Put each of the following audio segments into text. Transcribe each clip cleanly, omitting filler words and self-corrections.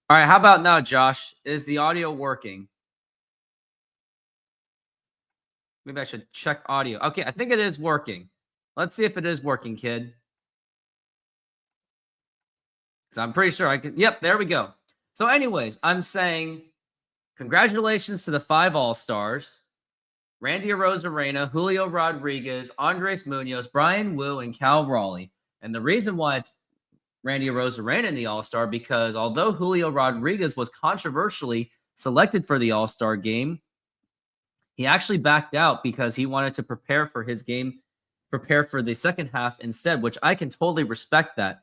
All right, how about now, Josh? Is the audio working? Maybe I should check audio. Okay, I think it is working. Let's see if it is working, kid. Because I'm pretty sure I can. Yep, there we go. So, anyways, I'm saying congratulations to the 5 All-Stars. Randy Arozarena, Julio Rodriguez, Andres Munoz, Brian Wu, and Cal Raleigh. And the reason why it's Randy Arozarena in the All-Star, because although Julio Rodriguez was controversially selected for the All-Star game, he actually backed out because he wanted to prepare for his game, prepare for the second half instead, which I can totally respect that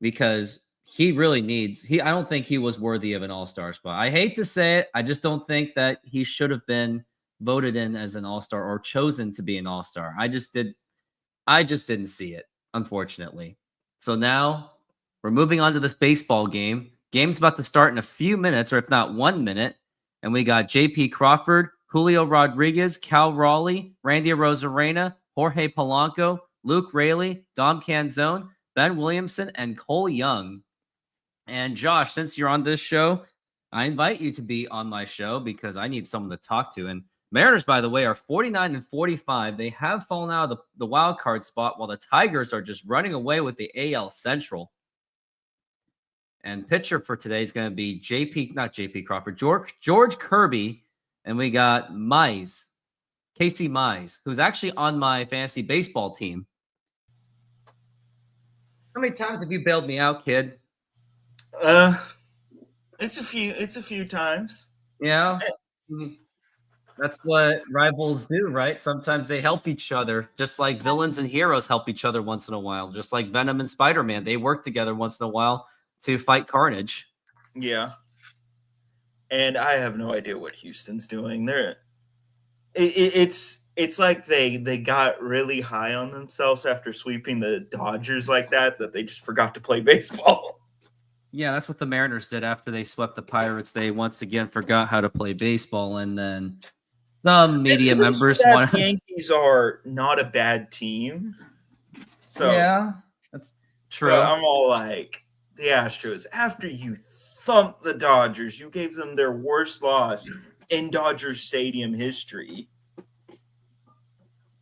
because he really needs I don't think he was worthy of an all-star spot. I hate to say it, I just don't think that he should have been voted in as an all-star or chosen to be an all-star. I just didn't see it, unfortunately. So now we're moving on to this baseball game. Game's about to start in a few minutes, or if not 1 minute. And we got J.P. Crawford, Julio Rodriguez, Cal Raleigh, Randy Arozarena, Jorge Polanco, Luke Raley, Dom Canzone, Ben Williamson, and Cole Young. And Josh, since you're on this show, I invite you to be on my show because I need someone to talk to. And Mariners, by the way, are 49 and 45. They have fallen out of the wild card spot while the Tigers are just running away with the AL Central. And pitcher for today is going to be not JP Crawford, George Kirby. And we got Casey Mize, who's actually on my fantasy baseball team. How many times have you bailed me out, kid? It's a few times. Yeah. That's what rivals do, right? Sometimes they help each other, just like villains and heroes help each other once in a while. Just like Venom and Spider-Man, they work together once in a while to fight Carnage. Yeah. And I have no idea what Houston's doing. It's like they got really high on themselves after sweeping the Dodgers like that they just forgot to play baseball. Yeah, that's what the Mariners did after they swept the Pirates. They once again forgot how to play baseball, and then some media members the Yankees are not a bad team. So yeah, that's true. I'm all like, the Astros, after you thumped the Dodgers, you gave them their worst loss in Dodgers Stadium history.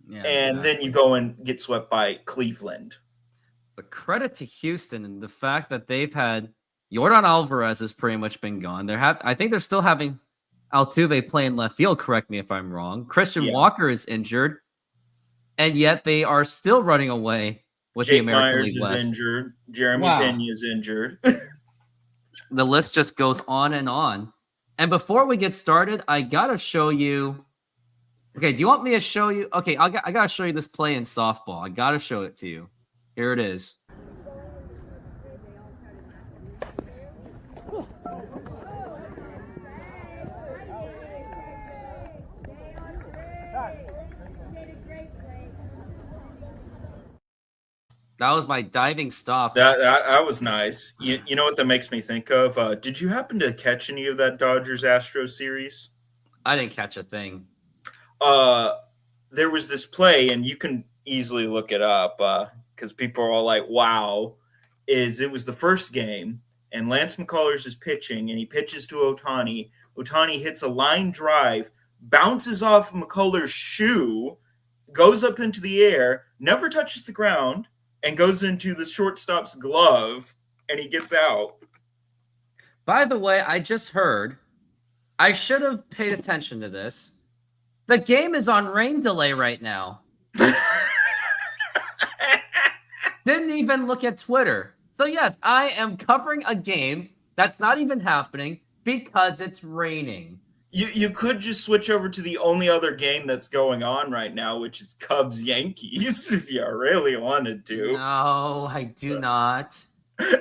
Yeah, and exactly. Then you go and get swept by Cleveland. But credit to Houston and the fact that they've had Yordan Alvarez has pretty much been gone. I think they're still having Altuve playing left field. Correct me if I'm wrong. Christian Walker is injured, and yet they are still running away with Jake the American Myers League West. Is injured. Jeremy Pena is injured. The list just goes on and on. And before we get started, I gotta show you. Okay, do you want me to show you? Okay, I gotta show you this play in softball. I gotta show it to you. Here it is. That was my diving stop. That was nice. You know what that makes me think of? Did you happen to catch any of that Dodgers-Astros series? I didn't catch a thing. There was this play, and you can easily look it up because people are all like, wow. It was the first game, and Lance McCullers is pitching, and he pitches to Ohtani. Ohtani hits a line drive, bounces off McCullers' shoe, goes up into the air, never touches the ground, and goes into the shortstop's glove, and he gets out. By the way, I just heard, I should have paid attention to this. The game is on rain delay right now. Didn't even look at Twitter. So yes, I am covering a game that's not even happening because it's raining. You could just switch over to the only other game that's going on right now, which is Cubs-Yankees, if you really wanted to. No, I do not.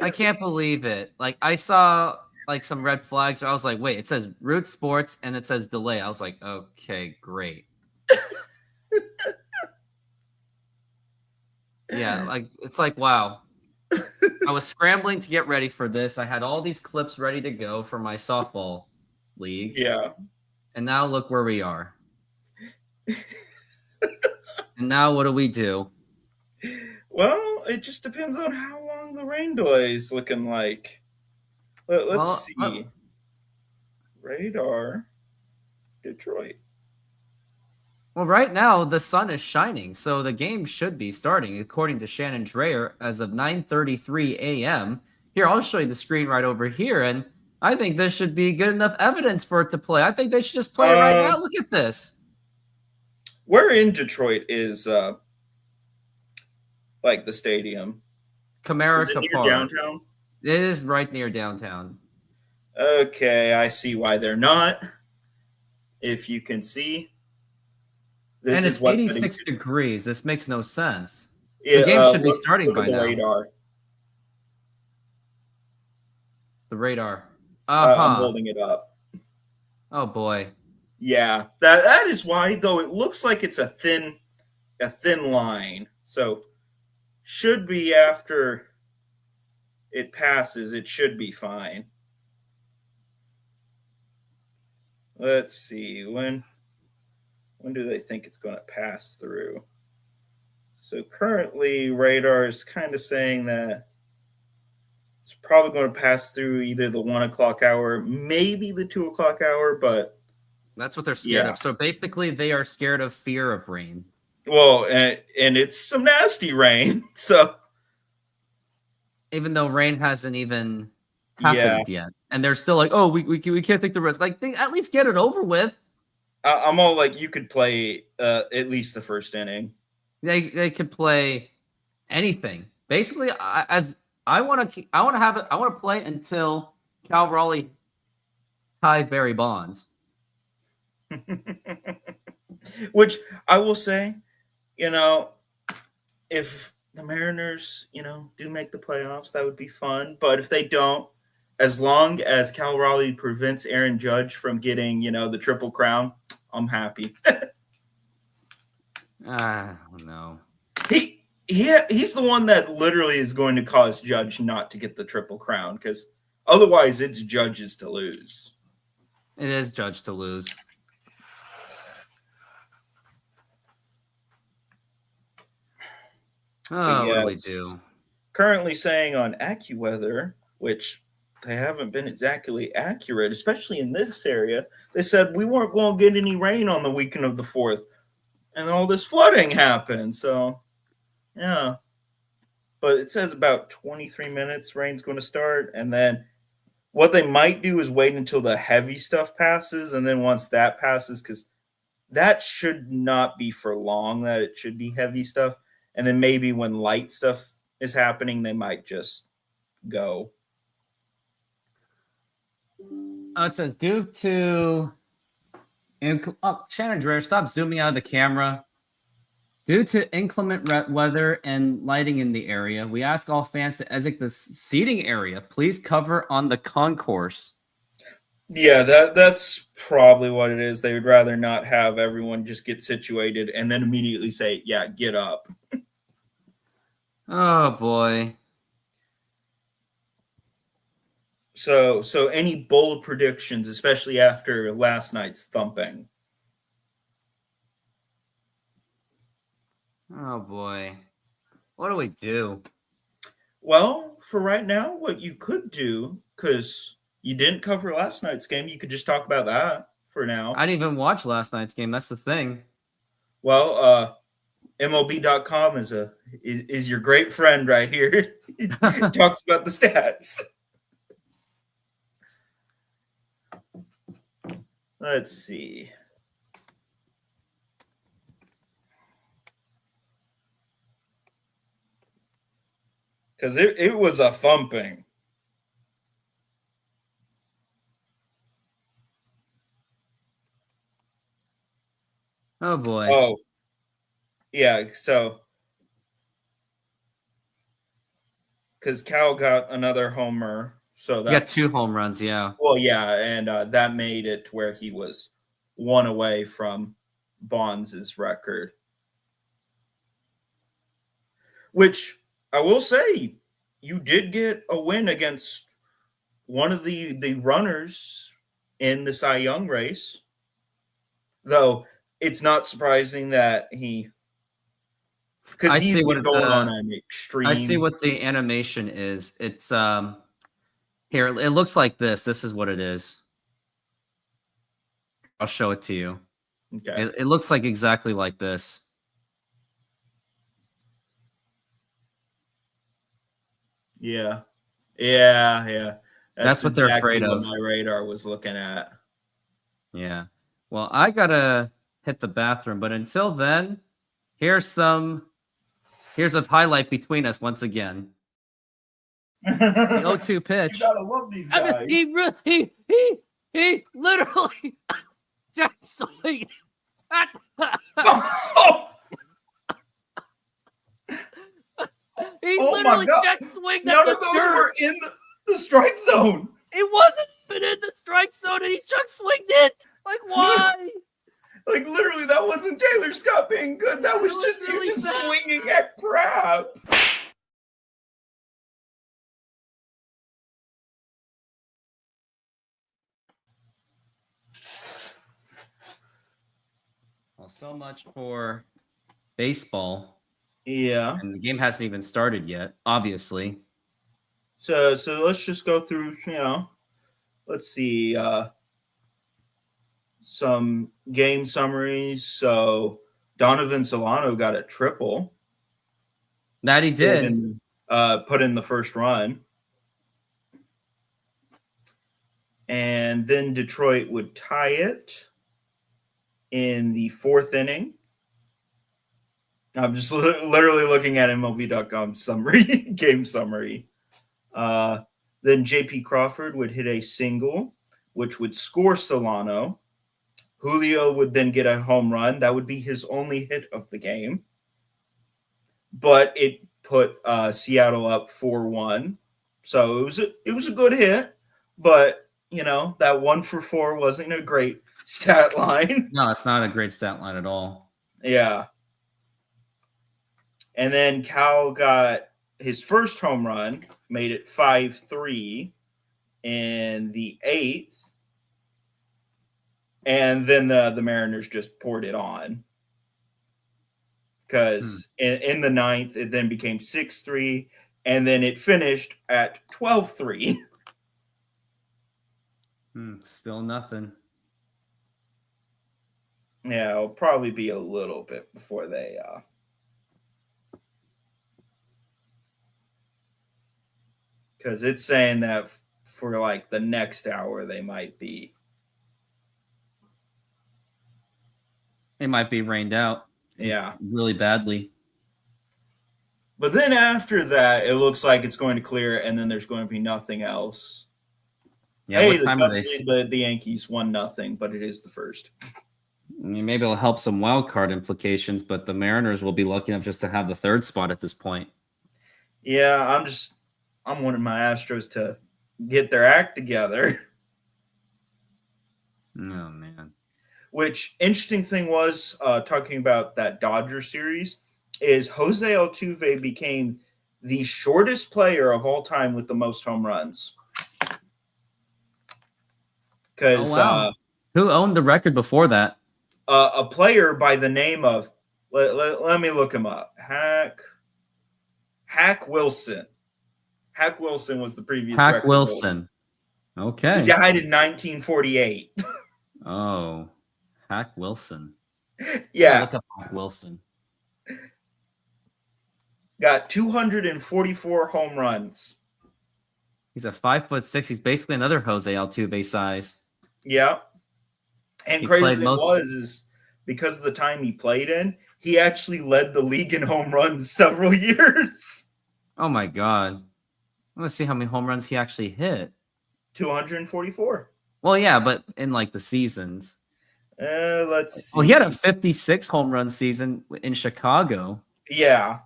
I can't believe it. Like, I saw like some red flags. I was like, wait, it says Root Sports and it says delay. I was like, okay, great. Yeah, like it's like, wow. I was scrambling to get ready for this. I had all these clips ready to go for my softball league. Yeah. And now look where we are. And now what do we do? Well, it just depends on how long the rain delay is looking like. Let's Well, see. Radar, Detroit. well, right now the sun is shining, so the game should be starting, according to Shannon Dreyer, as of 9:33 a.m. Here, I'll show you the screen right over here, and I think this should be good enough evidence for it to play. I think they should just play it right now. Um, Look at this. where in Detroit is like the stadium? Is it Comerica near Park. downtown? It is right near downtown. Okay, I see why they're not. If you can see, this And is it's what's heading 86 to. degrees. This makes no sense. The Yeah, game should be look, starting look at by the now. radar. The radar. I'm Uh-huh. holding it up. Oh boy. Yeah, that is why. Though it looks like it's a thin line, so should be after it passes, it should be fine. Let's see when do they think it's going to pass through? So currently, radar is kind of saying that it's probably going to pass through either the 1 o'clock hour, maybe the 2 o'clock hour, but That's what they're scared yeah. of. So basically they are scared of fear of rain. Well, and it's some nasty rain, so Even though rain hasn't even yeah. happened yet. And they're still like, oh, we can't take the risk. Like, at least get it over with. I'm all like, you could play at least the first inning. They could play anything. Basically, I want to play until Cal Raleigh ties Barry Bonds. Which I will say, if the Mariners, do make the playoffs, that would be fun. But if they don't, as long as Cal Raleigh prevents Aaron Judge from getting, the Triple Crown, I'm happy. No. He's the one that literally is going to cause Judge not to get the Triple Crown, because otherwise it's Judge's to lose. It is Judge to lose. Oh, Yeah, what do we do? Currently saying on AccuWeather, which they haven't been exactly accurate, especially in this area. They said we weren't going to get any rain on the weekend of the 4th, and all this flooding happened. So, yeah. But it says about 23 minutes rain's going to start, and then what they might do is wait until the heavy stuff passes, and then once that passes, because that should not be for long, that it should be heavy stuff. And then maybe when light stuff is happening, they might just go. It says due to Shannon Dreyer, stop zooming out of the camera. Due to inclement weather and lighting in the area, we ask all fans to exit the seating area. Please cover on the concourse. Yeah, that's probably what it is. They would rather not have everyone just get situated and then immediately say, yeah, get up. Oh, boy. So any bold predictions, especially after last night's thumping? Oh, boy. What do we do? Well, for right now, what you could do, because you didn't cover last night's game, you could just talk about that for now. I didn't even watch last night's game. That's the thing. Well, MLB.com is your great friend right here. Talks about the stats. Let's see. Because it was a thumping. Oh, boy. Oh, yeah. So, because Cal got another homer. So that's got 2 home runs, yeah. Well, yeah. And that made it where he was 1 away from Bonds' record. Which I will say, you did get a win against one of the runners in the Cy Young race. Though it's not surprising that because he's been going on an extreme. I see what the animation is. It's Here, it looks like this. This is what it is. I'll show it to you. Okay. It looks like exactly like this. Yeah. Yeah. That's what they're exactly afraid what of. my radar was looking at. Yeah. Well, I gotta hit the bathroom, but until then, here's a highlight between us once again. The 0-2 pitch. You gotta love these I mean, guys. he literally jack swing. He Oh my literally God. jack swing. None of those were in the strike zone. It wasn't even in the strike zone, and he chuck swinged it. Like, why? Like, literally, that wasn't Taylor Scott being good. That was was just really you just bad. swinging at crap. Well, so much for baseball, Yeah. and the game hasn't even started yet. Obviously, So let's just go through, let's see some game summaries. So Donovan Solano got a triple. that he did. Put in the first run. And then Detroit would tie it in the fourth inning. I'm just literally looking at MLB.com summary, game summary. Then J.P. Crawford would hit a single, which would score Solano. Julio would then get a home run. That would be his only hit of the game. But it put Seattle up 4-1. So it was a good hit, but that 1 for 4 wasn't a great stat line. No, it's not a great stat line at all. Yeah. And then Cal got his first home run, made it 5-3 in the 8th. And then the Mariners just poured it on. Because in the 9th, it then became 6-3, and then it finished at 12-3. Still nothing. Yeah, it'll probably be a little bit before they because it's saying that for like the next hour they might be. It might be rained out. Yeah. Really badly. But then after that, it looks like it's going to clear, and then there's going to be nothing else. Yeah, hey, what the time are Cubs they? lead the Yankees 1-0, but it is the first. I mean, maybe it'll help some wild card implications, but the Mariners will be lucky enough just to have the third spot at this point. Yeah, I'm wanting my Astros to get their act together. Oh, man. Which, interesting thing was, talking about that Dodger series, is Jose Altuve became the shortest player of all time with the most home runs. Because who owned the record before that? A player by the name of, let me look him up, Hack Wilson. Hack Wilson was the previous Hack record Wilson. holder. Okay. He died in 1948. Oh, Hack Wilson. Yeah. Look up Hack Wilson. Got 244 home runs. He's a 5'6". He's basically another Jose Altuve size. Yeah. And crazy thing is because of the time he played in, he actually led the league in home runs several years. Oh my God. I want to see how many home runs he actually hit. 244. Well, yeah, but in like the seasons. Let's see. Well, he had a 56 home run season in Chicago. Yeah.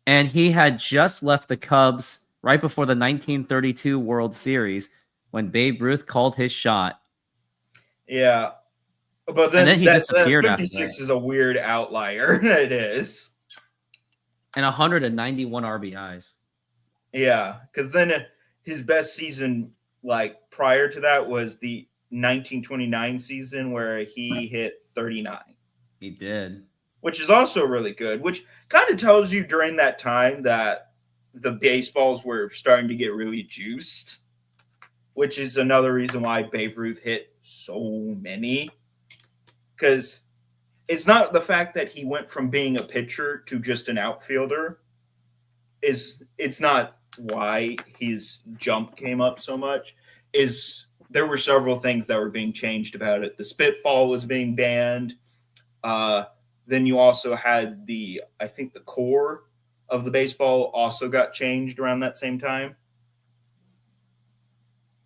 And he had just left the Cubs right before the 1932 World Series when Babe Ruth called his shot. Yeah. But then he disappeared that 56 is a weird outlier. It is. And 191 RBIs. Yeah, because then his best season, like prior to that, was the 1929 season where he hit 39. He did. Which is also really good, which kind of tells you during that time that the baseballs were starting to get really juiced, which is another reason why Babe Ruth hit so many. Because it's not the fact that he went from being a pitcher to just an outfielder. It's not why his jump came up so much. There were several things that were being changed about it. The spitball was being banned. Then you also had I think the core of the baseball also got changed around that same time.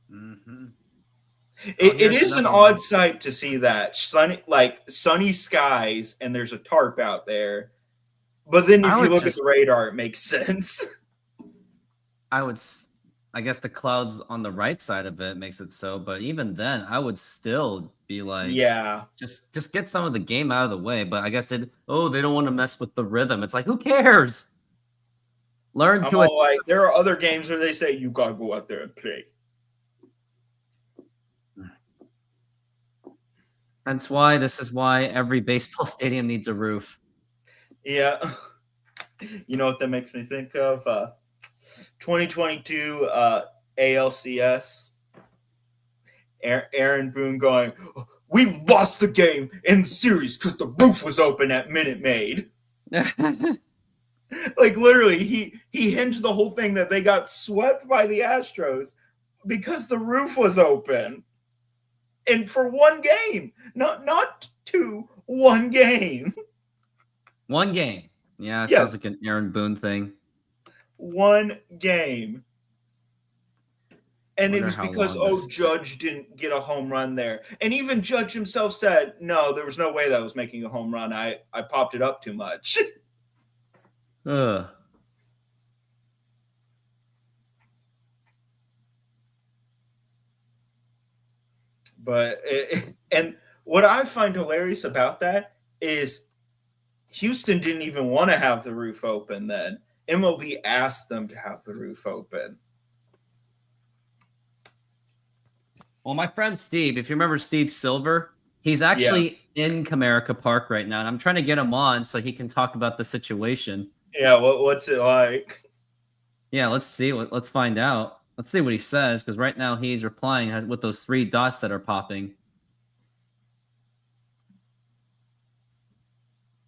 Mm-hmm. It is an odd sight to see that sunny skies and there's a tarp out there. But then if you look at the radar, it makes sense. I guess the clouds on the right side of it makes it so, but even then, I would still be like, yeah, just get some of the game out of the way. But I guess they don't want to mess with the rhythm. It's like, who cares? Learn to it. Like there are other games where they say you gotta go out there and play. This is why every baseball stadium needs a roof. Yeah. You know what that makes me think of? 2022 ALCS. Aaron Boone going, we lost the game in the series because the roof was open at Minute Maid. Like literally, he hinged the whole thing that they got swept by the Astros because the roof was open. And for one game, not two, one game. One game. Yeah, it sounds like an Aaron Boone thing. One game. And it was because, Judge didn't get a home run there. And even Judge himself said, no, there was no way that was making a home run. I popped it up too much. Ugh. But and what I find hilarious about that is Houston didn't even want to have the roof open then. MLB asked them to have the roof open. Well, my friend Steve, if you remember Steve Silver, he's actually in Comerica Park right now, and I'm trying to get him on so he can talk about the situation. Yeah, what's it like? Yeah, let's see. Let's find out. Let's see what he says, because right now he's replying with those 3 dots that are popping.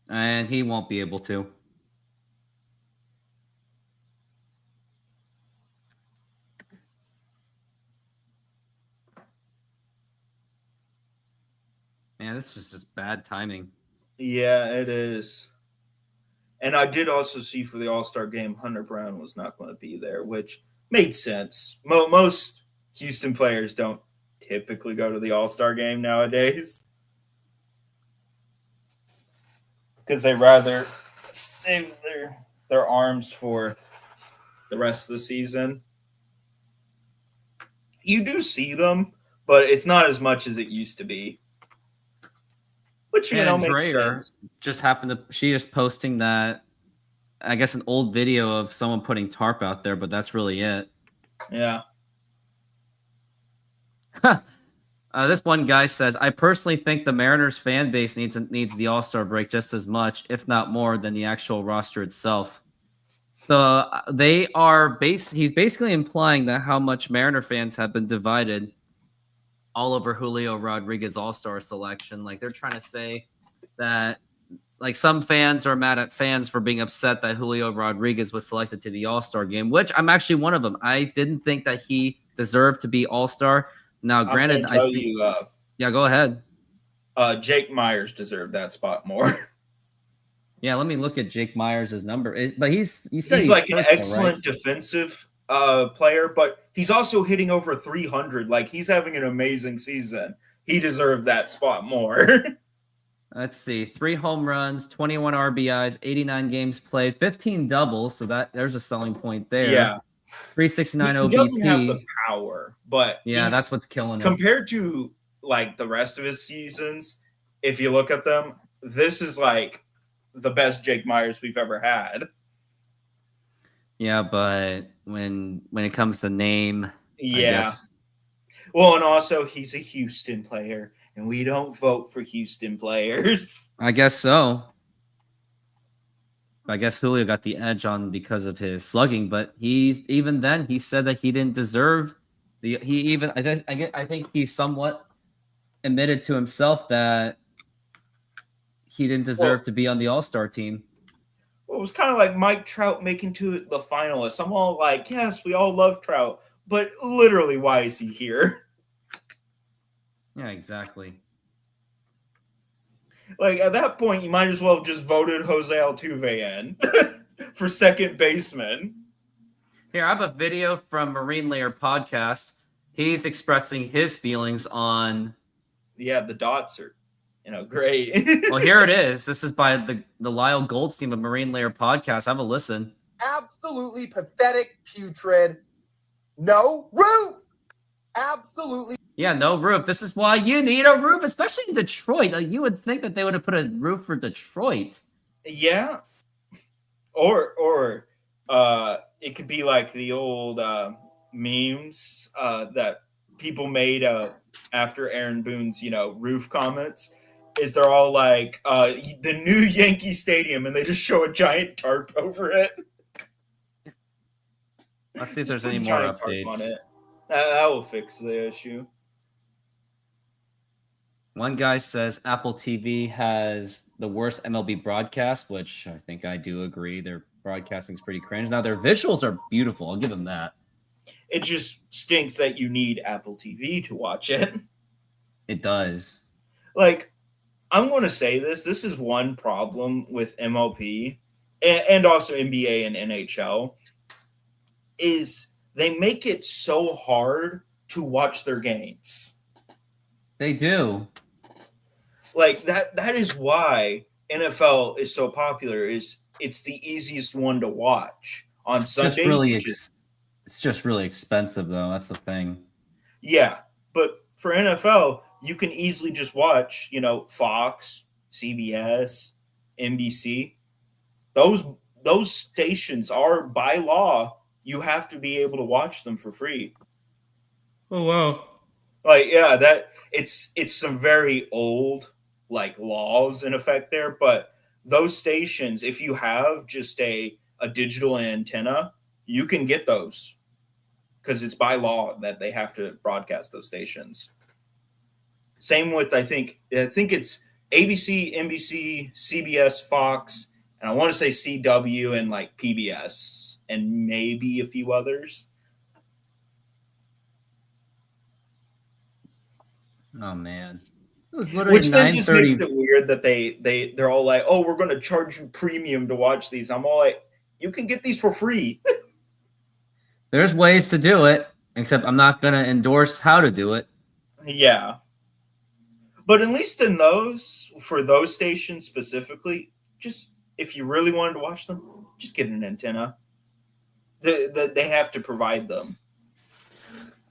And he won't be able to. Man, this is just bad timing. Yeah, it is. And I did also see for the All-Star game, Hunter Brown was not going to be there, which made sense. Most Houston players don't typically go to the All-Star game nowadays because they rather save their arms for the rest of the season. You do see them, but it's not as much as it used to be. Which, makes sense. She just posting that, I guess, an old video of someone putting tarp out there, but that's really it. Yeah. This one guy says, I personally think the Mariners fan base needs the All-Star break just as much, if not more, than the actual roster itself. So he's basically implying that how much Mariner fans have been divided all over Julio Rodriguez All-Star selection. Like, they're trying to say that, like, some fans are mad at fans for being upset that Julio Rodriguez was selected to the All-Star game, which I'm actually one of them. I didn't think that he deserved to be All-Star. Now, granted, yeah, go ahead. Jake Myers deserved that spot more. Yeah, let me look at Jake Myers' number. But he's like an excellent defensive player, but he's also hitting over 300. Like, he's having an amazing season. He deserved that spot more. Let's see. 3 home runs, 21 RBIs, 89 games played, 15 doubles. So there's a selling point there. Yeah. 369 OBP. He doesn't have the power, but yeah, that's what's killing him. Compared to, like, the rest of his seasons, if you look at them, this is, like, the best Jake Myers we've ever had. Yeah, but when it comes to name, yeah. Well, and also he's a Houston player, and we don't vote for Houston players. I guess so. I guess Julio got the edge on because of his slugging, but even then he said that he didn't deserve I think he somewhat admitted to himself that he didn't deserve Well, to be on the All-Star team. well, it was kind of like Mike Trout making to the finalists. I'm all like, yes, we all love Trout, but literally, why is he here? Yeah, exactly. Like at that point, you might as well have just voted Jose Altuve in for second baseman. Here, I have a video from Marine Layer Podcast. He's expressing his feelings on. Yeah, the dots are, great. Well, here it is. This is by the Lyle Goldstein of Marine Layer Podcast. Have a listen. Absolutely pathetic, putrid. No roof. Absolutely. Yeah, no roof. This is why you need a roof, especially in Detroit. Like, you would think that they would have put a roof for Detroit. Yeah, or it could be like the old memes that people made after Aaron Boone's roof comments. Is they're all like the new Yankee Stadium, and they just show a giant tarp over it. Let's see if there's any Put a more giant tarp updates. on it. That will fix the issue. One guy says Apple TV has the worst MLB broadcast, which I think I do agree. Their broadcasting is pretty cringe. Now, their visuals are beautiful. I'll give them that. It just stinks that you need Apple TV to watch it. It does. Like, I'm going to say this. This is one problem with MLB and also NBA and NHL is they make it so hard to watch their games. They do. Like that is why NFL is so popular. Is it's the easiest one to watch on Sunday. It's just really expensive, though. That's the thing. Yeah, but for NFL, you can easily just watch, Fox, CBS, NBC. Those stations are by law. You have to be able to watch them for free. Oh wow! Like that it's some very old laws in effect there, but those stations, if you have just a digital antenna, you can get those because it's by law that they have to broadcast those stations. Same with I think it's ABC, NBC, CBS, Fox, and I want to say CW and PBS and maybe a few others. Oh man. It was literally Which then just 9:30. makes it weird that they're all like, oh, we're going to charge you premium to watch these. I'm all like, you can get these for free. There's ways to do it, except I'm not going to endorse how to do it. Yeah. But at least for those stations specifically, just if you really wanted to watch them, just get an antenna. They have to provide them.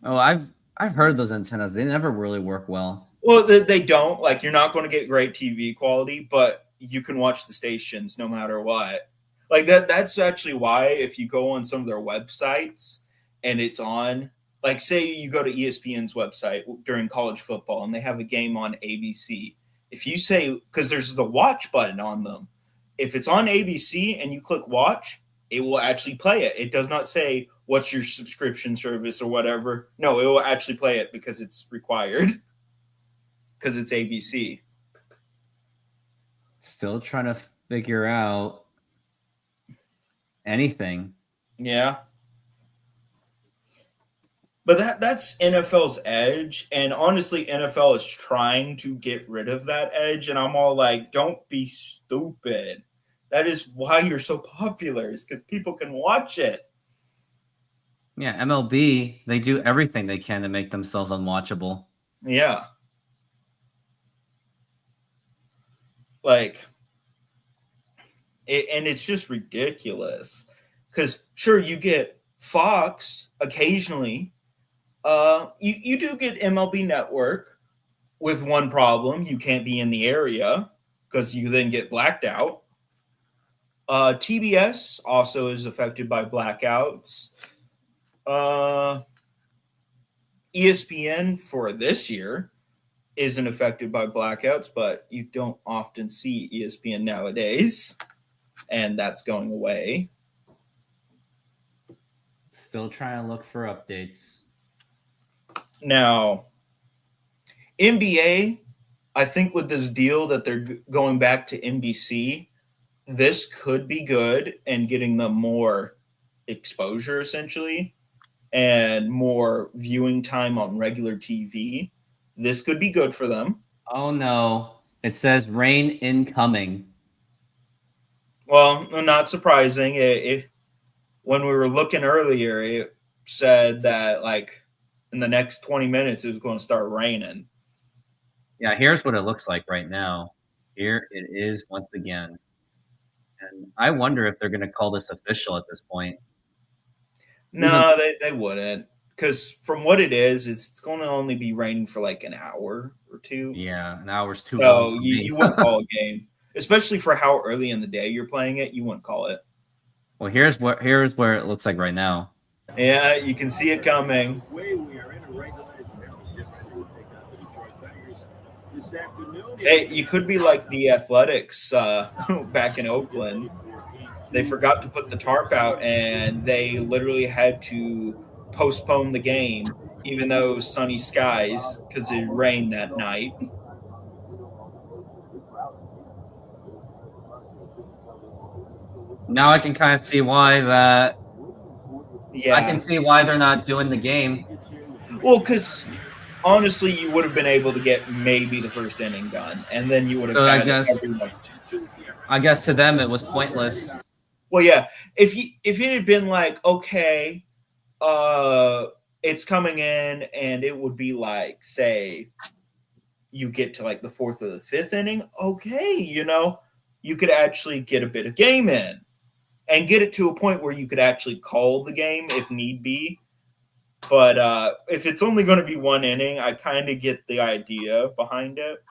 Oh, I've heard those antennas. They never really work well. Well, they don't. You're not going to get great TV quality, but you can watch the stations no matter what. That's actually why if you go on some of their websites and it's on, say you go to ESPN's website during college football and they have a game on ABC. If you say, because there's the watch button on them, if it's on ABC and you click watch, it will actually play it. It does not say what's your subscription service or whatever. No, it will actually play it because it's required. Because it's ABC. Still trying to figure out anything. Yeah. But that's NFL's edge. And honestly, NFL is trying to get rid of that edge. And I'm all like, don't be stupid. That is why you're so popular, is because people can watch it. Yeah, MLB, they do everything they can to make themselves unwatchable. Yeah. And it's just ridiculous because sure, you get Fox occasionally. You do get MLB Network with one problem. You can't be in the area because you then get blacked out. TBS also is affected by blackouts. ESPN for this year isn't affected by blackouts, but you don't often see ESPN nowadays and that's going away. Still trying to look for updates. Now, NBA, I think with this deal that they're going back to NBC, this could be good and getting them more exposure essentially and more viewing time on regular TV. This could be good for them. Oh no. It says rain incoming. Well, not surprising. When we were looking earlier, it said that like in the next 20 minutes it was going to start raining. Yeah, here's what it looks like right now. Here it is once again. And I wonder if they're going to call this official at this point. No, they wouldn't. Because from what it is, it's going to only be raining for like an hour or two. Yeah, an hour's too So long for me. you wouldn't call a game, especially for how early in the day you're playing it. You wouldn't call it. Well, here's where it looks like right now. Yeah, you can see it coming. Hey, you could be like the Athletics back in Oakland. They forgot to put the tarp out, and they literally had to postpone the game, even though it was sunny skies, because it rained that night. Now I can kind of see why that. Yeah, I can see why they're not doing the game. well, because honestly, you would have been able to get maybe the first inning done, and then you would have So had I guess everyone. I guess to them it was pointless. Well, yeah, if it had been like, okay, it's coming in, and it would be like, say, you get to like the fourth or the fifth inning, okay, you could actually get a bit of game in and get it to a point where you could actually call the game if need be. But if it's only going to be one inning, I kind of get the idea behind it.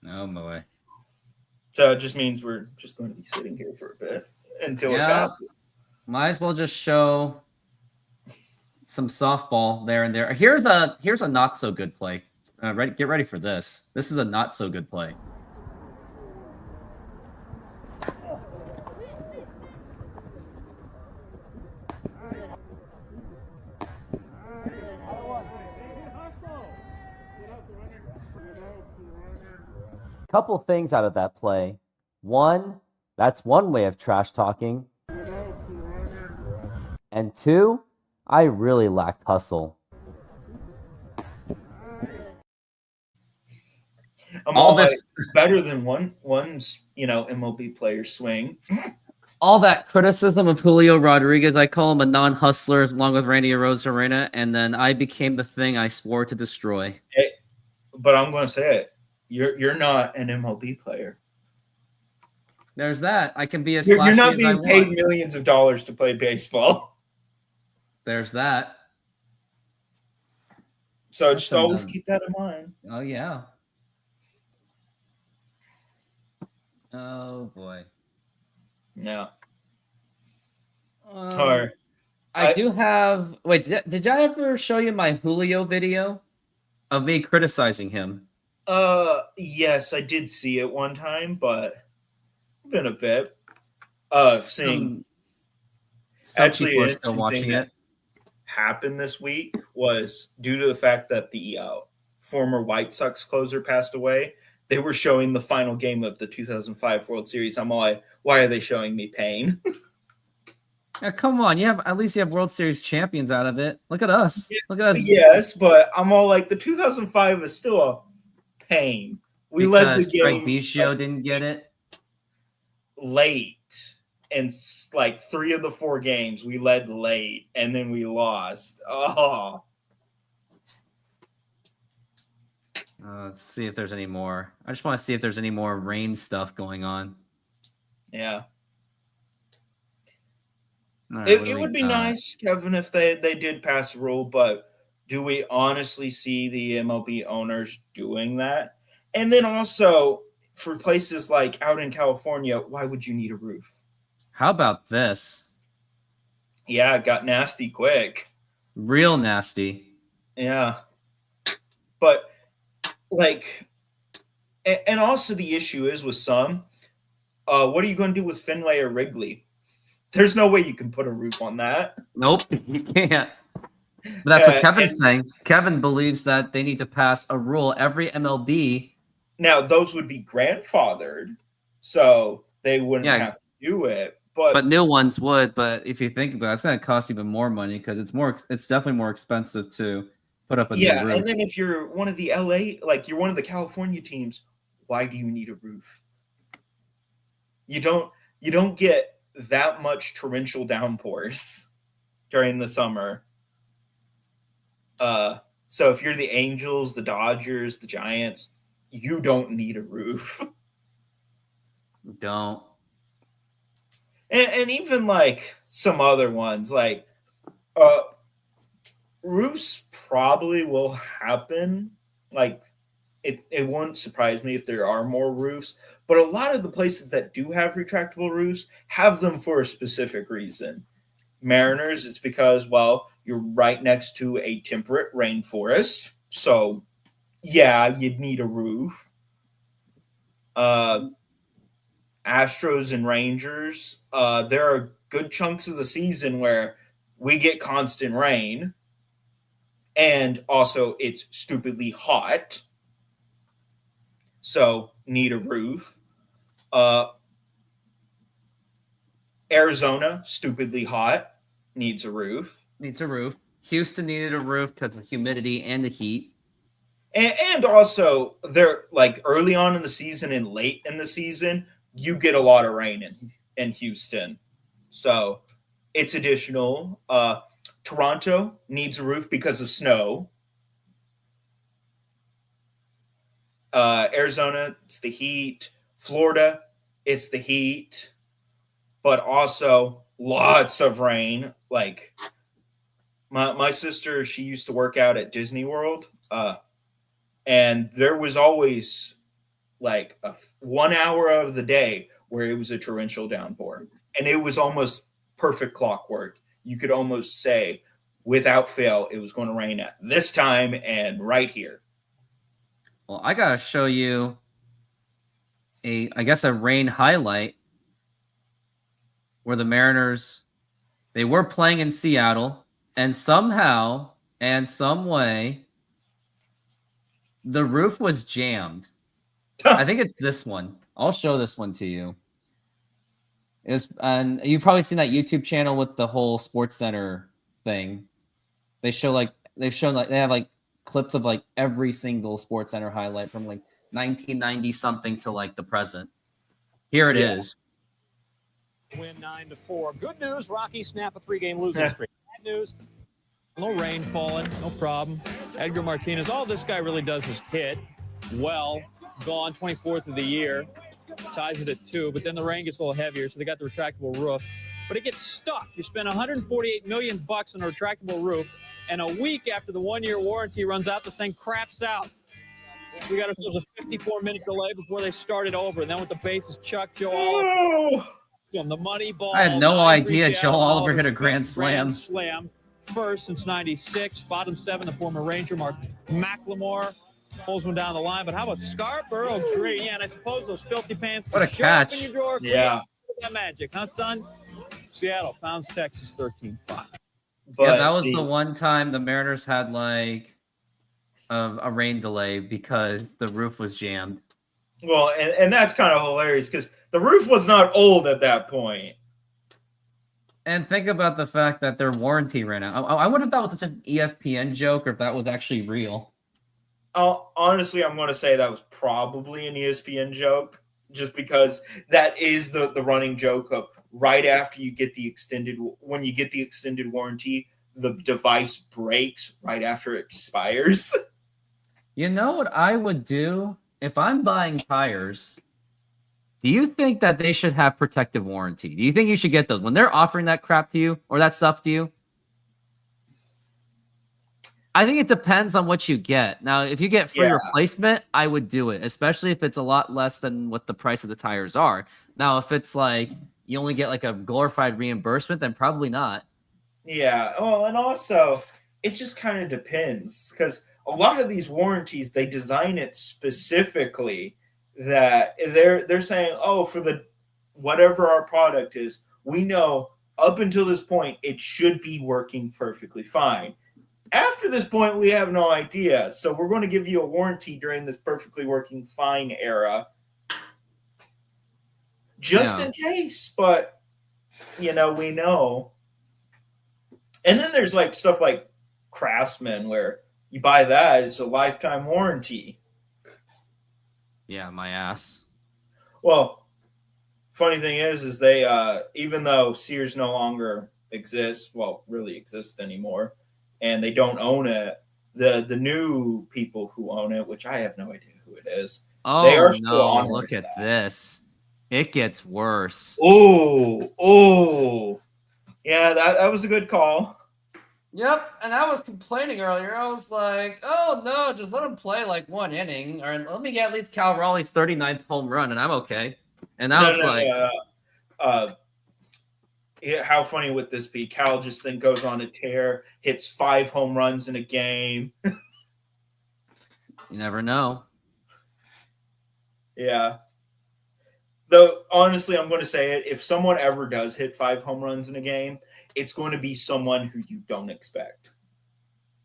Oh boy. So it just means we're just going to be sitting here for a bit until it Yeah. passes. Might as well just show some softball there and there. Here's a not so good play. Get ready for this. This is a not so good play. Couple things out of that play. One, that's one way of trash talking. And two, I really lacked hustle. All this better than one MLB player swing. All that criticism of Julio Rodriguez, I call him a non-hustler along with Randy Arozarena, and then I became the thing I swore to destroy. But I'm going to say it. You're not an MLB player. There's that. I can be as You're flashy not as I being paid want. millions of dollars to play baseball. There's that. So just always keep that in mind. Oh yeah. Oh boy. No. I do have. Wait, did I ever show you my Julio video of me criticizing him? Yes, I did see it one time, but been a bit. Seeing Some actually people are still watching it. Happened this week was due to the fact that the former White Sox closer passed away. They were showing the final game of the 2005 World Series. I'm all like, why are they showing me pain? Yeah, come on, at least you have World Series champions out of it. Look at us. Look at us. Yes, but I'm all like, the 2005 is still a pain. We led the game. Craig Biggio didn't get it late. And like 3 of the 4 games, we led late, and then we lost. Oh. Let's see if there's any more. I just want to see if there's any more rain stuff going on. Yeah. Right, it would be nice, Kevin, if they did pass a rule, but do we honestly see the MLB owners doing that? And then also, for places like out in California, why would you need a roof? How about this? Yeah, it got nasty quick. Real nasty. Yeah. But, like, And also the issue is with some, what are you going to do with Fenway or Wrigley? There's no way you can put a roof on that. Nope, you can't. But that's what Kevin's And saying. Kevin believes that they need to pass a rule. Every MLB. now those would be grandfathered, so they wouldn't Yeah. have to do it. But new ones would. But if you think about it, it's going to cost even more money because it's definitely more expensive to put up a new roof. And then if you're one of the LA, like you're one of the California teams, why do you need a roof? You don't get that much torrential downpours during the summer. So if you're the Angels, the Dodgers, the Giants, you don't need a roof. Don't. And even like some other ones, like roofs probably will happen. Like it wouldn't surprise me if there are more roofs, but a lot of the places that do have retractable roofs have them for a specific reason. Mariners, it's because, well, you're right next to a temperate rainforest. So, yeah, you'd need a roof. Astros and Rangers, there are good chunks of the season where we get constant rain. And also, it's stupidly hot. So, need a roof. Arizona, stupidly hot, needs a roof. Needs a roof. Houston needed a roof because of humidity and the heat. And also, they're like early on in the season and late in the season, you get a lot of rain in Houston. So it's additional. Toronto needs a roof because of snow. Arizona, it's the heat. Florida, it's the heat. But also lots of rain. Like my sister, she used to work out at Disney World. And there was always like 1 hour of the day where it was a torrential downpour. And it was almost perfect clockwork. You could almost say, without fail, it was going to rain at this time and right here. Well, I got to show you a rain highlight where the Mariners, they were playing in Seattle, and somehow and some way, the roof was jammed. I think it's this one. I'll show this one to you. And you've probably seen that YouTube channel with the whole Sports Center thing. They have like clips of like every single Sports Center highlight from like 1990 something to like the present. Here it is. Win 9-4. Good news, Rockies snap a 3-game losing streak. Bad news, no rain falling, no problem. Edgar Martinez, all this guy really does is hit. Well, gone, 24th of the year. Ties it at 2, but then the rain gets a little heavier, so they got the retractable roof. But it gets stuck. You spend $148 million on a retractable roof, and a week after the 1-year warranty runs out, the thing craps out. We got ourselves a 54-minute delay before they started over. And then with the bases, Chuck, Joe Oliver, the money ball. I had no idea Joe Oliver hit a grand slam. First since 96. Bottom 7, the former Ranger, Mark McLemore, pulls one down the line. But how about Scarborough Green? Yeah, and I suppose those filthy pants. What a catch. In your drawer. Yeah. That magic, huh, son? Seattle pounds Texas 13-5. Yeah, that was the one time the Mariners had like a rain delay because the roof was jammed. Well, and that's kind of hilarious because the roof was not old at that point. And think about the fact that their warranty ran out. I wonder if that was just an ESPN joke or if that was actually real. Honestly, I'm going to say that was probably an ESPN joke, just because that is the running joke of right after you get the extended warranty, the device breaks right after it expires. You know what I would do if I'm buying tires? Do you think that they should have protective warranty? Do you think you should get those when they're offering that crap to you or that stuff to you? I think it depends on what you get. Now, if you get free replacement, I would do it, especially if it's a lot less than what the price of the tires are. Now, if it's like you only get like a glorified reimbursement, then probably not. Yeah. Oh, and also it just kind of depends because a lot of these warranties, they design it specifically that they're saying, oh, for the whatever our product is, we know up until this point it should be working perfectly fine. After this point, we have no idea. So we're going to give you a warranty during this perfectly working fine era, just in case. But we know. And then there's like stuff like Craftsman, where you buy that, it's a lifetime warranty. Yeah, my ass. Well, funny thing is they even though Sears no longer exists, really exists anymore, and they don't own it, the new people who own it, which I have no idea who it is. Oh, they are still no, honoring look at that. this. It gets worse. Oh. Yeah, that was a good call. Yep, and I was complaining earlier. I was like, oh, no, just let him play like one inning, or let me get at least Cal Raleigh's 39th home run, and I'm okay. And now how funny would this be? Cal just then goes on a tear, hits 5 home runs in a game. You never know. Yeah. Though, honestly, I'm going to say it. If someone ever does hit 5 home runs in a game, it's going to be someone who you don't expect.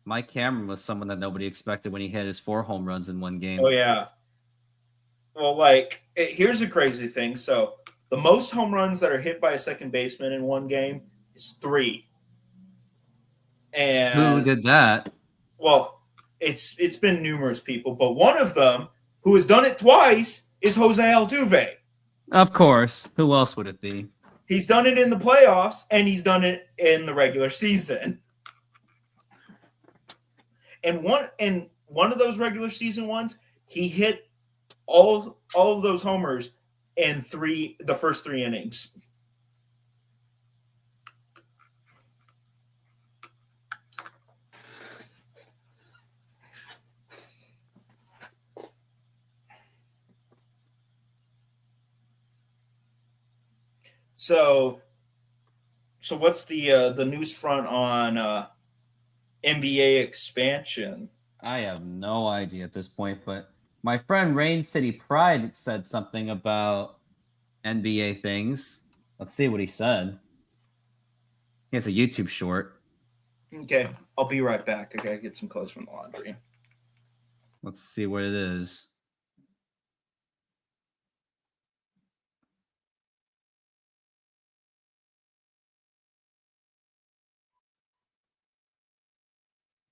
Mike Cameron was someone that nobody expected when he hit his 4 home runs in one game. Oh, yeah. Well, here's a crazy thing. So, the most home runs that are hit by a second baseman in one game is 3. And who did that? Well, it's been numerous people, but one of them who has done it twice is Jose Altuve. Of course. Who else would it be? He's done it in the playoffs, and he's done it in the regular season. And one of those regular season ones, he hit all of those homers in the first 3 innings. So what's the news front on NBA expansion? I have no idea at this point, but my friend Rain City Pride said something about NBA things. Let's see what he said. He has a YouTube short. Okay, I'll be right back. I gotta get some clothes from the laundry. Let's see what it is.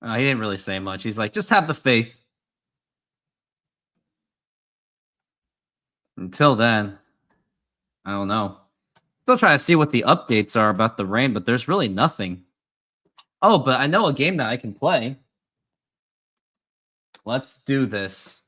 He didn't really say much. He's like, just have the faith. Until then, I don't know. Still trying to see what the updates are about the rain, but there's really nothing. Oh, but I know a game that I can play. Let's do this.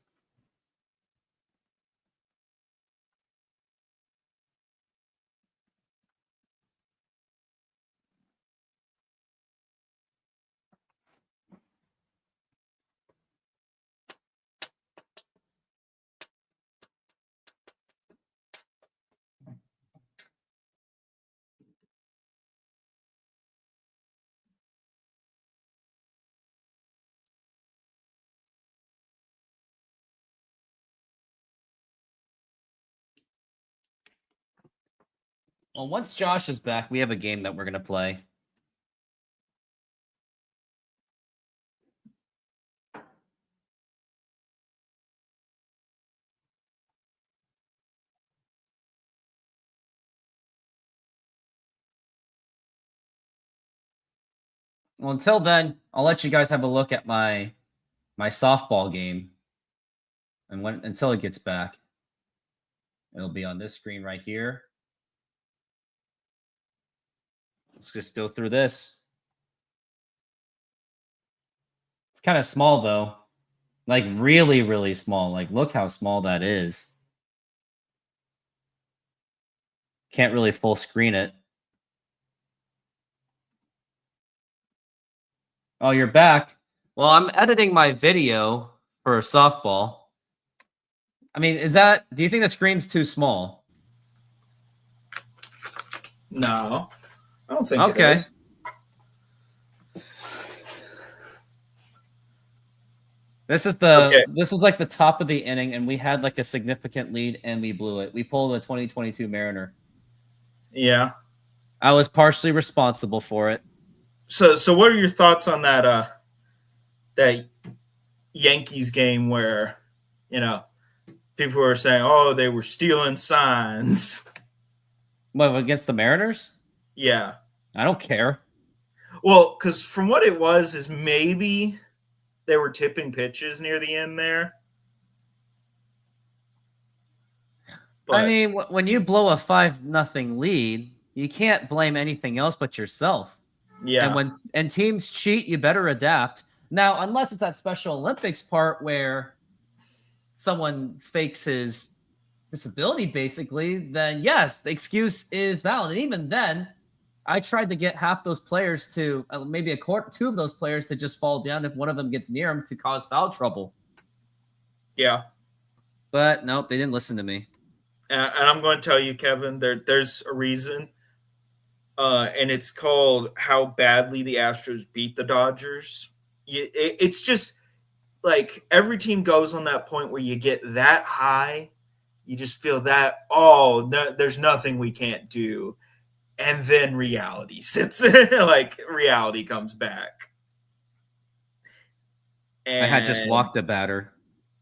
Well, once Josh is back, we have a game that we're going to play. Well, until then, I'll let you guys have a look at my softball game. And until it gets back, it'll be on this screen right here. Let's just go through this. It's kind of small, though. Like, really, really small. Like, look how small that is. Can't really full screen it. Oh, you're back. Well, I'm editing my video for softball. I mean, do you think the screen's too small? No, I don't think okay. it is. This was like the top of the inning, and we had like a significant lead, and we blew it. We pulled a 2022 Mariner. Yeah. I was partially responsible for it. So what are your thoughts on that that Yankees game where, people were saying, oh, they were stealing signs? What, against the Mariners? Yeah. I don't care. Well, because from what it was is maybe they were tipping pitches near the end there. But, I mean, when you blow a 5-0 lead, you can't blame anything else but yourself. yeah. And teams cheat, you better adapt. Now, unless it's that Special Olympics part where someone fakes his disability, basically, then yes, the excuse is valid. And even then, I tried to get half those players to maybe two of those players to just fall down if one of them gets near him to cause foul trouble. Yeah. But nope, they didn't listen to me. And I'm going to tell you, Kevin, there's a reason. And it's called how badly the Astros beat the Dodgers. It's just like every team goes on that point where you get that high. You just feel that, there's nothing we can't do. And then reality sits like reality comes back. And I had just walked the batter.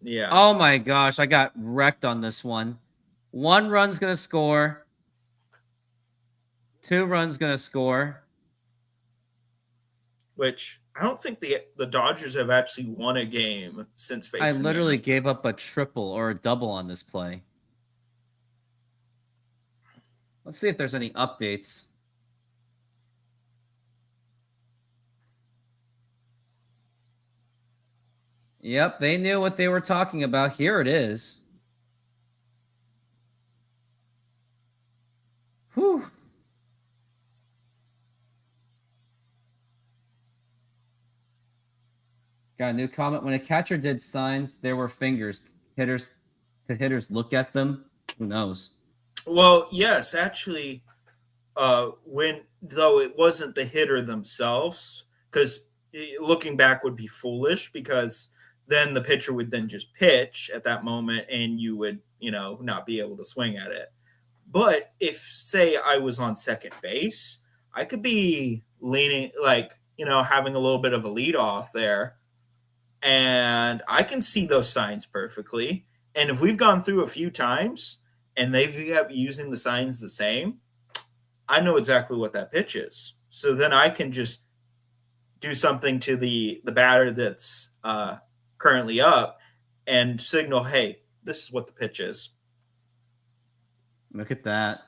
Yeah. Oh my gosh, I got wrecked on this one. 1 run's going to score. 2 runs going to score. Which I don't think the Dodgers have actually won a game since facing. I literally gave up a triple or a double on this play. Let's see if there's any updates. Yep, they knew what they were talking about. Here it is. Whew. Got a new comment. When a catcher did signs, there were fingers. Could hitters look at them? Who knows? Well, yes, actually, though it wasn't the hitter themselves, because looking back would be foolish, because then the pitcher would then just pitch at that moment and you would, not be able to swing at it. But if, say, I was on second base, I could be leaning, having a little bit of a lead off there, and I can see those signs perfectly. And if we've gone through a few times and they've kept using the signs the same, I know exactly what that pitch is. So then I can just do something to the batter that's currently up and signal, hey, this is what the pitch is. Look at that.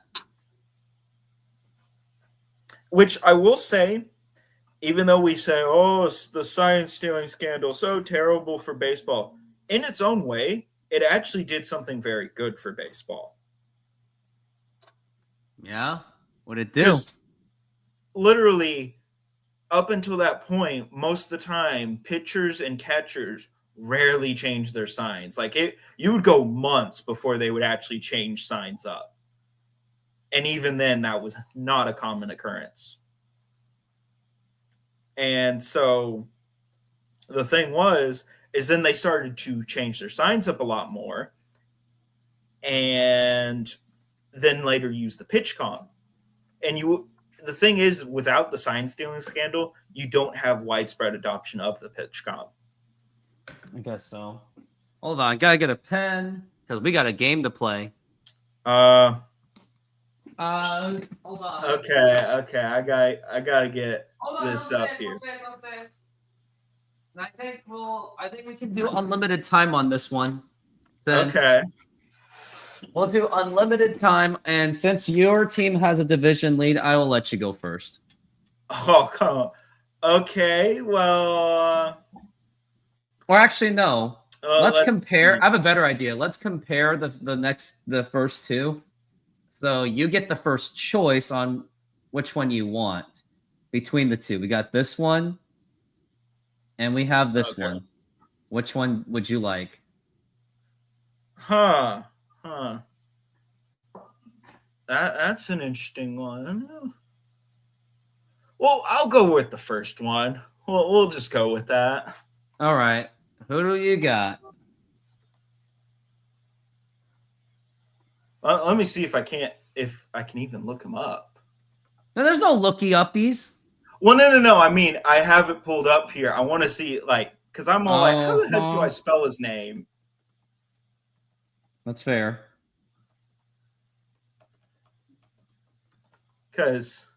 Which I will say, even though we say, the sign stealing scandal, so terrible for baseball, in its own way, it actually did something very good for baseball. Yeah? What'd it do? Literally, up until that point, most of the time, pitchers and catchers rarely change their signs. You would go months before they would actually change signs up. And even then, that was not a common occurrence. And so the thing is then they started to change their signs up a lot more, and then later use the pitch com. And the thing is, without the sign stealing scandal, you don't have widespread adoption of the pitch com. I guess so. Hold on, gotta get a pen because we got a game to play. Hold on. Okay. I gotta get this up here. I think we can do unlimited time on this one. Okay. We'll do unlimited time, and since your team has a division lead, I will let you go first. Oh, come on. Okay, well... Or actually, no. Let's compare. See. I have a better idea. Let's compare the first two. So you get the first choice on which one you want between the two. We got this one, and we have this one. Which one would you like? Huh. That's an interesting one. Well, I'll go with the first one. We'll just go with that. All right. Who do you got? Let me see if I can even look him up. No, there's no looky uppies. Well, no. I mean, I have it pulled up here. I want to see, like, because I'm all like, how the heck do I spell his name? That's fair. Because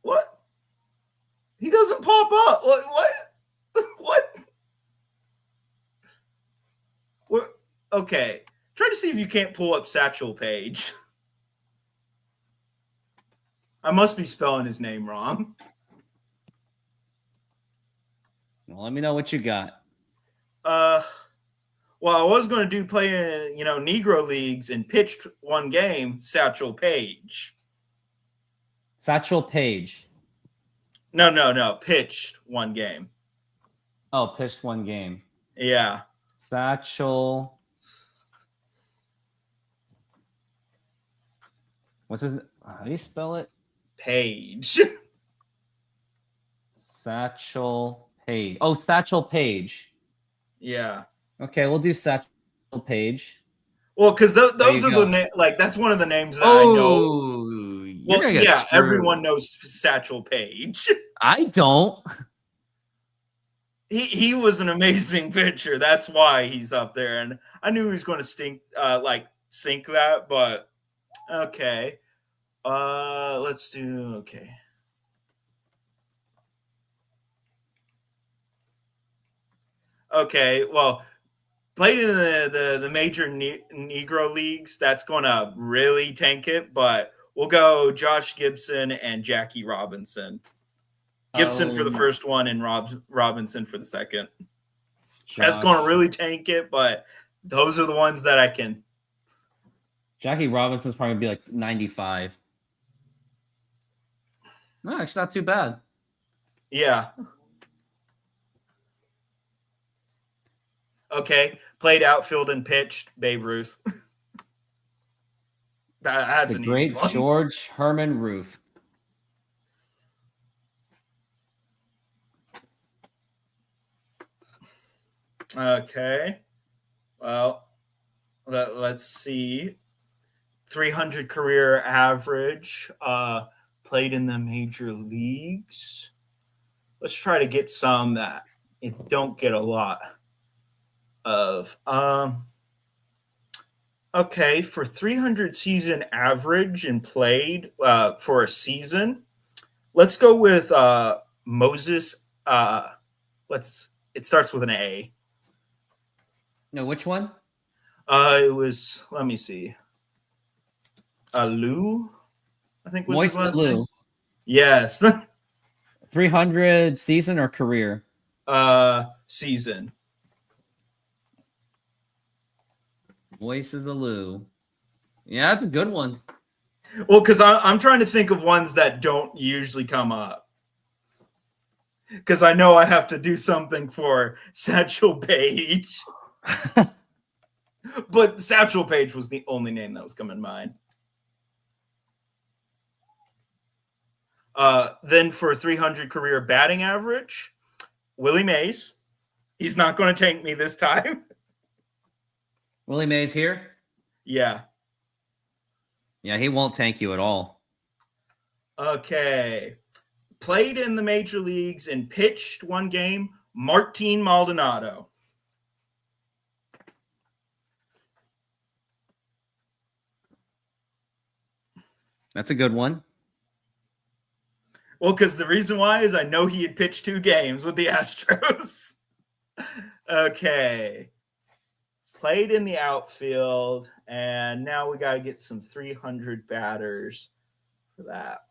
what? He doesn't pop up. What? What? Okay. Try to see if you can't pull up Satchel Paige. I must be spelling his name wrong. Well, let me know what you got. Well, I was going to play in, Negro leagues and pitched one game, Satchel Paige. Satchel Paige. No, pitched one game. Oh, pitched one game. Yeah. Satchel. What's his? How do you spell it? Paige. Satchel Paige. Oh, Satchel Paige. Yeah. Okay, we'll do Satchel Paige. Well, because those are go. that's one of the names that I know. You're Well, gonna get yeah, screwed. everyone knows Satchel Paige. I don't. He was an amazing pitcher. That's why he's up there, and I knew he was going to sink that, but okay. Let's do okay. Okay, well, played in the major Negro leagues. That's going to really tank it, but we'll go Josh Gibson and Jackie Robinson. Gibson for the first one and Robinson for the second. That's going to really tank it, but those are the ones that I can. Jackie Robinson's probably going to be like 95. No, it's not too bad. Yeah. Okay. Played outfield and pitched Babe Ruth. That's the an great easy one. George Herman Ruth. Okay. Well, let's see. 300 career average. Played in the major leagues. Let's try to get some that you don't get a lot of. Okay, for 300 season average and played for a season, let's go with Moses. It starts with an A. No, which one? It was, let me see. Lou, I think was his last name. Yes. 300 season or career? Season. Voice of the Lou. Yeah, that's a good one. Well, because I'm trying to think of ones that don't usually come up. Because I know I have to do something for Satchel Paige. But Satchel Paige was the only name that was coming to mind. Then for 300 career batting average, Willie Mays. He's not going to tank me this time. Willie Mays here? Yeah. Yeah, he won't tank you at all. Okay. Played in the major leagues and pitched one game, Martin Maldonado. That's a good one. Well, because the reason why is I know he had pitched 2 games with the Astros. Okay. Played in the outfield, and now we got to get some 300 batters for that.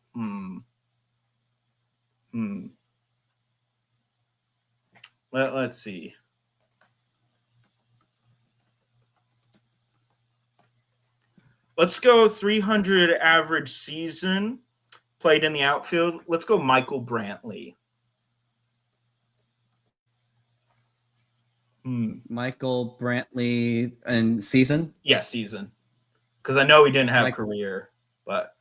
Let's see. Let's go 300 average season. Played in the outfield. Let's go Michael Brantley. Michael Brantley and season? Yeah, season. Because I know he didn't have career, but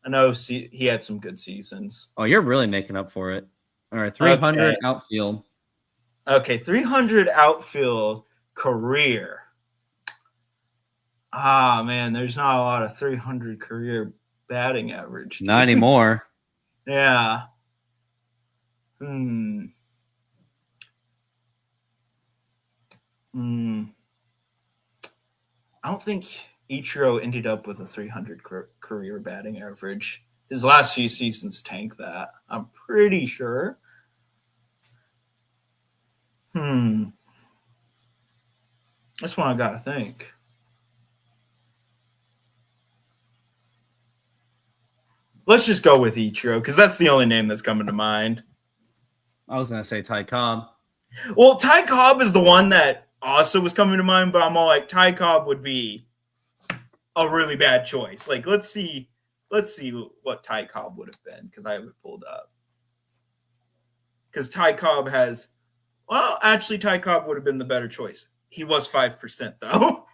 I know he had some good seasons. Oh, you're really making up for it. All right, 300 Okay. outfield. Okay, 300 outfield career. Ah, man, there's not a lot of 300 career batting average. Not anymore. Yeah. I don't think Ichiro ended up with a 300 career batting average. His last few seasons tanked that. I'm pretty sure. That's one I gotta think. Let's just go with Ichiro because that's the only name that's coming to mind. I was gonna say Ty Cobb. Well, Ty Cobb is the one that also was coming to mind, but I'm all like, Ty Cobb would be a really bad choice. Like, let's see what Ty Cobb would have been because I have it pulled up. Because Ty Cobb has, well, actually, Ty Cobb would have been the better choice. He was 5% though.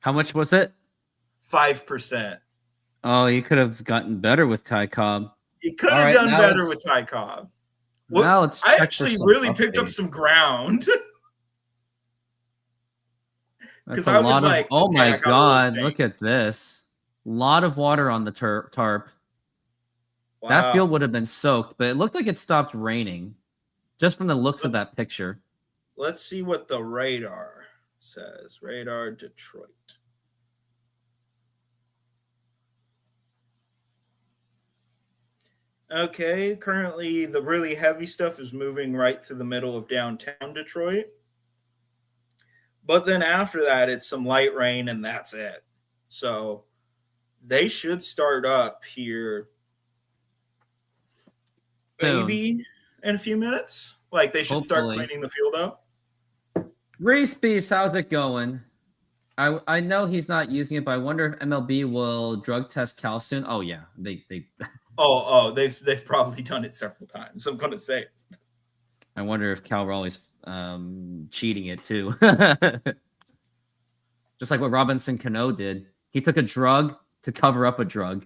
How much was it? 5%. Oh, you could have gotten better with Ty Cobb. He could All have right, done now better let's- with Ty Cobb. Now let's I check for actually some really picked up updates. some ground. That's 'Cause a I was lot of. like, Oh okay, I my gotta really God! think. Look at this. A lot of water on the tarp. Wow. That field would have been soaked, but it looked like it stopped raining, just from the looks of Let's- that picture. Let's see what the radar says. Radar Detroit. Okay, currently the really heavy stuff is moving right through the middle of downtown Detroit. But then after that, it's some light rain and that's it. So they should start up here Soon. maybe in a few minutes. Like they should start Hopefully. cleaning the field up. Reese Beast, how's it going? I know he's not using it, but I wonder if MLB will drug test Cal soon. Oh yeah, they Oh, they've probably done it several times. I'm gonna say. I wonder if Cal Raleigh's cheating it too. Just like what Robinson Cano did. He took a drug to cover up a drug.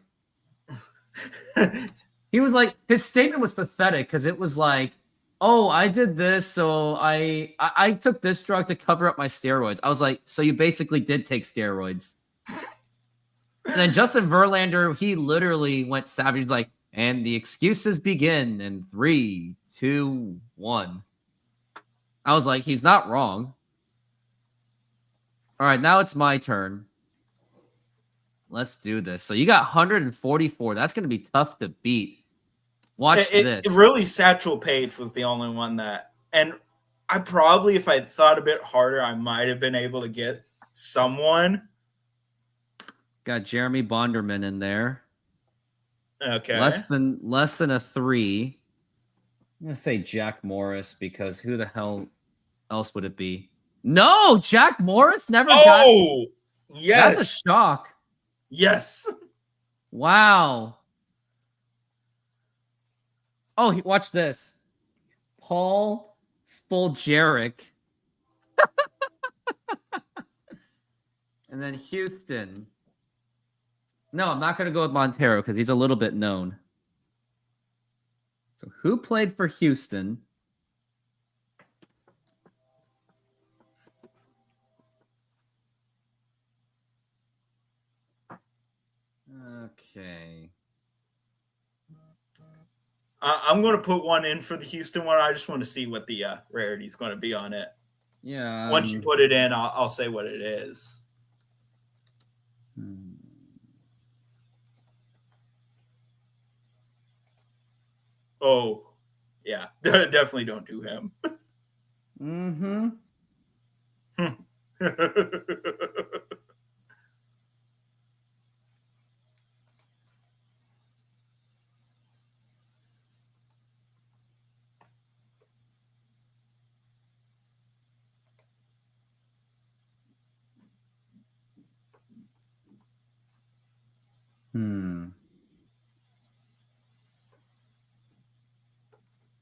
He was like, his statement was pathetic because it was like, oh, I did this, so I took this drug to cover up my steroids. I was like, so you basically did take steroids. And then Justin Verlander, he literally went savage. He's like, and the excuses begin in 3, 2, 1. I was like, he's not wrong. All right, now it's my turn. Let's do this. So you got 144. That's going to be tough to beat. Watch this. It really, Satchel Paige was the only one that, and I probably, if I thought a bit harder, I might have been able to get someone. Got Jeremy Bonderman in there. Okay. Less than a 3. I'm gonna say Jack Morris because who the hell else would it be? No, Jack Morris never got. Oh, yes. That's a shock. Yes. Wow. Oh, watch this. Paul Spoljaric. And then Houston. No, I'm not going to go with Montero because he's a little bit known. So who played for Houston? Okay. I'm going to put one in for the Houston one. I just want to see what the rarity is going to be on it. Yeah. Once you put it in, I'll say what it is. Oh, yeah. Definitely don't do him. Mm-hmm.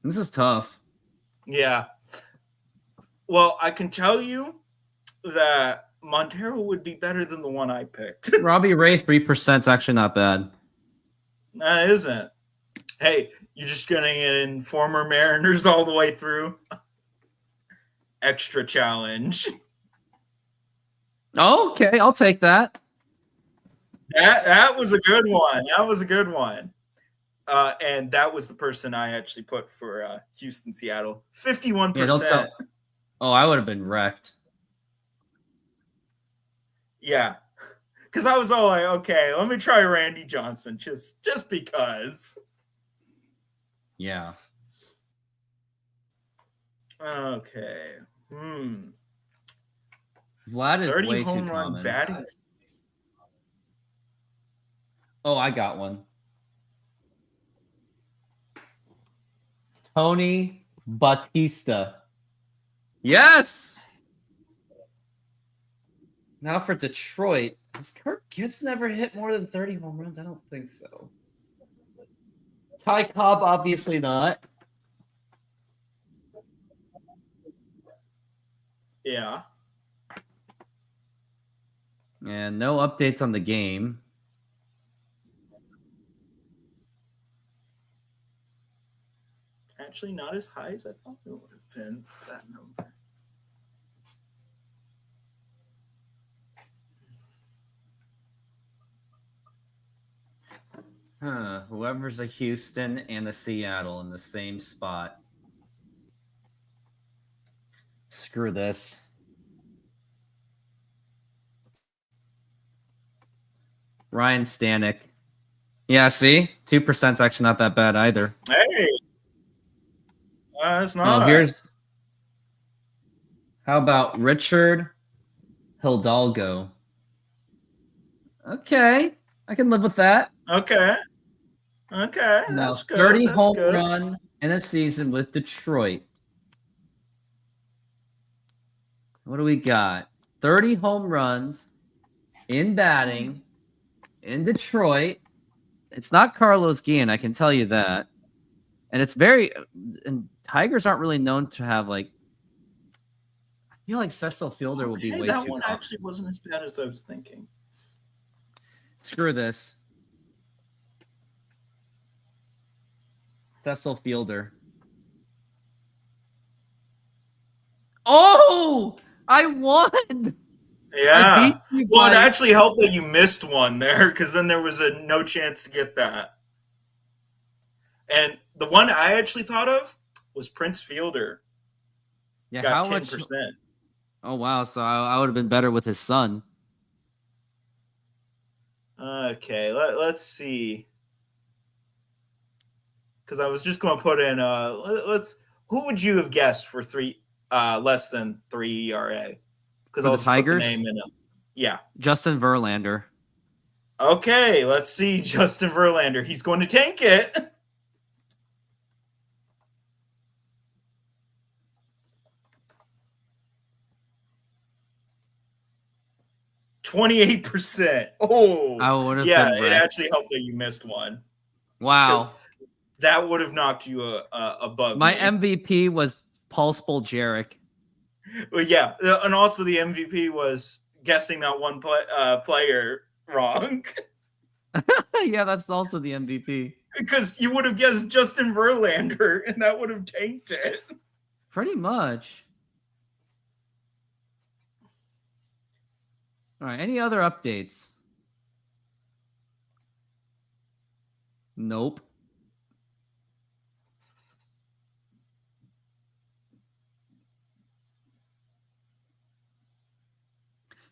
This is tough. Yeah. Well, I can tell you that Montero would be better than the one I picked. Robbie Ray, 3% is actually not bad. That isn't. Hey, You're just going to get in former Mariners all the way through? Extra challenge. Okay, I'll take that. That was a good one. That was a good one. And that was the person I actually put for Houston, Seattle. 51%. Yeah, don't tell. Oh, I would have been wrecked. Yeah. Because I was all like, okay, let me try Randy Johnson just because. Yeah. Okay. Vlad is 30 way home too run common. batting. Oh, I got one. Tony Batista. Yes. Now for Detroit. Has Kirk Gibbs never hit more than 30 home runs? I don't think so. Ty Cobb, obviously not. Yeah. And no updates on the game. Actually, not as high as I thought it would have been for that number. Whoever's a Houston and a Seattle in the same spot. Screw this. Ryan Stanek. Yeah, see? 2% is actually not that bad either. Hey. That's not. Oh, here's. How about Richard Hidalgo? Okay. I can live with that. Okay. Okay. Now, That's good. 30 That's home good. run in a season with Detroit. What do we got? 30 home runs in batting in Detroit. It's not Carlos Guillen, I can tell you that. And it's very, and Tigers aren't really known to have like, I feel like Cecil Fielder will be way that too one common. actually wasn't as bad as I was thinking. Screw this. Cecil Fielder. Oh, I won. Yeah. I beat you Well, it by- actually helped that you missed one there because then there was no chance to get that. And the one I actually thought of was Prince Fielder. Yeah, Got how 10%. much? Oh wow, so I would have been better with his son. Okay, let's see. Because I was just going to put in who would you have guessed for less than 3 ERA? Because For I'll the just Tigers? put the name in it. Yeah. Justin Verlander. Okay, let's see Justin Verlander. He's going to tank it. %. Oh, I would have yeah. been It wrecked. actually helped that you missed one. Wow. That would have knocked you above My me. MVP was Paul Spoljaric. Well, yeah, and also the MVP was guessing that one player wrong. Yeah, that's also the MVP. Because you would have guessed Justin Verlander, and that would have tanked it. Pretty much. All right, any other updates? Nope.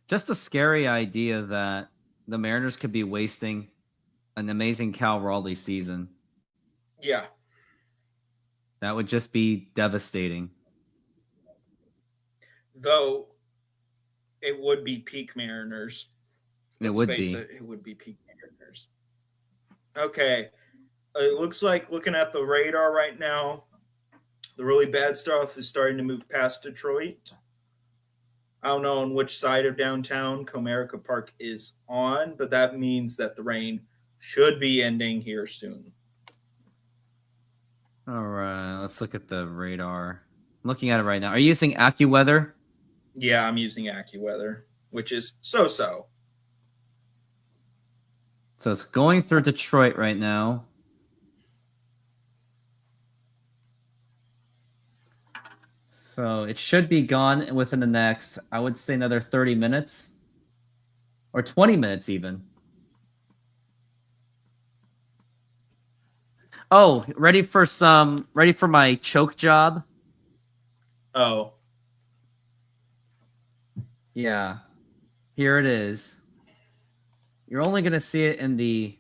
Just a scary idea that the Mariners could be wasting an amazing Cal Raleigh season. Yeah. That would just be devastating. Though it would be peak Mariners. It Let's would face be. it would be peak Mariners. Okay. It looks like looking at the radar right now, the really bad stuff is starting to move past Detroit. I don't know on which side of downtown Comerica Park is on, but that means that the rain should be ending here soon. All right, let's look at the radar. I'm looking at it right now. Are you using AccuWeather? Yeah, I'm using AccuWeather, which is so-so. So it's going through Detroit right now. So it should be gone within the next, I would say, another 30 minutes or 20 minutes even. Oh, ready for my choke job? Oh, Yeah. Here it is. You're only going to see it in the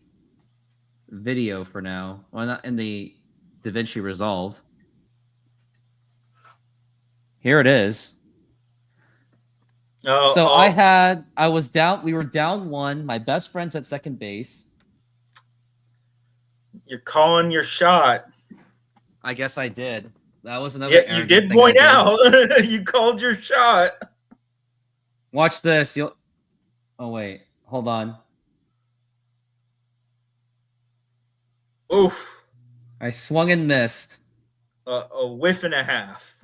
video for now. Well, not in the DaVinci Resolve. Here it is. oh, So oh, we were down 1. My best friend's at second base. you're calling your shot. I guess I did. That was another Yeah, you arrogant did thing I point did. out. You called your shot. Watch this. Oh wait, hold on. Oof. I swung and missed. A whiff and a half.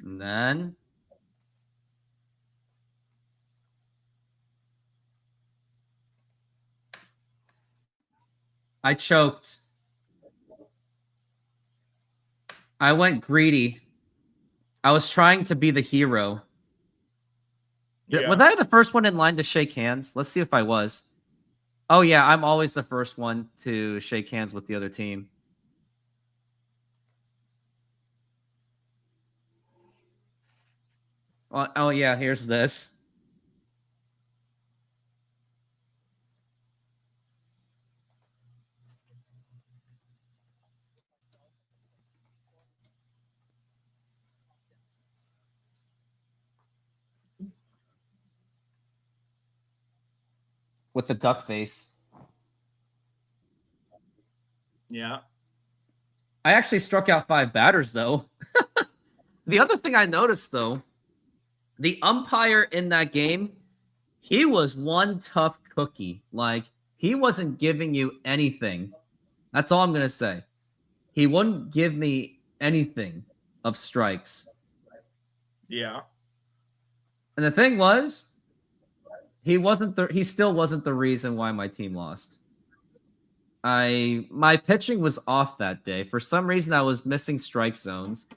And then I choked. I went greedy. I was trying to be the hero. Yeah. Was I the first one in line to shake hands? Let's see if I was. Oh yeah, I'm always the first one to shake hands with the other team. Oh yeah, here's this. With the duck face. Yeah. I actually struck out 5 batters, though. The other thing I noticed, though, the umpire in that game, he was one tough cookie. Like, he wasn't giving you anything. That's all I'm going to say. He wouldn't give me anything of strikes. Yeah. And the thing was, he still wasn't the reason why my team lost. My pitching was off that day. For some reason, I was missing strike zones.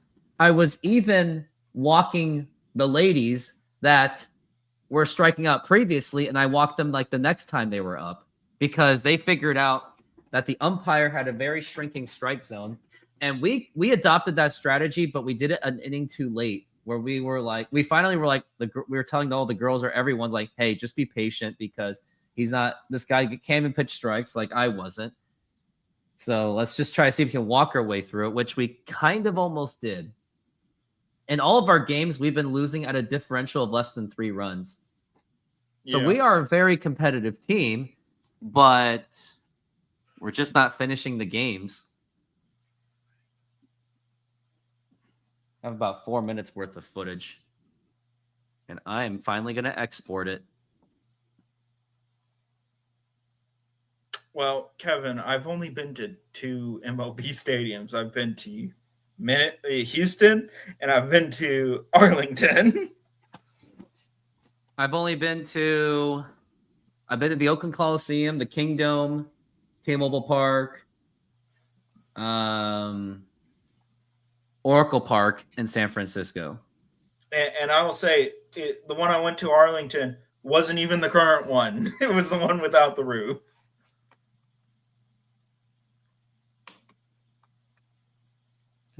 I was even walking the ladies that were striking out previously, and I walked them like the next time they were up because they figured out that the umpire had a very shrinking strike zone. And we adopted that strategy, but we did it an inning too late, where we finally were like, we were telling all the girls or everyone, like, hey, just be patient because this guy can't even pitch strikes like I wasn't. So let's just try to see if we can walk our way through it, which we kind of almost did. In all of our games, we've been losing at a differential of less than 3 runs. So we are a very competitive team, but we're just not finishing the games. I have about 4 minutes worth of footage. And I am finally going to export it. Well, Kevin, I've only been to 2 MLB stadiums. I've been to Houston, and I've been to Arlington. I've been to the Oakland Coliseum, the Kingdome, T-Mobile Park, Oracle Park in San Francisco. And I will say, the one I went to, Arlington, wasn't even the current one. It was the one without the roof.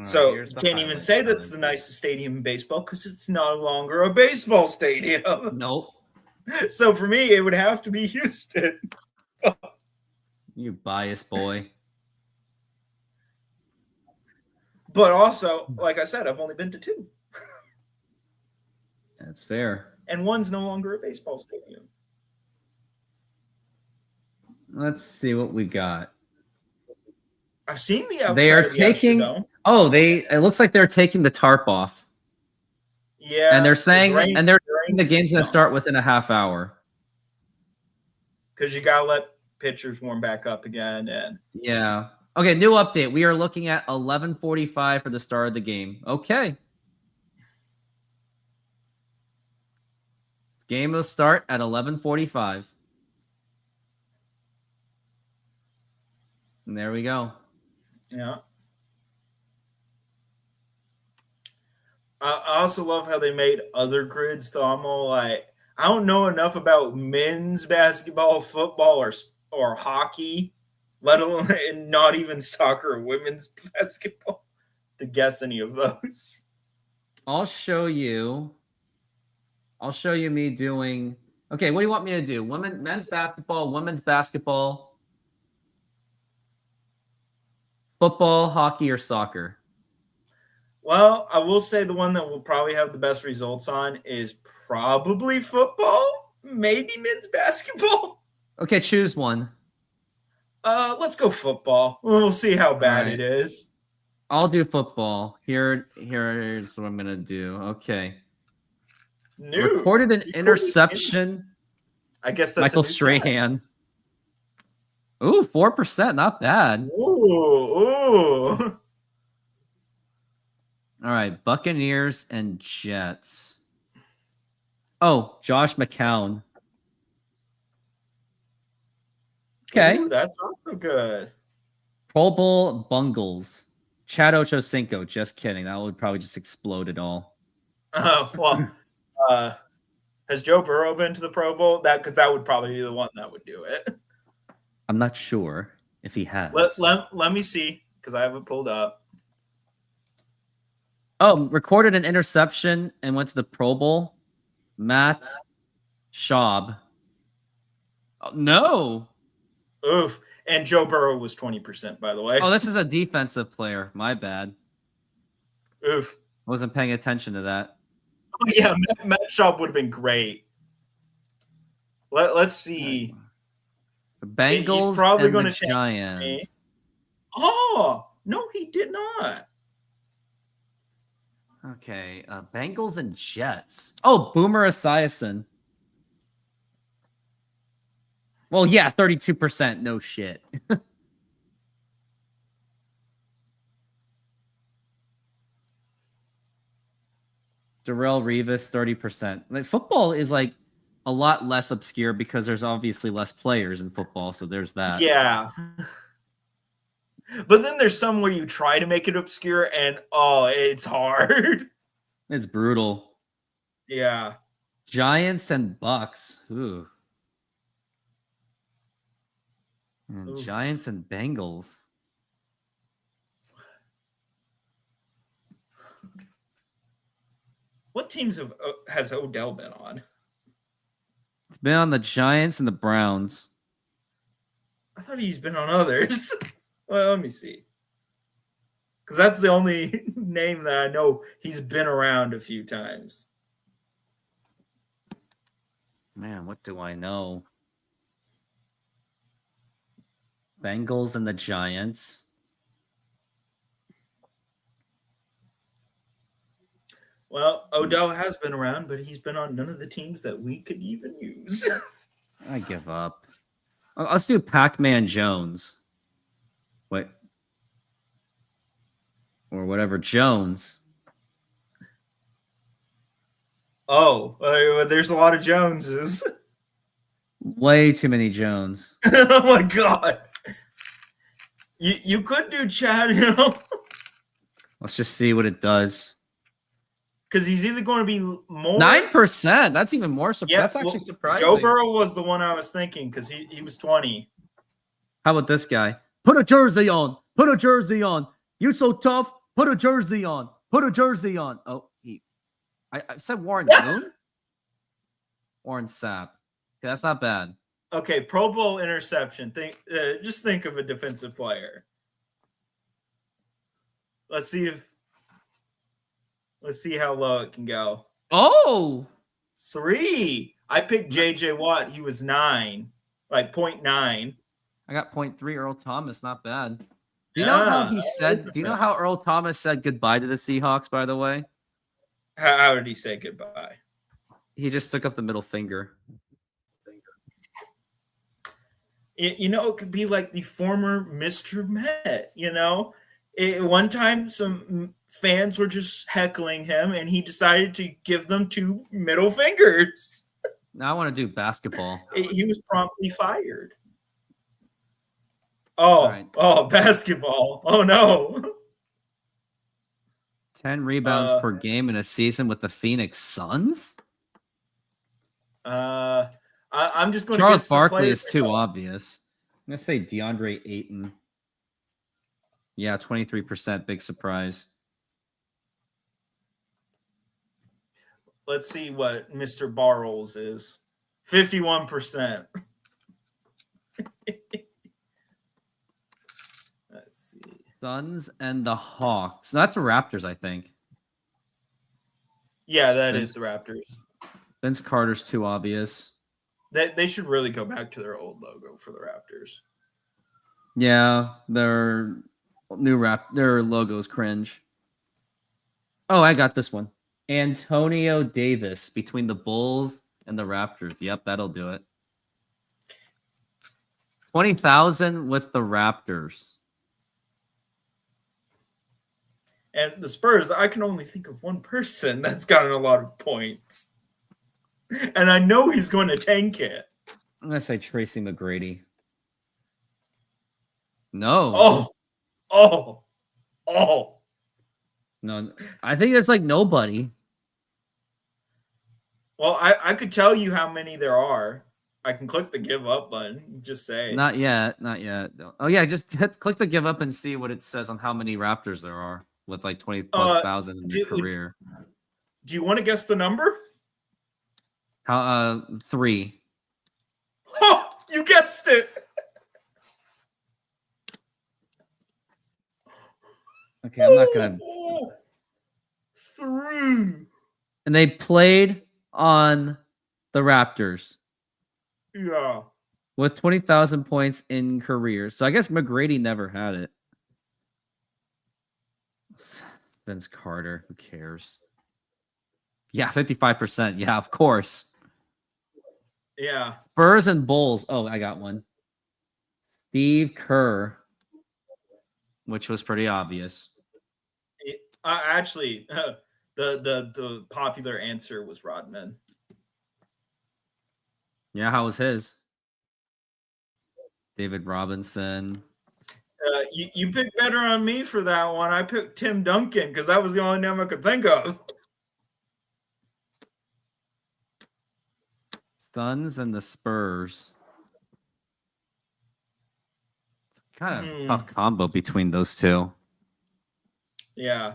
So can't even say that's the nicest stadium in baseball because it's no longer a baseball stadium. Nope. So for me, it would have to be Houston. You biased boy. But also, like I said, I've only been to 2. That's fair. And one's no longer a baseball stadium. Let's see what we got. I've seen the outside. They are of the taking. Astrodome. Oh, it looks like they're taking the tarp off. Yeah. And they're saying, the game's going to start within a half hour. Because you got to let pitchers warm back up again. And yeah. Okay, new update. We are looking at 11:45 for the start of the game. Okay. It's Game will start at 11:45. And there we go. Yeah. I also love how they made other grids. So I'm all like, I don't know enough about men's basketball, football, or hockey, let alone and not even soccer or women's basketball to guess any of those. I'll show you me doing. Okay, what do you want me to do? Men's basketball, women's basketball, football, hockey, or soccer? Well, I will say the one that we'll probably have the best results on is probably football, maybe men's baskball. Okay, choose one. Let's go football. We'll see how bad All right. it is. I'll do football. Here's what I'm gonna do. Okay. Recorded an interception. I guess that's Michael a new stat. Strahan. Ooh, 4%, not bad. Ooh. All right, Buccaneers and Jets. Oh, Josh McCown. Okay. Ooh, that's also good. Pro Bowl Bungles. Chad Ochocinco. Just kidding. That would probably just explode it all. Well, has Joe Burrow been to the Pro Bowl? Because that would probably be the one that would do it. I'm not sure if he has. Let me see, because I have it pulled up. Oh, recorded an interception and went to the Pro Bowl. Matt Schaub. Oh, no. Oof. And Joe Burrow was 20%, by the way. Oh, this is a defensive player. My bad. Oof. Wasn't paying attention to that. Oh, yeah, Matt Schaub would have been great. Let's see. The Bengals probably and gonna the change Giants. Oh, no, he did not. Okay, Bengals and Jets. Oh, Boomer Esiason. Well, yeah, 32%. No shit. Darrelle Revis, 30%. Like football is like a lot less obscure because there's obviously less players in football, so there's that. Yeah. But then there's some where you try to make it obscure and it's hard. It's brutal. Yeah. Giants and Bucks. Ooh. And Oof. Giants and Bengals. What teams has Odell been on? It's been on the Giants and the Browns. I thought he's been on others. Well, let me see. Because that's the only name that I know he's been around a few times. Man, what do I know? Bengals and the Giants. Well, Odell has been around, but he's been on none of the teams that we could even use. I give up. Let's do Pac-Man Jones. Wait. Or whatever, Jones. There's a lot of Joneses. Way too many Jones. Oh my god. You could do Chad, Let's just see what it does. Because he's either going to be more 9%. That's even more surprising. That's actually surprising. Joe Burrow was the one I was thinking because he was 20. How about this guy? Put a jersey on. Put a jersey on. You so tough. Put a jersey on. Put a jersey on. Oh, I said Warren Moon? Warren Sapp. Okay, that's not bad. Okay, Pro Bowl interception. Just think of a defensive player. Let's see how low it can go. Oh, 3. I picked JJ Watt. He was 9, like 0.9. I got 0.3 Earl Thomas. Not bad. Do you know how he said? Do you know how Earl Thomas said goodbye to the Seahawks? By the way, How did he say goodbye? he just stuck up the middle finger. It could be like the former Mr. Met. One time some fans were just heckling him, and he decided to give them 2 middle fingers. Now I want to do basketball. He was promptly fired. All right. Basketball. Oh no. 10 rebounds per game in a season with the Phoenix Suns? I'm just going to Charles Barkley is too obvious. I'm going to say DeAndre Ayton. Yeah, 23%. Big surprise. Let's see what Mr. Barrels is. 51%. Let's see. Suns and the Hawks. That's the Raptors, I think. Yeah, that is the Raptors. Vince Carter's too obvious. They should really go back to their old logo for the Raptors. Yeah, their logo's cringe. Oh, I got this one. Antonio Davis between the Bulls and the Raptors. Yep, that'll do it. 20,000 with the Raptors. And the Spurs, I can only think of one person that's gotten a lot of points. And I know he's going to tank it. I'm going to say Tracy McGrady. No. Oh. No, I think there's like nobody. Well, I could tell you how many there are. I can click the give up button. Just say. Not yet. Oh, yeah, just click the give up and see what it says on how many Raptors there are with like 20,000 in their career. Do you want to guess the number? 3. Oh, you guessed it. Okay, I'm not gonna. 3. And they played on the Raptors Yeah. with 20,000 points in career. So I guess McGrady never had it. Vince Carter, who cares? Yeah, 55%. Yeah, of course. Yeah. Spurs and Bulls. Oh, I got one. Steve Kerr, which was pretty obvious. Actually, the popular answer was Rodman. Yeah, how was his? David Robinson. You picked better on me for that one. I picked Tim Duncan because that was the only name I could think of. Suns and the Spurs. It's kind of a tough combo between those two. Yeah.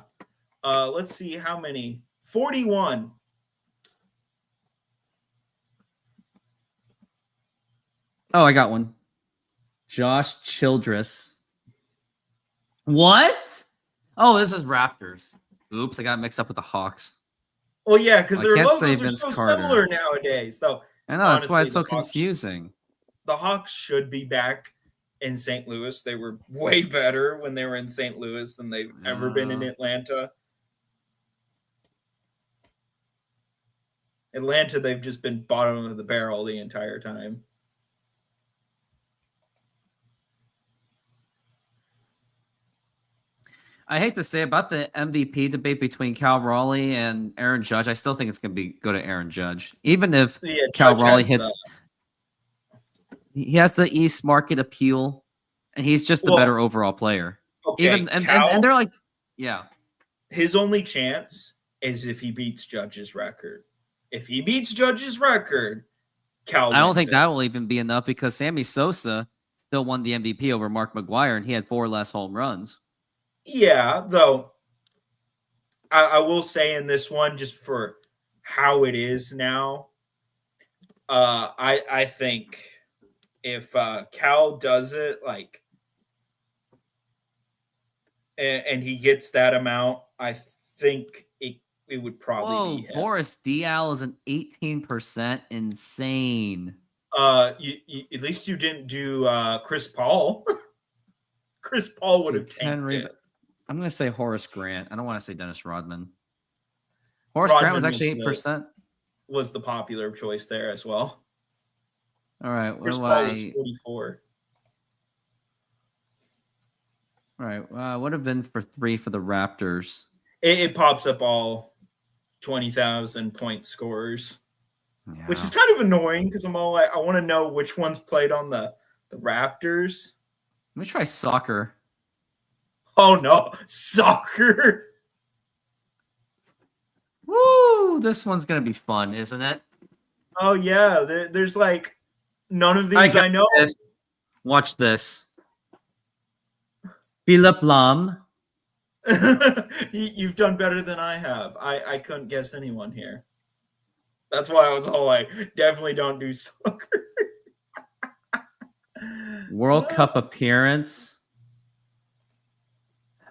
Let's see how many. 41. Oh, I got one. Josh Childress. What? Oh, this is Raptors. Oops, I got mixed up with the Hawks. Well, yeah, because their can't say logos are Vince so Carter. similar nowadays. Though I know, that's why it's so honestly, the Hawks- confusing. The Hawks should be back in St. Louis. They were way better when they were in St. Louis than they've ever been in Atlanta. Atlanta, they've just been bottom of the barrel the entire time. I hate to say about the MVP debate between Cal Raleigh and Aaron Judge. I still think it's going to go to Aaron Judge. Even if Yeah, Cal Judge Raleigh has hits, he has the East market appeal, and he's just the Well, better overall player. Okay, Even and they're like, yeah. His only chance is if he beats Judge's record. If he beats Judge's record, Cal. I don't wins think it. that will even be enough because Sammy Sosa still won the MVP over Mark McGwire, and he had 4 less home runs. Yeah, though I will say in this one, just for how it is now, I think if Cal does it like and he gets that amount, I think it would probably be him. Boris Diaw is an 18%. Insane. You at least you didn't do Chris Paul. Chris Paul would have tanked it. I'm going to say Horace Grant. I don't want to say Dennis Rodman. Horace Grant was actually 8%. Was the popular choice there as well. All right. Chris Paul was 44. All right. Would have been for 3 for the Raptors. It pops up all 20,000 point scorers. which Yeah. is kind of annoying because I'm all like, I want to know which ones played on the Raptors. Let me try soccer. Oh no, soccer. Woo! This one's gonna be fun, isn't it? Oh yeah, there's like none of these got I know. this. Watch this. Philip Lahm. You've done better than I have. I couldn't guess anyone here. That's why I was all like, definitely don't do soccer. World Cup appearance.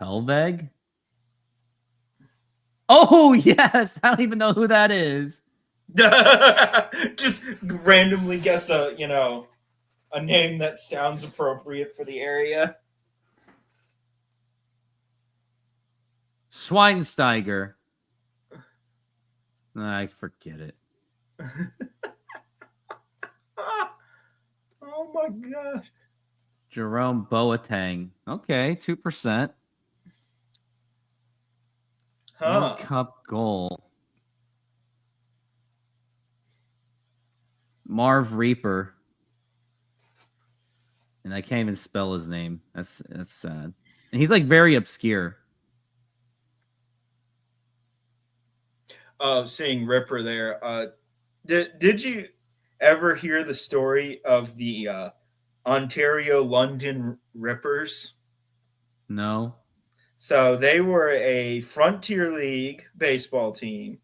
Helveg. Oh yes, I don't even know who that is. Just randomly guess a name that sounds appropriate for the area. Schweinsteiger. I forget it. Oh my gosh. Jerome Boateng. Okay, 2%. World Cup goal. Marv Reaper. And I can't even spell his name. That's sad. And he's like very obscure. Seeing Ripper there. Did you ever hear the story of the Ontario London Rippers? No. So they were a Frontier League baseball team,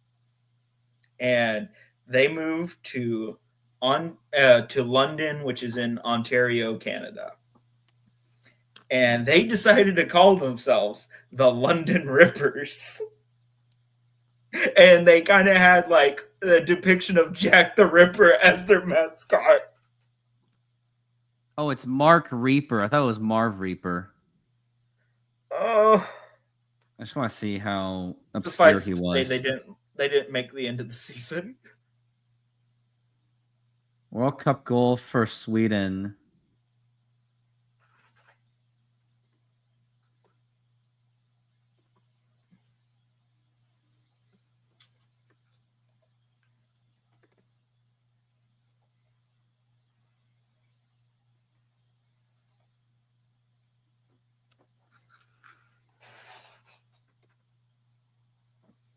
and they moved to London, which is in Ontario, Canada. And they decided to call themselves the London Rippers. And they kind of had like the depiction of Jack the Ripper as their mascot. Oh, it's Mark Reaper. I thought it was Marv Reaper. Oh, I just want to see how obscure suffice he to say, was. they didn't make the end of the season. World Cup goal for Sweden.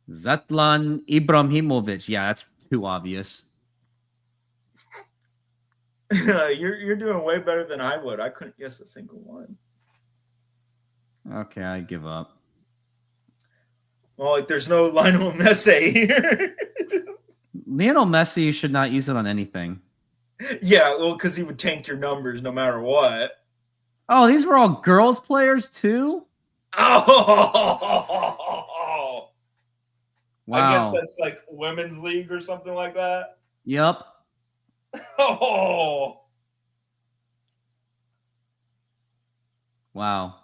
Zlatan Ibrahimovic. Yeah, that's too obvious. You're doing way better than I would. I couldn't guess a single one. Okay, I give up. Well, like there's no Lionel Messi here. Lionel Messi should not use it on anything. Yeah, well, because he would tank your numbers no matter what. Oh, these were all girls players too? Oh, Wow. I guess that's like women's league or something like that. Yep. Oh, Wow.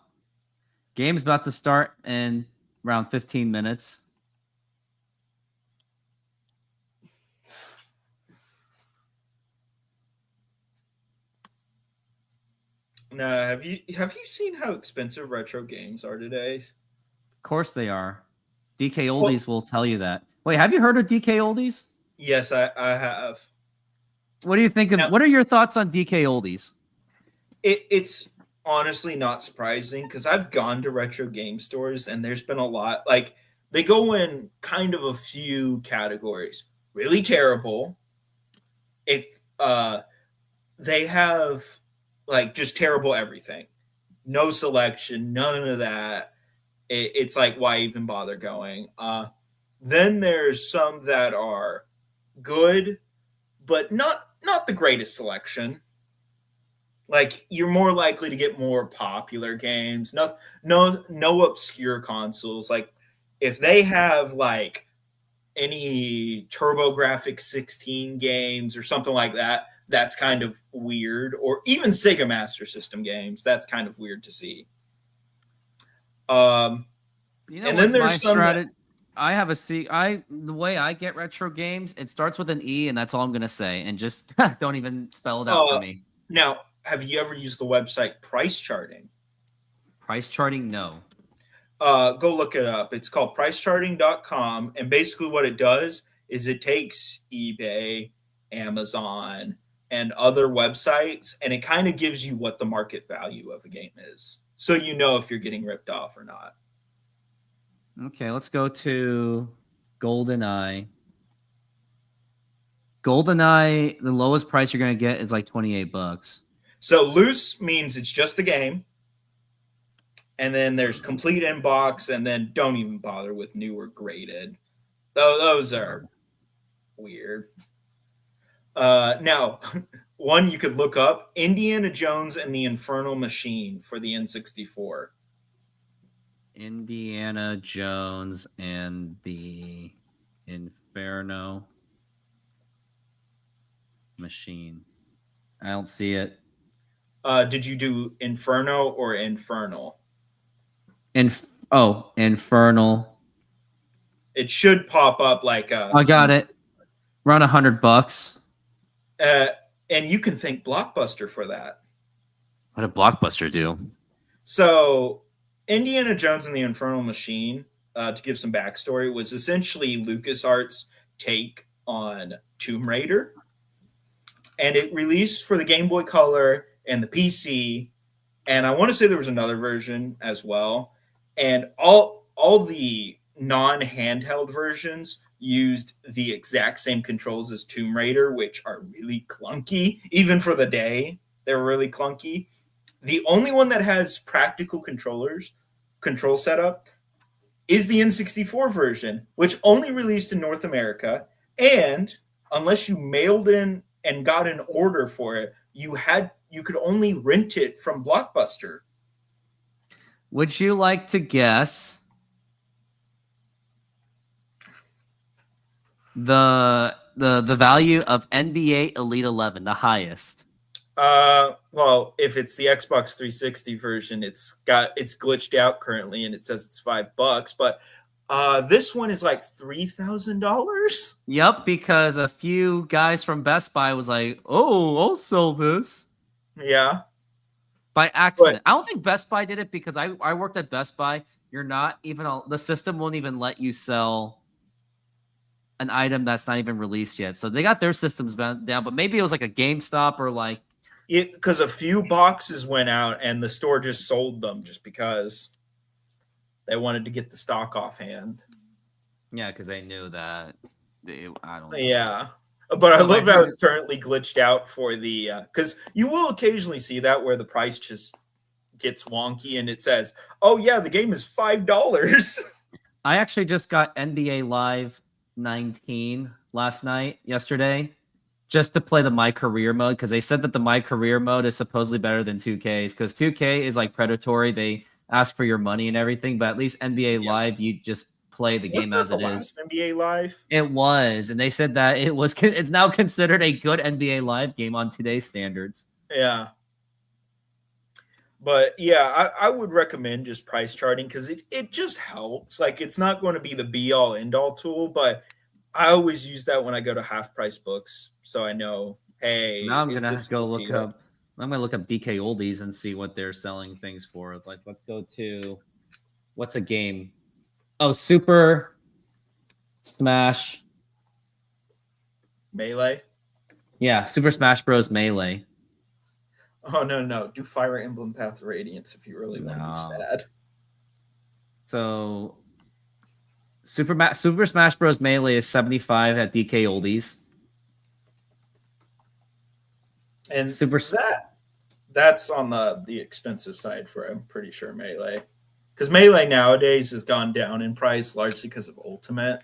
Game's about to start in around 15 minutes. no. Have you seen how expensive retro games are today? Of course they are. DK Oldies will tell you that. Wait, have you heard of DK Oldies? Yes, I have. What do you think of? Now- What are your thoughts on DK Oldies? It's honestly not surprising because I've gone to retro game stores and there's been a lot. Like they go in kind of a few categories. Really terrible. They have like just terrible everything. No selection, none of that. It's like why even bother going? Then there's some that are good, but not the greatest selection. Like you're more likely to get more popular games. No obscure consoles. Like if they have like any TurboGrafx 16 games or something like that, that's kind of weird. Or even Sega Master System games, that's kind of weird to see. You know, and then what's there's my some strategy. I have a C. The way I get retro games, it starts with an E, and that's all I'm gonna say. And just don't even spell it out for me. Now, have you ever used the website Price Charting? Price charting, no. Go look it up. It's called pricecharting.com. And basically what it does is it takes eBay, Amazon, and other websites, and it kind of gives you what the market value of a game is. So you know if you're getting ripped off or not. Okay, let's go to GoldenEye. GoldenEye, the lowest price you're going to get is like $28. So loose means it's just the game. And then there's complete inbox, and then don't even bother with new or graded. Those are weird. Now, one you could look up, Indiana Jones and the Infernal Machine for the N64. Indiana Jones and the Inferno Machine. I don't see it. Did you do Inferno or Infernal? Infernal. It should pop up like I got it. Around $100. And you can thank Blockbuster for that. What did Blockbuster do? So Indiana Jones and the Infernal Machine, to give some backstory, was essentially LucasArts' take on Tomb Raider. And it released for the Game Boy Color and the PC. And I want to say there was another version as well. And all the non-handheld versions used the exact same controls as Tomb Raider, which are really clunky. Even for the day, they were really clunky. The only one that has practical control setup is the N64 version, which only released in North America. And unless you mailed in and got an order for it, you could only rent it from Blockbuster. Would you like to guess the value of NBA Elite 11, the highest? Well, if it's the Xbox 360 version, it's glitched out currently, and it says it's $5. But this one is like $3,000. Yep, because a few guys from Best Buy was like, "Oh, I'll sell this." Yeah. By accident. I don't think Best Buy did it because I worked at Best Buy. You're not even the system won't even let you sell an item that's not even released yet. So they got their systems down, but maybe it was like a GameStop or like because a few boxes went out and the store just sold them just because they wanted to get the stock offhand. Yeah, because they knew that I don't know. Yeah. But I love how it's currently glitched out for the because you will occasionally see that where the price just gets wonky and it says, "Oh yeah, the game is $5." I actually just got NBA Live 19 yesterday, just to play the My Career mode because they said that the My Career mode is supposedly better than 2K's because 2K is like predatory. They ask for your money and everything, but at least NBA Live, you just play the game as it is. NBA Live? It was, and they said that it's now considered a good NBA Live game on today's standards. Yeah. But yeah, I would recommend just price charting because it just helps. Like it's not going to be the be all end all tool, but I always use that when I go to half price books. So I know, hey, now I'm gonna go look up. I'm gonna look up DK Oldies and see what they're selling things for. Like, let's go to what's a game? Oh, Super Smash Melee. Yeah, Super Smash Bros. Melee. Oh no! Do Fire Emblem Path of Radiance if you really want to be sad. So, Super Smash Bros. Melee is $75 at DK Oldies, and that's on the expensive side for I'm pretty sure Melee, because Melee nowadays has gone down in price largely because of Ultimate.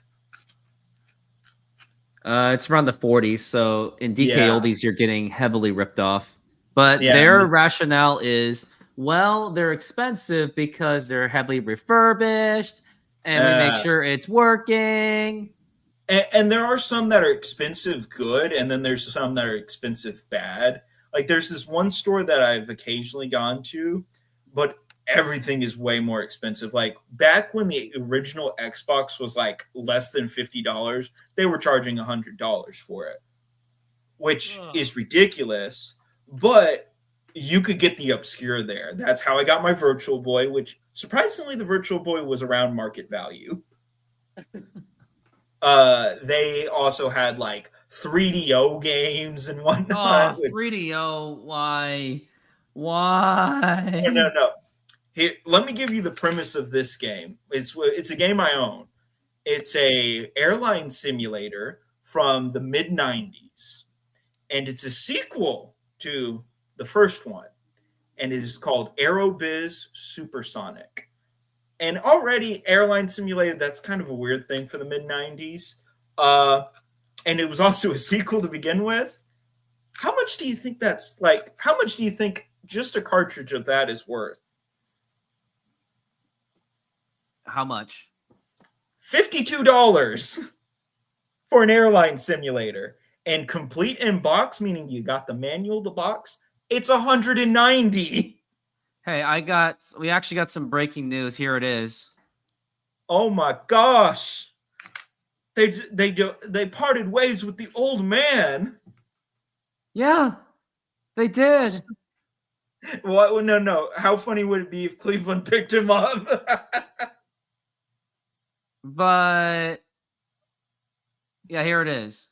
It's around the 40s. So in DK Oldies, you're getting heavily ripped off. But their rationale is, well, they're expensive because they're heavily refurbished and we make sure it's working. And there are some that are expensive good, and then there's some that are expensive bad. Like there's this one store that I've occasionally gone to, but everything is way more expensive. Like back when the original Xbox was like less than $50, they were charging $100 for it, which is ridiculous. But you could get the obscure there. That's how I got my Virtual Boy, which surprisingly the Virtual Boy was around market value. They also had like 3DO games and whatnot. Oh, 3DO. Why? No, Why? no. Here, let me give you the premise of this game. It's a game I own. It's a airline simulator from the mid 90s, and it's a sequel to the first one, and it is called Aerobiz Supersonic. And already airline simulator, that's kind of a weird thing for the mid 90s. And it was also a sequel to begin with. How much do you think that's like? How much do you think just a cartridge of that is worth? How much? $52 for an airline simulator. And complete in box, meaning you got the manual, the box, it's $190. Hey, we actually got some breaking news. Here it is. Oh my gosh. They parted ways with the old man. Yeah, they did. What? No. How funny would it be if Cleveland picked him up? But yeah, here it is.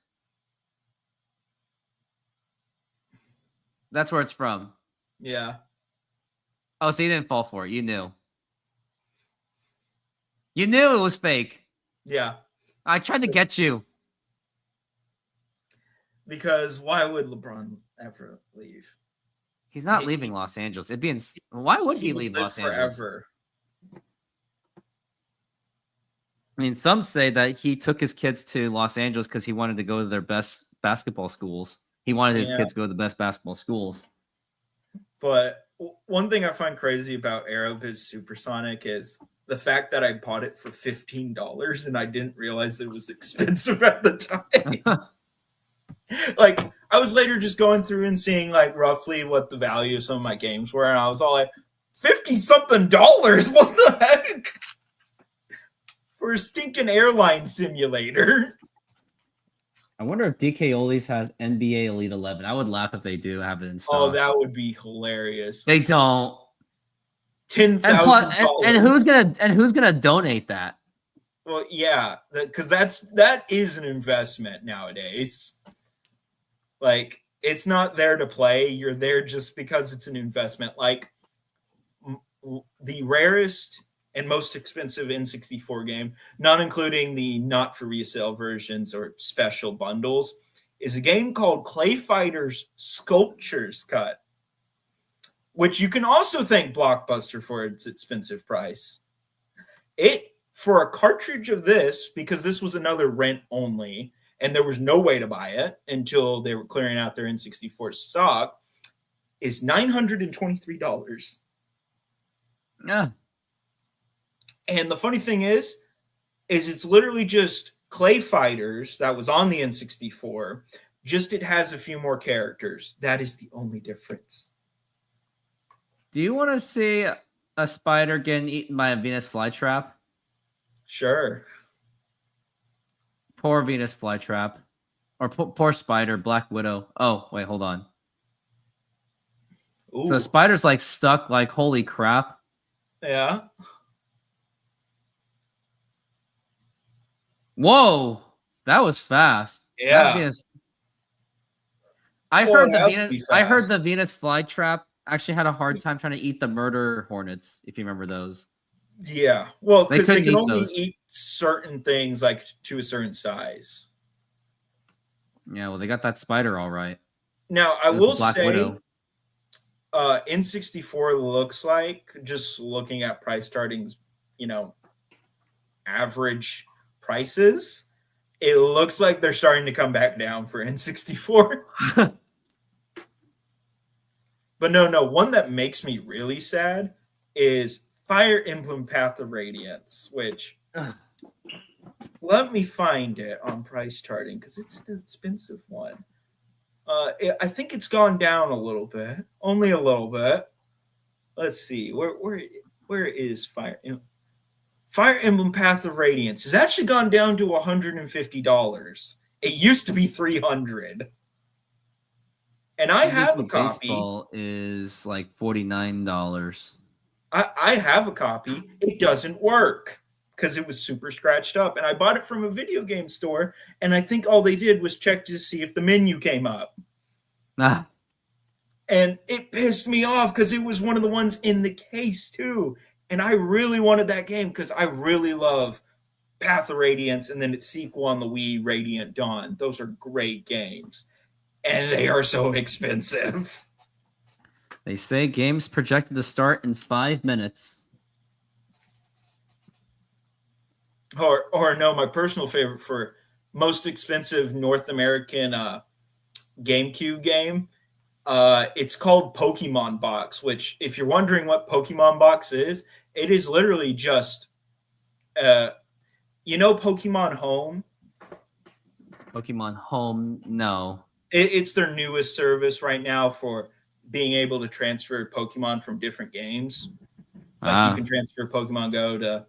That's where it's from. Yeah. Oh, so you didn't fall for it. You knew. You knew it was fake. Yeah. I tried to get you. Because why would LeBron ever leave? He's not leaving Los Angeles. It'd be why would he leave live Los Angeles? forever. I mean, some say that he took his kids to Los Angeles because he wanted to go to their best basketball schools. He wanted his kids to go to the best basketball schools. But one thing I find crazy about Aerobiz Supersonic is the fact that I bought it for $15 and I didn't realize it was expensive at the time. Like, I was later just going through and seeing like roughly what the value of some of my games were, and I was all like, $50-something? What the heck? For a stinking airline simulator. I wonder if DK Oldies has NBA Elite 11. I would laugh if they do have it in stock. Oh, that would be hilarious. They don't. $10,000. And who's gonna donate that? Well, yeah, because that is an investment nowadays. Like, it's not there to play. You're there just because it's an investment. Like, the rarest and most expensive N64 game, not including the not for resale versions or special bundles, is a game called Clay Fighters Sculptures Cut, which you can also thank Blockbuster for its expensive price. For a cartridge of this, because this was another rent only, and there was no way to buy it until they were clearing out their N64 stock, is $923. Yeah. And the funny thing is it's literally just Clay Fighters that was on the N64, just it has a few more characters. That is the only difference. Do you want to see a spider getting eaten by a Venus flytrap? Sure. Poor Venus flytrap. Or poor spider, Black Widow. Oh, wait, hold on. Ooh. So spider's like stuck, like, holy crap. Yeah. Whoa, that was fast. Yeah. I Well, heard it has to be the fast. Venus flytrap actually had a hard time trying to eat the murder hornets, if you remember those. Yeah. Well, They because they couldn't can eat only those. eat certain things like to a certain size. Yeah, well, they got that spider all right. Now, I It was will a Black say Widow. N64 looks like, just looking at price starting, average prices, it looks like they're starting to come back down for N64. But no, one that makes me really sad is Fire Emblem Path of Radiance, which let me find it on price charting because it's an expensive one. I think it's gone down a little bit, only a little bit. Let's see, where is Fire Emblem Path of Radiance? Has actually gone down to $150. It used to be $300. And I have a copy. Baseball is like $49. I have a copy. It doesn't work because it was super scratched up. And I bought it from a video game store, and I think all they did was check to see if the menu came up. Ah, And it pissed me off because it was one of the ones in the case too. And I really wanted that game because I really love Path of Radiance and then its sequel on the Wii, Radiant Dawn. Those are great games. And they are so expensive. they say games projected to start in 5 minutes. Or no, my personal favorite for most expensive North American GameCube game, it's called Pokemon Box, which if you're wondering what Pokemon Box is, it is literally just Pokemon Home. Pokemon Home, no. It's their newest service right now for being able to transfer Pokemon from different games. Like you can transfer Pokemon Go to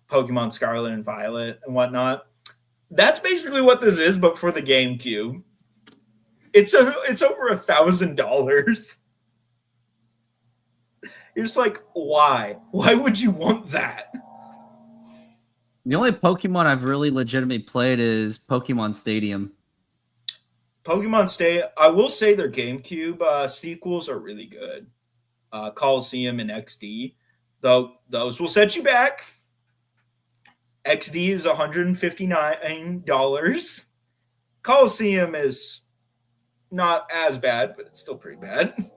Pokemon Scarlet and Violet and whatnot. That's basically what this is, but for the GameCube. It's over $1,000. You're just like, why? Why would you want that? The only Pokemon I've really legitimately played is Pokemon Stadium. Pokemon Stay. I will say their GameCube sequels are really good. Coliseum and XD, though those will set you back. XD is $159. Coliseum is not as bad, but it's still pretty bad.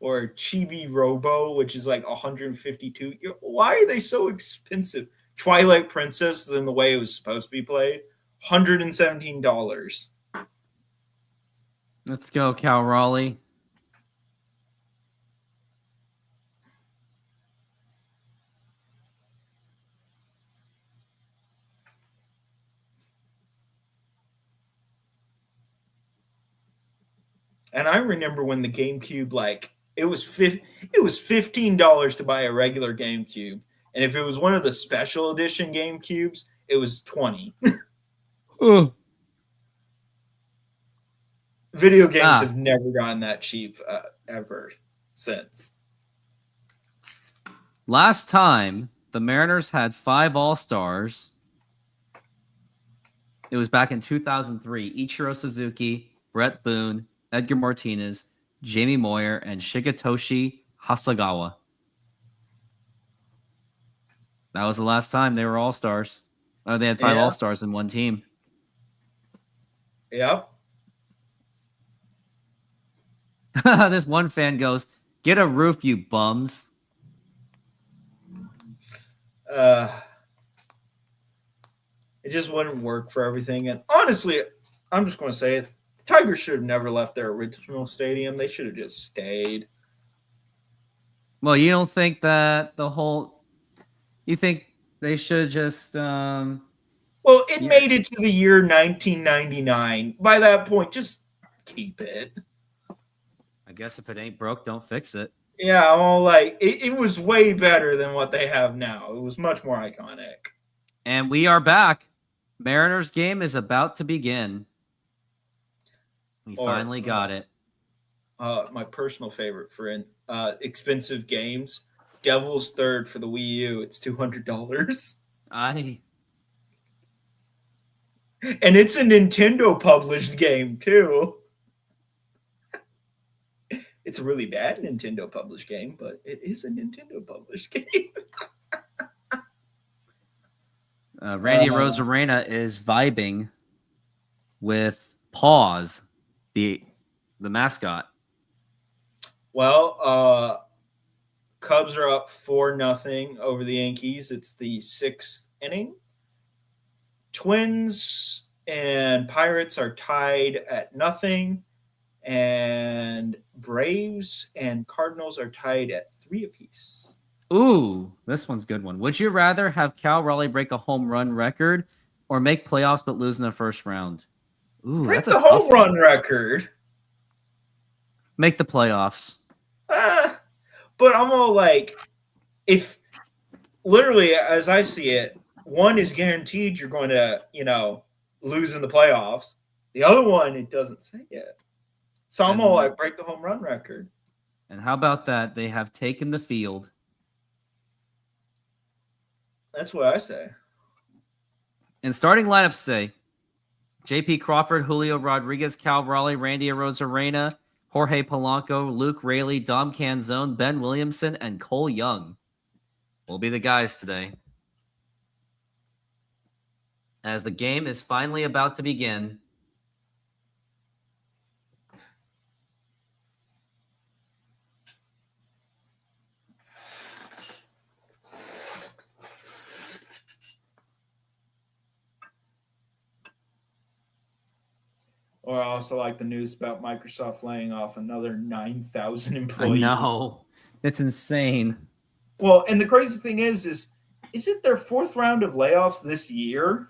Or Chibi Robo, which is like $152. Why are they so expensive? Twilight Princess, than the way it was supposed to be played, $117. Let's go, Cal Raleigh. And I remember when the GameCube, it was $15 to buy a regular GameCube, and if it was one of the special edition GameCubes, it was $20. Video games have never gotten that cheap ever since. Last time the Mariners had 5 All-Stars, it was back in 2003. Ichiro Suzuki, Brett Boone, Edgar Martinez, Jamie Moyer, and Shigetoshi Hasagawa. That was the last time they were All-Stars. They had 5 All-Stars in one team. Yep. This one fan goes, "Get a roof, you bums." It just wouldn't work for everything. And honestly, I'm just going to say it. The Tigers should have never left their original stadium. They should have just stayed. Well, you don't think that you think they should just Well, it made it to the year 1999. By that point, just keep it. I guess if it ain't broke, don't fix it. Yeah, well, it was way better than what they have now. It was much more iconic. And we are back. Mariners game is about to begin. We finally got it. My personal favorite for expensive games, Devil's Third for the Wii U. It's $200. And it's a Nintendo published game too. It's a really bad Nintendo published game, but it is a Nintendo published game. Randy Rosarena is vibing with Paws, the mascot. Well, Cubs are up 4-0 over the Yankees. It's the 6th inning. Twins and Pirates are tied at 0. And Braves and Cardinals are tied at 3 apiece. Ooh, this one's a good one. Would you rather have Cal Raleigh break a home run record or make playoffs but lose in the first round? Ooh, break that's the home run record. Make the playoffs. But I'm all like, if literally, as I see it, one is guaranteed you're going to, lose in the playoffs. The other one, it doesn't say it. So I'm all like, break the home run record. And how about that? They have taken the field. That's what I say. In starting lineups today, J.P. Crawford, Julio Rodriguez, Cal Raleigh, Randy Arozarena, Jorge Polanco, Luke Raley, Dom Canzone, Ben Williamson, and Cole Young will be the guys today. As the game is finally about to begin. Or I also like the news about Microsoft laying off another 9,000 employees. I know. It's insane. Well, and the crazy thing is it their fourth round of layoffs this year?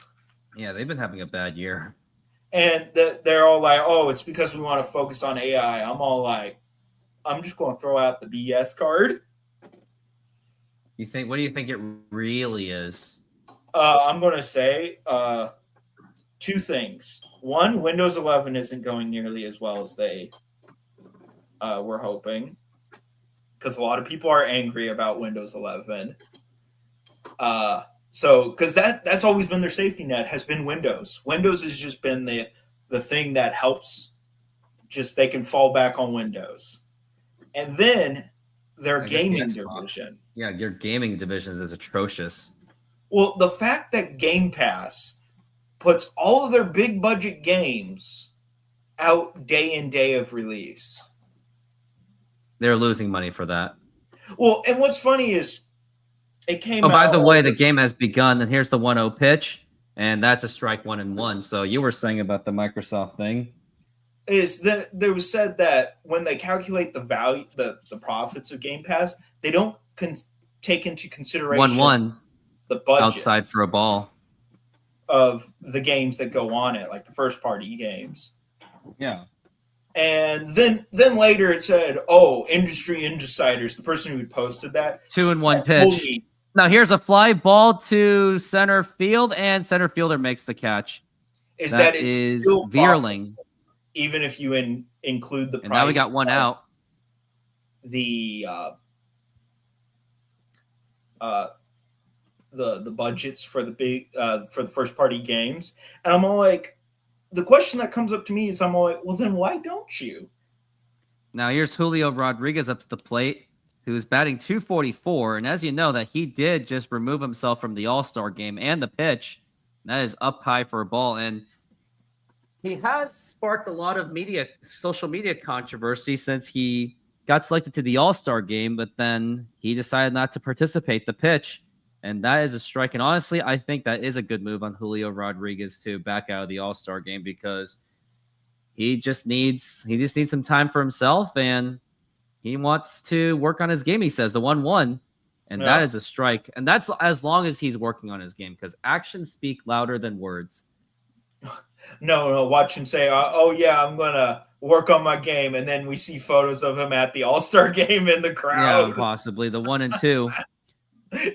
Yeah, they've been having a bad year. And they're all like, oh, it's because we want to focus on AI. I'm all like, I'm just going to throw out the BS card. What do you think it really is? I'm going to say two things. One, Windows 11 isn't going nearly as well as they were hoping, because a lot of people are angry about Windows 11. Because that's always been their safety net, has been Windows. Windows has just been the thing that helps. Just they can fall back on Windows, and then their gaming division. Yeah, your gaming division is atrocious. Well, the fact that Game Pass puts all of their big budget games out day in, day of release. They're losing money for that. Well, and what's funny is it came out. Oh, by the way, the game has begun, and here's the 1-0 pitch, and that's a strike 1-1. So you were saying about the Microsoft thing. Is that there was said that when they calculate the value, the profits of Game Pass, they don't take into consideration 1-1 the budget outside for a ball of the games that go on it, like the first party games. Yeah. And then later it said, "Oh, industry insiders," the person who posted that 2-1 pitch. Now here's a fly ball to center field, and center fielder makes the catch. Is that it's is still Veerling. profitable, even if you include the price. And now we got one out. The budgets for the big for the first party games, and I'm all like, the question that comes up to me is, I'm all like, well, then why don't you? Now here's Julio Rodriguez up to the plate, who's batting .244, and as you know, that he did just remove himself from the All-Star game and the pitch. That is up high for a ball, and he has sparked a lot of social media controversy since he got selected to the All-Star game, but then he decided not to participate. The pitch. And that is a strike. And honestly, I think that is a good move on Julio Rodriguez to back out of the All-Star game, because he just needs some time for himself, and he wants to work on his game. He says the 1-1, and that is a strike. And that's as long as he's working on his game, because actions speak louder than words. No, watch him say, "Oh yeah, I'm gonna work on my game," and then we see photos of him at the All-Star game in the crowd. Yeah, possibly the 1-2.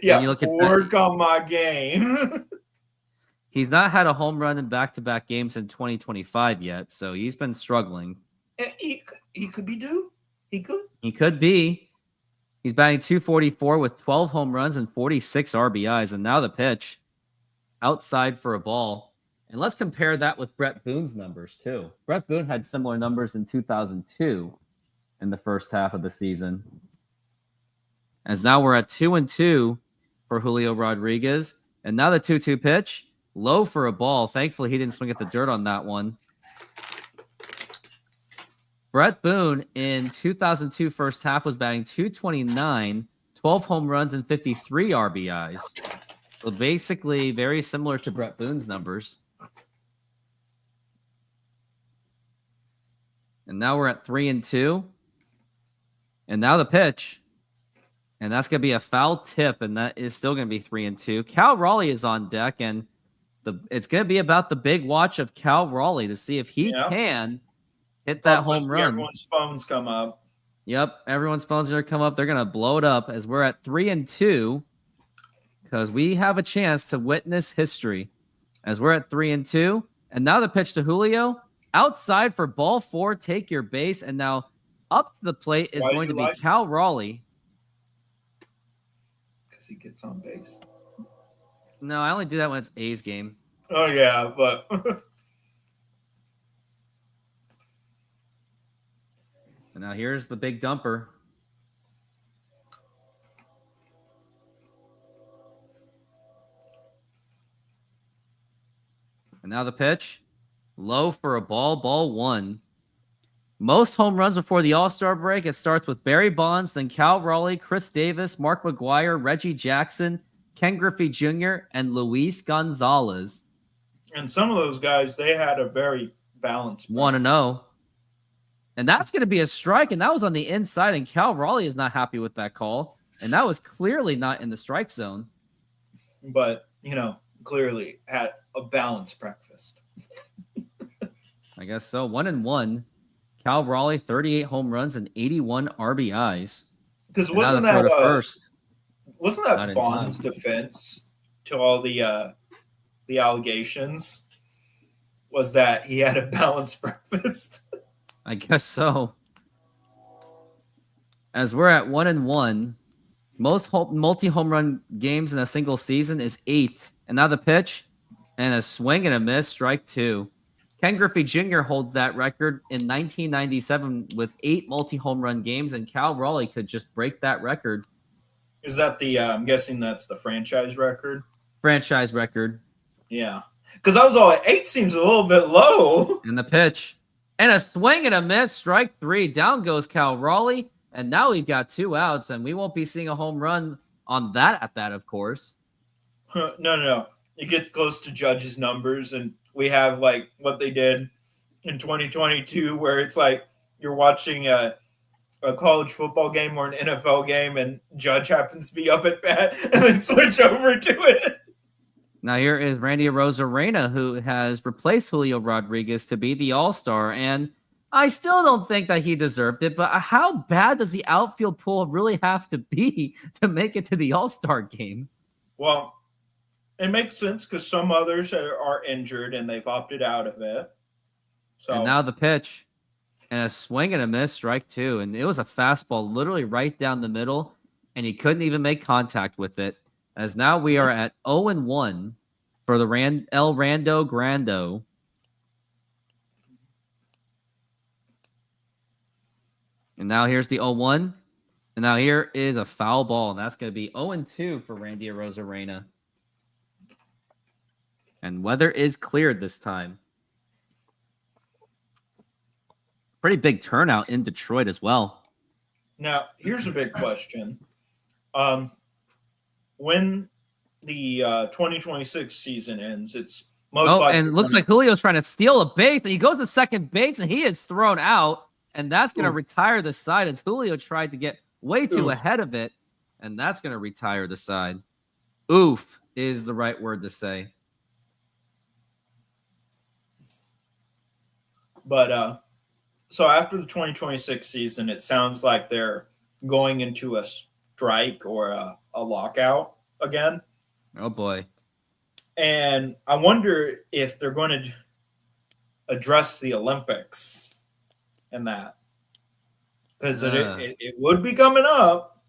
Yeah, you look at work on my game. He's not had a home run in back-to-back games in 2025 yet, so he's been struggling. He could be due. He could be. He's batting .244 with 12 home runs and 46 RBIs, and now the pitch outside for a ball. And let's compare that with Brett Boone's numbers too. Brett Boone had similar numbers in 2002 in the first half of the season. As now we're at 2-2 for Julio Rodriguez. And now the 2-2 pitch, low for a ball. Thankfully, he didn't swing at the dirt on that one. Brett Boone in 2002 first half was batting .229, 12 home runs and 53 RBIs. So basically very similar to Brett Boone's numbers. And now we're at 3-2. And now the pitch. And that's going to be a foul tip, and that is still going to be 3-2. Cal Raleigh is on deck, and it's going to be about the big watch of Cal Raleigh to see if he can hit that home run. Everyone's phones come up. Yep, everyone's phones are going to come up. They're going to blow it up as we're at 3-2, because we have a chance to witness history as we're at 3-2. And now the pitch to Julio, outside for ball 4, take your base, and now up to the plate is Why do going to you be like- Cal Raleigh. Because he gets on base. No, I only do that when it's A's game. Oh, yeah, but And now here's the big dumper. And now the pitch. Low for a ball 1. Most home runs before the All-Star break. It starts with Barry Bonds, then Cal Raleigh, Chris Davis, Mark McGwire, Reggie Jackson, Ken Griffey Jr., and Luis Gonzalez. and some of those guys, they had a very balanced 1-0. And that's going to be a strike, and that was on the inside, and Cal Raleigh is not happy with that call. And that was clearly not in the strike zone. but clearly had a balanced breakfast. I guess so. 1-1. Cal Raleigh, 38 home runs and 81 RBIs. Because And now wasn't the throw that to first? wasn't Not that in Bond's time. defense to all the allegations? Was that he had a balanced breakfast? I guess so. As we're at 1-1, most multi-home run games in a single season is 8. And now the pitch, and a swing and a miss, strike 2. Ken Griffey Jr. holds that record in 1997 with 8 multi-home run games, and Cal Raleigh could just break that record. Is that the? I'm guessing that's the franchise record. Franchise record. Yeah, because I was all 8 seems a little bit low. And the pitch, and a swing and a miss, strike 3. Down goes Cal Raleigh, and now we've got 2 outs, and we won't be seeing a home run on that at that, of course. No. It gets close to Judge's numbers, and we have like what they did in 2022, where it's like you're watching a college football game or an NFL game, and Judge happens to be up at bat, and then switch over to it. Now here is Randy Arozarena, who has replaced Julio Rodriguez to be the All-Star, and I still don't think that he deserved it, but how bad does the outfield pool really have to be to make it to the All-Star game? Well, it makes sense because some others are injured and they've opted out of it. So And now the pitch, and a swing and a miss, strike 2, and it was a fastball literally right down the middle, and he couldn't even make contact with it. As now we are at 0-1 for the El Rando Grando. And now here's the 0-1. And now here is a foul ball, and that's going to be 0-2 for Randy Arozarena. And weather is cleared this time. Pretty big turnout in Detroit as well. now here's a big question. When the 2026 season ends, it's most likely. And it looks like Julio's trying to steal a base, and he goes to second base, and he is thrown out, and that's going to retire the side as Julio tried to get way too ahead of it, and that's going to retire the side. Oof is the right word to say. But so after the 2026 season, it sounds like they're going into a strike or a lockout again. Oh, boy. And I wonder if they're going to address the Olympics in that. Because it would be coming up.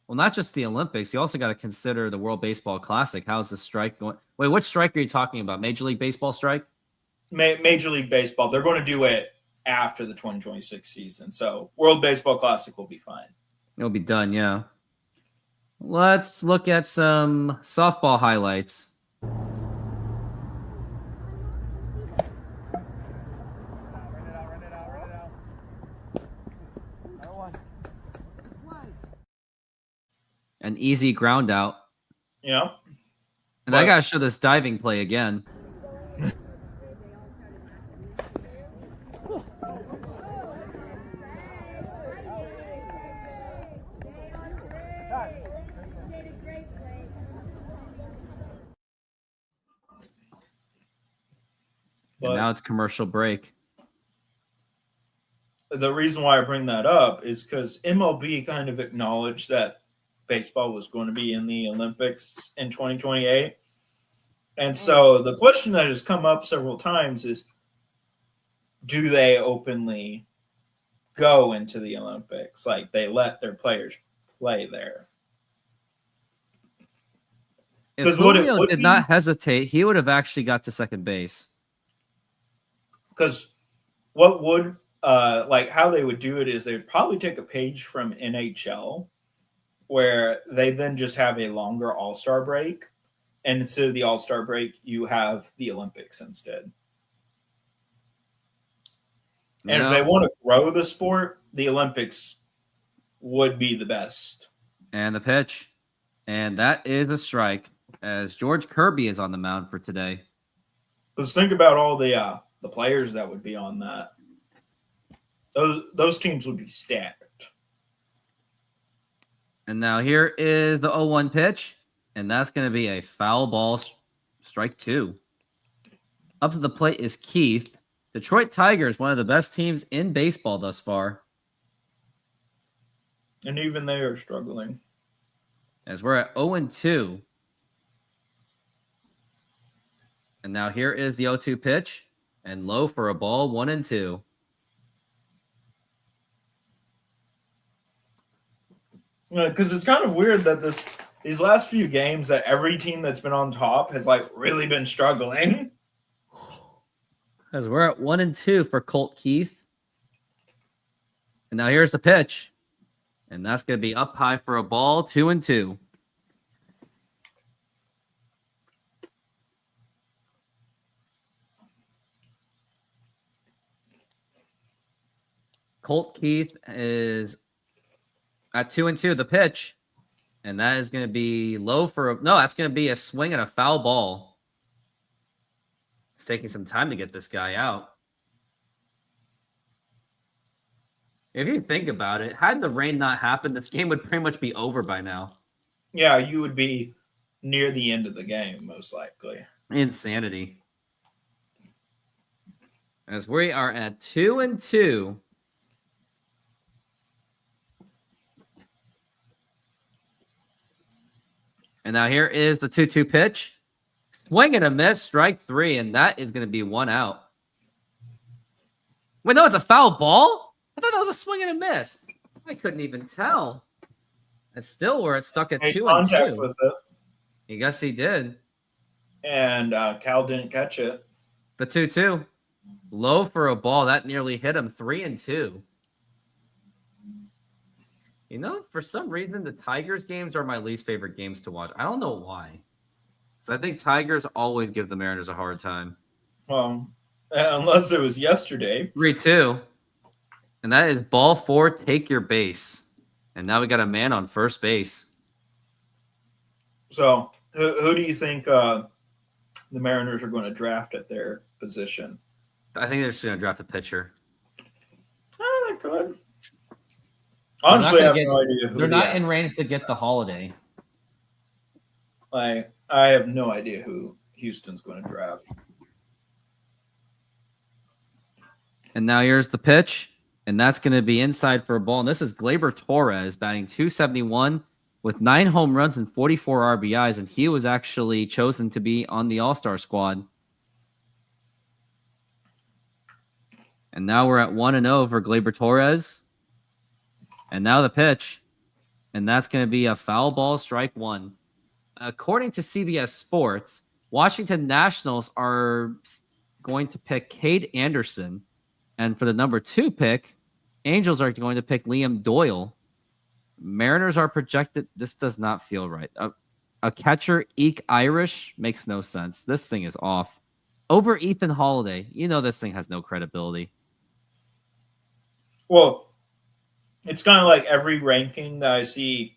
Well, not just the Olympics. You also got to consider the World Baseball Classic. How's the strike going? Wait, which strike are you talking about? Major League Baseball strike? Major League Baseball, they're going to do it after the 2026 season. So World Baseball Classic will be fine. It'll be done, yeah. Let's look at some softball highlights. An easy ground out. Yeah. And I got to show this diving play again. And now it's commercial break. The reason why I bring that up is because MLB kind of acknowledged that baseball was going to be in the Olympics in 2028. And so the question that has come up several times is, do they openly go into the Olympics. Like they let their players play there. If 'Cause what it Julio would did be- not hesitate, he would have actually got to second base. Because what would like how they would do it is they would probably take a page from NHL where they then just have a longer All-Star break, and instead of the All-Star break, you have the Olympics instead. And if they want to grow the sport, the Olympics would be the best. And the pitch. And that is a strike as George Kirby is on the mound for today. Let's think about all the players that would be on that. Those teams would be stacked. And now here is the 0-1 pitch. And that's going to be a foul ball, strike 2. Up to the plate is Keith. Detroit Tigers, one of the best teams in baseball thus far. And even they are struggling. As we're at 0-2. And now here is the 0-2 pitch. And low for a ball, 1-2. Because it's kind of weird that these last few games that every team that's been on top has like really been struggling. As we're at 1-2 for Colt Keith. And now here's the pitch. And that's going to be up high for a ball, 2-2. Colt Keith is at 2-2, the pitch. And that is going to be low for a... No, that's going to be a swing and a foul ball. It's taking some time to get this guy out. If you think about it, had the rain not happened, this game would pretty much be over by now. Yeah, you would be near the end of the game, most likely. Insanity. As we are at 2-2. And now here is the 2-2 pitch. Swing and a miss, strike 3, and that is going to be 1 out. Wait, no, it's a foul ball? I thought that was a swing and a miss. I couldn't even tell. And still, we're stuck at 2-2. Contact with it, I guess he did. and Cal didn't catch it. The 2-2. Low for a ball. That nearly hit him. 3-2. You know, for some reason, the Tigers games are my least favorite games to watch. I don't know why. So I think Tigers always give the Mariners a hard time. Unless it was yesterday. 3-2. And that is ball 4, take your base. And now we got a man on first base. So who do you think the Mariners are going to draft at their position? I think they're just going to draft a pitcher. Oh, they could. Honestly, I have no idea who They're not in range to get the Holiday. I have no idea who Houston's going to draft. And now here's the pitch. And that's going to be inside for a ball. And this is Gleyber Torres batting .271 with 9 home runs and 44 RBIs. And he was actually chosen to be on the All-Star squad. And now we're at 1-0 for Gleyber Torres. And now the pitch. And that's going to be a foul ball, strike 1. According to CBS Sports, Washington Nationals are going to pick Cade Anderson. And for the number 2 pick, Angels are going to pick Liam Doyle. Mariners are projected. This does not feel right. A catcher, Eke Irish, makes no sense. This thing is off. Over Ethan Holiday. You know this thing has no credibility. Well, it's kind of like every ranking that I see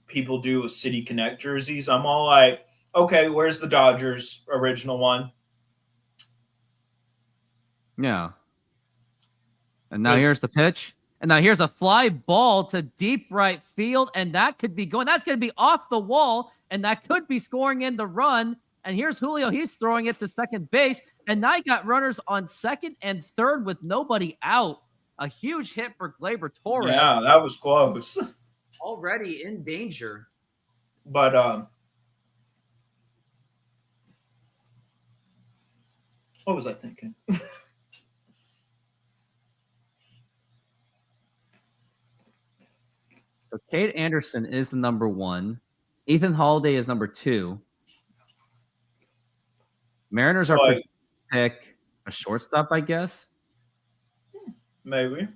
people do with City Connect jerseys. I'm all like, okay, where's the Dodgers original one? Yeah. And now here's the pitch. And now here's a fly ball to deep right field. And that could be going. That's going to be off the wall. And that could be scoring in the run. And here's Julio. He's throwing it to second base. And now you got runners on second and third with nobody out. A huge hit for Gleyber Torres. Yeah, that was close. Already in danger. But what was I thinking? So Cade Anderson is the number 1. Ethan Holiday is number 2. Mariners are Like, pick a shortstop, I guess. maybe.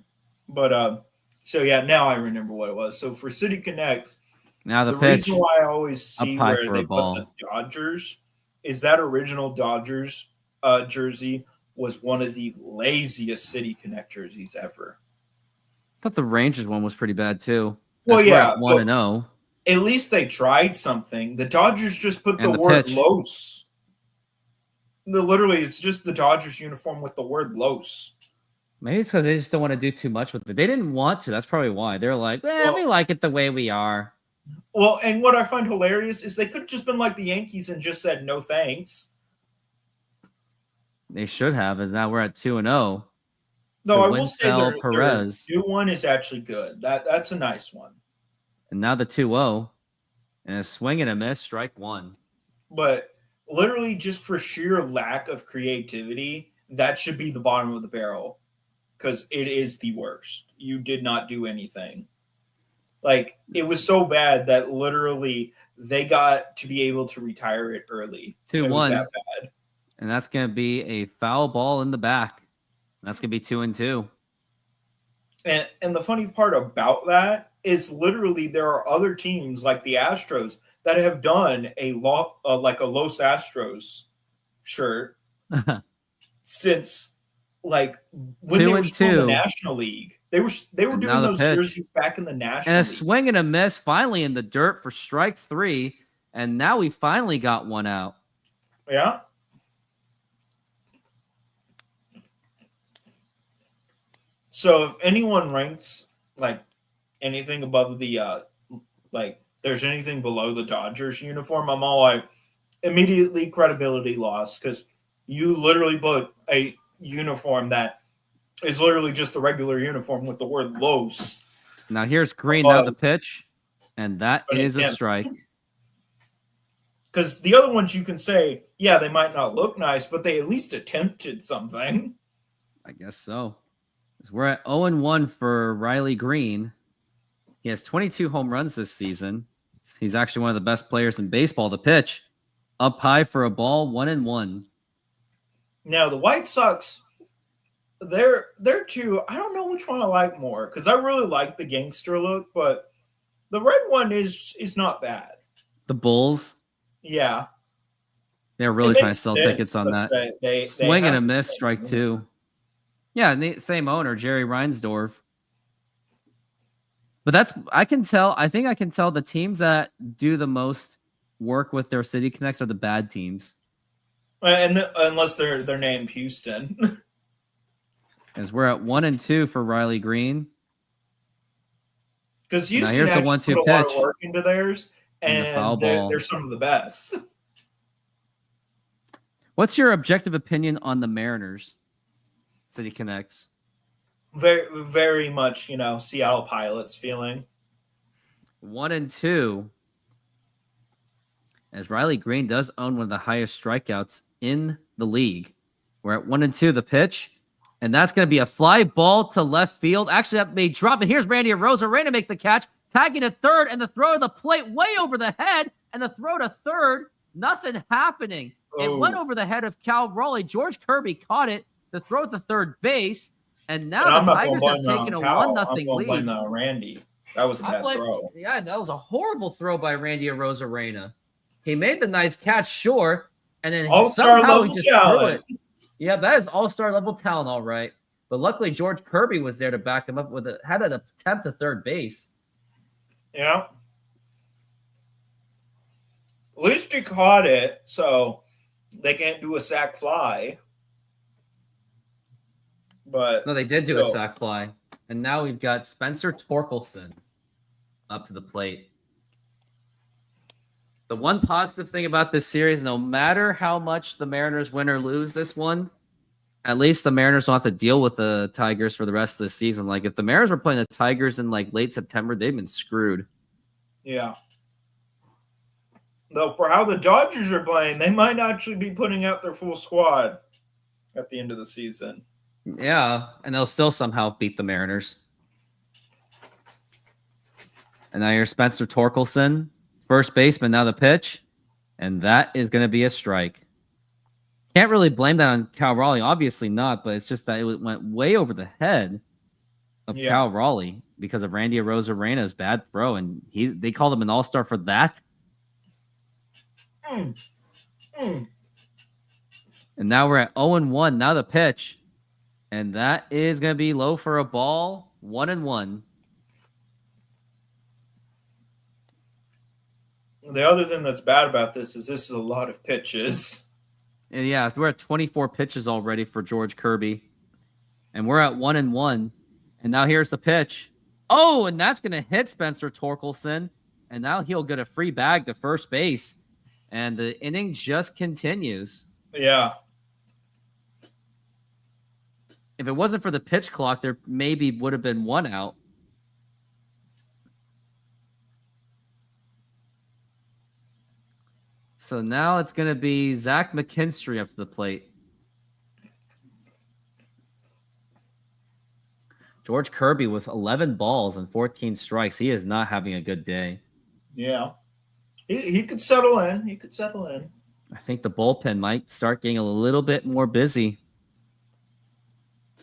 But so yeah, now I remember what it was. So for City Connects, Now the the pitch. reason why I always see high where for they a ball. put the Dodgers is that original Dodgers jersey was one of the laziest City Connect jerseys ever. I thought the Rangers one was pretty bad too. Well, yeah, 1-0. At least they tried something. The Dodgers just put And the the word pitch. Los. Literally, it's just the Dodgers uniform with the word Los. Maybe it's because they just don't want to do too much with it. They didn't want to. That's probably why. They're like, we like it the way we are. Well, and what I find hilarious is they could have just been like the Yankees and just said no thanks. They should have, as now we're at 2-0. Though To I will say Winsell their Perez. new one is actually good. That's a nice one. And now the 2-0. And a swing and a miss, strike 1. But literally just for sheer lack of creativity, that should be the bottom of the barrel because it is the worst. You did not do anything. Like, it was so bad that literally they got to be able to retire it early. 2-1. It was that bad. And that's going to be a foul ball in the back. That's going to be 2-2. And the funny part about that is literally there are other teams like the Astros that have done like a Los Astros shirt since like when they were still in the 2-2. National League. They were And doing now the those pitch. jerseys back in the National And a League. swing and a miss finally in the dirt for strike 3. And now we finally got one out. Yeah. So if anyone ranks like anything above the like there's anything below the Dodgers uniform, I'm all like immediately credibility loss because you literally put a uniform that is literally just a regular uniform with the word Los. Now here's Green, now the pitch. And that But is a again, strike. Because the other ones you can say, yeah, they might not look nice, but they at least attempted something. I guess so. We're at 0-1 for Riley Green. He has 22 home runs this season. He's actually one of the best players in baseball. The pitch up high for a ball, 1-1. Now the White Sox, they're two. I don't know which one I like more because I really like the gangster look, but the red one is not bad. The Bulls, Yeah, they're really It trying to makes sell sense tickets on that. because They Swing and a have- miss, strike 2. Yeah, same owner, Jerry Reinsdorf. But I think I can tell the teams that do the most work with their City Connects are the bad teams. Unless they're named Houston. As we're at 1-2 for Riley Green. Because Now Houston here's the actually 1-2 put a lot of pitch. work into theirs, And the foul and ball. they're some of the best. What's your objective opinion on the Mariners? City Connects. Very, very much, Seattle Pilots feeling. 1-2. As Riley Green does own one of the highest strikeouts in the league. We're at 1-2. The pitch. And that's going to be a fly ball to left field. Actually, that may drop. And here's Randy Arozarena make the catch. Tagging to third. And the throw to the plate way over the head. And the throw to third. Nothing happening. It went over the head of Cal Raleigh. George Kirby caught it to throw to third base. And now I'm the not gonna Tigers have blame that taken a on Cal. 1-0 I'm gonna blame lead. that on Randy. That was a bad throw. Yeah, that was a horrible throw by Randy Arozarena. He made the nice catch, sure, and then All-star somehow he level just talent. threw it. Yeah, that is all-star level talent, all right. But luckily, George Kirby was there to back him up had an attempt to third base. Yeah. At least he caught it, so they can't do a sack fly. But No, they did do a still. sac fly. And now we've got Spencer Torkelson up to the plate. The one positive thing about this series, no matter how much the Mariners win or lose this one, at least the Mariners don't have to deal with the Tigers for the rest of the season. Like, if the Mariners were playing the Tigers in, like, late September, they've been screwed. Yeah. Though for how the Dodgers are playing, they might actually be putting out their full squad at the end of the season. Yeah, and they'll still somehow beat the Mariners. And now here's Spencer Torkelson, first baseman. Now the pitch. And that is going to be a strike. Can't really blame that on Cal Raleigh. Obviously not, but it's just that it went way over the head of Cal Raleigh because of Randy Arozarena's bad throw. And they called him an all-star for that. And now we're at 0-1. Now the pitch. And that is going to be low for a ball. 1-1. The other thing that's bad about this is a lot of pitches. And yeah, we're at 24 pitches already for George Kirby. And we're at 1-1. And now here's the pitch. Oh, and that's going to hit Spencer Torkelson. And now he'll get a free bag to first base. And the inning just continues. Yeah. If it wasn't for the pitch clock, there maybe would have been one out. So now it's going to be Zach McKinstry up to the plate. George Kirby with 11 balls and 14 strikes. He is not having a good day. Yeah. He could settle in. He could settle in. I think the bullpen might start getting a little bit more busy.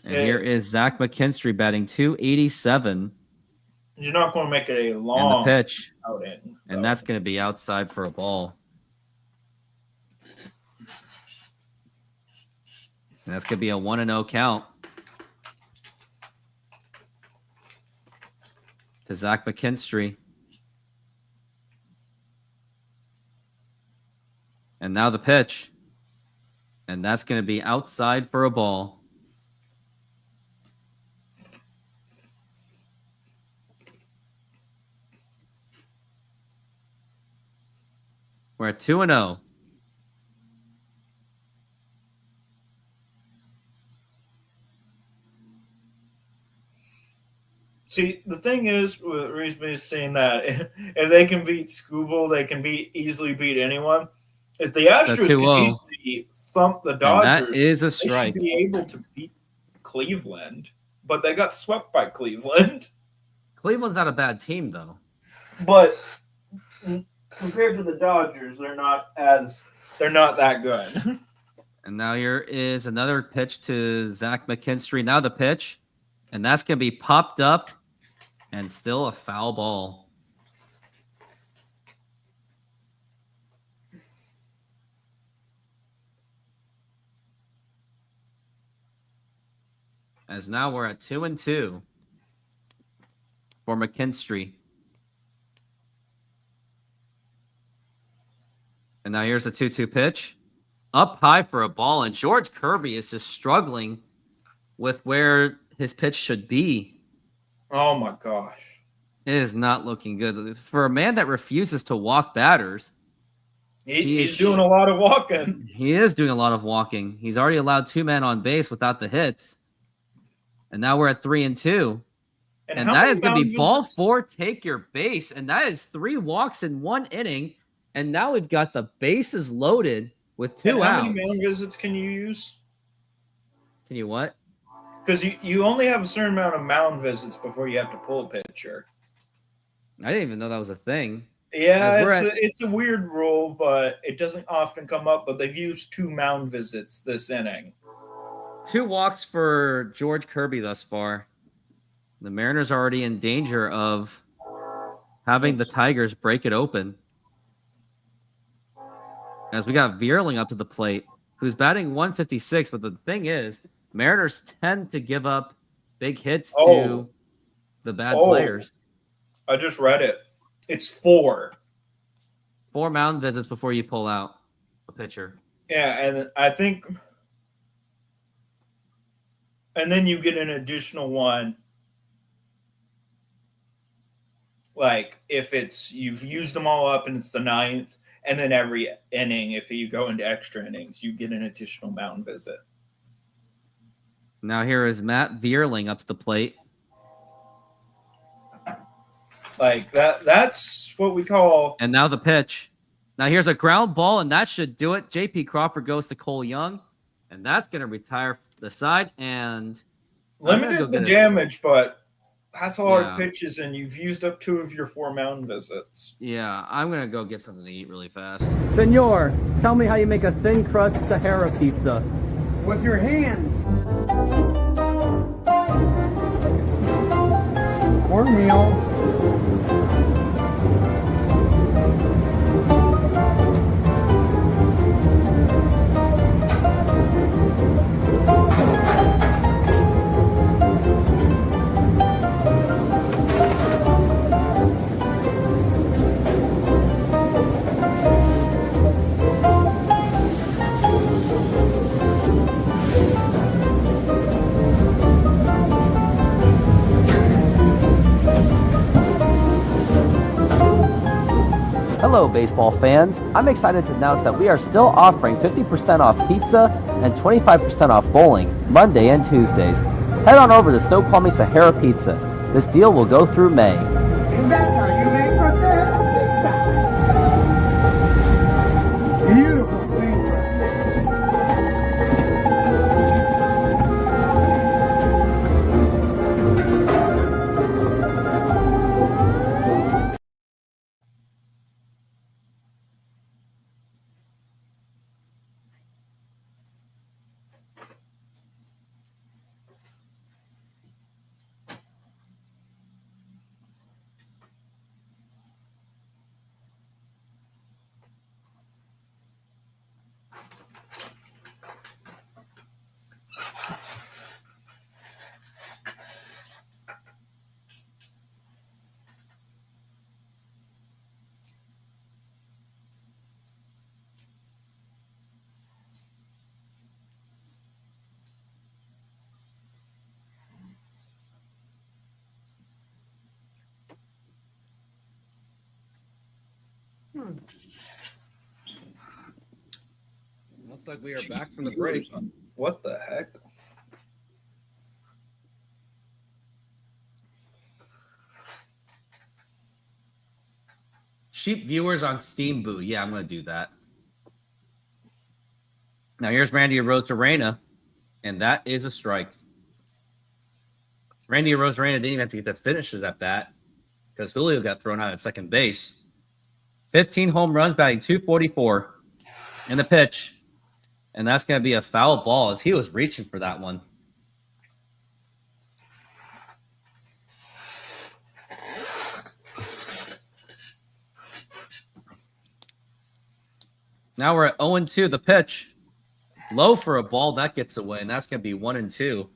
And here is Zach McKinstry batting .287. You're not going to make it a long and the pitch. Outing. And that's going to be outside for a ball. And that's going to be a 1-0 count to Zach McKinstry. And now the pitch. And that's going to be outside for a ball. We're at 2-0. See, the thing is, Reese is saying that if they can beat Skubal, they can easily beat anyone. If the Astros can easily thump the Dodgers, that is a strike. They should be able to beat Cleveland, but they got swept by Cleveland. Cleveland's not a bad team, though. But compared to the Dodgers, they're not that good. And now here is another pitch to Zach McKinstry. Now the pitch, and that's going to be popped up and still a foul ball. As now we're at 2-2 for McKinstry. And now here's a 2-2 pitch. Up high for a ball, and George Kirby is just struggling with where his pitch should be. Oh, my gosh. It is not looking good. For a man that refuses to walk batters, he's doing a lot of walking. He is doing a lot of walking. He's already allowed 2 men on base without the hits. And now we're at 3-2. And that is going to be ball 4, take your base. And that is 3 walks in 1 inning. And now we've got the bases loaded with 2 outs. How many mound visits can you use? Can you what? Because you only have a certain amount of mound visits before you have to pull a pitcher. I didn't even know that was a thing. Yeah, it's a weird rule, but it doesn't often come up. But they've used 2 mound visits this inning. 2 walks for George Kirby thus far. The Mariners are already in danger of having the Tigers break it open. As we got Vierling up to the plate, who's batting .156, but the thing is, Mariners tend to give up big hits to the bad players. I just read it. It's 4. 4 mound visits before you pull out a pitcher. Yeah, and I think... And then you get an additional one. Like, if you've used them all up and it's the 9th, and then every inning, if you go into extra innings, you get an additional mound visit. Now here is Matt Vierling up to the plate. Like, that's what we call... And now the pitch. Now here's a ground ball, and that should do it. J.P. Crawford goes to Cole Young, and that's going to retire the side. And limited the damage, but That's a lot Yeah. of pitches, and you've used up 2 of your 4 mound visits. Yeah, I'm gonna go get something to eat really fast. Senor, tell me how you make a thin crust Sahara pizza. With your hands. Cornmeal. Hello, baseball fans. I'm excited to announce that we are still offering 50% off pizza and 25% off bowling Monday and Tuesdays. Head on over to Snoqualmie Sahara Pizza. This deal will go through May. And that's how you make a Sahara pizza. Beautiful thing. Looks like we are back from the break. What the heck? Sheep viewers on Steam Boo. Yeah, I'm gonna do that. Now here's Randy Arozarena, and that is a strike. Randy Arozarena didn't even have to get the finishes at bat because Julio got thrown out at second base. 15 home runs, batting .244 in the pitch. And that's going to be a foul ball as he was reaching for that one. Now we're at 0-2. The pitch. Low for a ball. That gets away. And that's going to be 1-2.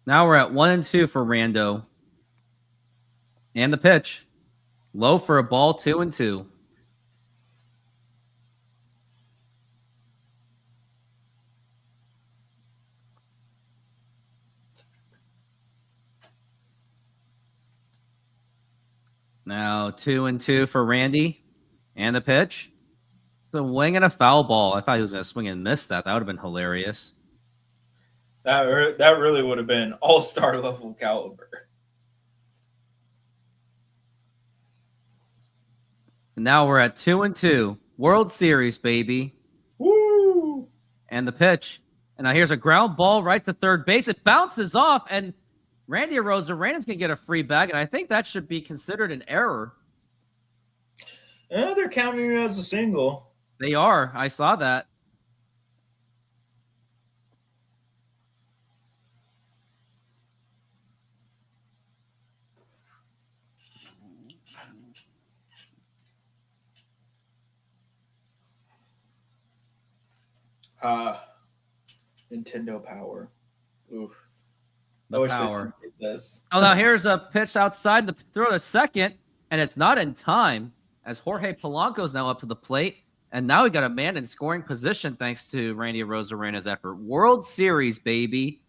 Now we're at 1-2 for Rando. And the pitch. Low for a ball, 2-2. Now 2-2 for Randy. And the pitch. The wing and a foul ball. I thought he was going to swing and miss that. That would have been hilarious. That really would have been all-star level caliber. And now we're at 2-2. World Series, baby. Woo! And the pitch. And now here's a ground ball right to third base. It bounces off, and Randy Arozarena's going to get a free bag, and I think that should be considered an error. They're counting it as a single. They are. I saw that. Nintendo Power. Oof. The I wish power. they did this. Oh, now here's a pitch outside the throw to second, and it's not in time as Jorge Polanco's now up to the plate. And now we got a man in scoring position thanks to Randy Arozarena's effort. World Series, baby.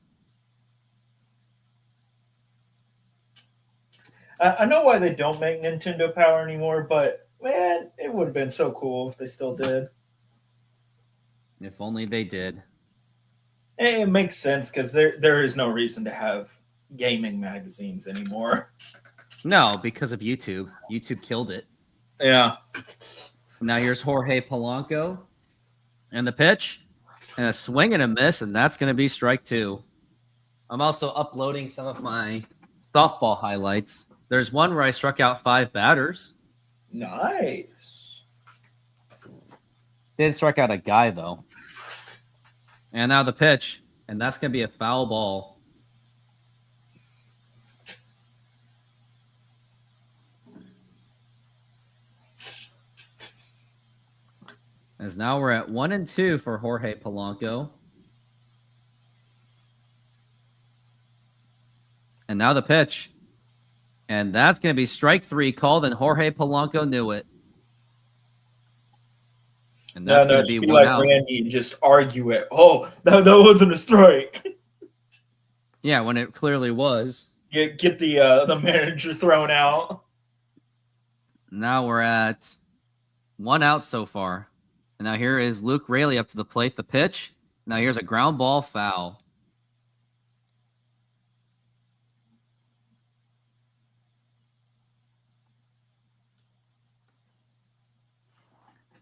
I know why they don't make Nintendo Power anymore, but man, it would have been so cool if they still did. If only they did. It makes sense because there is no reason to have gaming magazines anymore. No, because of YouTube. YouTube killed it. Yeah. Now here's Jorge Polanco. And the pitch. And a swing and a miss, and that's going to be strike 2. I'm also uploading some of my softball highlights. There's one where I struck out 5 batters. Nice. Didn't strike out a guy, though. And now the pitch, and that's going to be a foul ball. As now we're at 1-2 for Jorge Polanco. And now the pitch. And that's going to be strike 3 called, and Jorge Polanco knew it. And that's going to be one like out. Randy and just argue it. Oh, that wasn't a strike. Yeah, when it clearly was. Get the manager thrown out. Now we're at 1 out so far. And now here is Luke Raley up to the plate. The pitch. Now here's a ground ball foul.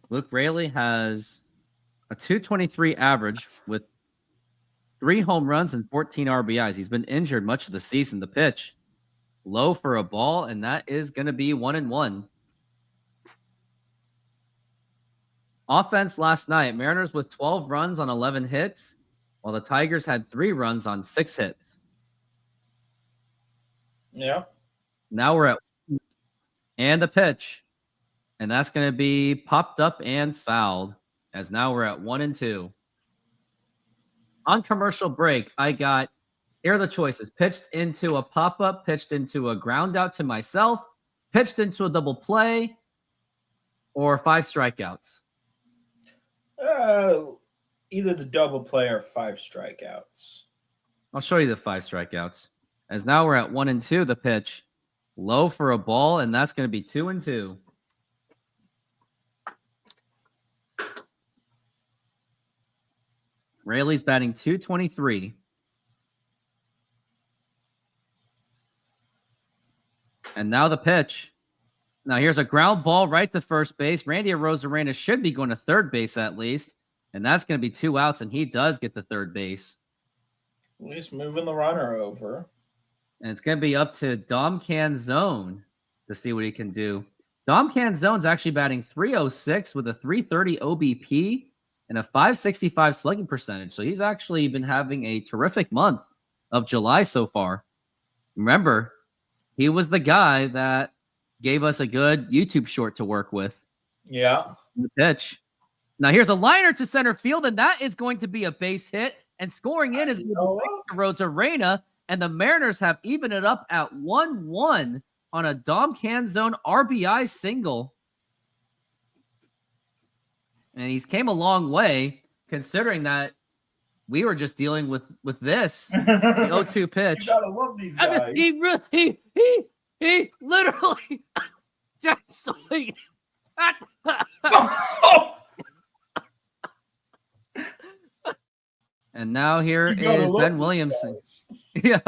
Luke Raley has a 223 average with 3 home runs and 14 RBIs. He's been injured much of the season. The pitch. Low for a ball, and that is going to be 1-1. Offense last night, Mariners with 12 runs on 11 hits, while the Tigers had 3 runs on 6 hits. Yeah. Now we're at and the pitch, and that's going to be popped up and fouled, as now we're at 1-2. On commercial break, I got, here are the choices: pitched into a pop-up, pitched into a ground out to myself, pitched into a double play, or 5 strikeouts. Either the double play or 5 strikeouts. I'll show you the 5 strikeouts. As now we're at 1-2, the pitch. Low for a ball, and that's going to be 2-2. Raley's batting .223. And now the pitch. Now here's a ground ball right to first base. Randy Arozarena should be going to third base at least. And that's going to be 2 outs, and he does get to third base. At least moving the runner over. And it's going to be up to Dom Canzone to see what he can do. Dom Canzone's actually batting .306 with a .330 OBP and a .565 slugging percentage. So he's actually been having a terrific month of July so far. Remember, he was the guy that gave us a good YouTube short to work with. Yeah. The pitch. Now here's a liner to center field, and that is going to be a base hit. And scoring in is Arozarena, and the Mariners have evened it up at 1-1 on a Dom Canzone RBI single. And he's came a long way, considering that we were just dealing with this. The 0-2 pitch. You gotta love these guys. I mean, he literally just swing. And now here is Ben Williamson. Yeah.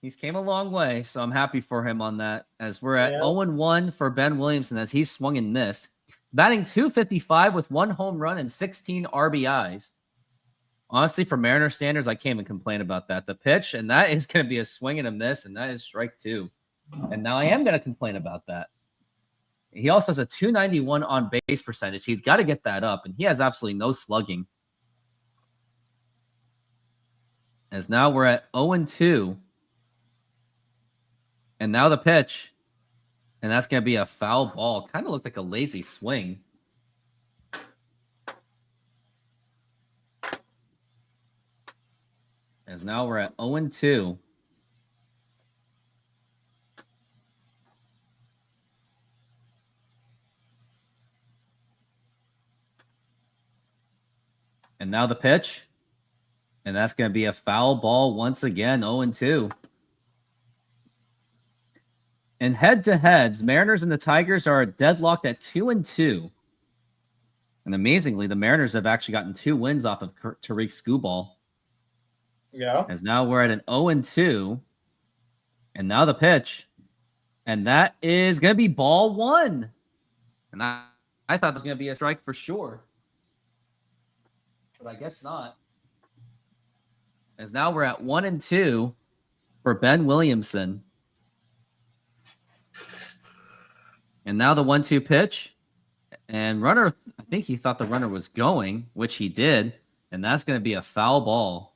He's came a long way, so I'm happy for him on that. As we're at 0-1 for Ben Williamson as he's swung and missed. Batting .255 with 1 home run and 16 RBIs. Honestly, for Mariner standards, I can't even complain about that. The pitch, and that is going to be a swing and a miss, and that is strike 2. And now I am going to complain about that. He also has a .291 on base percentage. He's got to get that up, and he has absolutely no slugging. As now we're at 0-2. And now the pitch. And that's going to be a foul ball. Kind of looked like a lazy swing. As now we're at 0-2. And now the pitch. And that's going to be a foul ball once again, 0-2. And head-to-heads, Mariners and the Tigers are deadlocked at 2-2. And amazingly, the Mariners have actually gotten 2 wins off of Tariq Skubal. Yeah. As now we're at an 0-2. And now the pitch. And that is going to be ball 1. And And I thought it was going to be a strike for sure. But I guess not. As now we're at 1-2 for Ben Williamson. And now the 1-2 pitch. And runner, I think he thought the runner was going, which he did. And that's going to be a foul ball.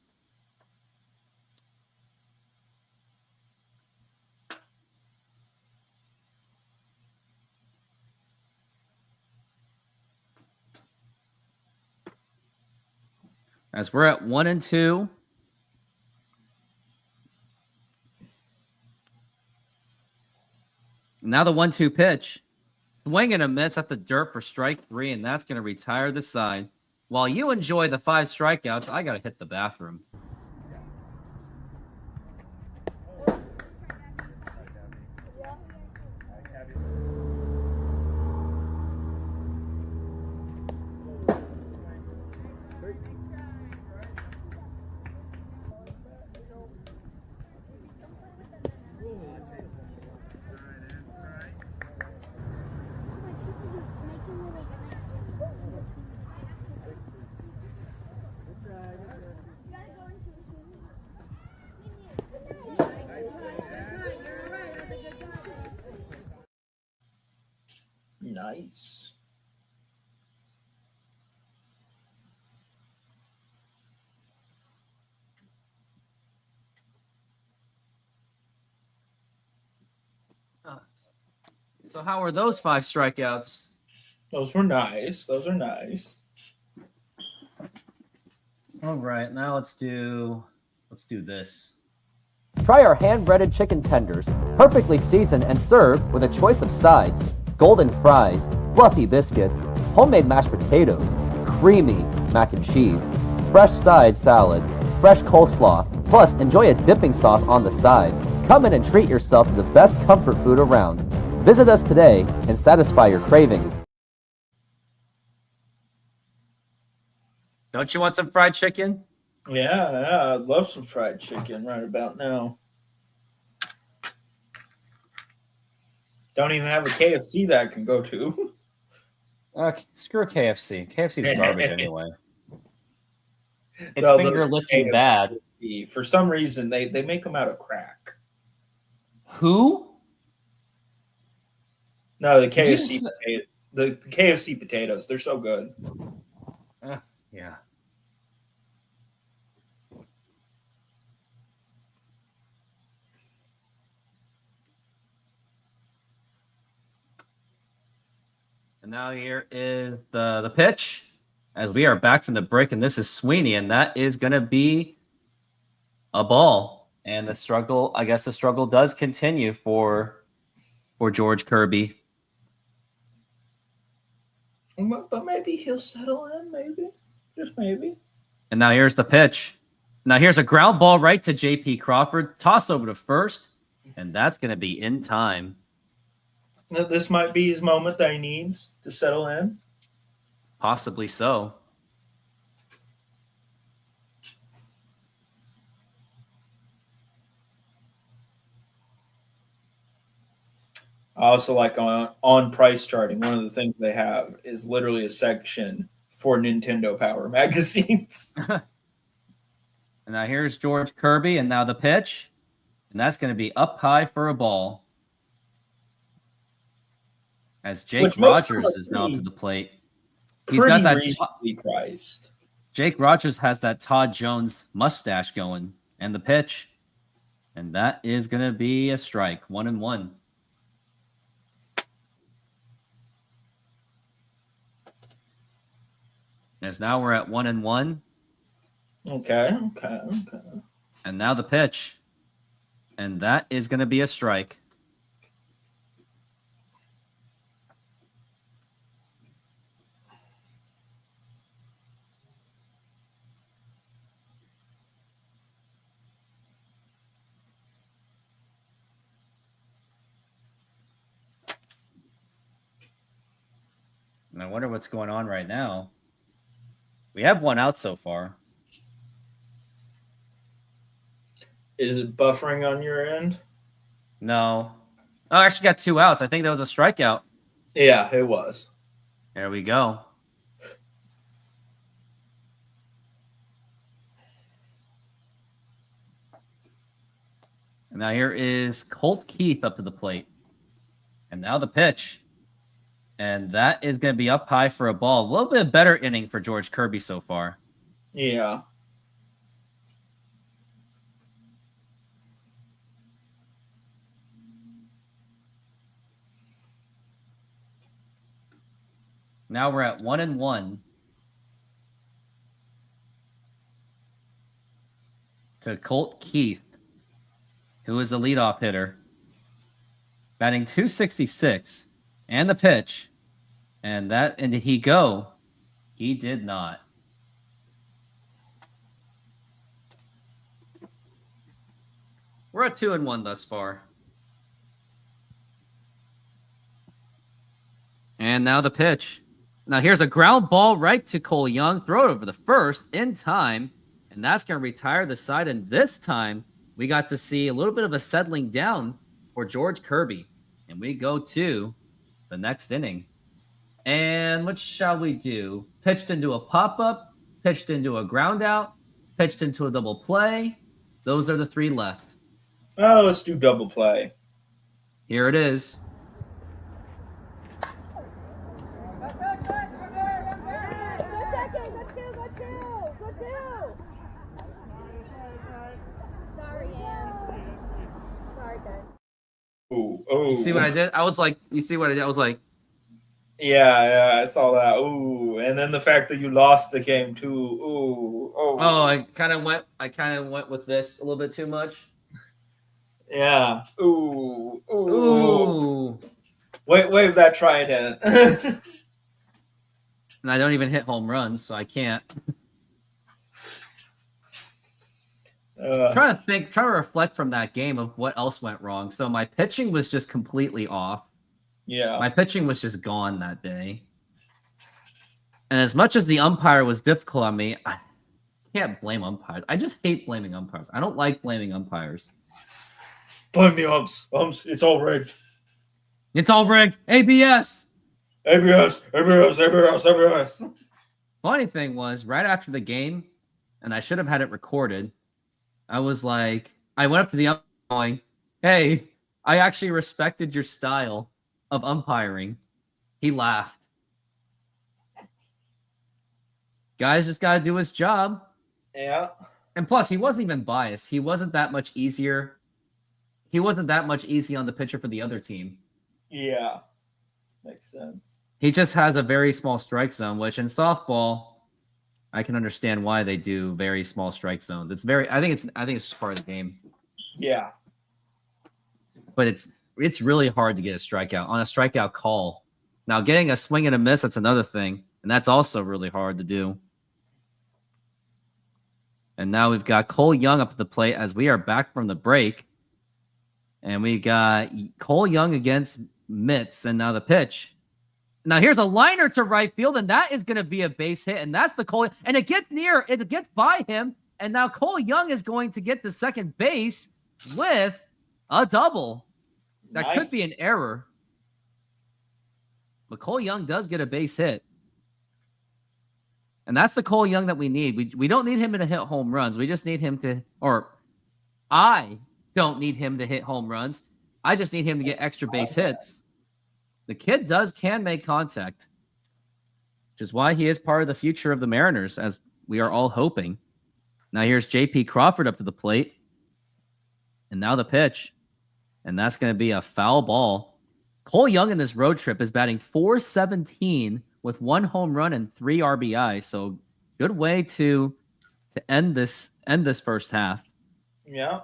As we're at 1-2. Now the 1-2 pitch. Swing and a miss at the dirt for strike 3, and that's going to retire the side. While you enjoy the 5 strikeouts, I got to hit the bathroom. Nice. So how are those 5 strikeouts? Those were nice. Those are nice. All right, now let's do this. Try our hand-breaded chicken tenders, perfectly seasoned and served with a choice of sides, golden fries, fluffy biscuits, homemade mashed potatoes, creamy mac and cheese, fresh side salad, fresh coleslaw, plus enjoy a dipping sauce on the side. Come in and treat yourself to the best comfort food around. Visit us today and satisfy your cravings. Don't you want some fried chicken? Yeah, I'd love some fried chicken right about now. Don't even have a KFC that I can go to. Okay, screw KFC. KFC's garbage anyway. It's No, those finger are lifting KFC. bad. For some reason, they make them out of crack. Who? No, the Did you KFC s- potato, the KFC potatoes, they're so good. Yeah. And now here is the pitch as we are back from the break, and this is Sweeney, and that is going to be a ball. And the struggle, I guess the struggle does continue for George Kirby. But maybe he'll settle in, maybe. Just maybe. And now here's the pitch. Now here's a ground ball right to J.P. Crawford. Toss over to first, and that's going to be in time. This might be his moment that he needs to settle in. Possibly so. I also like on price charting, one of the things they have is literally a section for Nintendo Power magazines. And now here's George Kirby, and now the pitch. And that's going to be up high for a ball. As Jake Which makes him Rogers is now up to the plate. He's Pretty got that. reasonably priced. Jake Rogers has that Todd Jones mustache going. And the pitch. And that is going to be a strike. 1-1. As now we're at 1-1. Okay. And now the pitch. And that is going to be a strike. And I wonder what's going on right now. We have one out so far. Is it buffering on your end? No. Oh, I actually got 2 outs. I think that was a strikeout. Yeah, it was. There we go. And now here is Colt Keith up to the plate. And now the pitch. And that is going to be up high for a ball. A little bit better inning for George Kirby so far. Yeah. Now we're at 1-1. To Colt Keith, who is the leadoff hitter. Batting .266. And the pitch. And did he go? He did not. We're at 2-1 thus far. And now the pitch. Now here's a ground ball right to Cole Young. Throw it over the first in time. And that's going to retire the side. And this time, we got to see a little bit of a settling down for George Kirby. And we go to the next inning. And what shall we do? Pitched into a pop-up, pitched into a ground out, pitched into a double play. Those are the 3 left. Oh, let's do double play. Here it is. Ooh, oh. You see what I did? I was like, you see what I did? I was like, Yeah, I saw that. Ooh, and then the fact that you lost the game too. Ooh, oh. oh, I kind of went with this a little bit too much. Yeah. Ooh, ooh. Ooh. Wave that trident. And I don't even hit home runs, so I can't. Trying to reflect from that game of what else went wrong. So my pitching was just completely off. Yeah. My pitching was just gone that day. And as much as the umpire was difficult on me, I can't blame umpires. I just hate blaming umpires. I don't like blaming umpires. Blame the umps. Umps, it's all rigged. It's all rigged. ABS. ABS. Funny thing was, right after the game, and I should have had it recorded, I was like, I went up to the umpire going, hey, I actually respected your style of umpiring. He laughed. Guys just got to do his job. Yeah. And plus, he wasn't even biased. He wasn't that much easier. He wasn't that much easy on the pitcher for the other team. Yeah. Makes sense. He just has a very small strike zone, which in softball, I can understand why they do very small strike zones. I think it's just part of the game. Yeah. But it's really hard to get a strikeout on a strikeout call. Now, getting a swing and a miss, that's another thing, and that's also really hard to do. And now we've got Cole Young up to the plate as we are back from the break. And we got Cole Young against Mitts, and now the pitch. Now here's a liner to right field, and that is going to be a base hit, and that's the Cole. And it gets by him, and now Cole Young is going to get to second base with a double. That Nice. could be an error. But Cole Young does get a base hit. And that's the Cole Young that we need. We don't need him to hit home runs. We just need him to, or I don't need him to hit home runs. I just need him to get extra base hits. The kid can make contact, which is why he is part of the future of the Mariners, as we are all hoping. Now here's J.P. Crawford up to the plate. And now the pitch. And that's going to be a foul ball. Cole Young in this road trip is batting .417 with 1 home run and 3 RBI. So good way to end this first half. Yeah.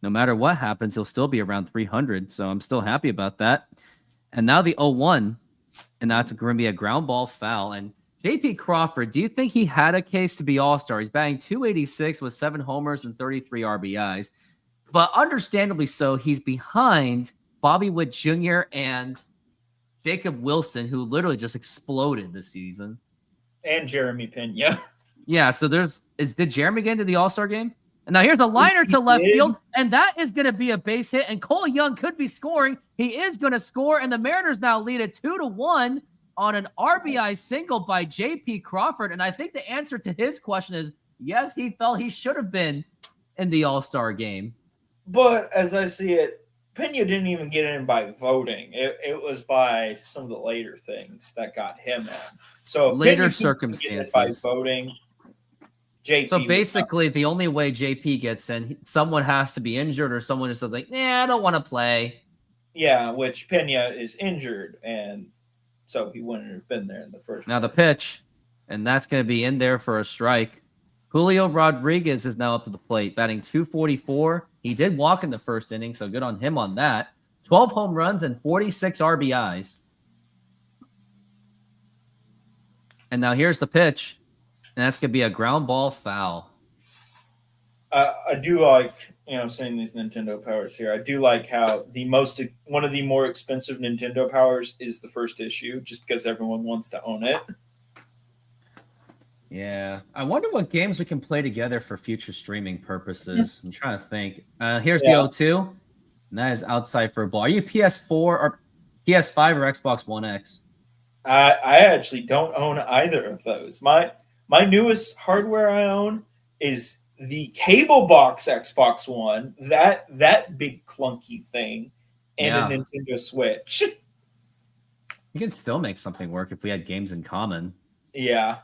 No matter what happens, he'll still be around 300. So I'm still happy about that. And now the 0-1, and that's going to be a ground ball foul. And J.P. Crawford, do you think he had a case to be all-star? He's batting .286 with 7 homers and 33 RBIs. But understandably so, he's behind Bobby Witt Jr. and Jacob Wilson, who literally just exploded this season. And Jeremy Pena. Yeah, so did Jeremy get into the all-star game? And now here's a liner to left did? field, and that is going to be a base hit. And Cole Young could be scoring. He is going to score, and the Mariners now lead it 2-1 on an RBI single by J.P. Crawford. And I think the answer to his question is yes, he felt he should have been in the All-Star game. But as I see it, Pena didn't even get in by voting. It was by some of the later things that got him in. So Later Pena couldn't get in circumstances. by voting. JP So was basically, the only way JP gets in, someone has to be injured or someone just says like, I don't want to play. yeah, which Pena is injured, and so he wouldn't have been there in the first. Now the place. pitch, and that's going to be in there for a strike. Julio Rodriguez is now up to the plate, batting .244. He did walk in the first inning, so good on him on that. 12 home runs and 46 RBIs. And now here's the pitch, and that's going to be a ground ball foul. I do like, seeing these Nintendo powers here. I do like how one of the more expensive Nintendo powers is the first issue, just because everyone wants to own it. Yeah. I wonder what games we can play together for future streaming purposes. I'm trying to think. Here's the O2. And that is outside for a ball. Are you PS4 or PS5 or Xbox One X? I actually don't own either of those. My newest hardware I own is the cable box Xbox One, that big clunky thing, and a Nintendo Switch. You can still make something work if we had games in common. Yeah.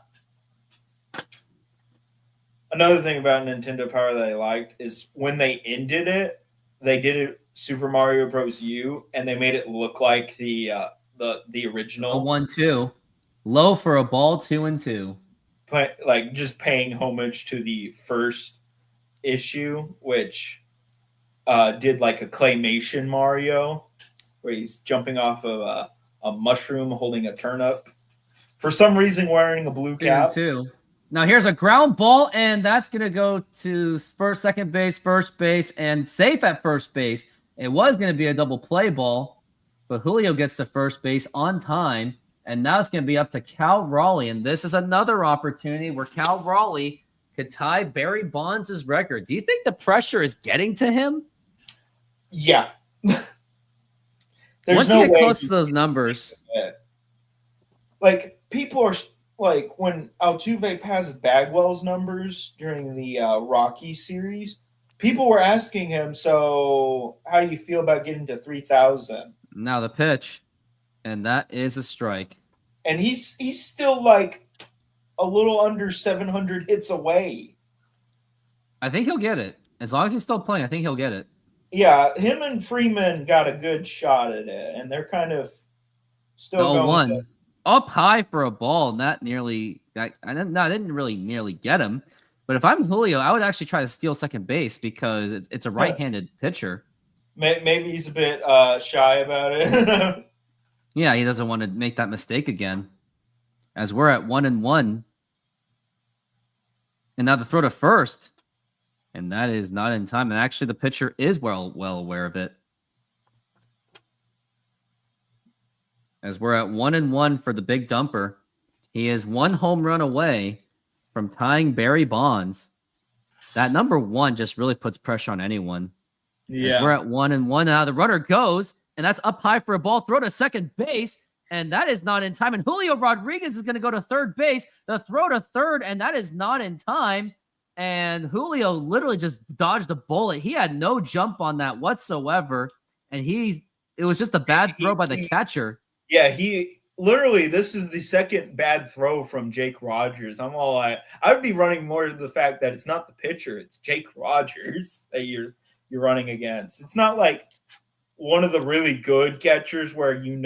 Another thing about Nintendo Power that I liked is when they ended it, they did it Super Mario Bros. U, and they made it look like the original. A 1-2. Low for a ball, 2-2. Like just paying homage to the first issue, which did like a claymation Mario, where he's jumping off of a mushroom holding a turnip. For some reason, wearing a blue cap. 2-2. Now here's a ground ball, and that's going to go to second base, first base, and safe at first base. It was going to be a double play ball, but Julio gets to first base on time, and now it's going to be up to Cal Raleigh, and this is another opportunity where Cal Raleigh could tie Barry Bonds' record. Do you think the pressure is getting to him? Yeah. Once you get close to those numbers. Like, people are like, when Altuve passed Bagwell's numbers during the Rocky series, people were asking him, so how do you feel about getting to 3,000? Now the pitch, and that is a strike. And he's still like a little under 700 hits away. I think he'll get it. As long as he's still playing, I think he'll get it. Yeah, him and Freeman got a good shot at it, and they're kind of still going. 0-1. Up high for a ball, not nearly. I didn't really nearly get him. But if I'm Julio, I would actually try to steal second base because it's a right-handed pitcher. Maybe he's a bit shy about it. Yeah, he doesn't want to make that mistake again. As we're at 1-1. And now the throw to first. And that is not in time. And actually, the pitcher is well aware of it. As we're at 1-1 for the big dumper. He is one home run away from tying Barry Bonds. That number 1 just really puts pressure on anyone. Yeah. As we're at 1-1 now. The runner goes, and that's up high for a ball. Throw to second base, and that is not in time. And Julio Rodriguez is going to go to third base. The throw to third, and that is not in time. And Julio literally just dodged a bullet. He had no jump on that whatsoever. And it was just a bad throw by the catcher. Yeah, this is the second bad throw from Jake Rogers. I would be running more to the fact that it's not the pitcher, it's Jake Rogers that you're running against. It's not like one of the really good catchers where if you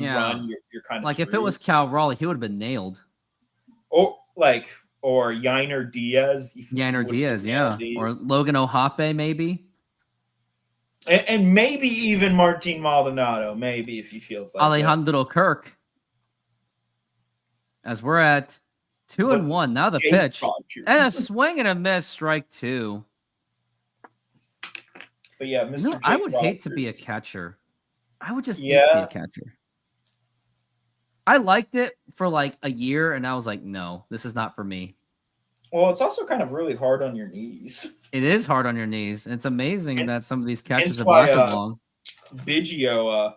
run, you're kind of like screwed. if it was Cal Raleigh, he would have been nailed. Or Yainer Diaz. Yainer Diaz, yeah. Or Logan Ohape, maybe. And maybe even Martin Maldonado, maybe if he feels like Alejandro Kirk. As we're at 2-1. Now the pitch. Rogers. And a swing and a miss, strike 2. But yeah, Mr. I would hate to be a catcher. I would just hate to be a catcher. I liked it for like a year, and I was like, no, this is not for me. Well, it's also kind of really hard on your knees. It is hard on your knees. It's amazing that some of these catches hence have why, lasted long. Biggio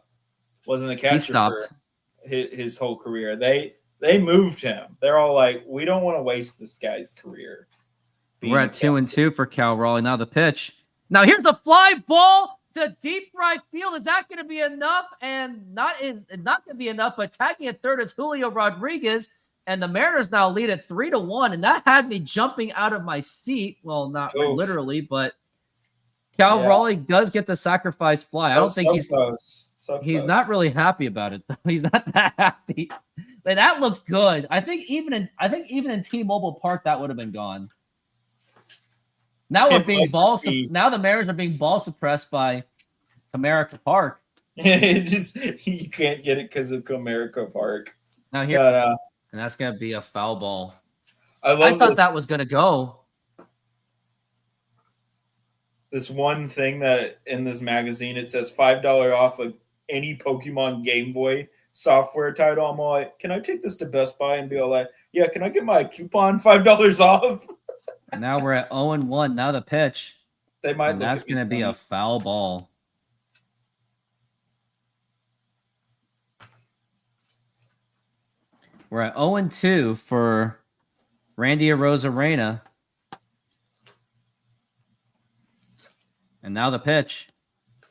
wasn't a He catcher stopped. for his whole career. They moved him. They're all like, we don't want to waste this guy's career. We're at 2-2 for Cal Raleigh. Now the pitch. Now here's a fly ball to deep right field. Is that going to be enough? And not going to be enough. But tagging at third is Julio Rodriguez, and the Mariners now lead at 3-1. And that had me jumping out of my seat. Well, not literally, but Cal Raleigh does get the sacrifice fly. I don't think he's not really happy about it, though. He's not that happy. But that looked good. I think even in T-Mobile Park that would have been gone. Now we're being now the Mariners are being ball suppressed by Comerica Park. You can't get it because of Comerica Park. Now here, and that's gonna be a foul ball. I thought that was gonna go. This one thing that in this magazine it says $5 off of any Pokemon Game Boy software title. I'm all like, can I take this to Best Buy and be all like, yeah, can I get my coupon $5 off? Now we're at 0-1. Now the pitch. They might. And that's going to be a foul ball. We're at 0-2 for Randy Arozarena. And now the pitch.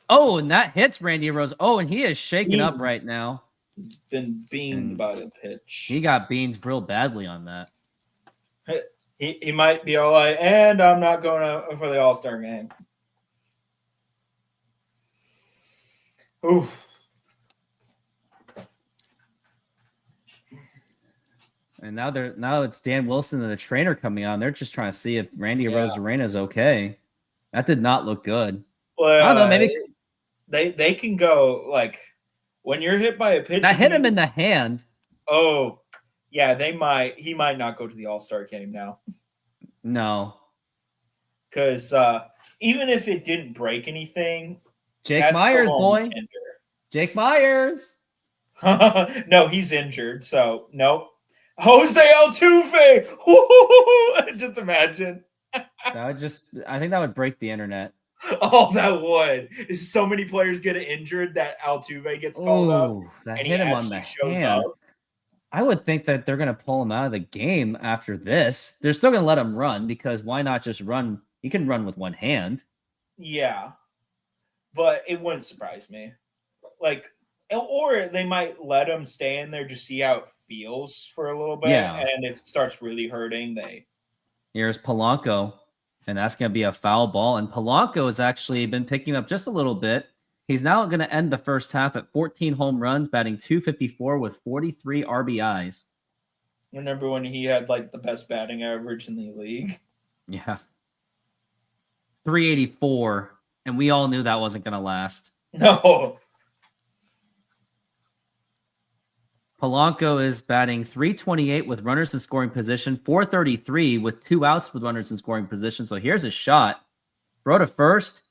Oh, and that hits Randy Rose. Oh, and he is shaken up right now. He's been beamed by the pitch. He got beamed real badly on that. He might be all like, and I'm not going for the All-Star game. Oof. And now it's Dan Wilson and the trainer coming on. They're just trying to see if Randy Arozarena is okay. That did not look good. Well, I don't know. Maybe they can go like when you're hit by a pitch. That hit him in the hand. Oh, yeah. He might not go to the All-Star game now. No, because even if it didn't break anything, Jake Myers, boy. Jake Myers. No, he's injured. So nope. Jose Altuve. Just imagine. I think that would break the internet. Oh, that would. So many players get injured that Altuve gets called up. That hit him on the hand. I would think that they're going to pull him out of the game after this. They're still going to let him run because why not just run? He can run with one hand. Yeah. But it wouldn't surprise me. Or they might let him stay in there to see how it feels for a little bit. Yeah. And if it starts really hurting, Here's Polanco, and that's going to be a foul ball. And Polanco has actually been picking up just a little bit. He's now going to end the first half at 14 home runs, batting .254 with 43 RBIs. Remember when he had the best batting average in the league? Yeah. 384, and we all knew that wasn't going to last. No. Polanco is batting .328 with runners in scoring position, .433 with 2 outs with runners in scoring position. So here's a shot. Throw to first.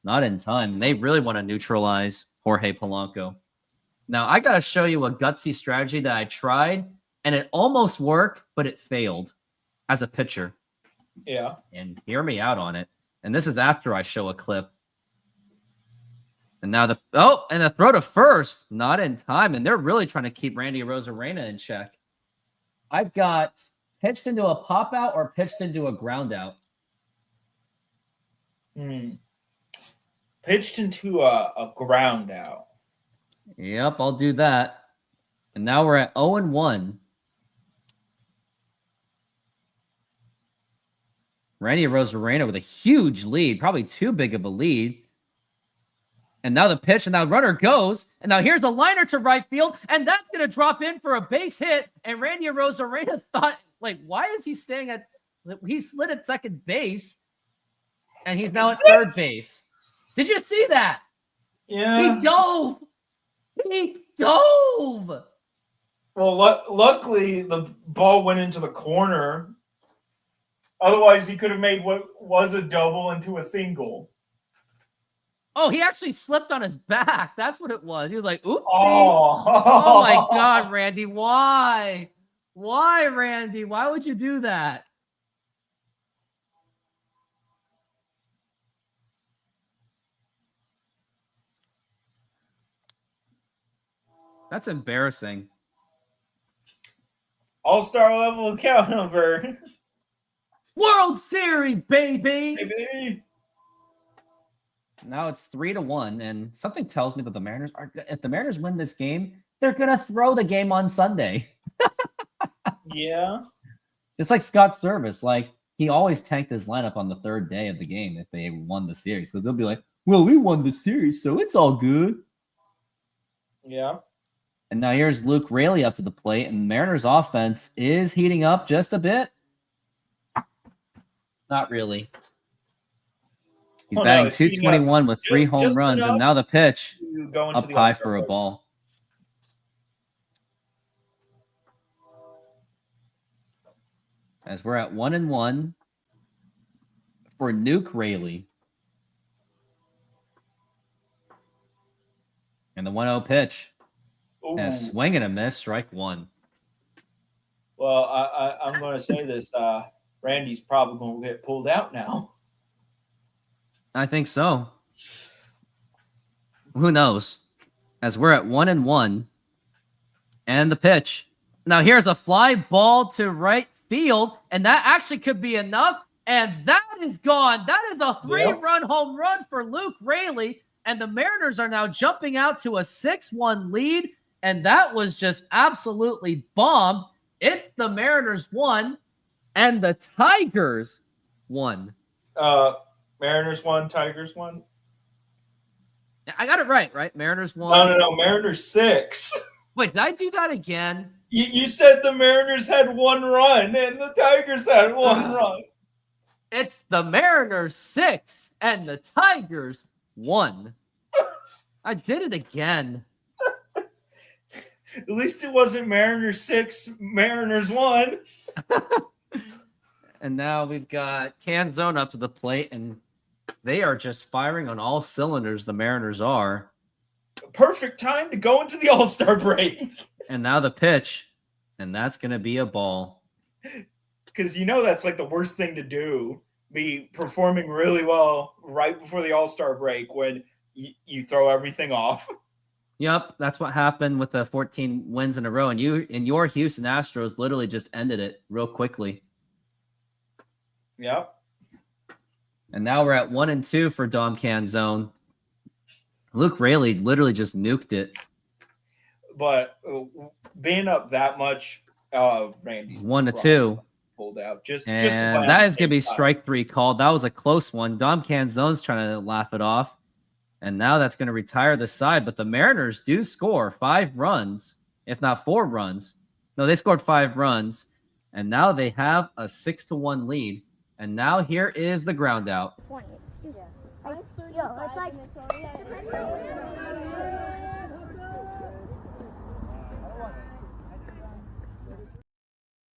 Not in time. They really want to neutralize Jorge Polanco. Now, I got to show you a gutsy strategy that I tried, and it almost worked, but it failed as a pitcher. Yeah. And hear me out on it. And this is after I show a clip. And now the throw to first, not in time. And they're really trying to keep Randy Arozarena in check. I've got pitched into a pop out or pitched into a ground out. Pitched into a ground out. Yep, I'll do that. And now we're at 0-1. Randy Arozarena with a huge lead, probably too big of a lead. And now the pitch, and now runner goes. And now here's a liner to right field, and that's going to drop in for a base hit. And Randy Arozarena thought, why is he staying at – he slid at second base, and he's now at third base. Did you see that? Yeah. He dove. Well, luckily the ball went into the corner. Otherwise, he could have made what was a double into a single. Oh, he actually slipped on his back. That's what it was. He was like, oopsie. Oh, my God, Randy. Why? Why, Randy? Why would you do that? That's embarrassing. All-star level caliber. World Series, baby. Baby. Now it's 3-1, and something tells me that the Mariners are. If the Mariners win this game, they're gonna throw the game on Sunday. Yeah. It's like Scott Service. Like, he always tanked his lineup on the third day of the game if they won the series, because they'll be like, "Well, we won the series, so it's all good." Yeah. And now here's Luke Raley up to the plate, and Mariners offense is heating up just a bit. Not really. He's Oh, no, batting it's heating up 221 with 3 home just runs, enough and now the pitch to go into up the high All-Star for a break. ball. As we're at 1-1 for Nuke Raley. And the 1-0 pitch. Ooh. And a swing and a miss, strike one. Well, I'm going to say this. Randy's probably going to get pulled out now. I think so. Who knows? As we're at 1-1. And the pitch. Now here's a fly ball to right field, and that actually could be enough. And that is gone. That is a 3-run home run for Luke Raley. And the Mariners are now jumping out to a 6-1 lead. And that was just absolutely bombed. It's the Mariners 1 and the Tigers 1. Mariners 1, Tigers 1. I got it right? Mariners 1. No. Mariners 6. Wait, did I do that again? You said the Mariners had 1 run and the Tigers had 1 run. It's the Mariners 6 and the Tigers 1. I did it again. At least it wasn't Mariners 6, Mariners 1. And now we've got Canzone up to the plate, and they are just firing on all cylinders, the Mariners are. Perfect time to go into the All-Star break. And now the pitch, and that's going to be a ball. Because that's like the worst thing to do. Be performing really well right before the All-Star break when you throw everything off. Yep, that's what happened with the 14 wins in a row. And your Houston Astros literally just ended it real quickly. Yep. And now we're at 1-2 for Dom Canzone. Luke Raley literally just nuked it. But being up that much, Randy 1-2. pulled out. Just And that is going to be strike 3 called. That was a close one. Dom Canzone's trying to laugh it off. And now that's going to retire the side. But the Mariners do score 5 runs, if not 4 runs. No, they scored 5 runs. And now they have a 6-1 lead. And now here is the ground out.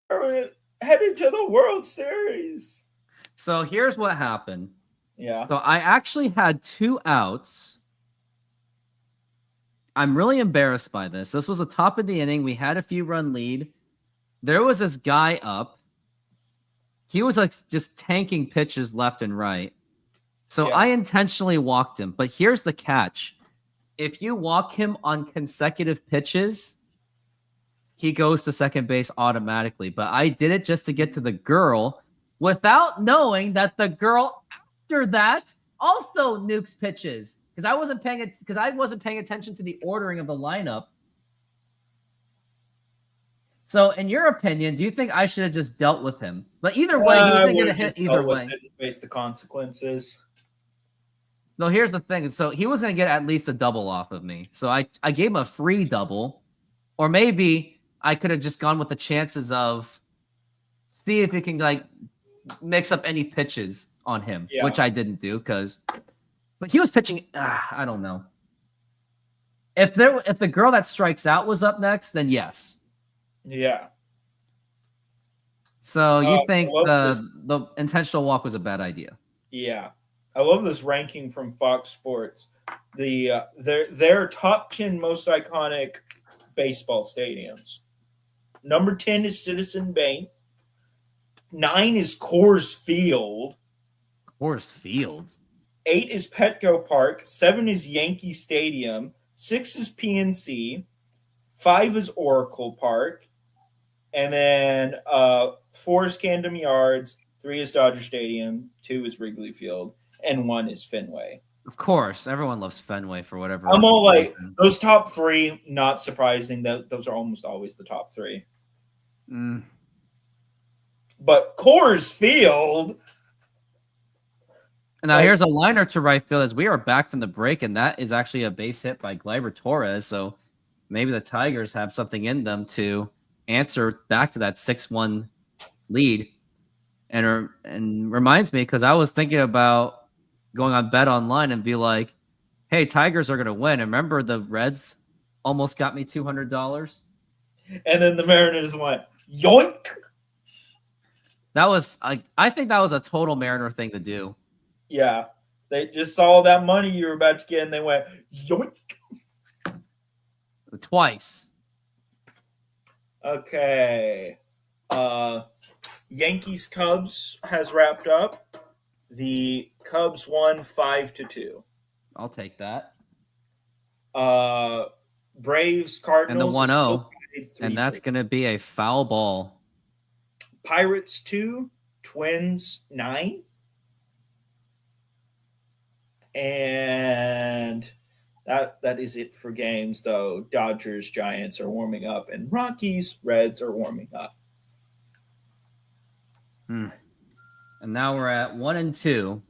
We're headed to the World Series. So here's what happened. Yeah. So I actually had 2 outs. I'm really embarrassed by this. This was the top of the inning. We had a few run lead. There was this guy up. He was like just tanking pitches left and right. So I intentionally walked him. But here's the catch. If you walk him on consecutive pitches, he goes to second base automatically. But I did it just to get to the girl without knowing that the girl after that also nukes pitches. Because I wasn't paying attention to the ordering of the lineup. So, in your opinion, do you think I should have just dealt with him? But either way, he was going to get a hit either way. Face the consequences. No, here's the thing. So he was going to get at least a double off of me. So I gave him a free double. Or maybe I could have just gone with the chances of see if he can like mix up any pitches on him, which I didn't do but he was pitching. I don't know. If the girl that strikes out was up next, then yes. Yeah. So you think the intentional walk was a bad idea? Yeah. I love this ranking from Fox Sports. Their top 10 most iconic baseball stadiums. Number 10 is Citizen Bank. 9 is Coors Field. Coors Field. 8 is Petco Park. 7 is Yankee Stadium. 6 is PNC. 5 is Oracle Park, and then 4 is Camden Yards, 3 is Dodger Stadium, 2 is Wrigley Field, and 1 is Fenway. Of course, everyone loves Fenway for whatever. I'm all like, reason. those top 3, not surprising. That those are almost always the top 3. Mm. But Coors Field. Now Like- here's a liner to right field as we are back from the break, and that is actually a base hit by Gleyber Torres. So maybe the Tigers have something in them to answer back to that 6-1 lead. And reminds me, because I was thinking about going on Bet Online and be like, hey, Tigers are going to win. And remember the Reds almost got me $200? And then the Mariners went, yoink. That was, I think that was a total Mariner thing to do. Yeah. They just saw that money you were about to get, and they went, yoink. Twice. Okay. Yankees Cubs has wrapped up. The Cubs won 5-2. I'll take that. Braves Cardinals And the 1-0. is still tied And that's 3-3. going to be a foul ball. Pirates 2, Twins 9. And that is it for games, though. Dodgers, Giants are warming up, and Rockies, Reds are warming up. And now we're at 1-2.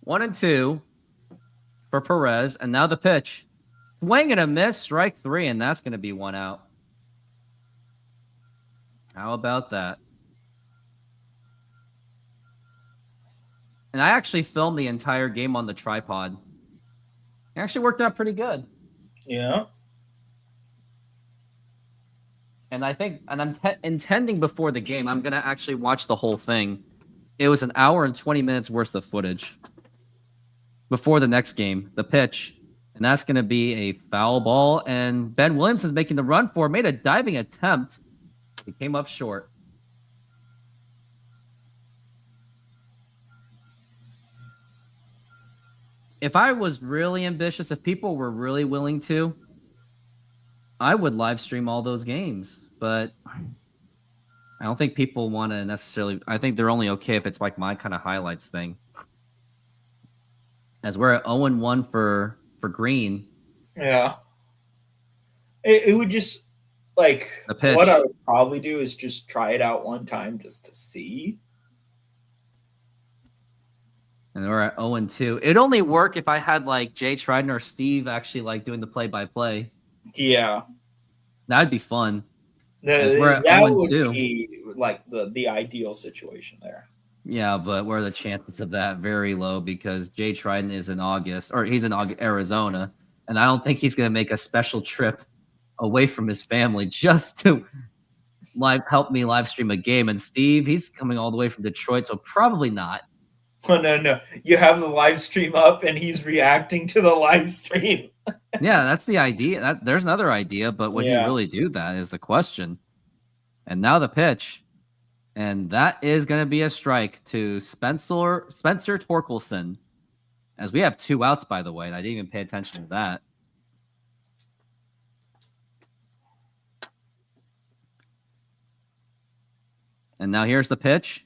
One and two for Perez, and now the pitch. Swing and a miss, strike 3, and that's going to be 1 out. How about that? And I actually filmed the entire game on the tripod. It actually worked out pretty good. Yeah. And I think, and I'm intending before the game, I'm going to actually watch the whole thing. It was an hour and 20 minutes worth of footage before the next game, the pitch. And that's going to be a foul ball. And Ben Williams is making the run for it, made a diving attempt. He came up short. If I was really ambitious, if people were really willing to, I would live stream all those games. But I don't think people want to necessarily. I think they're only okay if it's like my kind of highlights thing. As we're at 0-1 for Green. Yeah. It would just, like, The pitch. what I would probably do is just try it out one time just to see. And we're at 0-2. It'd only work if I had like Jay Trident or Steve actually like doing the play-by-play. Yeah. That'd be fun. As we're at That 0-2. would be, like, the ideal situation there. Yeah, but what are the chances of that? Very low because Jay Trident is in August, or he's in Arizona, and I don't think he's going to make a special trip away from his family just to help me live stream a game. And Steve, he's coming all the way from Detroit, so probably not. Oh, no. You have the live stream up, and he's reacting to the live stream. Yeah, that's the idea. There's another idea, but would he Yeah. really do that is the question. And now the pitch. And that is going to be a strike to Spencer Torkelson. As we have 2 outs, by the way, and I didn't even pay attention to that. And now here's the pitch.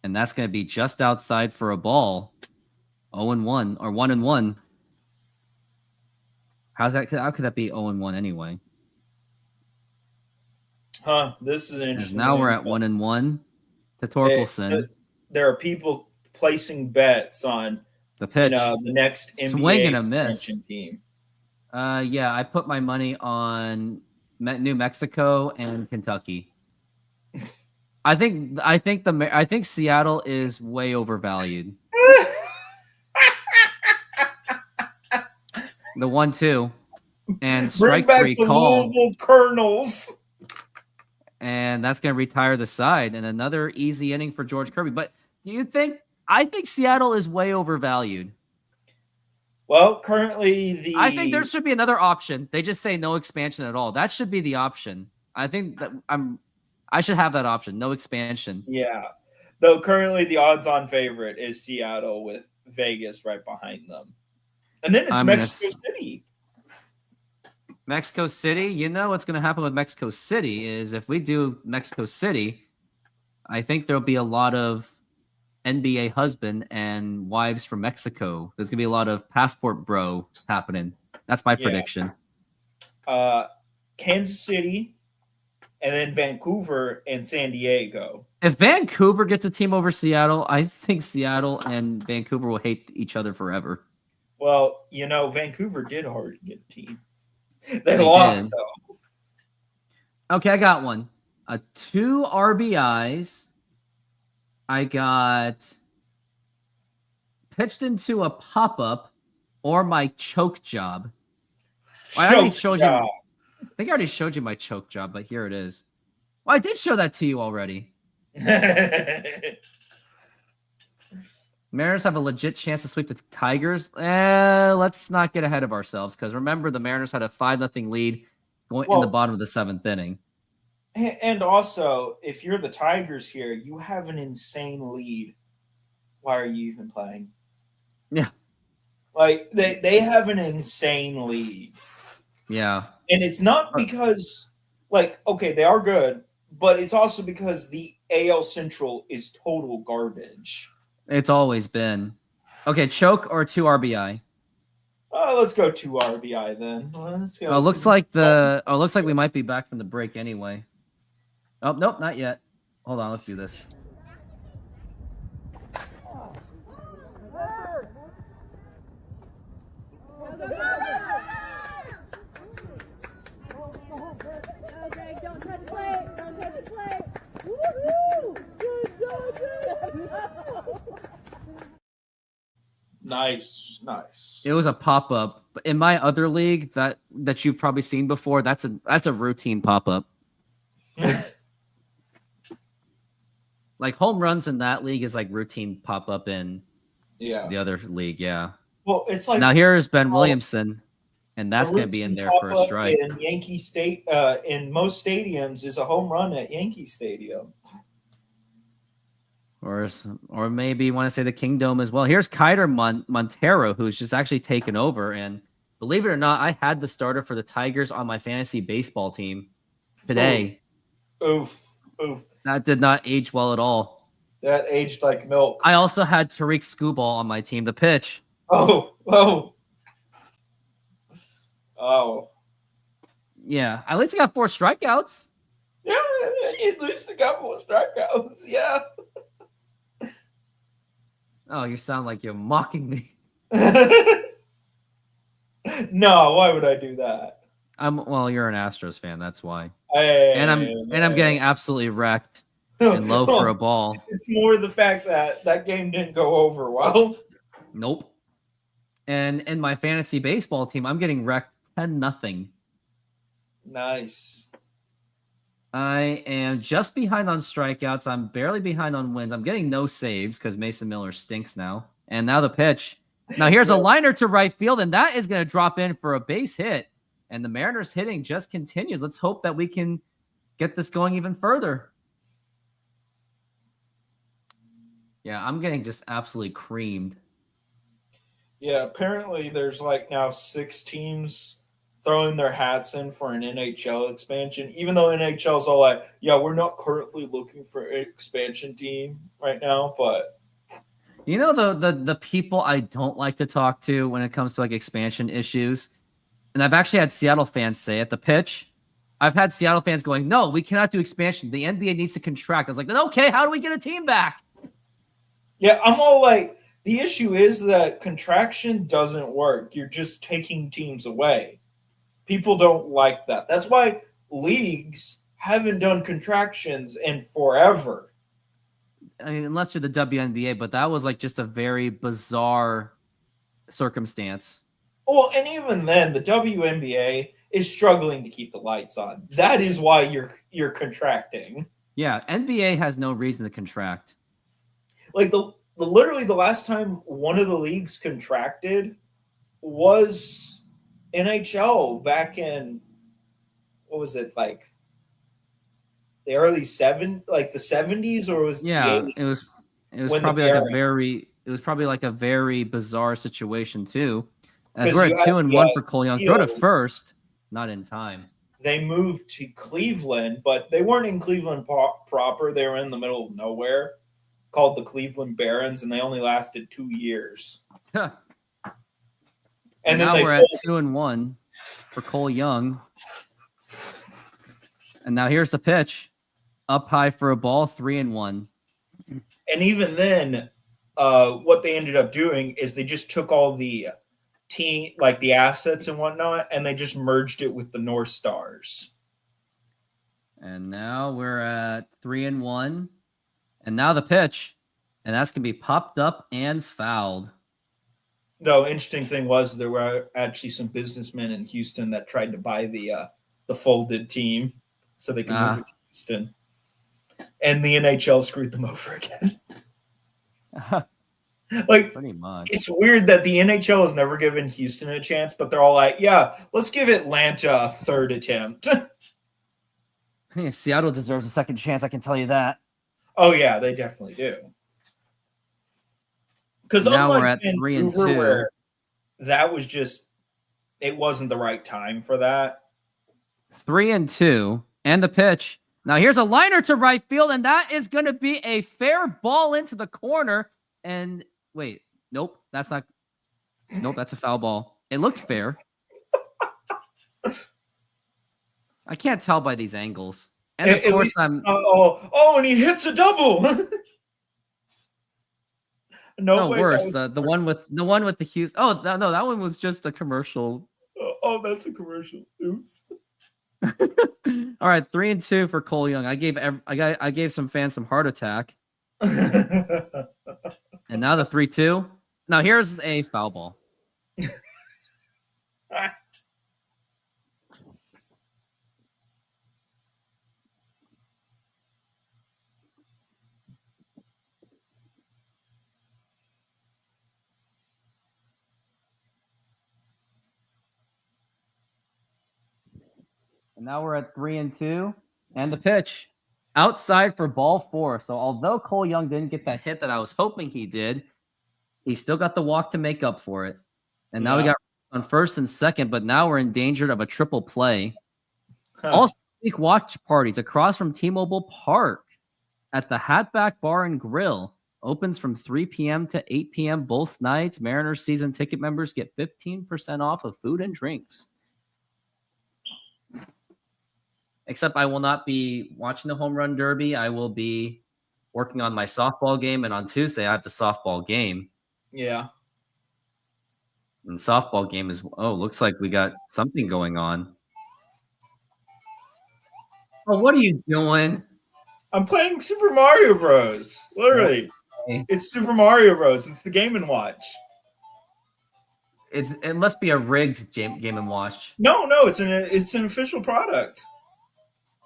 And that's going to be just outside for a ball. 0-1 or 1-1. How could that be 0-1 anyway? Huh. This is an As interesting now we're at so 1-1 to Torkelson. there are people placing bets on The pitch. the next NBA Swing and a miss. expansion team. Yeah, I put my money on New Mexico and Kentucky. I think Seattle is way overvalued. The 1-2 and Bring strike back 3 the call, Louisville Colonels. and that's going to retire the side and another easy inning for George Kirby. But do you think? I think Seattle is way overvalued. Well, currently I think there should be another option. They just say no expansion at all. That should be the option. I think that I should have that option. No expansion. Yeah. Though currently the odds-on favorite is Seattle with Vegas right behind them. And then it's I'm gonna Mexico s- City. Mexico City. You know what's going to happen with Mexico City is if we do Mexico City, I think there'll be a lot of NBA husband and wives from Mexico. There's going to be a lot of passport bro happening. That's my Yeah. prediction. Kansas City, and then Vancouver and San Diego. If Vancouver gets a team over Seattle, I think Seattle and Vancouver will hate each other forever. Well, Vancouver did already get a team. They They lost, did. though. Okay, I got one. 2 RBIs. I got pitched into a pop-up or my choke job. I already Choke showed job. you. I think I already showed you my choke job, but here it is. Well, I did show that to you already. Mariners have a legit chance to sweep the Tigers. Let's not get ahead of ourselves because remember the Mariners had a 5-0 lead going in the Well- bottom of the 7th inning. And also, if you're the Tigers here, you have an insane lead. Why are you even playing? Yeah. Like, they have an insane lead. Yeah. And it's not because, okay, they are good, but it's also because the AL Central is total garbage. It's always been. Okay, choke or 2 RBI. Let's go 2 RBI then. Let's go. Looks like we might be back from the break anyway. Oh, nope, not yet. Hold on, let's do this. Okay, don't touch plate. Don't touch plate. Woohoo! Nice. It was a pop-up. In my other league that you've probably seen before, that's a routine pop-up. Like home runs in that league is like routine pop-up in Yeah. the other league, yeah. Well, it's like Now here's Ben well, Williamson, and that's a going to be in routine there for a pop-up strike. In Yankee State, in most stadiums, is a home run at Yankee Stadium. Or maybe you want to say the Kingdom as well. Here's Kiter Montero, who's just actually taken over. And believe it or not, I had the starter for the Tigers on my fantasy baseball team today. Oof. That did not age well at all. That aged like milk. I also had Tariq Skubal on my team. The pitch. Oh. Yeah, I at least got 4 strikeouts. Yeah, you lose a couple of strikeouts. Yeah. Oh, you sound like you're mocking me. No, why would I do that? Well, you're an Astros fan, that's why. Hey, And I'm getting absolutely wrecked and low for a ball. It's more the fact that that game didn't go over well. Nope. And in my fantasy baseball team, I'm getting wrecked 10-0. Nice. I am just behind on strikeouts. I'm barely behind on wins. I'm getting no saves because Mason Miller stinks now. And now the pitch. Now here's a liner to right field, and that is going to drop in for a base hit. And the Mariners hitting just continues. Let's hope that we can get this going even further. Yeah, I'm getting just absolutely creamed. Yeah, apparently there's now 6 teams throwing their hats in for an NHL expansion, even though NHL's all like, yeah, we're not currently looking for an expansion team right now, but You know the people I don't like to talk to when it comes to expansion issues, and I've actually had Seattle fans say at the pitch. I've had Seattle fans going, "No, we cannot do expansion. The NBA needs to contract." I was like, "Then okay, how do we get a team back?" yeah, I'm all like, the issue is that contraction doesn't work. You're just taking teams away. People don't like that. That's why leagues haven't done contractions in forever. I mean, unless you're the WNBA, but that was just a very bizarre circumstance. Well, and even then, the WNBA is struggling to keep the lights on. That is why you're contracting. Yeah, NBA has no reason to contract. Literally the last time one of the leagues contracted was NHL back in, what was it, the early like the 70s, or was Yeah, the 80s? it was when the probably like a Barons- very it was probably like a very bizarre situation too. As 'Cause we're you at had 2-1 the, for Cole Young. Throw to field. first, not in time. They moved to Cleveland, but they weren't in Cleveland proper. They were in the middle of nowhere, called the Cleveland Barons, and they only lasted 2 years. Huh. And then now they we're folded. at 2-1 for Cole Young. And now here's the pitch. Up high for a ball, 3-1. And even then, what they ended up doing is they just took all the team, like the assets and whatnot, and they just merged it with the North Stars. And now we're at 3-1. And now the pitch. And that's going to be popped up and fouled. Though interesting thing was there were actually some businessmen in Houston that tried to buy the folded team so they could move it to Houston. And the NHL screwed them over again. Like, Pretty much. it's weird that the NHL has never given Houston a chance, but they're all like, yeah, let's give Atlanta a third attempt. Yeah, Seattle deserves a second chance, I can tell you that. Oh, yeah, they definitely do. Because Now we're unlike at 3-2. Vancouver, where that was just, it wasn't the right time for that. 3-2. And the pitch. Now here's a liner to right field, and that is going to be a fair ball into the corner. And wait, nope, that's not. Nope, that's a foul ball. It looked fair. I can't tell by these angles. And of At course, least I'm. and he hits a double. No, wait, worse. that was- The one with the Houston. Oh no, that one was just a commercial. Oh, that's a commercial. Oops. All right, 3-2 for Cole Young. I gave some fans some heart attack. And now the 3-2. Now here's a foul ball. And now we're at 3-2. And the pitch. Outside for ball 4. So although Cole Young didn't get that hit that I was hoping he did, he still got the walk to make up for it. And now we got on first and second, but now we're in danger of a triple play. All week watch parties across from T-Mobile Park at the Hatback Bar and Grill. Opens from 3 p.m. to 8 p.m. both nights. Mariners season ticket members get 15% off of food and drinks. Except I will not be watching the home run derby. I will be working on my softball game. And on Tuesday, I have the softball game. Yeah. And softball game is, looks like we got something going on. Oh, what are you doing? I'm playing Super Mario Bros. Literally. Okay. It's Super Mario Bros. It's the Game & Watch. It must be a rigged Game & Watch. No, it's an official product.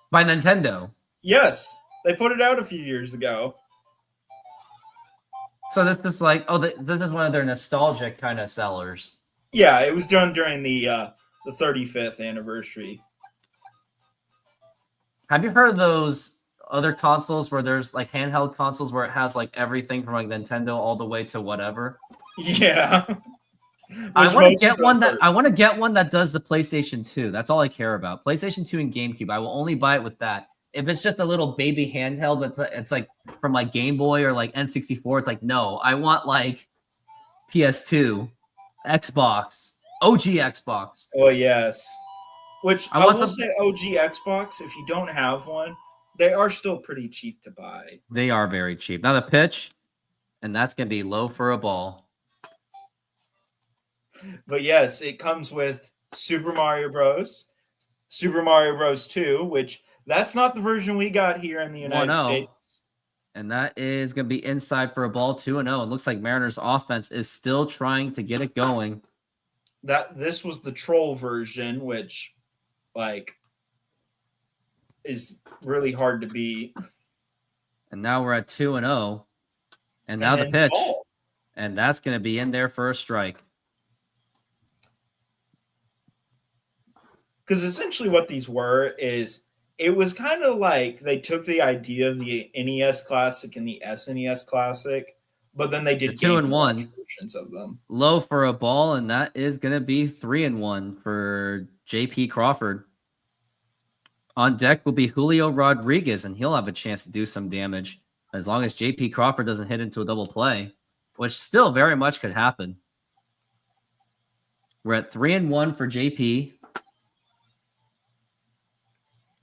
By Nintendo. Yes. They put it out a few years ago. So this is like, this is one of their nostalgic kind of sellers. Yeah, it was done during the 35th anniversary. Have you heard of those other consoles where there's like handheld consoles where it has like everything from like Nintendo all the way to whatever? Yeah. I want to get one that does the PlayStation 2. That's all I care about. PlayStation 2 and GameCube. I will only buy it with that. If it's just a little baby handheld that's it's like from like Game Boy or like N64, it's like no. I want like PS2, Xbox, OG Xbox. Oh yes. Which I want will say OG Xbox, if you don't have one, they are still pretty cheap to buy. They are very cheap. Now the pitch, and that's gonna be low for a ball. But yes, it comes with Super Mario Bros. Super Mario Bros. 2, which that's not the version we got here in the United States. And that is going to be inside for a ball 2-0. It looks like Mariners offense is still trying to get it going. This was the troll version, which like is really hard to beat. And now we're at 2-0. And now the pitch. Ball. And that's going to be in there for a strike. Because essentially what these were is it was kind of like they took the idea of the NES Classic and the SNES Classic, but then they did The 2-in-1 Game & Watch versions of them. low for a ball, and that is going to be 3-1 for JP Crawford. On deck will be Julio Rodriguez, and he'll have a chance to do some damage as long as JP Crawford doesn't hit into a double play, which still very much could happen. We're at 3-1 for JP.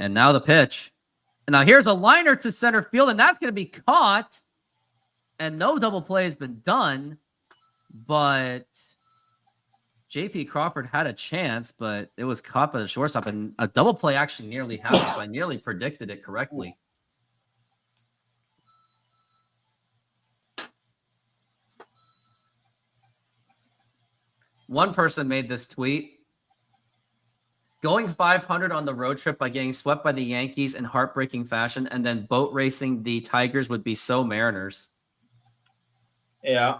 And now the pitch. And now here's a liner to center field, and that's going to be caught. And no double play has been done. But JP Crawford had a chance, but it was caught by the shortstop. And a double play actually nearly happened, so I nearly predicted it correctly. One person made this tweet. Going 500 on the road trip by getting swept by the Yankees in heartbreaking fashion and then boat racing the Tigers would be so Mariners. Yeah.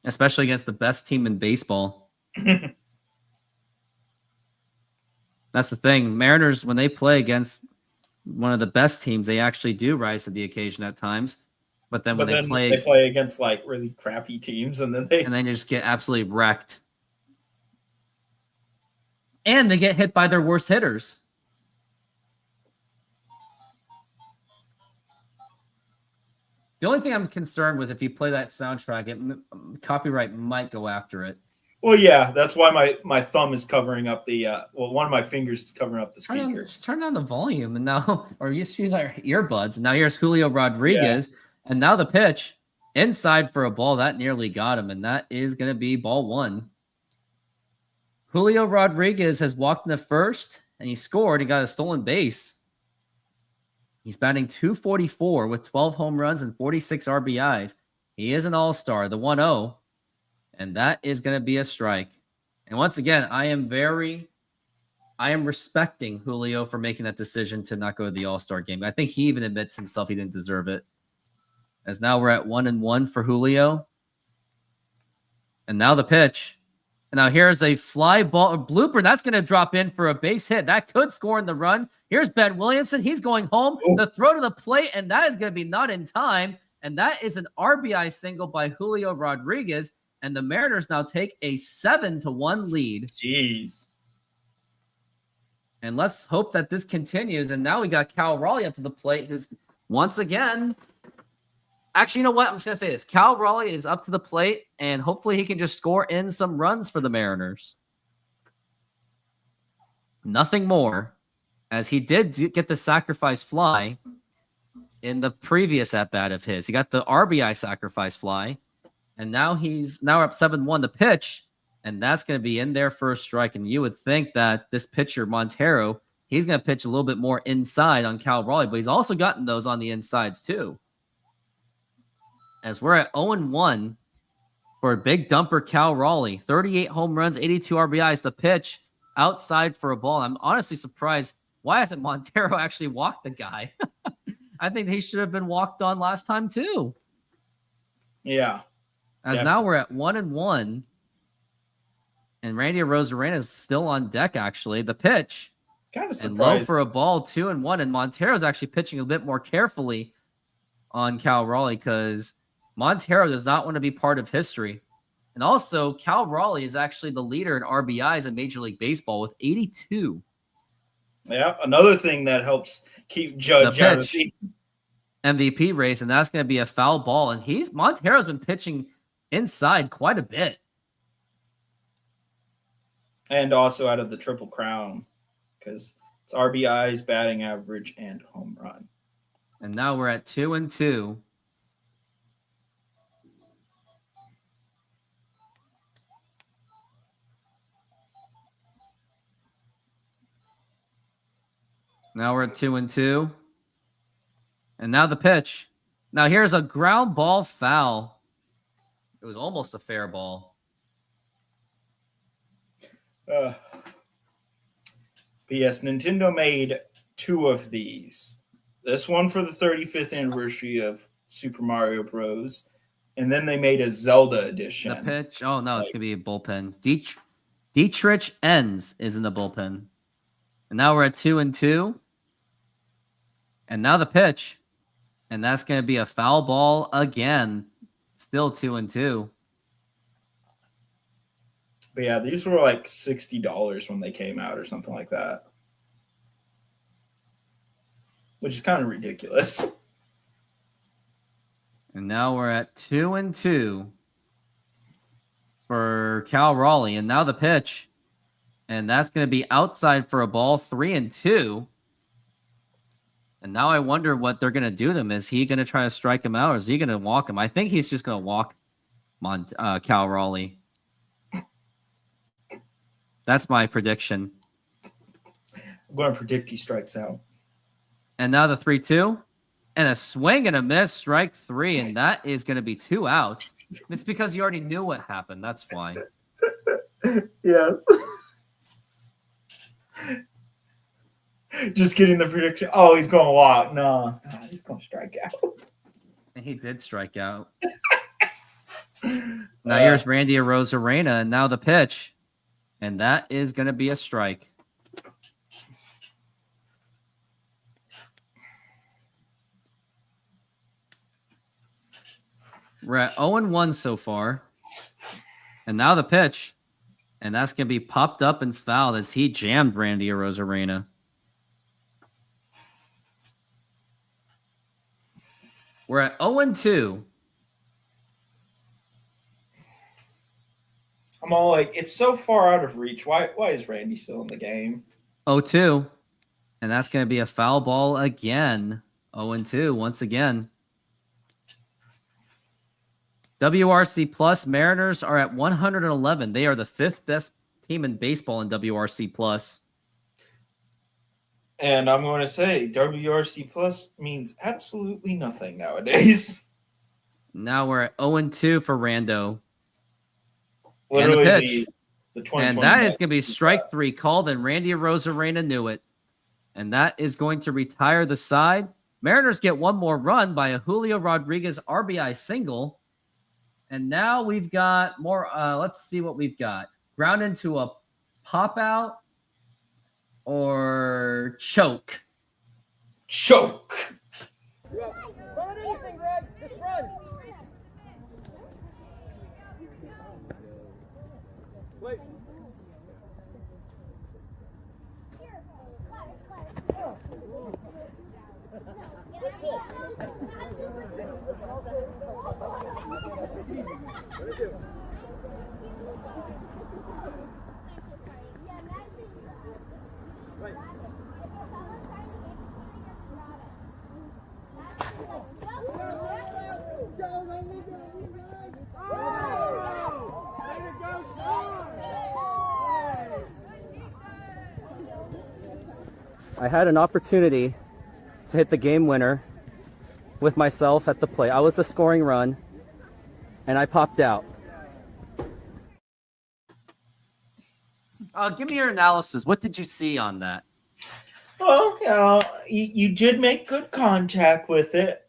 Especially against the best team in baseball. That's the thing. Mariners, when they play against one of the best teams, they actually do rise to the occasion at times. But then when they play against like really crappy teams, and then they just get absolutely wrecked. And they get hit by their worst hitters. The only thing I'm concerned with, if you play that soundtrack, copyright might go after it. Well, yeah, that's why my thumb is covering up the one of my fingers is covering up the speaker. Just turn down the volume, and now, or use our earbuds. And now here's Julio Rodriguez, and now the pitch inside for a ball that nearly got him, and that is going to be ball one. Julio Rodriguez has walked in the first, and he scored. He got a stolen base. He's batting .244 with 12 home runs and 46 RBIs. He is an all-star, the 1-0, and that is going to be a strike. And once again, I am respecting Julio for making that decision to not go to the all-star game. I think he even admits himself he didn't deserve it. As now we're at 1-1 for Julio. And now the pitch. And now here's a fly ball, a blooper. That's going to drop in for a base hit. That could score in the run. Here's Ben Williamson. He's going home. Oh. The throw to the plate, and that is going to be not in time. And that is an RBI single by Julio Rodriguez. And the Mariners now take a 7-1 lead. Jeez. And let's hope that this continues. And now we got Cal Raleigh up to the plate, who's once again... Actually, you know what? I'm just going to say this. Cal Raleigh is up to the plate, and hopefully he can just score in some runs for the Mariners. Nothing more, as he did get the sacrifice fly in the previous at-bat of his. He got the RBI sacrifice fly, and now up 7-1 the pitch, and that's going to be in there for a strike. And you would think that this pitcher, Montero, he's going to pitch a little bit more inside on Cal Raleigh, but he's also gotten those on the insides too. As we're at 0-1 for a big dumper, Cal Raleigh. 38 home runs, 82 RBIs. The pitch outside for a ball. I'm honestly surprised. Why hasn't Montero actually walked the guy? I think he should have been walked on last time too. Yeah. As now we're at 1-1. And Randy Arozarena is still on deck, actually. The pitch. It's kind of and surprising. low for a ball, 2-1. And Montero's actually pitching a bit more carefully on Cal Raleigh because Montero does not want to be part of history. And also, Cal Raleigh is actually the leader in RBIs in Major League Baseball with 82. Yeah, another thing that helps keep Judge out of the MVP race, and that's going to be a foul ball. And Montero's been pitching inside quite a bit. And also out of the Triple Crown because it's RBIs, batting average, and home run. And now we're at 2-2. Now we're at 2-2. And now the pitch. Now here's a ground ball foul. It was almost a fair ball. P.S. Nintendo made 2 of these. This one for the 35th anniversary of Super Mario Bros. And then they made a Zelda edition. The pitch. Oh, no, it's going to be a bullpen. Dietrich Enns is in the bullpen. And now we're at 2-2. And now the pitch. And that's going to be a foul ball again. Still 2-2. But yeah, these were like $60 when they came out or something like that. Which is kind of ridiculous. And now we're at 2-2 for Cal Raleigh. And now the pitch. And that's going to be outside for a ball, 3-2. And now I wonder what they're going to do to him. Is he going to try to strike him out, or is he going to walk him? I think he's just going to walk Cal Raleigh. That's my prediction. I'm going to predict he strikes out. And now the 3-2. And a swing and a miss, strike 3. And that is going to be 2 outs. It's because you already knew what happened. That's why. Yes. Just getting the prediction. Oh, he's going to walk. No, he's going to strike out. And he did strike out. Now here's Randy Arozarena, and now the pitch. And that is going to be a strike. We're at 0-1 so far. And now the pitch. And that's going to be popped up and fouled as he jammed Randy Arozarena. We're at 0-2. I'm all like, it's so far out of reach. Why is Randy still in the game? 0-2. And that's going to be a foul ball again. 0-2 once again. WRC Plus Mariners are at 111. They are the 5th best team in baseball in WRC Plus. And I'm going to say WRC Plus means absolutely nothing nowadays. Now we're at 0-2 for Rando. Literally and the pitch. The 2020 and that is going to be strike 3 called, and Randy Arozarena knew it. And that is going to retire the side. Mariners get one more run by a Julio Rodriguez RBI single. And now we've got more. Let's see what we've got. Ground into a pop out or choke. Choke. Run anything, Greg. Just run. Wait. I had an opportunity to hit the game winner with myself at the plate. I was the scoring run, and I popped out. Give me your analysis. What did you see on that? Well, you did make good contact with it.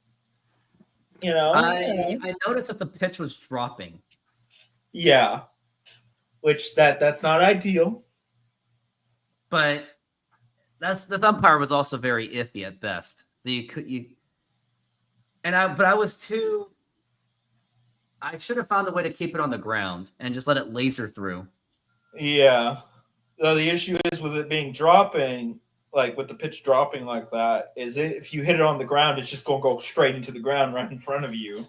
You know, I noticed that the pitch was dropping. Yeah, which that's not ideal. But the umpire was also very iffy at best. So I was too. I should have found a way to keep it on the ground and just let it laser through. Yeah. The issue is with it being dropping, like with the pitch dropping like that, is if you hit it on the ground, it's just going to go straight into the ground right in front of you,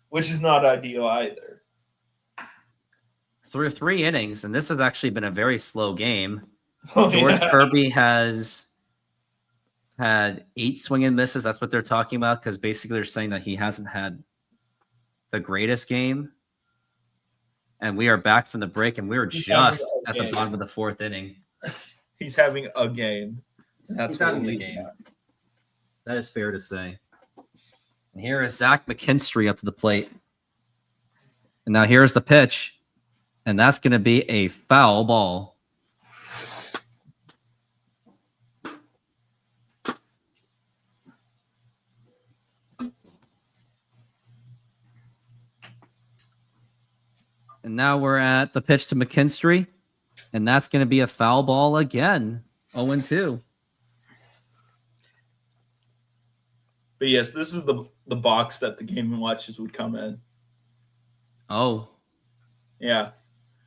which is not ideal either. Through 3 innings, and this has actually been a very slow game. Oh, George yeah. Kirby has had 8 swing and misses. That's what they're talking about, because basically they're saying that he hasn't had the greatest game. And we are back from the break, and we were just at the bottom of the 4th inning. He's having a game. That's He's having the game. That is fair to say. And here is Zach McKinstry up to the plate. And now here's the pitch. And that's going to be a foul ball. And now we're at the pitch to McKinstry. And that's going to be a foul ball again. 0-2. But yes, this is the box that the Game & Watches would come in. Oh, Yeah.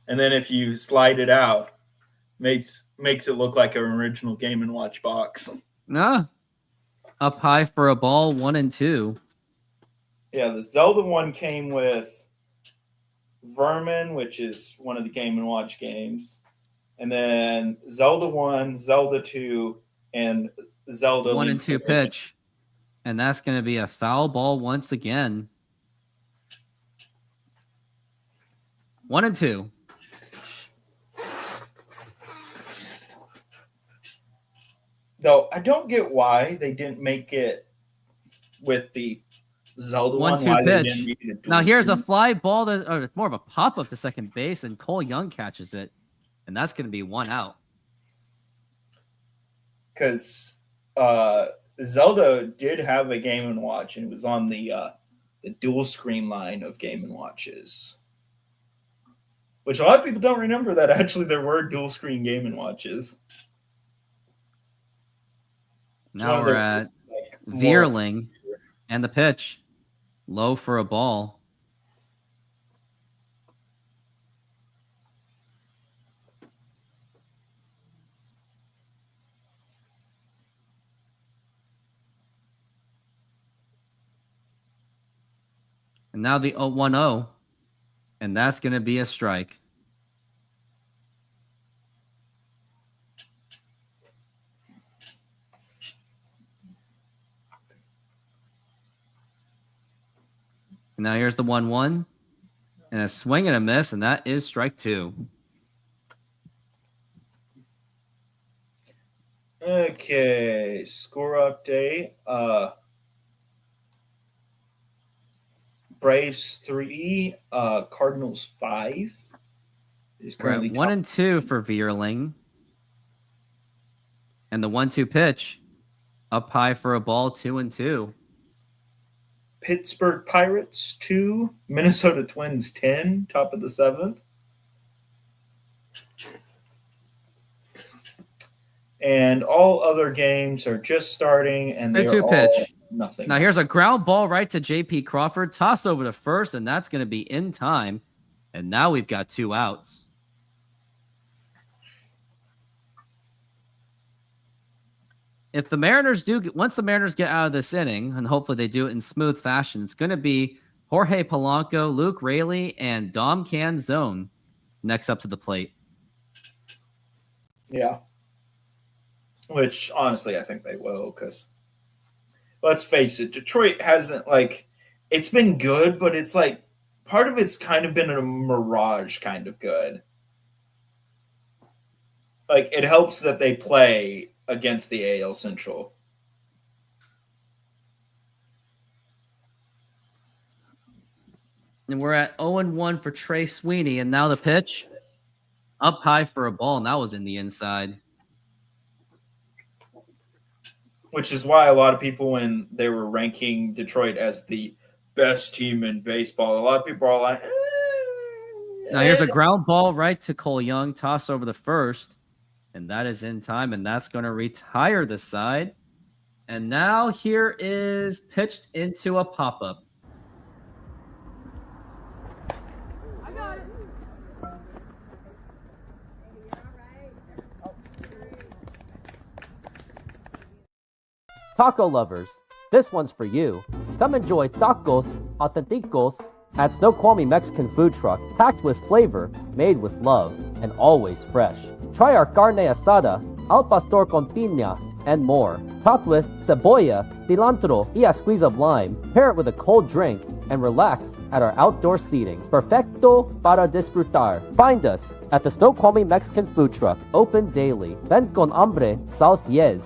And then if you slide it out, makes it look like an original Game & Watch box. nah. Up high for a ball, 1-2. Yeah, the Zelda one came with Vermin, which is one of the Game & Watch games. And then Zelda 1, Zelda 2, and Zelda 1-2 pitch. And that's going to be a foul ball once again. 1-2. Though I don't get why they didn't make it with the Zelda one. 1-2 Why they pitch. didn't make it a Now dual here's a screen. fly ball that, or it's more of a pop up to second base, and Cole Young catches it, and that's going to be 1 out. Because Zelda did have a Game & Watch, and it was on the dual screen line of Game & Watches. Which a lot of people don't remember that actually there were dual screen Game & Watches. It's one Now of we're those, at like, more- Veerling, and the pitch, low for a ball. And now the 0-1-0, and that's going to be a strike. And now here's the 1-1, and a swing and a miss, and that is strike 2. Okay, score update. Braves 3, Cardinals 5. Is We're at currently 1-2 for Veerling. And the 1-2 pitch, up high for a ball, 2-2. Pittsburgh Pirates 2, Minnesota Twins 10, top of the 7th. And all other games are just starting, and they're 3-2 all pitch. nothing. Now here's a ground ball right to JP Crawford, toss over to first, and that's going to be in time. And now we've got 2 outs. If the Mariners once the Mariners get out of this inning, and hopefully they do it in smooth fashion, it's going to be Jorge Polanco, Luke Raley, and Dom Canzone next up to the plate. Yeah. Which, honestly, I think they will, because let's face it, Detroit hasn't, it's been good, but it's part of it's kind of been a mirage kind of good. It helps that they play against the AL Central. And we're at 0-1 for Trey Sweeney, and now the pitch up high for a ball, and that was in the inside. Which is why a lot of people, when they were ranking Detroit as the best team in baseball, a lot of people are like, Now here's a ground ball right to Cole Young, toss over the first, and that is in time, and that's going to retire the side. And now here is pitched into a pop-up. I got it. Taco lovers, this one's for you. Come enjoy tacos auténticos at Snoqualmie Mexican food truck, packed with flavor, made with love, and always fresh. Try our carne asada, al pastor con piña, and more. Topped with cebolla, cilantro, y a squeeze of lime. Pair it with a cold drink and relax at our outdoor seating. Perfecto para disfrutar. Find us at the Snoqualmie Mexican food truck, open daily. Ven con hambre, sal fies.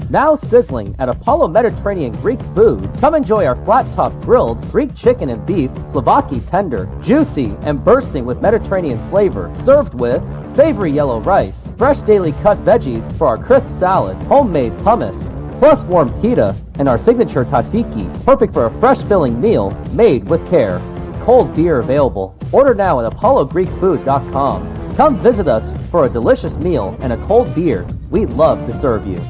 Now sizzling at Apollo Mediterranean Greek Food, come enjoy our flat-top grilled Greek chicken and beef, Slovaki tender, juicy and bursting with Mediterranean flavor, served with savory yellow rice, fresh daily cut veggies for our crisp salads, homemade hummus, plus warm pita, and our signature tasiki, perfect for a fresh filling meal made with care. Cold beer available. Order now at apollogreekfood.com. Come visit us for a delicious meal and a cold beer. We'd love to serve you.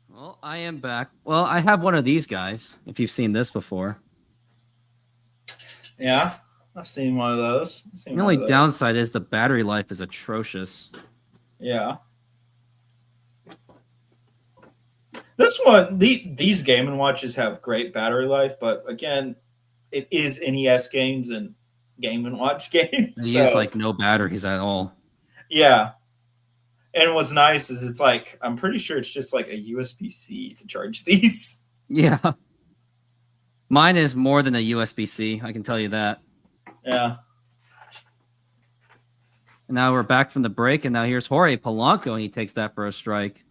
Well, I am back. Well, I have one of these guys, if you've seen this before. Yeah, I've seen one of those. The only downside is the battery life is atrocious. Yeah. This one, these Game & Watches have great battery life, but again, it is NES games and Game & Watch games. They so, use like no batteries at all. yeah. And what's nice is it's like, I'm pretty sure it's just like a USB-C to charge these. Yeah. Mine is more than a USB-C, I can tell you that. Yeah. And now we're back from the break, and now here's Jorge Polanco, and he takes that for a strike.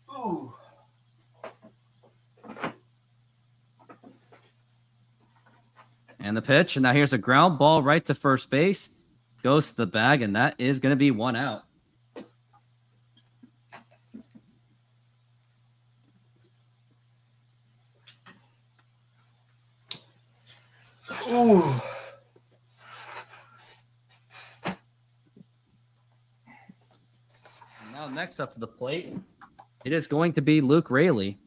Ooh. And the pitch, and now here's a ground ball right to first base. Goes to the bag, and that is going to be 1 out. Ooh. Now next up to the plate, it is going to be Luke Raley.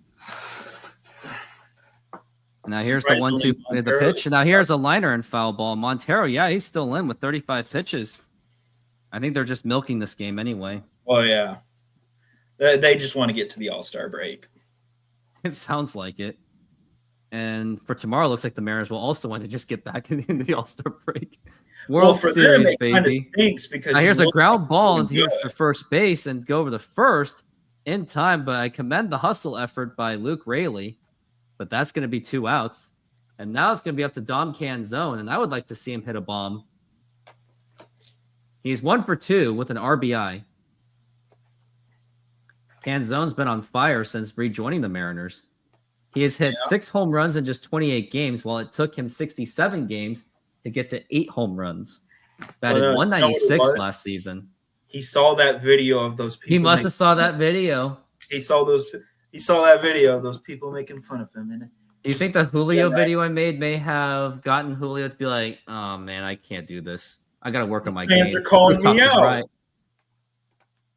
Now here's the 1-2, the pitch. And now here's a liner and foul ball. Montero, yeah, he's still in with 35 pitches. I think they're just milking this game anyway. Oh, yeah. They just want to get to the All-Star break. It sounds like it. And for tomorrow, it looks like the Mariners will also want to just get back into the All-Star break. World for Series, them, it baby. kind of stinks because now here's a ground ball and good. here's for first base and go over the first in time. But I commend the hustle effort by Luke Raley. But that's going to be 2 outs. And now it's going to be up to Dom Canzone, and I would like to see him hit a bomb. He's 1 for 2 with an RBI. Canzone's been on fire since rejoining the Mariners. He has hit 6 home runs in just 28 games, while it took him 67 games to get to 8 home runs. Batted 196 last season. He saw that video of those people. He must have saw that video. He saw that video of those people making fun of him. And Do you think the Julio video I made may have gotten Julio to be like, oh, man, I can't do this. I got to work on my game. Fans are calling me Rooftop is out. right.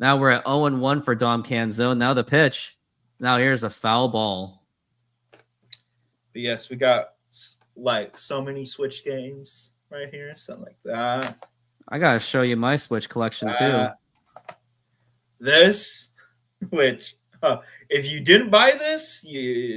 Now we're at 0-1 for Dom Canzone. Now the pitch. Now here's a foul ball. But yes, we got like so many Switch games right here. Something like that. I got to show you my Switch collection, too. This, which... if you didn't buy this,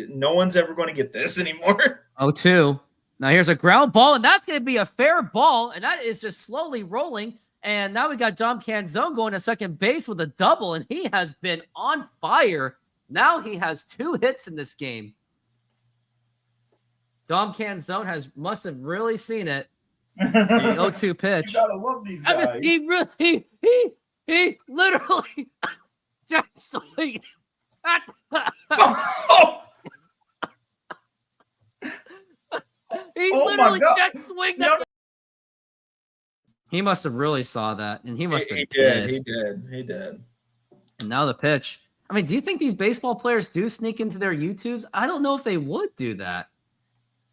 no one's ever going to get this anymore. 0-2. Now here's a ground ball, and that's going to be a fair ball, and that is just slowly rolling. And now we got Dom Canzone going to second base with a double, and he has been on fire. Now he has 2 hits in this game. Dom Canzone must have really seen it. The 0-2 pitch. You gotta love these guys. I mean, he literally just swinging. He literally check swinged. He must have really saw that, and he must have. He did. And now the pitch. I mean, do you think these baseball players do sneak into their YouTubes? I don't know if they would do that.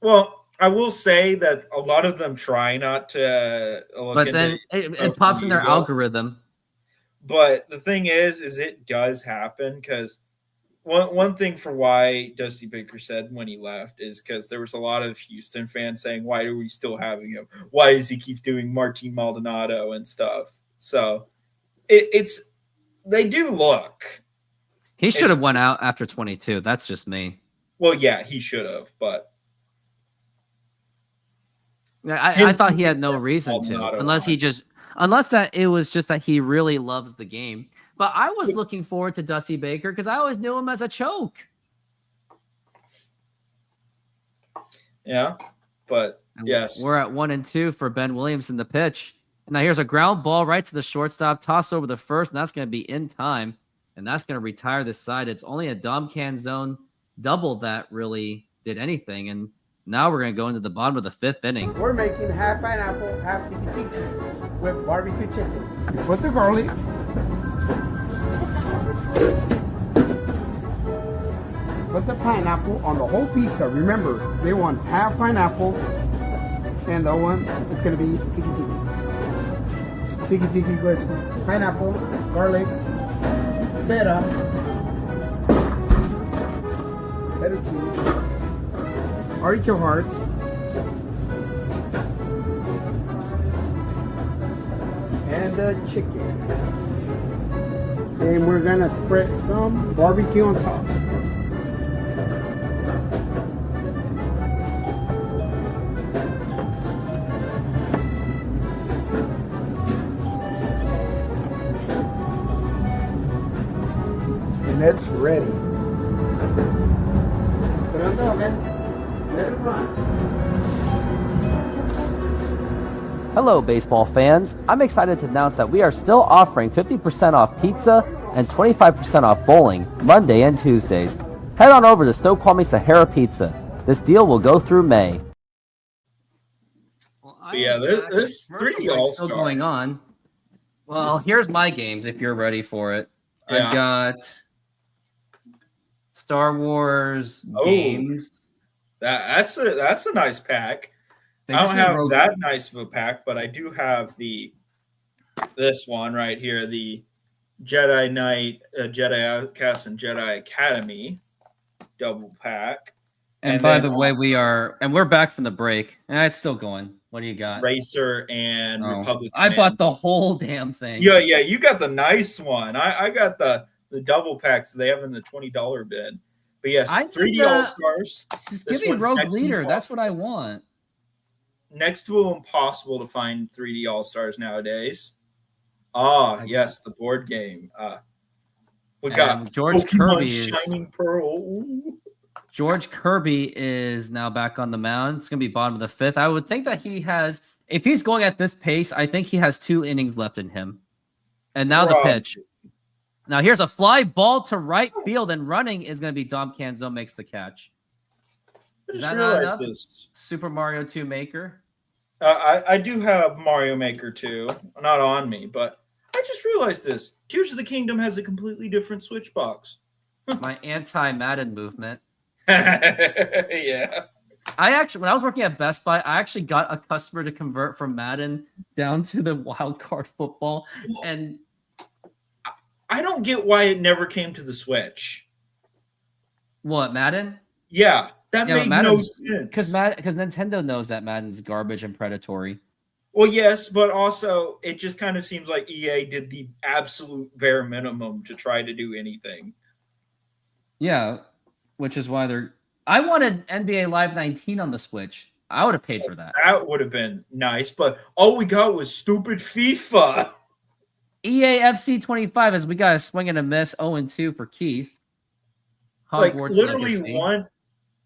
Well, I will say that a lot of them try not to look But into then it social pops in their media. algorithm. But the thing is it does happen because one thing for why Dusty Baker said when he left is because there was a lot of Houston fans saying, why are we still having him? Why does he keep doing Martin Maldonado and stuff? So it's they do look. He should have went out after 22. That's just me. Well, yeah, he should have, but I thought he had no reason to, unless that it was just that he really loves the game. But I was looking forward to Dusty Baker because I always knew him as a choke. Yeah, but yes, We're at 1-2 for Ben Williams in the pitch. And now here's a ground ball right to the shortstop, toss over the first, and that's going to be in time. And that's going to retire this side. It's only a Dom Canzone double that really did anything. And now we're going to go into the bottom of the 5th inning. We're making half pineapple, half tiki tiki with barbecue chicken. You put the garlic. Put the pineapple on the whole pizza. Remember, they want half pineapple, and the one is going to be tiki tiki. Tiki tiki with pineapple, garlic, feta cheese, artichoke hearts, and the chicken. And we're gonna spread some barbecue on top. And it's ready. Put it on the oven. Let it run. Hello, baseball fans. I'm excited to announce that we are still offering 50% off pizza and 25% off bowling Monday and Tuesdays. Head on over to Snoqualmie Sahara Pizza. This deal will go through May. Well, Yeah, this 3D All All-Star. still going on. Well, here's my games if you're ready for it. Yeah. I've got Star Wars Oh. games. That's a nice pack. They I just don't made have Rogue- that nice of a pack, but I do have this one right here, the Jedi Knight, Jedi Outcast, and Jedi Academy double pack. And and by then the way, we're back from the break. It's still going. What do you got? Racer and Oh, Republic. I Command. bought the whole damn thing. Yeah, you got the nice one. I got the double packs they have in the $20 bin. But yes, I think 3D that- All Stars. Just This give me one's Rogue next to Leader. Impossible. That's what I want. Next to impossible to find 3D All Stars nowadays. Ah, yes, the board game. We got And George Pokemon Kirby is Shining Pearl. Ooh. George Kirby is now back on the mound. It's going to be bottom of the 5th. I would think that he has, if he's going at this pace, I think he has 2 innings left in him. And now the pitch. Now here's a fly ball to right field, and running is going to be Dom Canzo makes the catch. I Is just that not realized enough? this. Super Mario 2 Maker. I do have Mario Maker 2, not on me, but I just realized this. Tears of the Kingdom has a completely different Switch box. My anti-Madden movement. Yeah. When I was working at Best Buy, I actually got a customer to convert from Madden down to the wild card football. And I don't get why it never came to the Switch. what, Madden? Yeah, that Yeah, but made no Madden's- sense. Because Nintendo knows that Madden's garbage and predatory. Well, yes, but also it just kind of seems like EA did the absolute bare minimum to try to do anything. Yeah, which is why I wanted NBA Live 19 on the Switch. I would have paid for that. That would have been nice, but all we got was stupid FIFA. EA FC 25 as we got a swing and a miss, 0-2 for Keith. Like Hogwarts literally Legacy. one.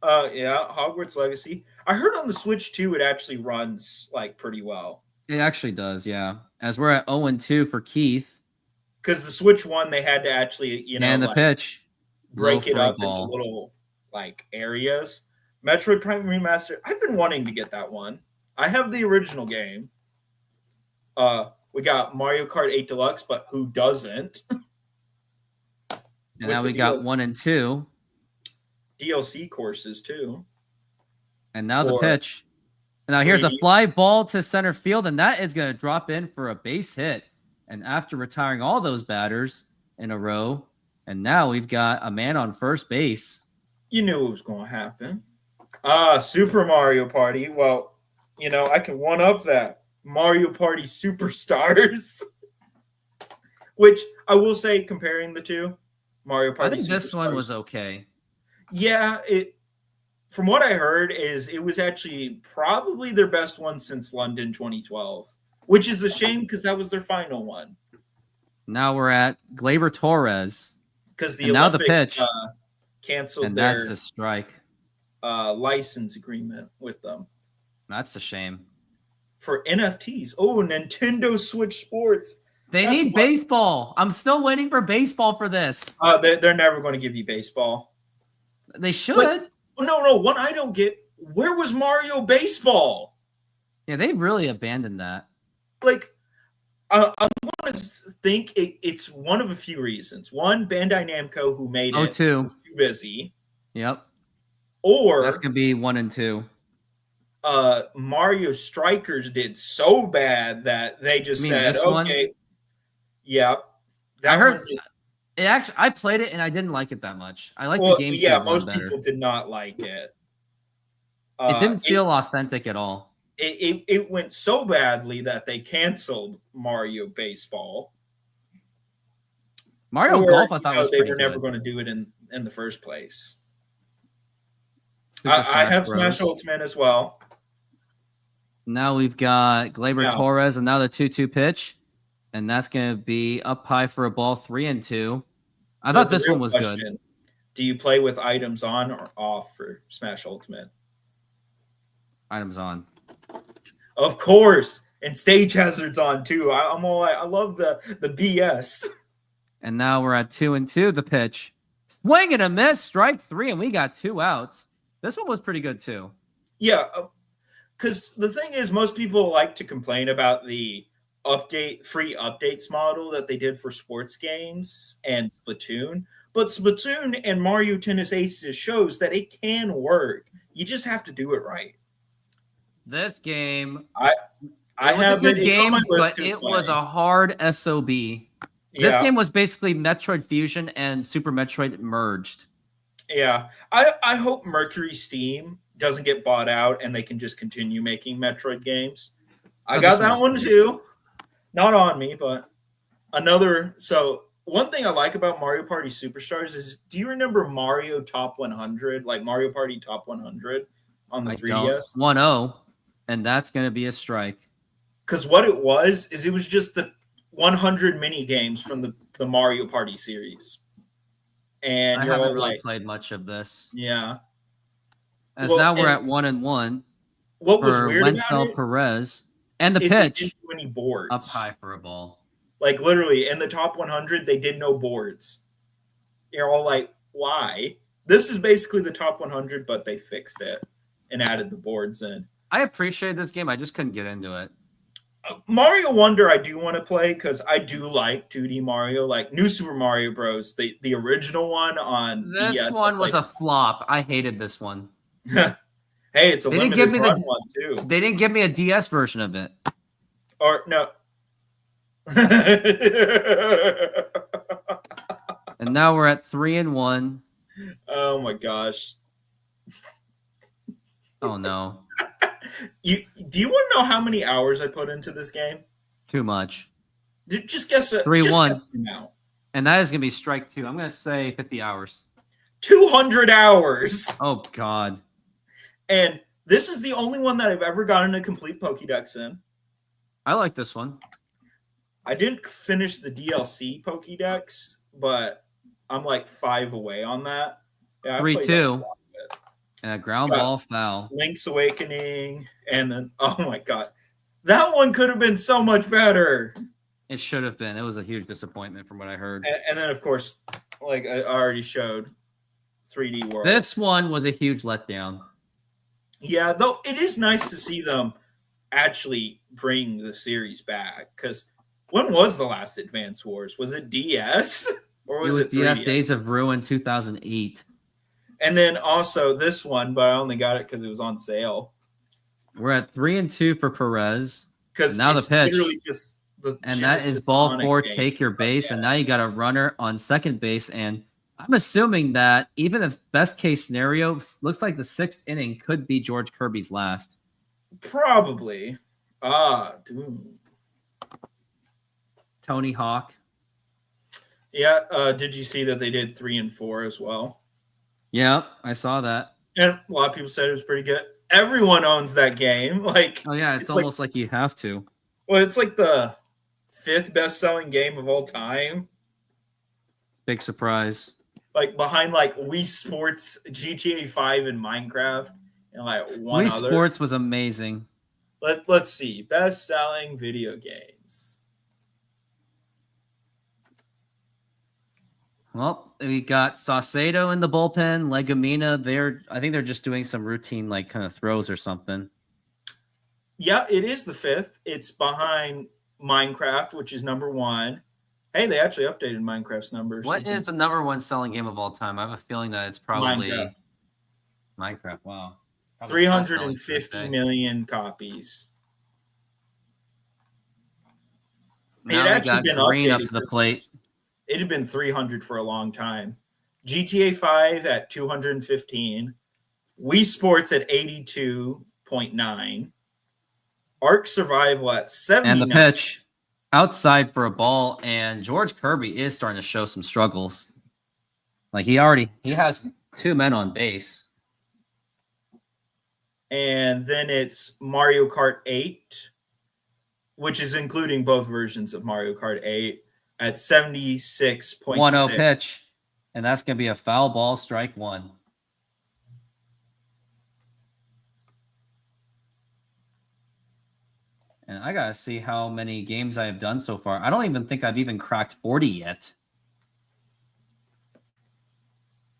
Yeah, Hogwarts Legacy. I heard on the Switch too, it actually runs like pretty well. It actually does, yeah. As we're at 0-2 for Keith. Because the Switch one, they had to actually, And the like, pitch. break Low it fly up into little like areas. Metroid Prime Remaster. I've been wanting to get that one. I have the original game. We got Mario Kart 8 Deluxe, but who doesn't? And now we got 1 and 2. DLC courses too. And now the Or pitch. And now here's a 3D. fly ball to center field, and that is going to drop in for a base hit. And after retiring all those batters in a row, and now we've got a man on first base. You knew it was going to happen. Super Mario Party. Well, I can one up that. Mario Party Superstars. Which I will say, comparing the two, Mario I Party think this one Superstars- was okay. Yeah, from what I heard is it was actually probably their best one since London 2012, which is a shame because that was their final one. Now we're at Gleyber Torres, Because the And now the Olympics pitch. canceled and their that's a strike. license agreement with them That's a shame. for NFTs. Oh, Nintendo Switch Sports. They That's need what- baseball. I'm still waiting for baseball for this. They're never going to give you baseball. They should. No. What I don't get, where was Mario Baseball? Yeah, they really abandoned that. Like, I want to think it's one of a few reasons. One, Bandai Namco, who made it, two. was too busy. Yep. Or That's going to be 1 and 2. Mario Strikers did so bad that they just said, this one? okay, yeah. I heard it actually. I played it and I didn't like it that much. I like the game. Yeah, most people did not like it. It didn't feel authentic at all. It went so badly that they canceled Mario Baseball. Mario Golf, I thought was they pretty were good. never going to do it in the first place. Super I have Smash Smash Ultimate as well. Now we've got Gleyber Yeah. Torres, and now the 2-2 pitch, and that's going to be up high for a ball, 3 and 2. I thought this real one was question, good. Do you play with items on or off for Smash Ultimate? Items on. Of course, and stage hazards on too. I'm all like, I love the BS. And now we're at 2 and 2. The pitch, swing and a miss, strike 3, and we got 2 outs. This one was pretty good too. Yeah, because the thing is, most people like to complain about the free updates model that they did for sports games and Splatoon. But Splatoon and Mario Tennis Aces shows that it can work. You just have to do it right. This game, I have a good it. It's on my list but to it play. was a hard SOB. This Yeah. game was basically Metroid Fusion and Super Metroid merged. Yeah, I hope Mercury Steam doesn't get bought out and they can just continue making Metroid games. I got that one too. Not on me, but another. So one thing I like about Mario Party Superstars is, do you remember Mario Top 100, like Mario Party Top 100 on the 3DS? 1-0, and that's going to be a strike. Because what it was is it was just the 100 mini games from the Mario Party series. And I you're haven't all really like, played much of this. yeah. As Well, now we're and at 1 and 1 What was for weird Wenzel about it Perez. And the is they pitch didn't do any boards. up high for a ball. Like literally in the top 100, they did no boards. You're all like, why? This is basically the top 100, but they fixed it and added the boards in. I appreciate this game. I just couldn't get into it. Mario Wonder, I do want to play because I do like 2D Mario, like New Super Mario Bros. The original one on This DS. one was a flop. I hated this one. Hey, it's a They didn't limited give me run the- one too. They didn't give me a DS version of it. Or no. And now we're at 3 and 1. Oh my gosh. Oh no. Do you want to know how many hours I put into this game? Too much. Just guess it. 3-1. Now. And that is going to be strike 2. I'm going to say 50 hours. 200 hours. Oh, God. And this is the only one that I've ever gotten a complete Pokédex in. I like this one. I didn't finish the DLC Pokédex, but I'm like 5 away on that. Yeah, I played 3-2. that a lot. And a ground Got ball foul. Link's Awakening, and then, oh my God. That one could have been so much better. It should have been. It was a huge disappointment from what I heard. And then, of course, like I already showed, 3D World. This one was a huge letdown. Yeah, though it is nice to see them actually bring the series back. Because when was the last Advance Wars? Was it DS? Or was it DS 3DS? Days of Ruin 2008. And then also this one, but I only got it because it was on sale. We're at 3 and 2 for Perez. Because Now the pitch. literally just the And that is Genesis ball Sonic 4, game. take your base. Yeah. And now you got a runner on second base. And I'm assuming that even if best case scenario, looks like the 6th inning could be George Kirby's last. Probably. Dude. Tony Hawk. Yeah, did you see that they did 3 and 4 as well? Yep, I saw that. And a lot of people said it was pretty good. Everyone owns that game. Like, Oh, yeah, it's It's like- almost like you have to. well, it's like the 5th best-selling game of all time. Big surprise. Like behind like Wii Sports, GTA 5, and Minecraft, and like one Wii other. Sports was amazing. Let's see. Best-selling video games. Well, we got Saucedo in the bullpen. Legumina, I think they're just doing some routine like kind of throws or something. Yeah, it is the 5th. It's behind Minecraft, which is number 1. Hey, they actually updated Minecraft's numbers. What is the number 1 selling game of all time? I have a feeling that it's probably Minecraft. Wow. Probably still selling to this 350 day. million copies. Now It we actually got been Green up updated to the 'cause plate. It had been 300 for a long time. GTA 5 at 215. Wii Sports at 82.9. Arc Survival at 79. And the pitch outside for a ball, and George Kirby is starting to show some struggles. Like he has 2 men on base. And then it's Mario Kart 8, which is including both versions of Mario Kart 8 at 76.6. 1-0 pitch, and that's going to be a foul ball, strike 1. And I got to see how many games I have done so far. I don't even think I've even cracked 40 yet.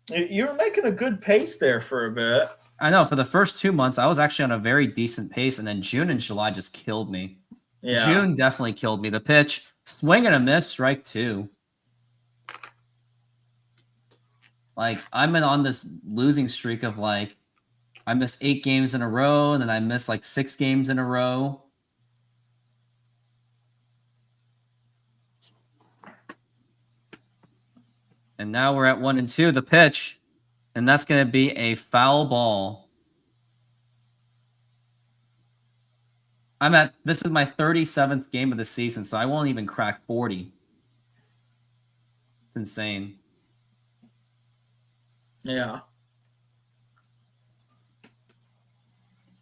You're making a good pace there for a bit. I know. For the first 2 months, I was actually on a very decent pace, and then June and July just killed me. Yeah. June definitely killed me. The pitch, swing and a miss, strike 2. Like, I'm on this losing streak of, like, I missed 8 games in a row, and then I missed, like, 6 games in a row. And now we're at 1-2, the pitch, and that's going to be a foul ball. This is my 37th game of the season, so I won't even crack 40. It's insane. Yeah.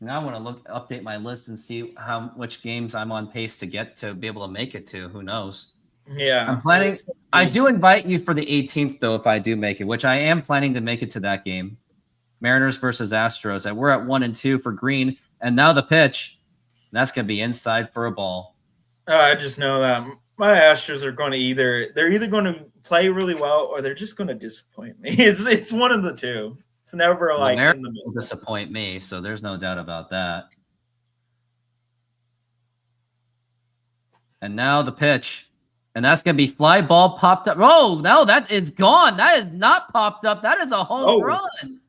Now I want to update my list and see which games I'm on pace to get to be able to make it to. Who knows? Yeah. I'm planning. I do invite you for the 18th, though, if I do make it, which I am planning to make it to that game. Mariners versus Astros. And we're at 1-2 for Green. And now the pitch. That's going to be inside for a ball. I just know that my Astros are going to they're either going to play really well or they're just going to disappoint me. It's one of the two. It's never like in the middle. Disappoint me, so there's no doubt about that. And now the pitch. And that's going to be fly ball popped up. Oh, no, that is gone. That is not popped up. That is a home run.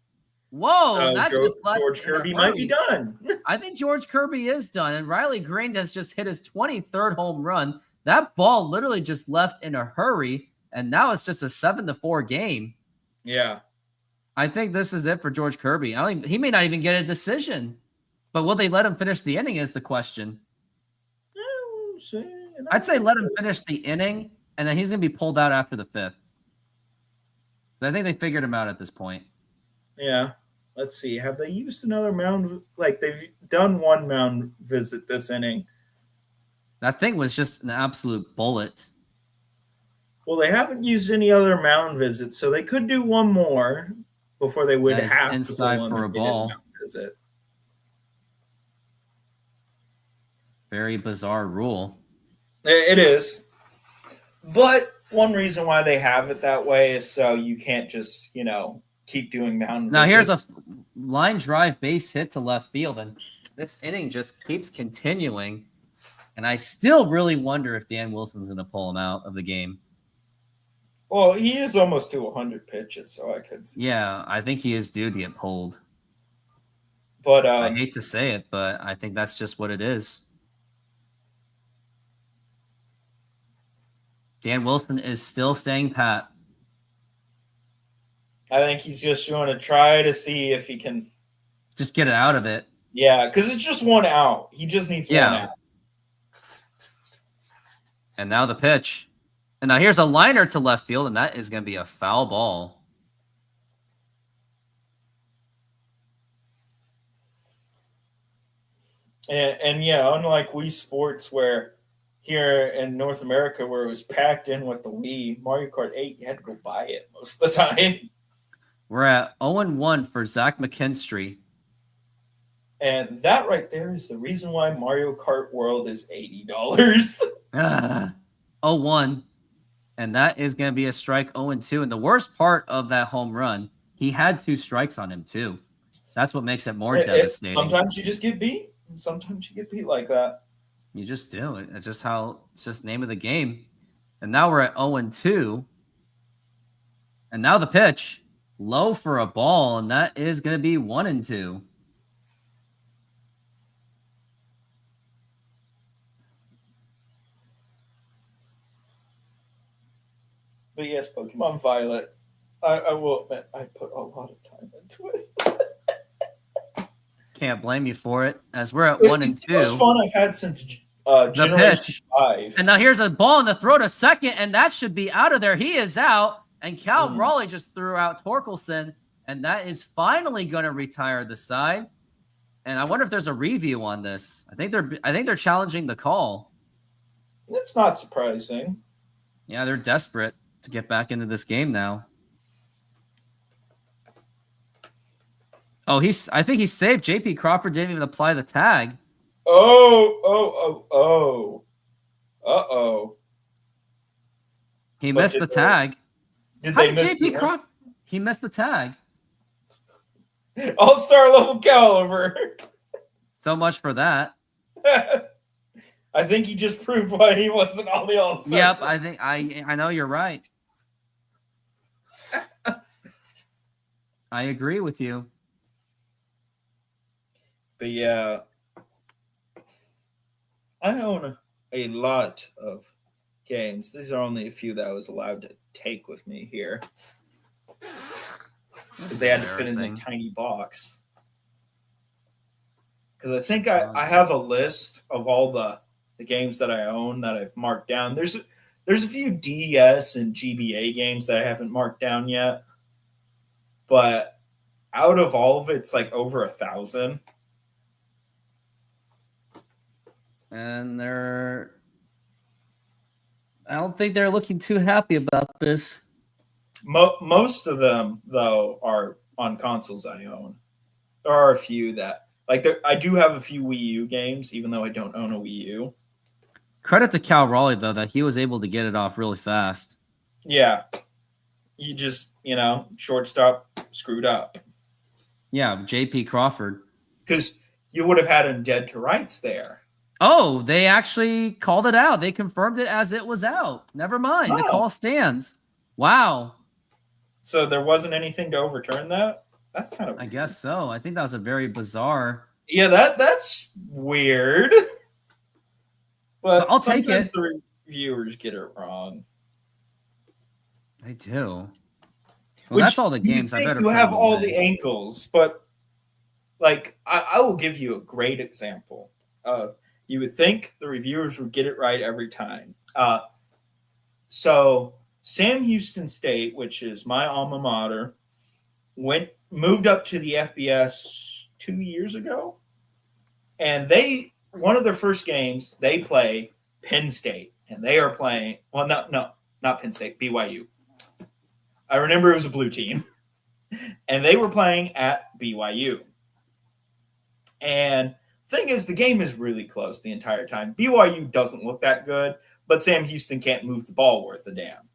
Whoa, so that George Kirby might be done. I think George Kirby is done. And Riley Green has just hit his 23rd home run. That ball literally just left in a hurry. And now it's just a 7-4 game. Yeah. I think this is it for George Kirby. He may not even get a decision. But will they let him finish the inning is the question. I'd say let him finish the inning, and then he's going to be pulled out after the 5th. I think they figured him out at this point. Yeah. Let's see. Have they used another mound? Like, they've done one mound visit this inning. That thing was just an absolute bullet. Well, they haven't used any other mound visits, so they could do one more before they would have inside to for a ball. Visit. Very bizarre rule. It is. But one reason why they have it that way is so you can't just, keep doing mound now, visits. here's a line drive base hit to left field, and this inning just keeps continuing. And I still really wonder if Dan Wilson's going to pull him out of the game. Well, he is almost to 100 pitches, so I could see. Yeah, I think he is due to get pulled. But I hate to say it, but I think that's just what it is. Dan Wilson is still staying pat. I think he's just going to try to see if he can just get it out of it. Yeah, because it's just one out. He just needs one out. And now the pitch. And now here's a liner to left field, and that is going to be a foul ball. And unlike Wii Sports, where here in North America, where it was packed in with the Wii, Mario Kart 8, you had to go buy it most of the time. We're at 0-1 for Zach McKinstry. And that right there is the reason why Mario Kart World is $80. 0-1. And that is going to be a strike 0-2. And the worst part of that home run, he had 2 strikes on him too. That's what makes it more devastating. Sometimes you just get beat. Sometimes you get beat like that. You just do. It's just the name of the game. And now we're at 0-2. And now the pitch, low for a ball, and that is going to be 1-2. But yes, Pokemon Violet, I will admit I put a lot of time into it. Can't blame you for it, as we're at It's 1-2. the most fun I've had since The Generation pitch. 5. And now here's a ball in the throw to second, and that should be out of there. He is out, and Cal Raleigh just threw out Torkelson, and that is finally going to retire the side. And I wonder if there's a review on this. I think they're challenging the call. It's not surprising. Yeah, they're desperate to get back into this game now. Oh, I think he's safe. JP Crawford didn't even apply the tag. Oh. Uh-oh. He But missed did the they- tag. Did How they did miss JP the Crawford? He missed the tag. All-star level caliber? So much for that. I think he just proved why he wasn't on the All-Star. Yep, I think I know you're right. I agree with you. But yeah, I own a lot of games. These are only a few that I was allowed to take with me here because they had to fit in the Embarrassing. tiny box. Because I think I have a list of all the games that I own that I've marked down. There's a few DS and GBA games that I haven't marked down yet, but out of all of it, it's like over 1,000. And I don't think they're looking too happy about this. Most of them, though, are on consoles I own. There are a few that, I do have a few Wii U games, even though I don't own a Wii U. Credit to Cal Raleigh, though, that he was able to get it off really fast. Yeah. You just, shortstop screwed up. Yeah, JP Crawford. Because you would have had him dead to rights there. Oh, they actually called it out. They confirmed it as it was out. Never mind. The Oh. call stands. Wow. So there wasn't anything to overturn that? That's kind of I weird. guess so. I think that was a very bizarre. Yeah, that's weird. But I'll take sometimes it. the reviewers get it wrong. They do. Well, Which that's all the you games. I think better you put have them all away. the angles, but I will give you a great example. You would think the reviewers would get it right every time. So Sam Houston State, which is my alma mater, moved up to the FBS 2 years ago, and one of their first games they play Penn State, and they are playing. Well, not Penn State, BYU. I remember it was a blue team, and they were playing at BYU. And thing is, the game is really close the entire time. BYU doesn't look that good, but Sam Houston can't move the ball worth a damn.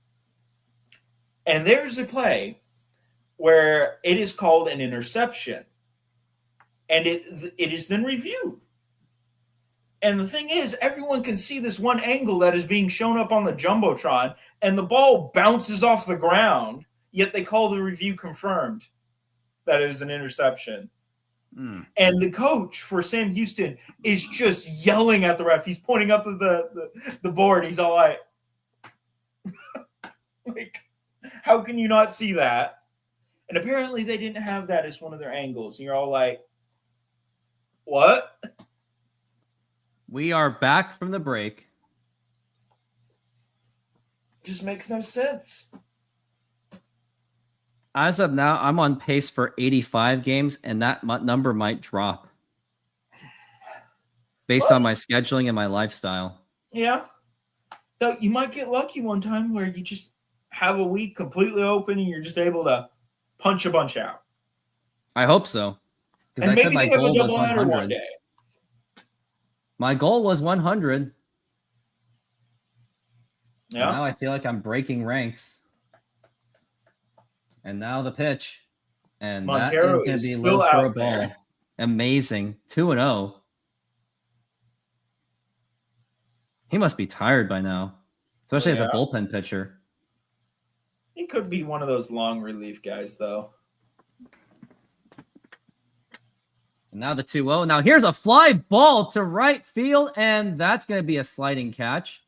And there's a play where it is called an interception, and it is then reviewed. And the thing is, everyone can see this one angle that is being shown up on the Jumbotron, and the ball bounces off the ground, yet they call the review confirmed that it was an interception. Mm. And the coach for Sam Houston is just yelling at the ref. He's pointing up to the board. He's all like, how can you not see that? And apparently they didn't have that as one of their angles. And you're all like, what? We are back from the break. Just makes no sense. As of now, I'm on pace for 85 games, and that number might drop based on my scheduling and my lifestyle. Yeah. So you might get lucky one time where you just have a week completely open and you're just able to punch a bunch out. I hope so. Because And I said maybe my they have a goal was double header one 100. day. My goal was 100. Yeah. Now I feel like I'm breaking ranks. And now the pitch. And Montero that is is going to be still low for a out ball. there. Amazing. 2-0. He must be tired by now, especially as a Yeah. bullpen pitcher. He could be one of those long relief guys, though. And now the 2-0. Now here's a fly ball to right field, and that's going to be a sliding catch.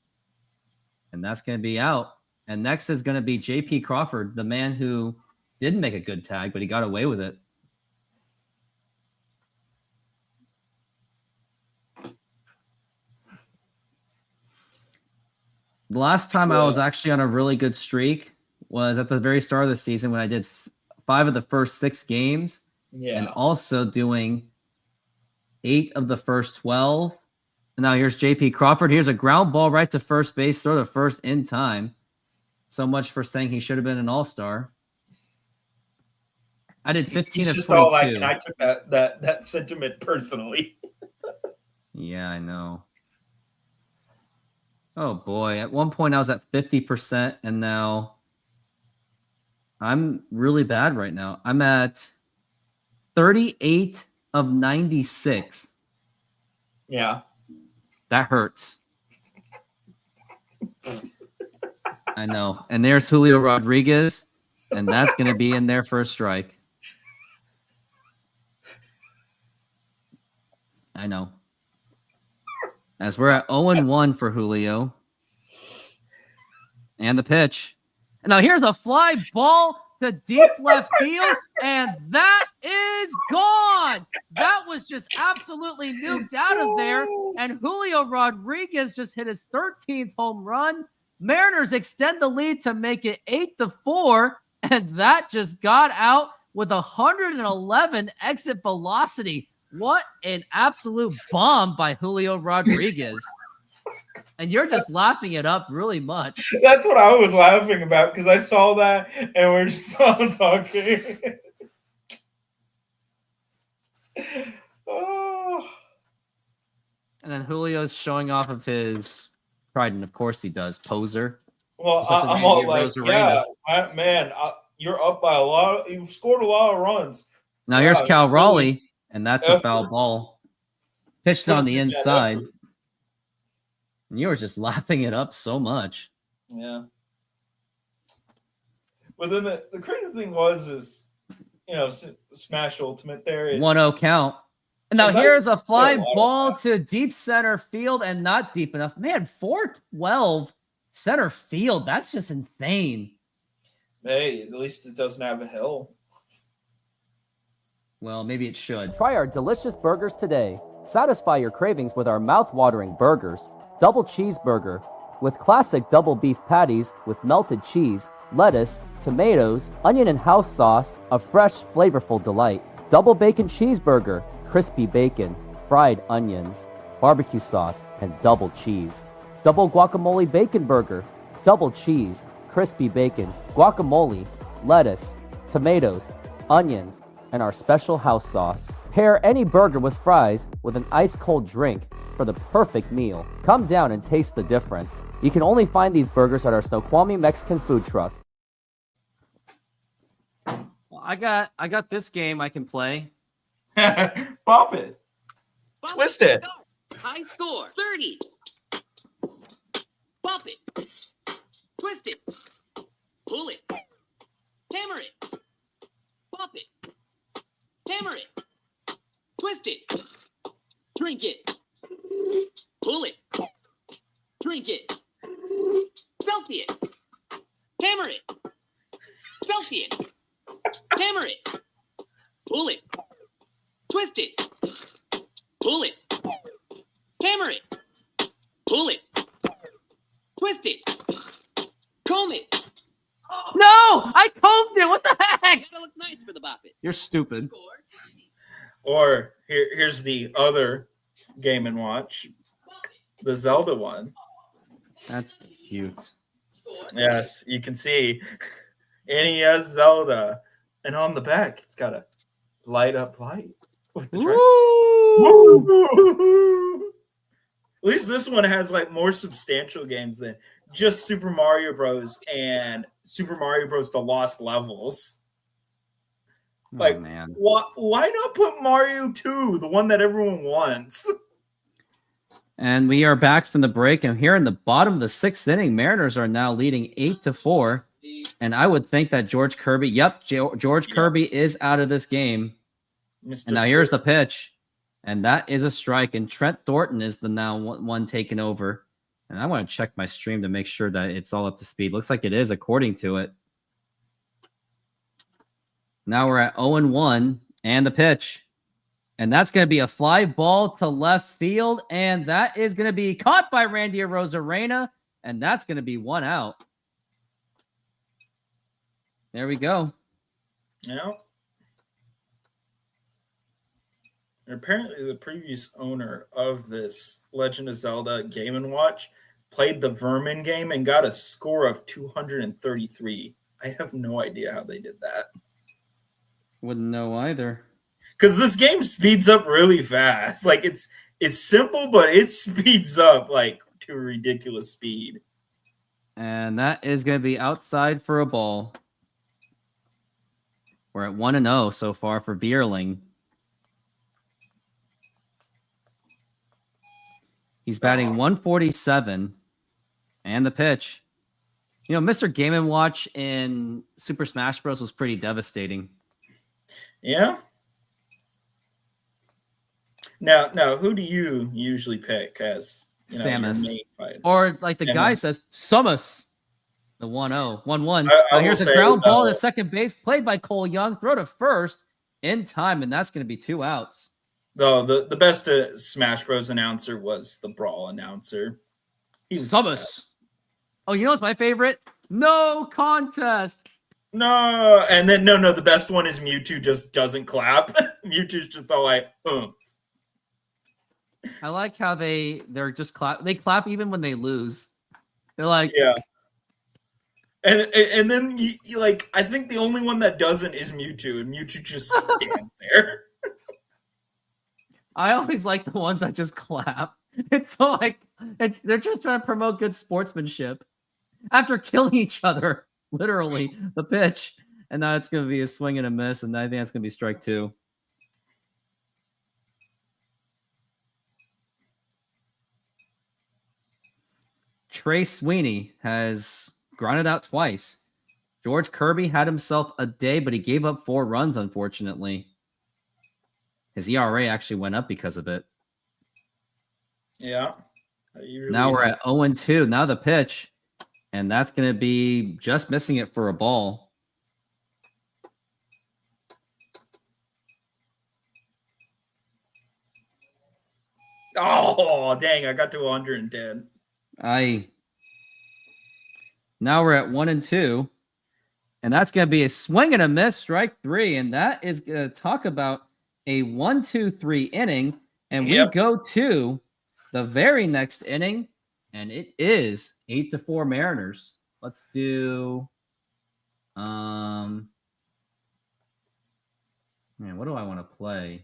And that's going to be out. And next is going to be J.P. Crawford, the man who didn't make a good tag, but he got away with it. The last time I was actually on a really good streak was at the very start of the season when I did 5 of the first 6 games. Yeah. And also doing 8 of the first 12. And now here's J.P. Crawford. Here's a ground ball right to first base, throw to first in time. So much for saying he should have been an all-star. I did 15 He's of just 22. all like, and I took that sentiment personally. Yeah, I know. Oh, boy. At one point, I was at 50%, and now I'm really bad right now. I'm at 38 of 96. Yeah. That hurts. I know. And there's Julio Rodriguez, and that's going to be in there for a strike. I know. As we're at 0-1 for Julio. And the pitch. And now here's a fly ball to deep left field, and that is gone. That was just absolutely nuked out of there. And Julio Rodriguez just hit his 13th home run. Mariners extend the lead to make it 8-4, and that just got out with 111 exit velocity. What an absolute bomb by Julio Rodriguez. And you're just laughing it up really much. That's what I was laughing about because I saw that and we're just all talking. Oh. And then Julio's showing off of his pride, and of course he does. Poser. Well, Just like the I'm all Randy like, Arozarena. man, you're up by a lot. You've scored a lot of runs. Now here's Wow, Cal really Raleigh, and that's a effort. foul ball. Pitched on the Put in that inside. effort. And you were just laughing it up so much. Yeah. But then the crazy thing is, Smash Ultimate there is 1-0 count. And now Is that- here's a fly Yeah, a lot of ball that. to deep center field and not deep enough. Man, 412 center field. That's just insane. hey, at least it doesn't have a hill. Well, maybe it should. Try our delicious burgers today. Satisfy your cravings with our mouth-watering burgers. Double cheeseburger with classic double beef patties with melted cheese, lettuce, tomatoes, onion and house sauce, a fresh, flavorful delight. Double bacon cheeseburger, crispy bacon, fried onions, barbecue sauce, and double cheese. Double guacamole bacon burger, double cheese, crispy bacon, guacamole, lettuce, tomatoes, onions, and our special house sauce. Pair any burger with fries with an ice-cold drink for the perfect meal. Come down and taste the difference. You can only find these burgers at our Snoqualmie Mexican food truck. Well, I got this game I can play. Pop it. Twist it. High score 30. Bump it. Twist it. Pull it. Hammer it. Bump it. Hammer it. Twist it. Drink it. Pull it. Drink it. Selfie it. Hammer it. Selfie it. Hammer it. Pull it. Twist it. Pull it. Hammer it. Pull it. Twist it. Comb it. No! I combed it! What the heck? Gotta look nice for the bop it. You're stupid. Score. Or here's the other Game and Watch, the Zelda one. That's cute. Yes, you can see NES Zelda, and on the back it's got a light up light with the track. Woo! Woo! least this one has like more substantial games than just Super Mario Bros. And Super Mario Bros. The Lost Levels. Like, Oh, man. why not put Mario 2, the one that everyone wants? And we are back from the break, and here in the bottom of the 6th inning, Mariners are now leading 8-4. And I would think that George Kirby, George Kirby is out of this game. Mr. And now here's the pitch, and that is a strike. And Trent Thornton is the now one taking over. And I want to check my stream to make sure that it's all up to speed. Looks like it is according to it. Now we're at 0-1, and the pitch. And that's going to be a fly ball to left field. And that is going to be caught by Randy Arozarena. And that's going to be 1 out. There we go. Yeah. And apparently the previous owner of this Legend of Zelda Game & Watch played the Vermin game and got a score of 233. I have no idea how they did that. Wouldn't know either. Because this game speeds up really fast. Like it's simple, but it speeds up like to a ridiculous speed. And that is going to be outside for a ball. We're at 1-0 so far for Bierling. He's batting 147. And the pitch. You know, Mr. Game & Watch in Super Smash Bros. Was pretty devastating. Yeah. Now, who do you usually pick as your Samus. main fighter? Or like the guy Samus. says, Samus. The 1-0. 1-1. I Here's will a say, ground ball to second base, played by Cole Young. Throw to first in time, and that's going to be 2 outs. Though the best Smash Bros. Announcer was the Brawl announcer. He was the Samus. best. Oh, you know what's my favorite? No contest. No, and then no, the best one is Mewtwo just doesn't clap. Mewtwo's just all like, I like how they're just clap. They clap even when they lose. They're like, yeah. And then you like, I think the only one that doesn't is Mewtwo, and Mewtwo just stands there. I always like the ones that just clap. It's so like they're just trying to promote good sportsmanship after killing each other, literally the pitch. And now it's going to be a swing and a miss, and I think that's going to be strike 2. Trey Sweeney has grounded out twice. George Kirby had himself a day, but he gave up 4 runs, unfortunately. His ERA actually went up because of it. Yeah. Now we're at 0-2. Now the pitch. And that's going to be just missing it for a ball. Oh, dang. I got to 110. Now we're at 1-2. And that's going to be a swing and a miss, strike 3. And that is going to talk about a 1-2-3 inning. And we go to the very next inning. And it is 8-4 Mariners. Let's do man, what do I want to play?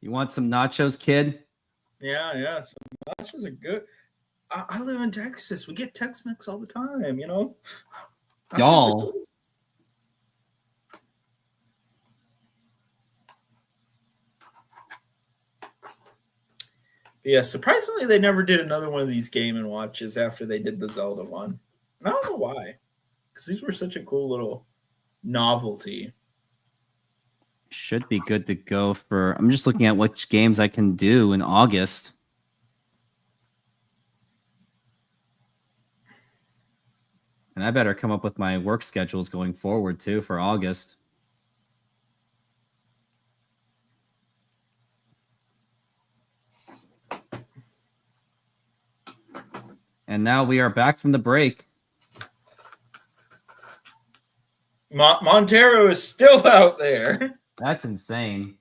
You want some nachos, kid? Yeah. Some nachos are good. I live in Texas. We get Tex-Mex all the time, you know? Nachos are Y'all. good. Yeah, surprisingly, they never did another one of these Game & Watches after they did the Zelda one. And I don't know why. Because these were such a cool little novelty. Should be good to go for. I'm just looking at which games I can do in August. And I better come up with my work schedules going forward too for August. And now we are back from the break. Montero is still out there. That's insane.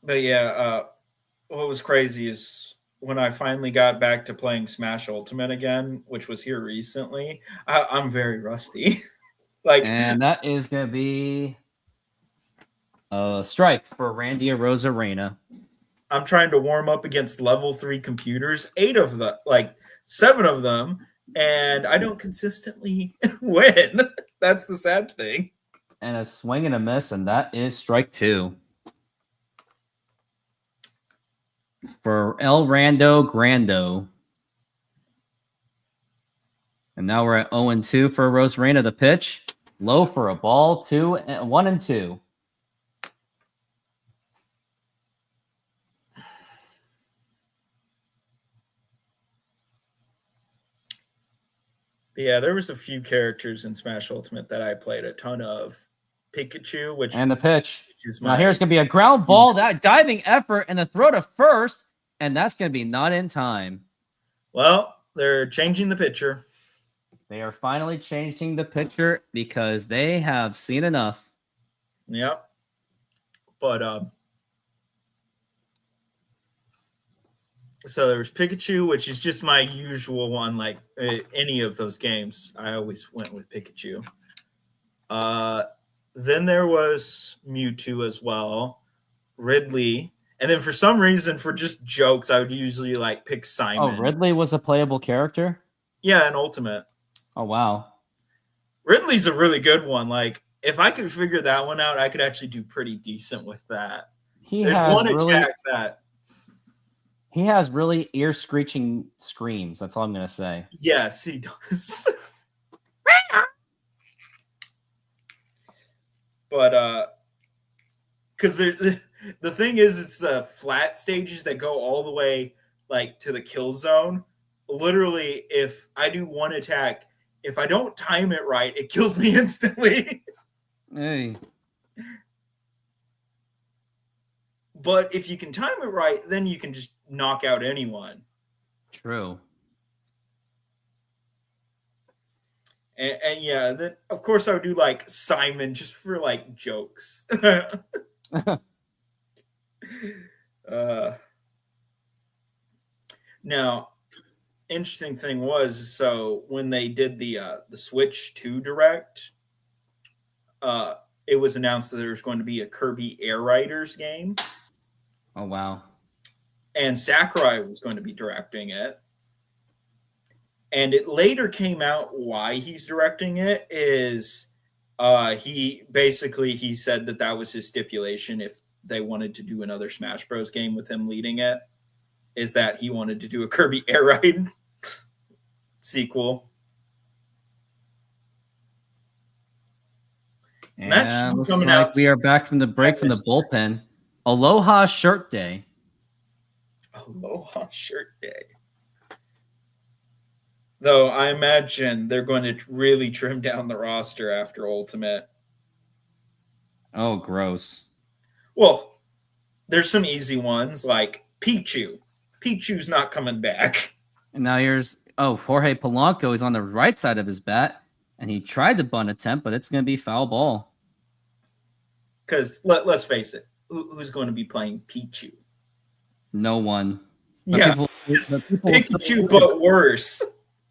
But yeah, what was crazy is when I finally got back to playing Smash Ultimate again, which was here recently, I'm very rusty. And that is going to be a strike for Randy Arozarena. I'm trying to warm up against level 3 computers, 7 of them, and I don't consistently win. That's the sad thing. And a swing and a miss, and that is strike 2. For El Rando Grando. And now we're at 0-2 for Arozarena. The pitch. Low for a ball. 1-2. Yeah, there was a few characters in Smash Ultimate that I played a ton of. Pikachu, and the pitch. Is now here's going to be a ground ball. That diving effort and the throw to first, and that's going to be not in time. Well, they're changing the pitcher. They are finally changing the pitcher because they have seen enough. Yep. But so there's Pikachu, which is just my usual one. Like any of those games, I always went with Pikachu. Then there was Mewtwo as well, Ridley, and then for some reason, for just jokes, I would usually like pick Simon. Oh, Ridley was a playable character? Yeah, in Ultimate. Oh, wow. Ridley's a really good one. Like, if I could figure that one out, I could actually do pretty decent with that. There's one attack that... He has really ear-screeching screams. That's all I'm going to say. Yes, he does. But because the thing is, it's the flat stages that go all the way like to the kill zone. Literally, if I do one attack, if I don't time it right, it kills me instantly. Hey. But if you can time it right, then you can just knock out anyone. True. And yeah, then of course I would do like Simon just for like jokes. Now, interesting thing was, so when they did the Switch 2 Direct, it was announced that there was going to be a Kirby Air Riders game. Oh, wow. And Sakurai was going to be directing it. And it later came out why he's directing it is he said that was his stipulation if they wanted to do another Smash Bros. Game with him leading it, is that he wanted to do a Kirby Air Ride sequel. And looks coming like out. We are back from the break from the bullpen. Aloha Shirt Day. Aloha Shirt Day. Though I imagine they're going to really trim down the roster after Ultimate. Oh, gross. Well, there's some easy ones like Pichu. Pichu's not coming back. And now here's, Jorge Polanco is on the right side of his bat, and he tried the bunt attempt, but it's going to be foul ball. Because let's face it, who's going to be playing Pichu? No one. But yeah, Pikachu, but worse.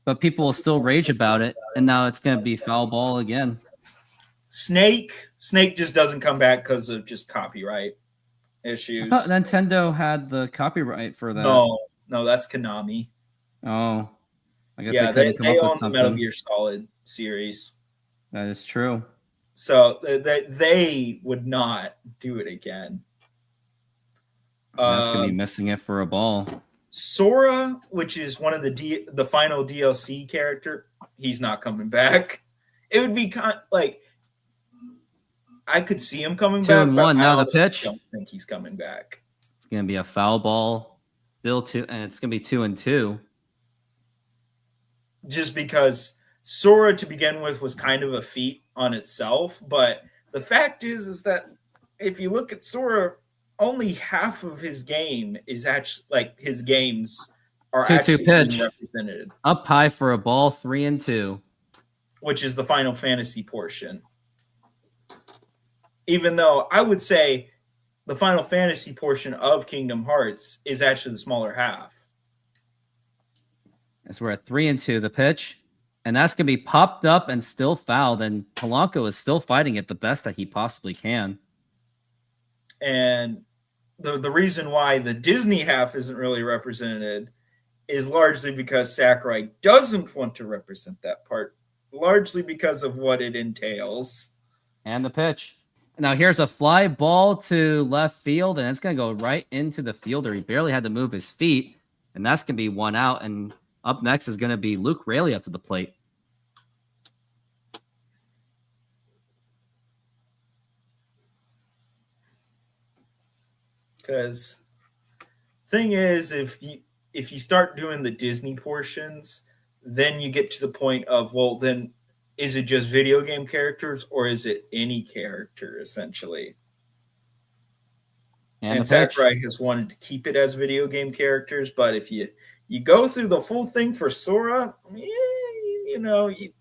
But people will still rage about it, and now it's going to be foul ball again. Snake just doesn't come back because of just copyright issues. I thought Nintendo had the copyright for that. No, that's Konami. Oh, I guess they own the Metal Gear Solid series. That is true. So they would not do it again. That's going to be missing it for a ball. Sora, which is one of the final DLC character, he's not coming back. It would be I could see him coming 2 back. and but 1. I Now the honestly pitch. don't think he's coming back. It's going to be a foul ball. Still 2, and it's going to be 2 and 2. Just because Sora to begin with was kind of a feat on itself, but the fact is that if you look at Sora, only half of his game is actually like his games are 2-2 actually pitch. being represented, Up high for a ball, 3 and 2. which is the Final Fantasy portion. Even though I would say the Final Fantasy portion of Kingdom Hearts is actually the smaller half. As we're at 3 and 2, the pitch. And that's going to be popped up and still fouled. And Polanco is still fighting it the best that he possibly can. And the reason why the Disney half isn't really represented is largely because Sakurai doesn't want to represent that part, largely because of what it entails. And the pitch. Now here's a fly ball to left field, and it's going to go right into the fielder. He barely had to move his feet, and that's going to be 1 out. And up next is going to be Luke Raley up to the plate. Because thing is, if you start doing the Disney portions, then you get to the point of, well, then is it just video game characters or is it any character essentially? And the pitch. Sakurai has wanted to keep it as video game characters, but if you go through the full thing for Sora, you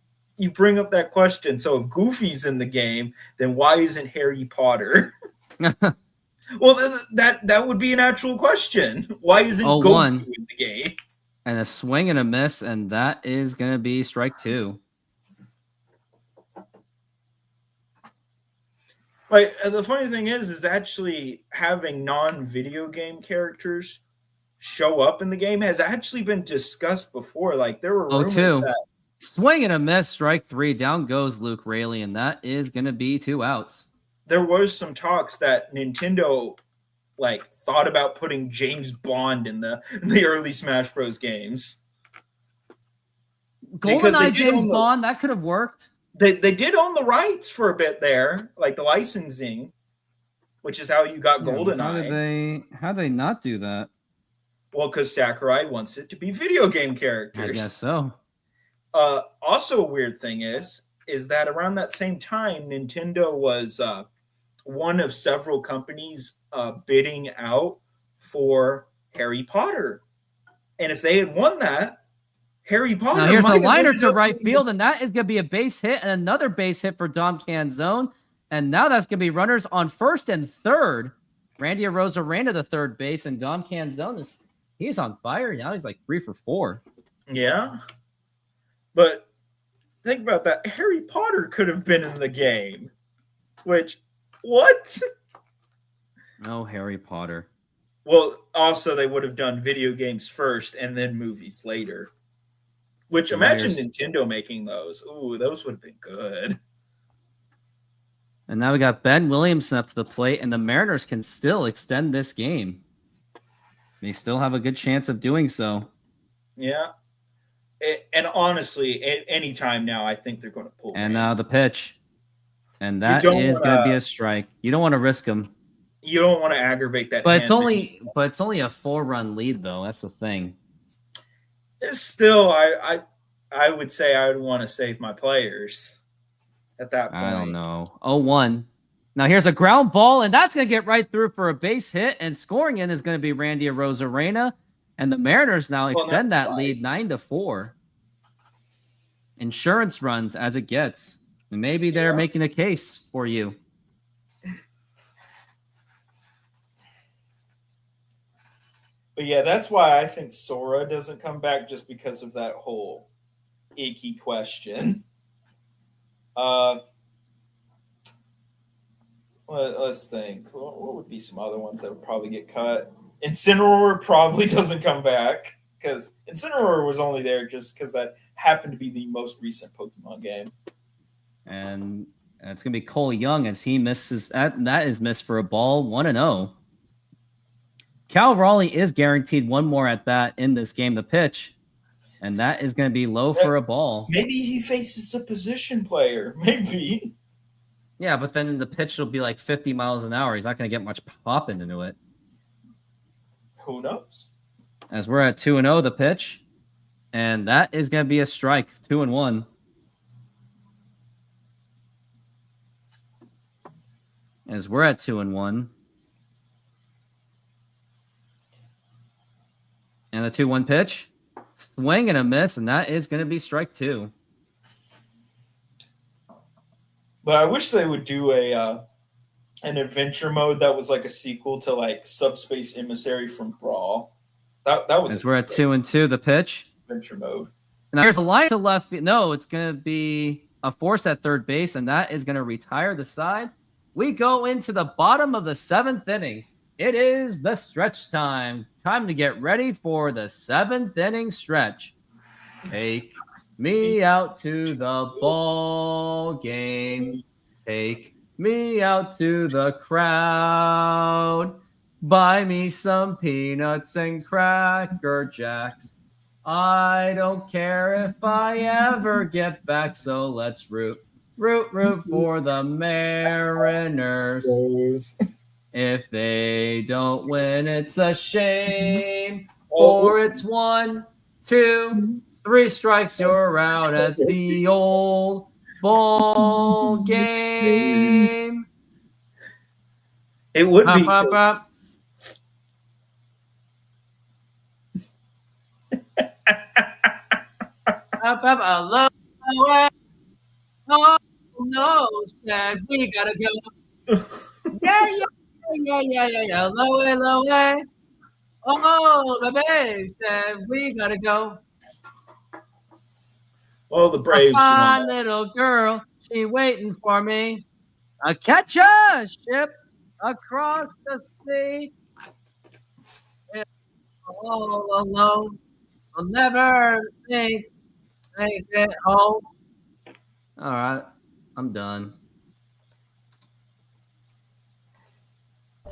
bring up that question. So if Goofy's in the game, then why isn't Harry Potter? Well, that would be an actual question. Why isn't Goku in the game? And a swing and a miss, and that is going to be strike 2. Like, the funny thing is actually having non-video game characters show up in the game has actually been discussed before. Like, there were rumors 0-2. that Swing and a miss, strike 3. Down goes Luke Raley, and that is going to be 2 outs. There was some talks that Nintendo thought about putting James Bond in the early Smash Bros. Games. GoldenEye James Bond, that could have worked. They did own the rights for a bit there, like the licensing, which is how you got GoldenEye. How did they not do that? Well, because Sakurai wants it to be video game characters. I guess so. Also, a weird thing is that around that same time, Nintendo was one of several companies bidding out for Harry Potter. And if they had won that, Harry Potter. Now here's a liner to right field, and that is going to be a base hit and another base hit for Dom Canzone. And now that's going to be runners on first and third. Randy Arozarena, the third base, and Dom Canzone he's on fire now. He's like 3 for 4. Yeah, but think about that. Harry Potter could have been in the game. Which, what? No Harry Potter. Well, also they would have done video games first and then movies later. Which, imagine Nintendo making those. Ooh, those would have been good. And now we got Ben Williamson up to the plate, and the Mariners can still extend this game. They still have a good chance of doing so. Yeah. And honestly, at any time now, I think they're going to pull. And now the pitch. And that is going to be a strike. You don't want to risk them. You don't want to aggravate that. But it's only a 4-run lead, though. That's the thing. It's still, I would say I would want to save my players at that point. I don't know. 0-1. Now here's a ground ball, and that's going to get right through for a base hit. And scoring in is going to be Randy Arozarena. And the Mariners now extend that lead 9-4. Insurance runs as it gets. And maybe they're making a case for you. But yeah, that's why I think Sora doesn't come back, just because of that whole icky question. Let's think. What would be some other ones that would probably get cut? Incineroar probably doesn't come back, because Incineroar was only there just because that happened to be the most recent Pokemon game. And it's going to be Cole Young as he misses. That is missed for a ball, 1-0. Cal Raleigh is guaranteed one more at bat in this game, the pitch. And that is going to be low for a ball. Maybe he faces a position player. Maybe. Yeah, but then the pitch will be like 50 miles an hour. He's not going to get much pop into it. Who knows? As we're at 2-0, the pitch. And that is going to be a strike. 2-1. As we're at 2-1. And the 2-1 pitch. Swing and a miss, and that is going to be strike 2. But I wish they would do an adventure mode that was like a sequel to like Subspace Emissary from Brawl. That was As we're at 2-2, the pitch. adventure mode. Now there's a line to left field. No, it's going to be a force at third base, and that is going to retire the side. We go into the bottom of the 7th inning. It is the stretch time. Time to get ready for the 7th inning stretch. Take me out to the ball game. Take me out to the crowd. Buy me some peanuts and Cracker Jacks. I don't care if I ever get back, so let's root for the Mariners. If they don't win, it's a shame. Or it's 1, 2, 3 strikes, you're out at the old ball game. It would be. Up, up. Up, up, away. Oh, no, said we gotta go. Yeah. Low way. Oh, the base said we gotta go. Oh, the Braves. My little girl, she waiting for me. I catch a ship across the sea. All alone, I'll never make it home. All right, I'm done.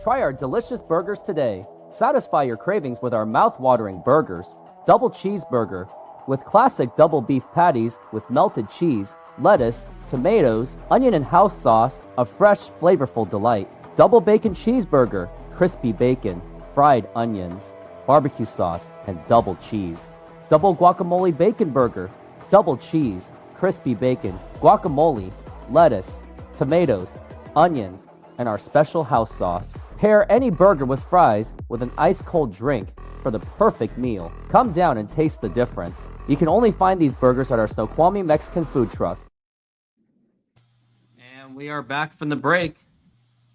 Try our delicious burgers today. Satisfy your cravings with our mouth-watering burgers. Double cheeseburger with classic double beef patties with melted cheese, lettuce, tomatoes, onion and house sauce, a fresh, flavorful delight. Double bacon cheeseburger, crispy bacon, fried onions, barbecue sauce, and double cheese. Double guacamole bacon burger, double cheese, crispy bacon, guacamole, lettuce, tomatoes, onions, and our special house sauce. Pair any burger with fries with an ice-cold drink for the perfect meal. Come down and taste the difference. You can only find these burgers at our Snoqualmie Mexican food truck. And we are back from the break.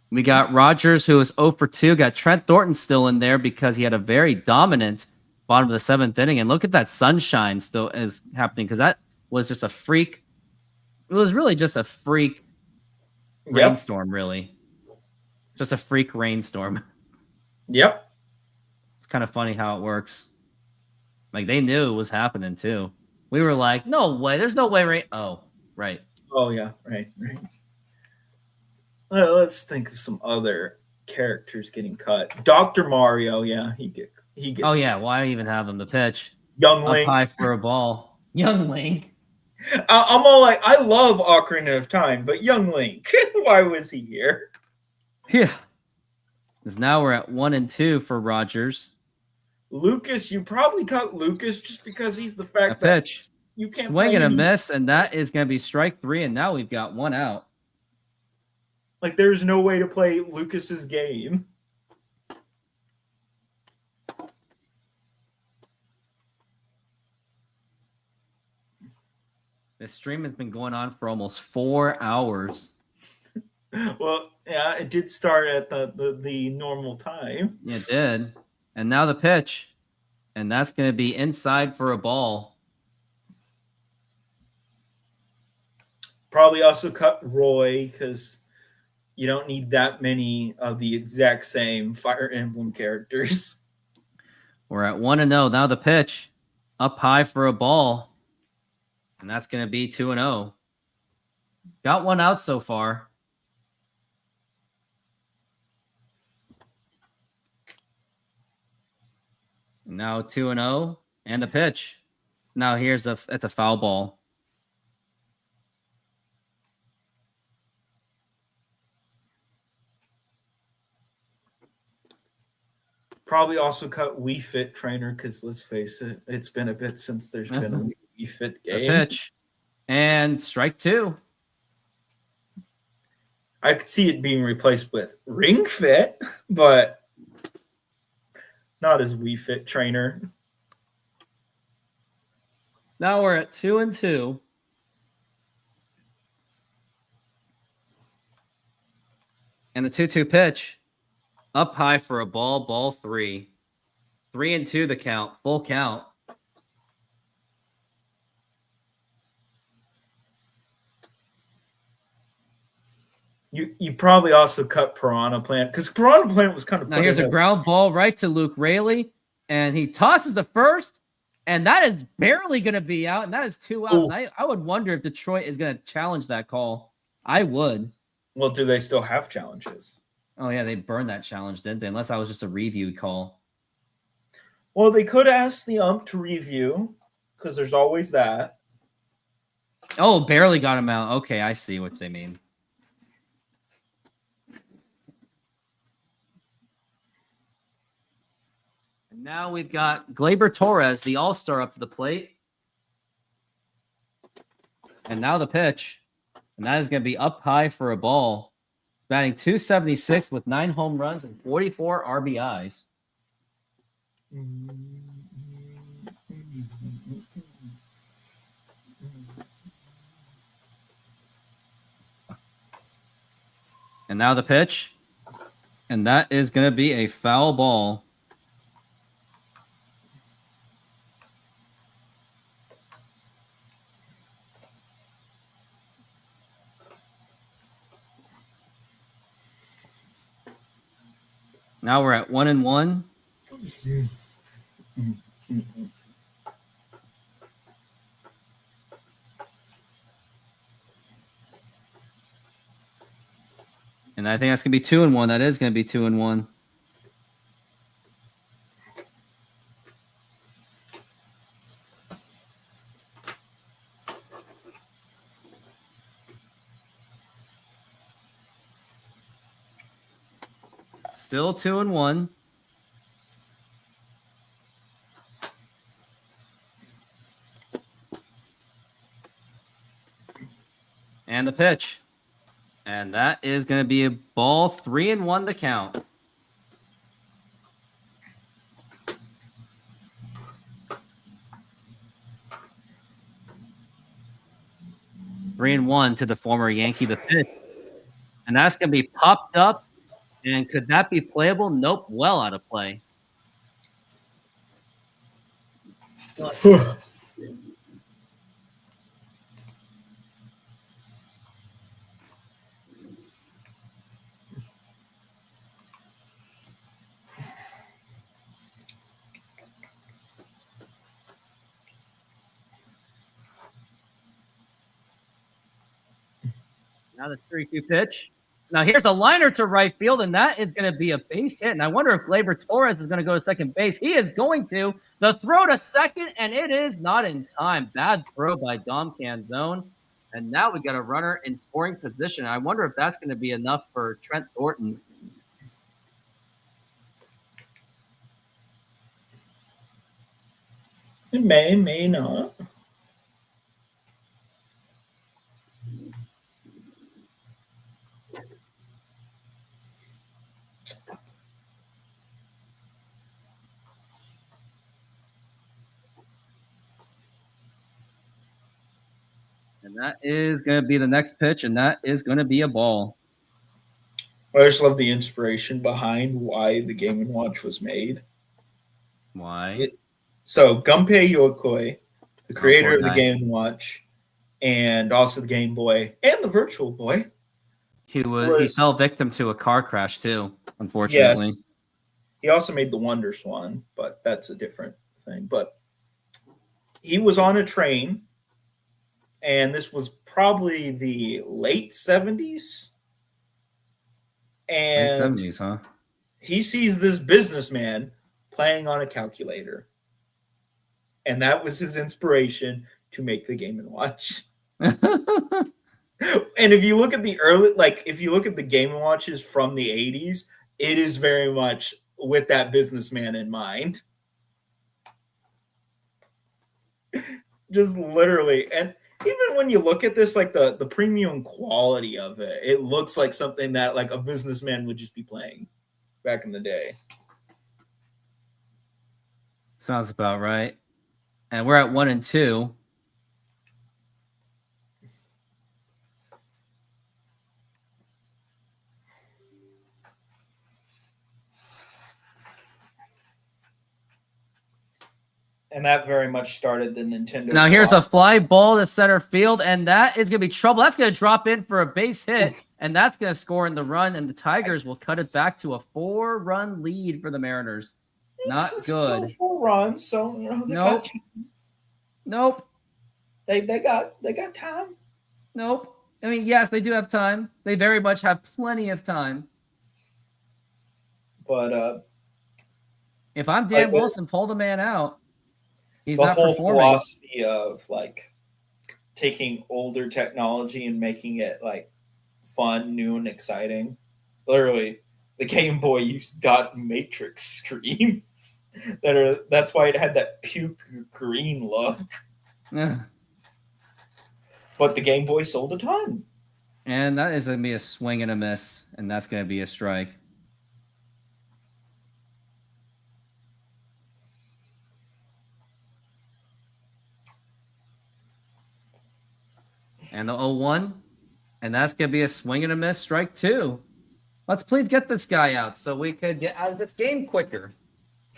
We got Rogers, who was 0 for 2. Got Trent Thornton still in there because he had a very dominant bottom of the 7th inning. And look at that sunshine still is happening because that was just a freak. It was really just a freak rainstorm, really. Just a freak rainstorm. Yep. It's kind of funny how it works. Like, they knew it was happening, too. We were like, no way. There's no way rain. Oh, right. Oh, yeah. Right. Well, let's think of some other characters getting cut. Dr. Mario, yeah, he gets. Oh, yeah. Why even have him? The pitch. Young Up Link. high for a ball. Young Link. I'm all like, I love Ocarina of Time, but Young Link, why was he here? Yeah. Because now we're at 1-2 for Rogers. Lucas, you probably cut Lucas just because he's the A fact that pitch. you can't Swing play and a him. miss, and that is going to be strike 3, and now we've got 1 out. Like, there's no way to play Lucas's game. This stream has been going on for almost 4 hours. Well, yeah, it did start at the normal time. It did. And now the pitch. And that's going to be inside for a ball. Probably also cut Roy because you don't need that many of the exact same Fire Emblem characters. We're at 1-0. Now the pitch. Up high for a ball. And that's going to be 2-0. Got 1 out so far. Now 2-0 and the pitch. Now it's a foul ball. Probably also cut Wii Fit trainer because let's face it, it's been a bit since there's been a Wii Fit The game. pitch. And strike two. I could see it being replaced with Ring Fit, but not as Wii Fit trainer. Now we're at 2-2. And the 2-2 pitch. Up high for a ball 3. 3-2 the count. Full count. You probably also cut Piranha Plant because Piranha Plant was kind of. Now here's a ground ball right to Luke Raley, and he tosses the first, and that is barely going to be out, and that is 2 outs. And I would wonder if Detroit is going to challenge that call. I would. Well, do they still have challenges? Oh yeah, they burned that challenge, didn't they? Unless that was just a review call. Well, they could ask the ump to review because there's always that. Oh, barely got him out. Okay, I see what they mean. And now we've got Gleyber Torres, the all-star, up to the plate. And now the pitch. And that is going to be up high for a ball. Batting .276 with 9 home runs and 44 RBIs. And now the pitch. And that is going to be a foul ball. Now we're at 1-1. And I think that's going to be 2-1. That is going to be 2-1. Still 2-1. And the pitch. And that is going to be a ball 3-1 to count. Three and one to the former Yankee, the pitch. And that's going to be popped up. And could that be playable? Nope. Well out of play. Now the 3-2 pitch. Now here's a liner to right field, and that is going to be a base hit. And I wonder if Gleyber Torres is going to go to second base. He is going to. The throw to second, and it is not in time. Bad throw by Dom Canzone. And now we got a runner in scoring position. I wonder if that's going to be enough for Trent Thornton. It may not. And that is going to be the next pitch, and that is going to be a ball. I just love the inspiration behind why the Game & Watch was made. Why? So Gunpei Yokoi, the creator of the Fortnite. Game & Watch, and also the Game Boy and the Virtual Boy. He fell victim to a car crash too, unfortunately. Yes. He also made the Wonder Swan, but that's a different thing. But he was on a train, and this was probably the late 70s. And Late 70s, huh? he sees this businessman playing on a calculator. And that was his inspiration to make the Game & Watch. And if you look at the if you look at the Game & Watches from the 80s, it is very much with that businessman in mind. Just literally. And even when you look at this, like the premium quality of it, it looks like something that like a businessman would just be playing back in the day. Sounds about right. And we're at 1 and 2. And that very much started the Nintendo. Now here's a fly ball to center field, and that is going to be trouble. That's going to drop in for a base hit, and that's going to score in the run, and the Tigers will cut it back to a 4-run lead for the Mariners. Not good. 4 runs, so Nope. Nope. They got time. Nope. I mean, yes, they do have time. They very much have plenty of time. But if I'm Dan Wilson, pull the man out. He's the not whole performing. philosophy of like taking older technology and making it like fun, new, and exciting. Literally, the Game Boy got matrix screens that's why it had that puke green look. Yeah. But the Game Boy sold a ton. And that is going to be a swing and a miss, and that's going to be a strike. And the 0-1, and that's going to be a swing and a miss, strike 2. Let's please get this guy out so we could get out of this game quicker.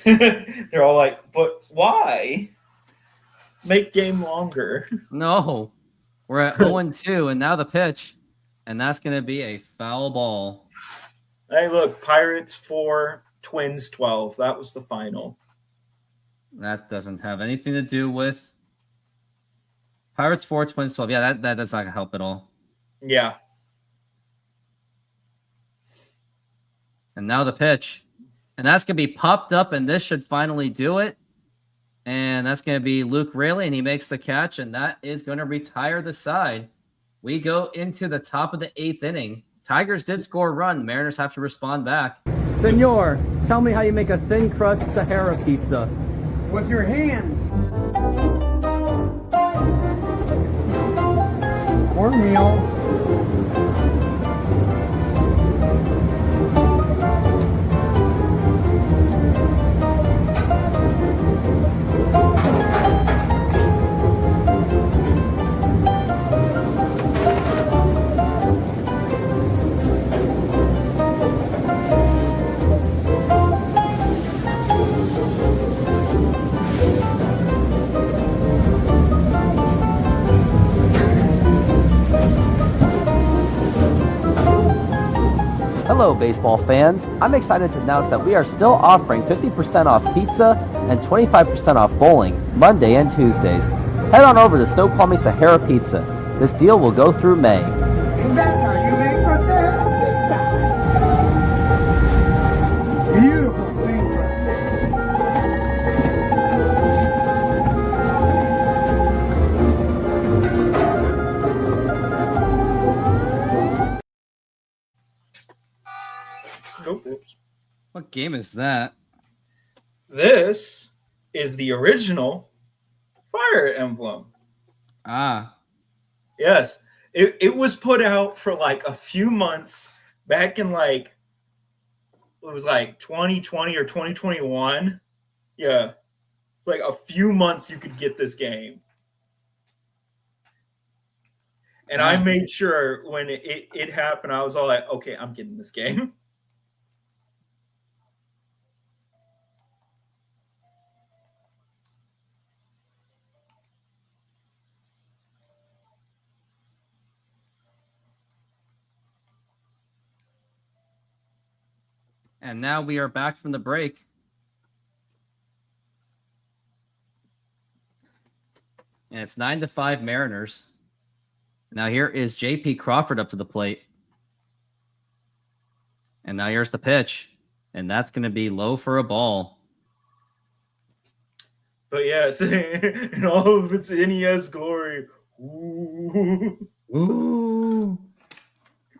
They're all like, but why? Make game longer. No. We're at 0-2, and now the pitch, and that's going to be a foul ball. Hey, look, Pirates 4, Twins 12. That was the final. That doesn't have anything to do with Pirates 4, Twins 12. Yeah, that does not help at all. Yeah. And now the pitch. And that's going to be popped up, and this should finally do it. And that's going to be Luke Raley, and he makes the catch, and that is going to retire the side. We go into the top of the 8th inning. Tigers did score a run. Mariners have to respond back. Senor, tell me how you make a thin crust Sahara pizza. With your hands. Cornmeal. Hello, baseball fans. I'm excited to announce that we are still offering 50% off pizza and 25% off bowling Monday and Tuesdays. Head on over to Snoqualmie Sahara Pizza. This deal will go through May. And that's how you make a Sahara pizza. Beautiful thing. Oops. What game is that? This is the original Fire Emblem. Ah. Yes. It was put out for like a few months back in like, it was like 2020 or 2021. Yeah. It's like a few months you could get this game. And I made sure when it happened, I was all like, okay, I'm getting this game. And now we are back from the break. And it's 9-5 Mariners. Now here is J.P. Crawford up to the plate. And now here's the pitch. And that's going to be low for a ball. But yes, in all of its NES glory. Ooh. Ooh.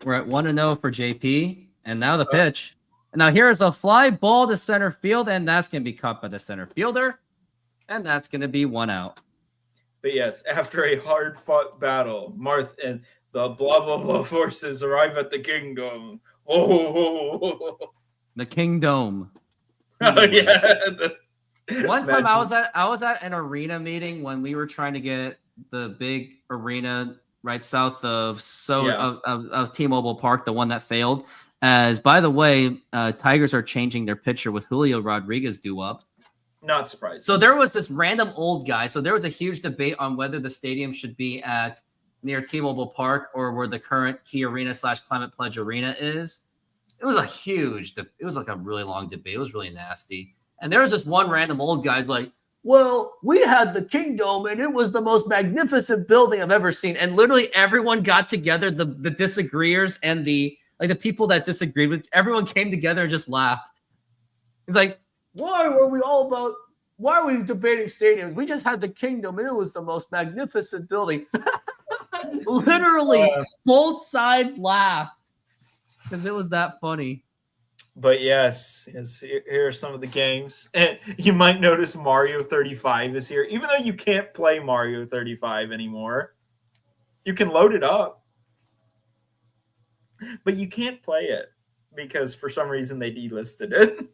We're at 1-0 for JP. And now the pitch. Now here's a fly ball to center field, and that's going to be caught by the center fielder, and that's going to be 1 out. But yes, after a hard-fought battle, Marth and the blah blah blah forces arrive at the kingdom. Oh, The Kingdom. yeah. One time Imagine. I was at an arena meeting when we were trying to get the big arena right south of Yeah. of T-Mobile Park, the one that failed. As by the way, Tigers are changing their pitcher with Julio Rodriguez due up. Not surprised. So there was this random old guy. So there was a huge debate on whether the stadium should be at near T-Mobile Park or where the current Key Arena / Climate Pledge Arena is. It was a huge, it was like a really long debate. It was really nasty. And there was this one random old guy like, well, we had the Kingdom and it was the most magnificent building I've ever seen. And literally everyone got together, the disagreeers and the people that disagreed with, everyone came together and just laughed. He's like, why are we debating stadiums? We just had the Kingdom and it was the most magnificent building. Literally, both sides laughed because it was that funny. But yes, here are some of the games. And you might notice Mario 35 is here. Even though you can't play Mario 35 anymore, you can load it up. But you can't play it because for some reason they delisted it.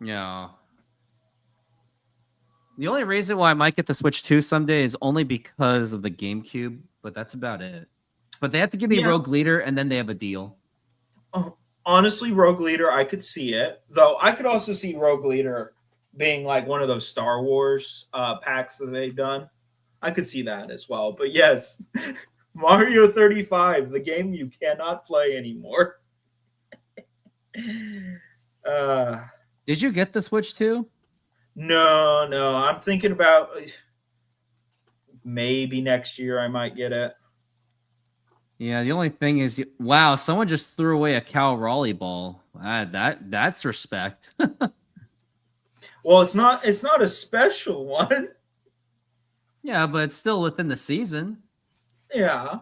Yeah. The only reason why I might get the Switch 2 someday is only because of the GameCube, but that's about it. But they have to give me Rogue Leader, and then they have a deal. Oh, honestly, Rogue Leader, I could see it. Though I could also see Rogue Leader being like one of those Star Wars packs that they've done. I could see that as well. But yes, Mario 35, the game you cannot play anymore. Did you get the Switch 2? No. I'm thinking about maybe next year I might get it. Yeah, the only thing is, wow, someone just threw away a Cal Raleigh ball. That's respect. Well, it's not a special one. Yeah, but it's still within the season. Yeah.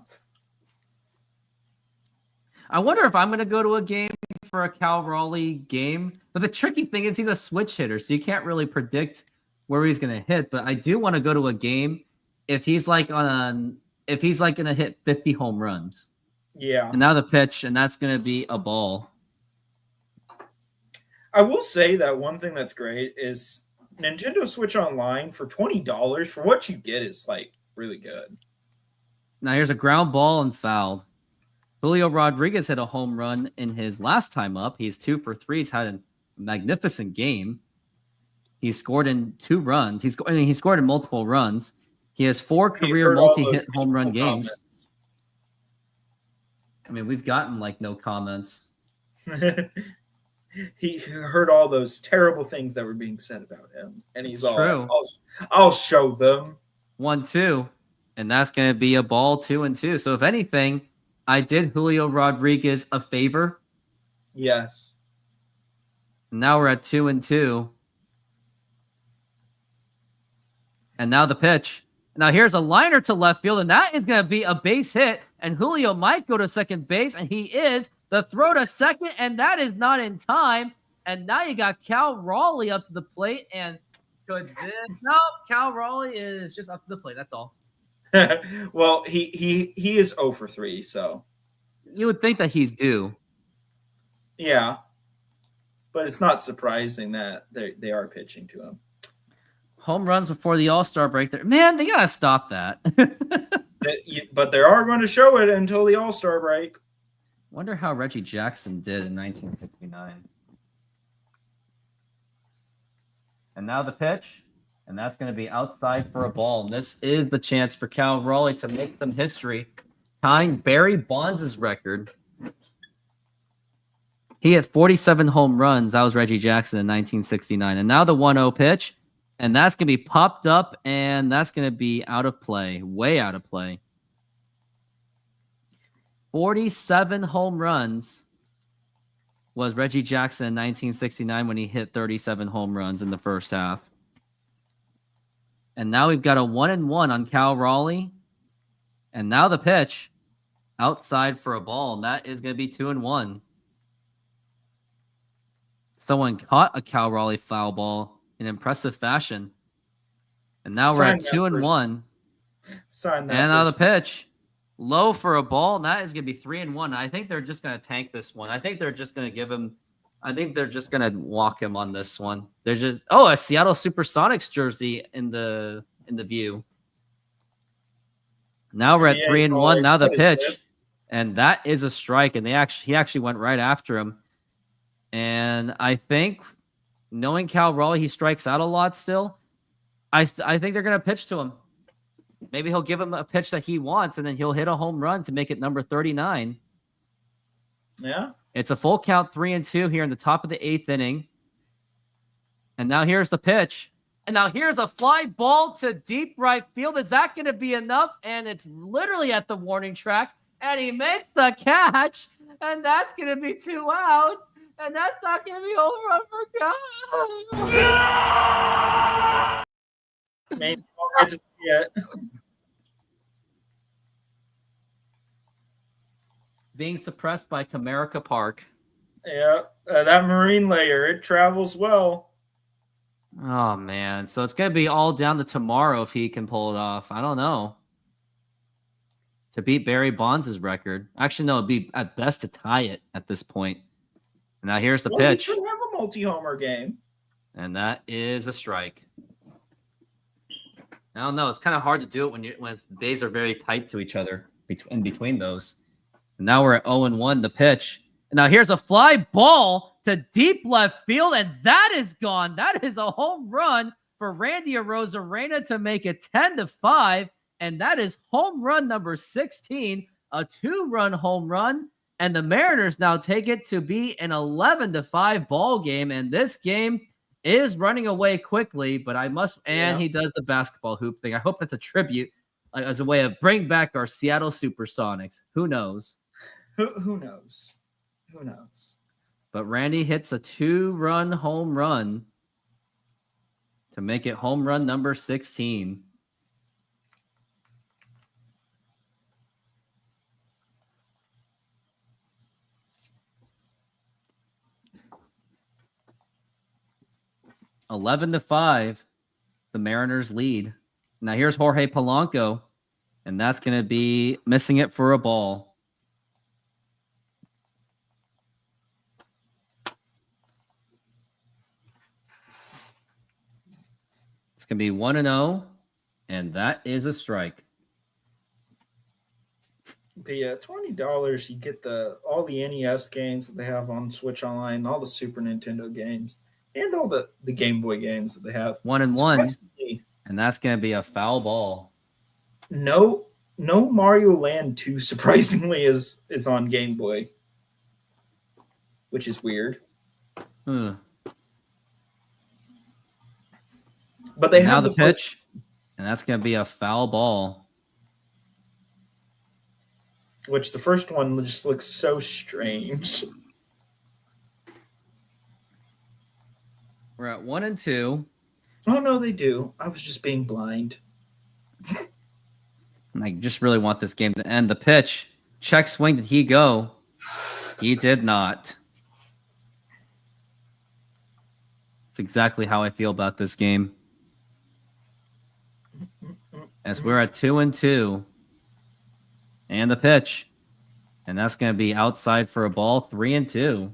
I wonder if I'm going to go to a game for a Cal Raleigh game. But the tricky thing is he's a switch hitter, so you can't really predict where he's going to hit. But I do want to go to a game if he's like going to hit 50 home runs. Yeah. And now the pitch, and that's going to be a ball. I will say that one thing that's great is Nintendo Switch Online for $20 for what you get is like really good. Now here's a ground ball and fouled. Julio Rodriguez hit a home run in his last time up. He's 2 for 3. He's had a magnificent game. He scored in 2 runs. He scored in multiple runs. He has 4 career multi-hit home run games. I mean, we've gotten like no comments. He heard all those terrible things that were being said about him, and he's all true. I'll show them. 1-2, and that's going to be a ball. 2-2. So if anything, I did Julio Rodriguez a favor. Yes. Now we're at 2-2. And now the pitch. Now here's a liner to left field, and that is going to be a base hit. And Julio might go to second base, and he is. The throw to second, and that is not in time. And now you got Cal Raleigh up to the plate, and could this? No, Cal Raleigh is just up to the plate. That's all. Well, he is 0 for 3, so you would think that he's due. Yeah, but it's not surprising that they are pitching to him. Home runs before the All-Star break. There, man, they gotta stop that. But they are going to show it until the All-Star break. Wonder how Reggie Jackson did in 1969. And now the pitch, and that's going to be outside for a ball. And this is the chance for Cal Raleigh to make some history, tying Barry Bonds' record. He had 47 home runs. That was Reggie Jackson in 1969. And now the 1-0 pitch, and that's going to be popped up, and that's going to be out of play, way out of play. 47 home runs was Reggie Jackson in 1969 when he hit 37 home runs in the first half. And now we've got a 1-1 on Cal Raleigh. And now the pitch outside for a ball. And that is going to be 2-1. Someone caught a Cal Raleigh foul ball in impressive fashion. And now we're Sign at that 2-1. Sign that. And now the person. pitch. Low for a ball, and that is going to be 3-1. I think they're just going to tank this one. I think they're just going to give him. I think they're just going to walk him on this one. They're just a Seattle Supersonics jersey in the view. Now we're at 3-1. Now the What is pitch, this? and that is a strike. And he actually went right after him. And I think, knowing Cal Raleigh, he strikes out a lot still. I think they're going to pitch to him. Maybe he'll give him a pitch that he wants, and then he'll hit a home run to make it number 39. Yeah. It's a full count, 3-2 here in the top of the 8th inning. And now here's the pitch. And now here's a fly ball to deep right field. Is that going to be enough? And it's literally at the warning track. And he makes the catch. And that's going to be 2 outs. And that's not going to be over for God. Maybe I'll get to see it. Being suppressed by Comerica Park. Yeah, that marine layer, it travels well. Oh, man. So it's going to be all down to tomorrow if he can pull it off. I don't know. To beat Barry Bonds' record. Actually, no, it'd be at best to tie it at this point. Now here's the pitch. He could have a multi-homer game. And that is a strike. I don't know. It's kind of hard to do it when days are very tight to each other in between those. And now we're at 0-1, the pitch. And now here's a fly ball to deep left field, and that is gone. That is a home run for Randy Arozarena to make it 10-5. And that is home run number 16, a 2-run home run. And the Mariners now take it to be an 11-5 ball game. And this game is running away quickly, but he does the basketball hoop thing. I hope that's a tribute as a way of bring back our Seattle Supersonics. Who knows? Who knows? Who knows? But Randy hits a 2-run home run to make it home run number 16. $11-5, the Mariners lead. Now here's Jorge Polanco, and that's going to be missing it for a ball. It's going to be 1-0, and that is a strike. The $20, you get all the NES games that they have on Switch Online, all the Super Nintendo games. And all the Game Boy games that they have. 1-1, and that's going to be a foul ball. No Mario Land 2, surprisingly, is on Game Boy, which is weird. But they now have the pitch, and that's going to be a foul ball. Which the first one just looks so strange. We're at 1-2. Oh, no, they do. I was just being blind. And I just really want this game to end. The pitch. Check swing. Did he go? He did not. That's exactly how I feel about this game. As we're at 2-2. And the pitch. And that's going to be outside for a ball. 3-2.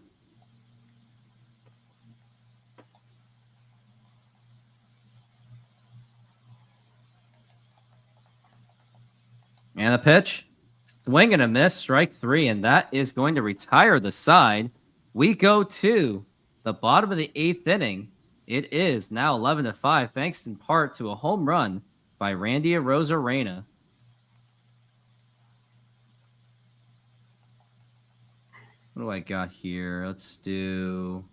And a pitch, swing and a miss, strike 3, and that is going to retire the side. We go to the bottom of the 8th inning. It is now 11-5, thanks in part to a home run by Randy Arozarena. What do I got here? Let's do...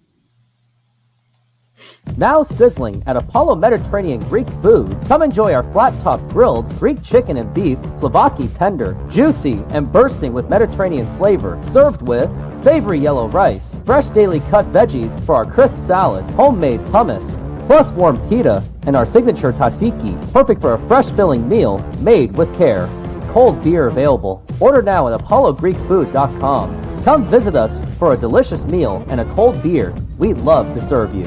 Now sizzling at Apollo Mediterranean Greek Food. Come enjoy our flat-top grilled Greek chicken and beef, Slovaki tender, juicy and bursting with Mediterranean flavor, served with savory yellow rice, fresh daily cut veggies for our crisp salads, homemade hummus, plus warm pita, and our signature tzatziki, perfect for a fresh filling meal made with care. Cold beer available. Order now at ApolloGreekFood.com. Come visit us for a delicious meal and a cold beer. We'd love to serve you.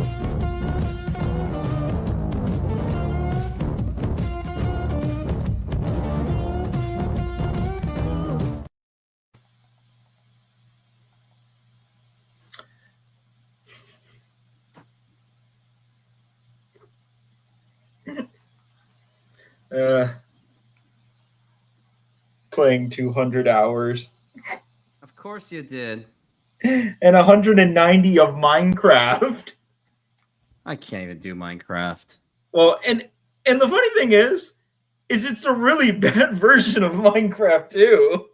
Playing 200 hours Of course you did. and 190 of Minecraft. I can't even do Minecraft. Well, and the funny thing is it's a really bad version of Minecraft too.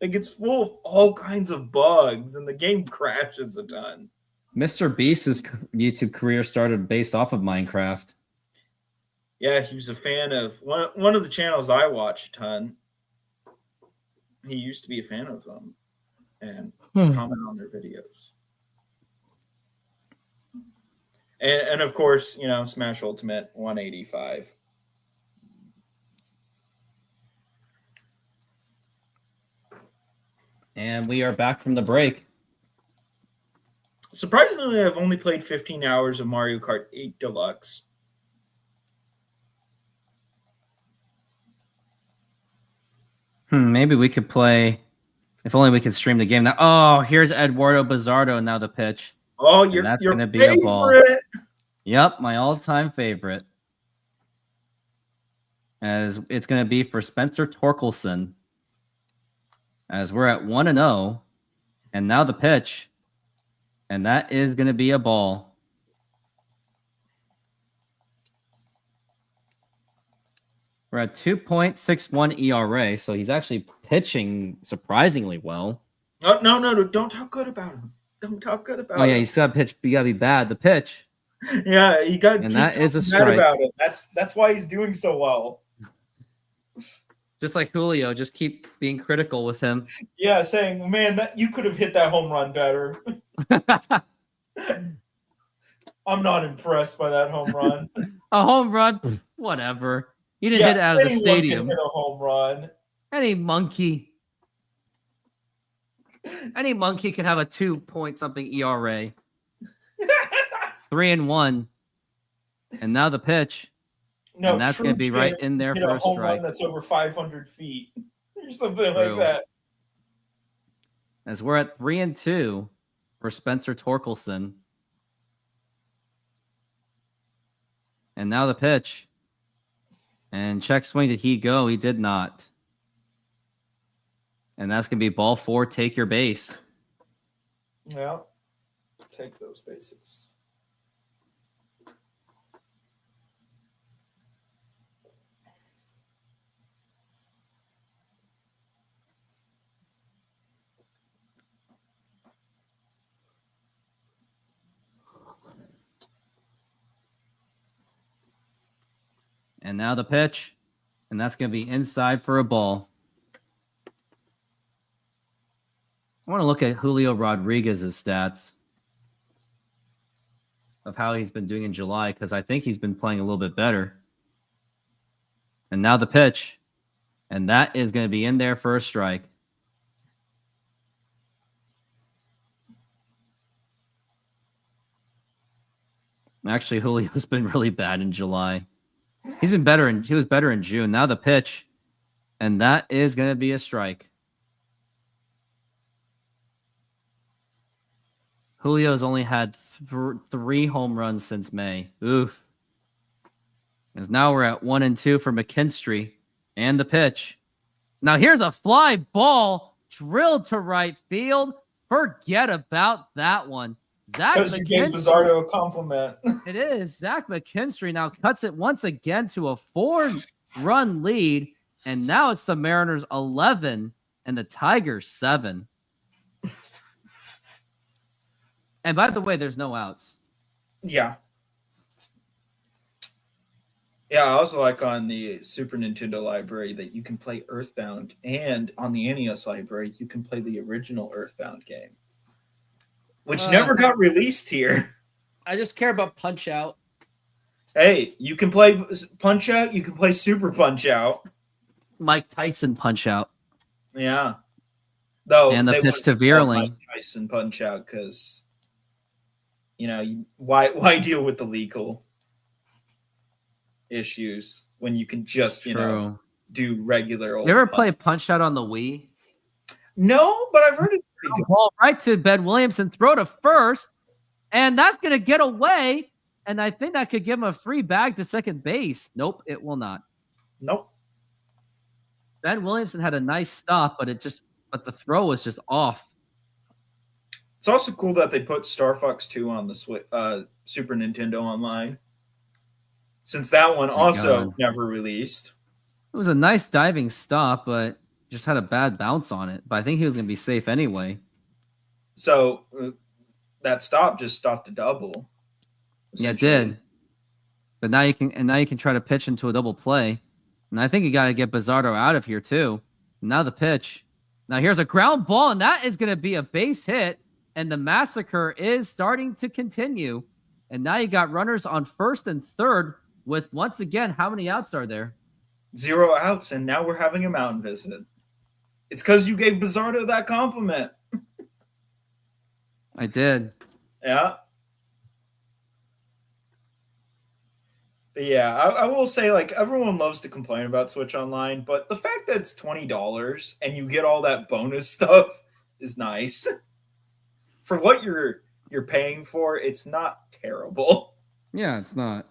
Like, it's full of all kinds of bugs, and the game crashes a ton. Mr. Beast's YouTube career started based off of Minecraft. Yeah, he was a fan of one of the channels I watch a ton. He used to be a fan of them and comment on their videos. And of course, you know, Smash Ultimate 185. And we are back from the break. Surprisingly, I've only played 15 hours of Mario Kart 8 Deluxe. Maybe we could play. If only we could stream the game now. Oh, here's Eduardo Bizardo now the pitch. Oh, And that's your gonna be a ball. favorite. Yep, my all-time favorite. As it's going to be for Spencer Torkelson. As we're at 1-0. And now the pitch. And that is going to be a ball. We're at 2.61 ERA, so he's actually pitching surprisingly well. Oh, no, don't talk good about him. Don't talk good about him. Oh, yeah, he's got to pitch. You got to be bad. The pitch. Yeah, you got to And keep that is a talking bad strike. about it. That's why he's doing so well. Just like Julio, just keep being critical with him. Yeah, saying, man, that you could have hit that home run better. I'm not impressed by that home run. A home run? Pff, whatever. You didn't hit it out of the anyone stadium. can hit a home run. Any monkey can have a 2-point-something ERA. 3-1. And now the pitch. No, And that's true going to be right chance in there hit for a a home strike. run that's over 500 feet or something True. like that. As we're at 3-2 for Spencer Torkelson. And now the pitch. And check swing, did he go? He did not. And that's going to be ball 4, take your base. Yeah, take those bases. And now the pitch. And that's going to be inside for a ball. I want to look at Julio Rodriguez's stats of how he's been doing in July, because I think he's been playing a little bit better. And now the pitch. And that is going to be in there for a strike. Actually, Julio's been really bad in July. He was better in June. Now the pitch. And that is going to be a strike. Julio's only had 3 home runs since May. Oof. As now we're at 1-2 for McKinstry. And the pitch. Now here's a fly ball drilled to right field. Forget about that one. Zach Because you gave McKinstry. Bizardo a compliment. It is. Zach McKinstry now cuts it once again to a 4-run lead. And now it's the Mariners 11 and the Tigers 7. And by the way, there's no outs. Yeah. Yeah, I also like on the Super Nintendo library that you can play Earthbound, and on the NES library, you can play the original Earthbound game, which never got released here. I just care about Punch Out. Hey, you can play Punch Out, you can play Super Punch Out. Mike Tyson Punch Out. Yeah. Though And the they pitch to wouldn't call Vierling. Mike Tyson punch out because why deal with the legal issues when you can just True. do regular old You ever punch. play Punch Out on the Wii? No, but I've heard it's pretty good. Ball right to Ben Williamson, throw to first, and that's going to get away. And I think that could give him a free bag to second base. Nope, it will not. Nope. Ben Williamson had a nice stop, but the throw was just off. It's also cool that they put Star Fox 2 on the Super Nintendo Online, since that one also God. never released. It was a nice diving stop, but just had a bad bounce on it. But I think he was going to be safe anyway. So that stop just stopped a double. Yeah, it essentially. did. But now you can try to pitch into a double play. And I think you got to get Bizzardo out of here too. Now the pitch. Now here's a ground ball, and that is going to be a base hit. And the massacre is starting to continue. And now you got runners on first and third with, once again, how many outs are there? 0 outs, and now we're having a mountain visit. It's because you gave Bizzardo that compliment. I did. Yeah. But yeah, I will say, like, everyone loves to complain about Switch Online, but the fact that it's $20 and you get all that bonus stuff is nice. For what you're paying for, it's not terrible. Yeah, it's not.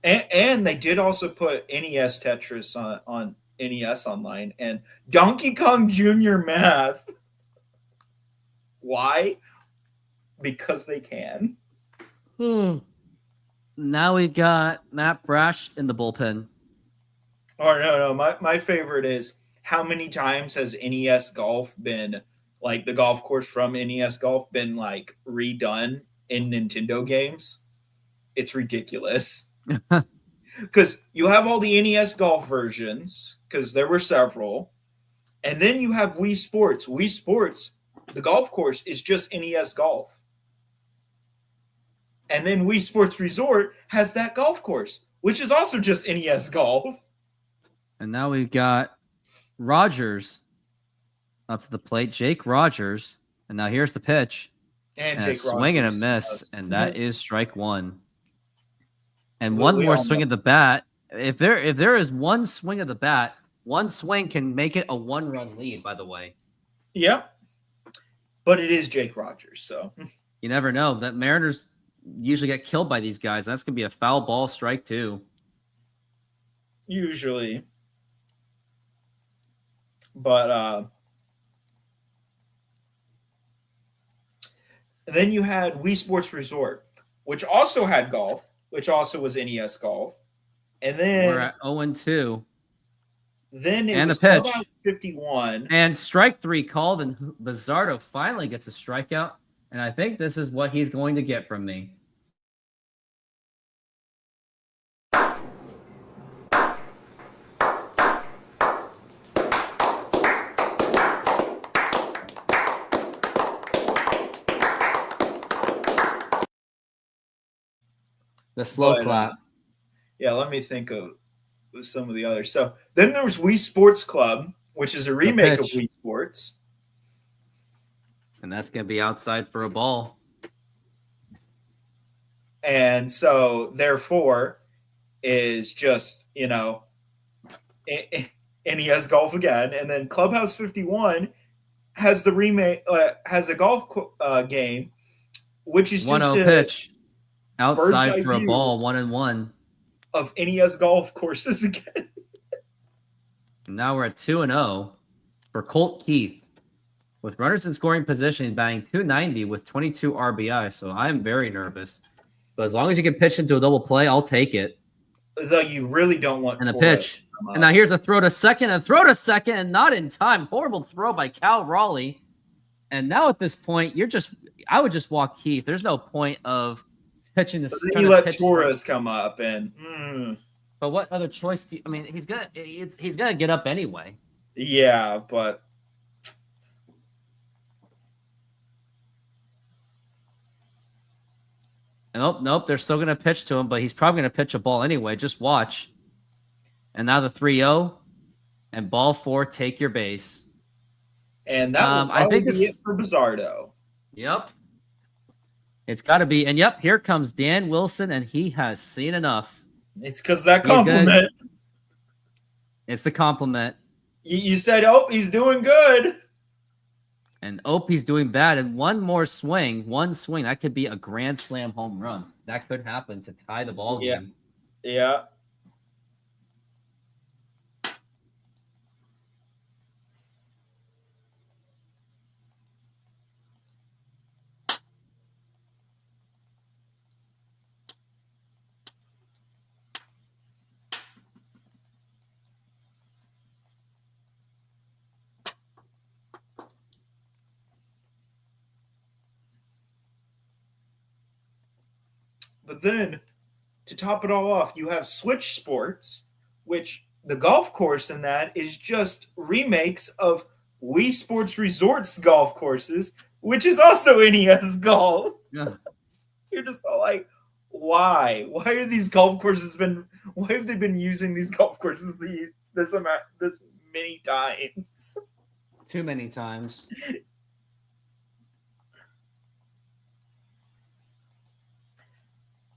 And they did also put NES Tetris on NES Online and Donkey Kong Jr. Math. Why? Because they can. Now we got Matt Brash in the bullpen. Oh, no. My favorite is, how many times has NES Golf been, like, the golf course from NES Golf been, like, redone in Nintendo games? It's ridiculous. Because you have all the NES Golf versions, because there were several. And then you have Wii Sports. Wii Sports, the golf course is just NES Golf. And then Wii Sports Resort has that golf course, which is also just NES Golf. And now we've got Rogers up to the plate. Jake Rogers. And now here's the pitch. And a Jake swing and a Rogers miss. does. And that is strike one. And Well, one we more all swing know. of the bat. If there is one swing of the bat, one swing can make it a 1-run lead, by the way. Yep. But it is Jake Rogers, so. You never know. That Mariners usually get killed by these guys. That's going to be a foul ball, strike two. Usually. But then you had Wii Sports Resort, which also had golf, which also was NES Golf. And We're then at 0-2. it and a was pitch. Clubhouse 51. And strike three called, and Bizzardo finally gets a strikeout. And I think this is what he's going to get from me. The slow But, clap. Yeah, let me think of some of the others. So then there was Wii Sports Club, which is a remake of pitch. Wii Sports. And that's going to be outside for a ball. And so, therefore, is just, NES Golf again. And then Clubhouse 51 has the remake, has a golf game, which is 1-0 just a pitch. bird's Outside eye for a view ball, 1-1. of NES Golf courses again. And now we're at 2-0 for Colt Keith. With runners in scoring position, he's batting .290 with 22 RBI. So I'm very nervous. But as long as you can pitch into a double play, I'll take it. Though you really don't want And the Torres pitch. to come up. And now here's a throw to second, and not in time. Horrible throw by Cal Raleigh. And now at this point, I would just walk Keith. There's no point of pitching this. But then you let Torres come up, and But what other choice do you, I mean, he's gonna get up anyway. yeah, but Nope. They're still gonna pitch to him, but he's probably gonna pitch a ball anyway. Just watch. And now the 3-0 and ball 4, take your base. And that will I think probably be it's- it for Bizardo. Yep. It's got to be. And yep, here comes Dan Wilson, and he has seen enough. It's because that You good? compliment. It's the compliment. You said, oh, he's doing good. And Opie's doing bad. And one swing, that could be a grand slam home run. That could happen to tie the ball Yeah. game. Yeah. But then, to top it all off, you have Switch Sports, which the golf course in that is just remakes of Wii Sports Resorts golf courses, which is also NES golf. Yeah. You're just all like, why? Why are these golf courses why have they been using these golf courses this many times? Too many times.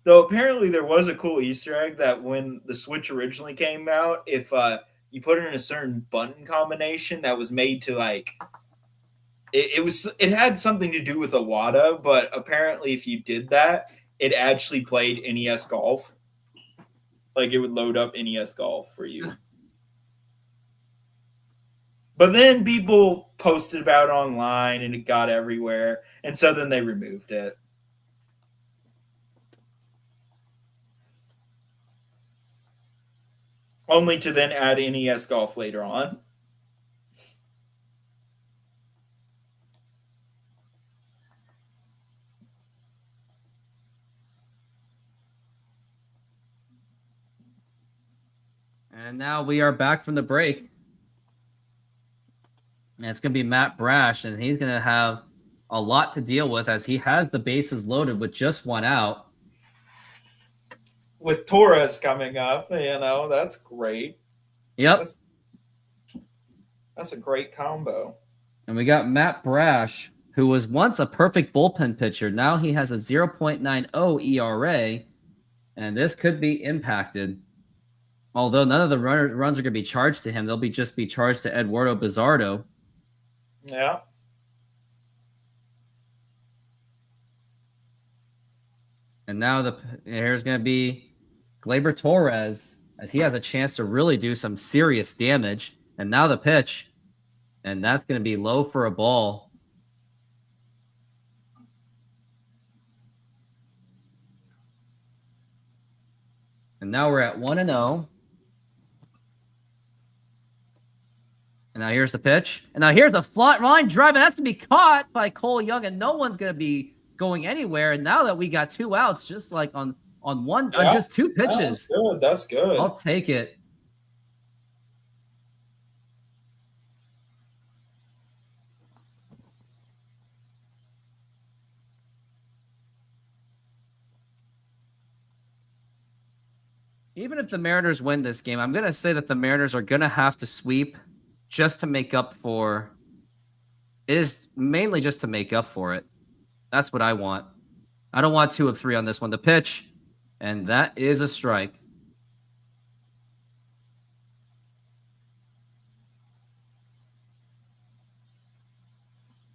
Though apparently there was a cool Easter egg that when the Switch originally came out, if you put in a certain button combination that was made to like it had something to do with Iwata, but apparently if you did that, it actually played NES Golf. Like it would load up NES Golf for you. But then people posted about it online and it got everywhere, and so then they removed it. Only to then add NES Golf later on. And now we are back from the break. And it's going to be Matt Brash, and he's going to have a lot to deal with as he has the bases loaded with just one out. With Torres coming up, that's great. Yep. That's a great combo. And we got Matt Brash, who was once a perfect bullpen pitcher. Now he has a 0.90 ERA, and this could be impacted. Although none of the runs are going to be charged to him. They'll just be charged to Eduardo Bizardo. Yeah. And now here's going to be Gleyber Torres, as he has a chance to really do some serious damage. And now the pitch, and that's going to be low for a ball. And now we're at 1-0. And now here's the pitch. And now here's a flat line drive, and that's going to be caught by Cole Young, and no one's going to be going anywhere. And now that we got two outs, just like on just two pitches. That's good. I'll take it. Even if the Mariners win this game, I'm going to say that the Mariners are going to have to sweep just to make up for it. Is mainly just to make up for it. That's what I want. I don't want 2 of 3 on this one. The pitch, and that is a strike.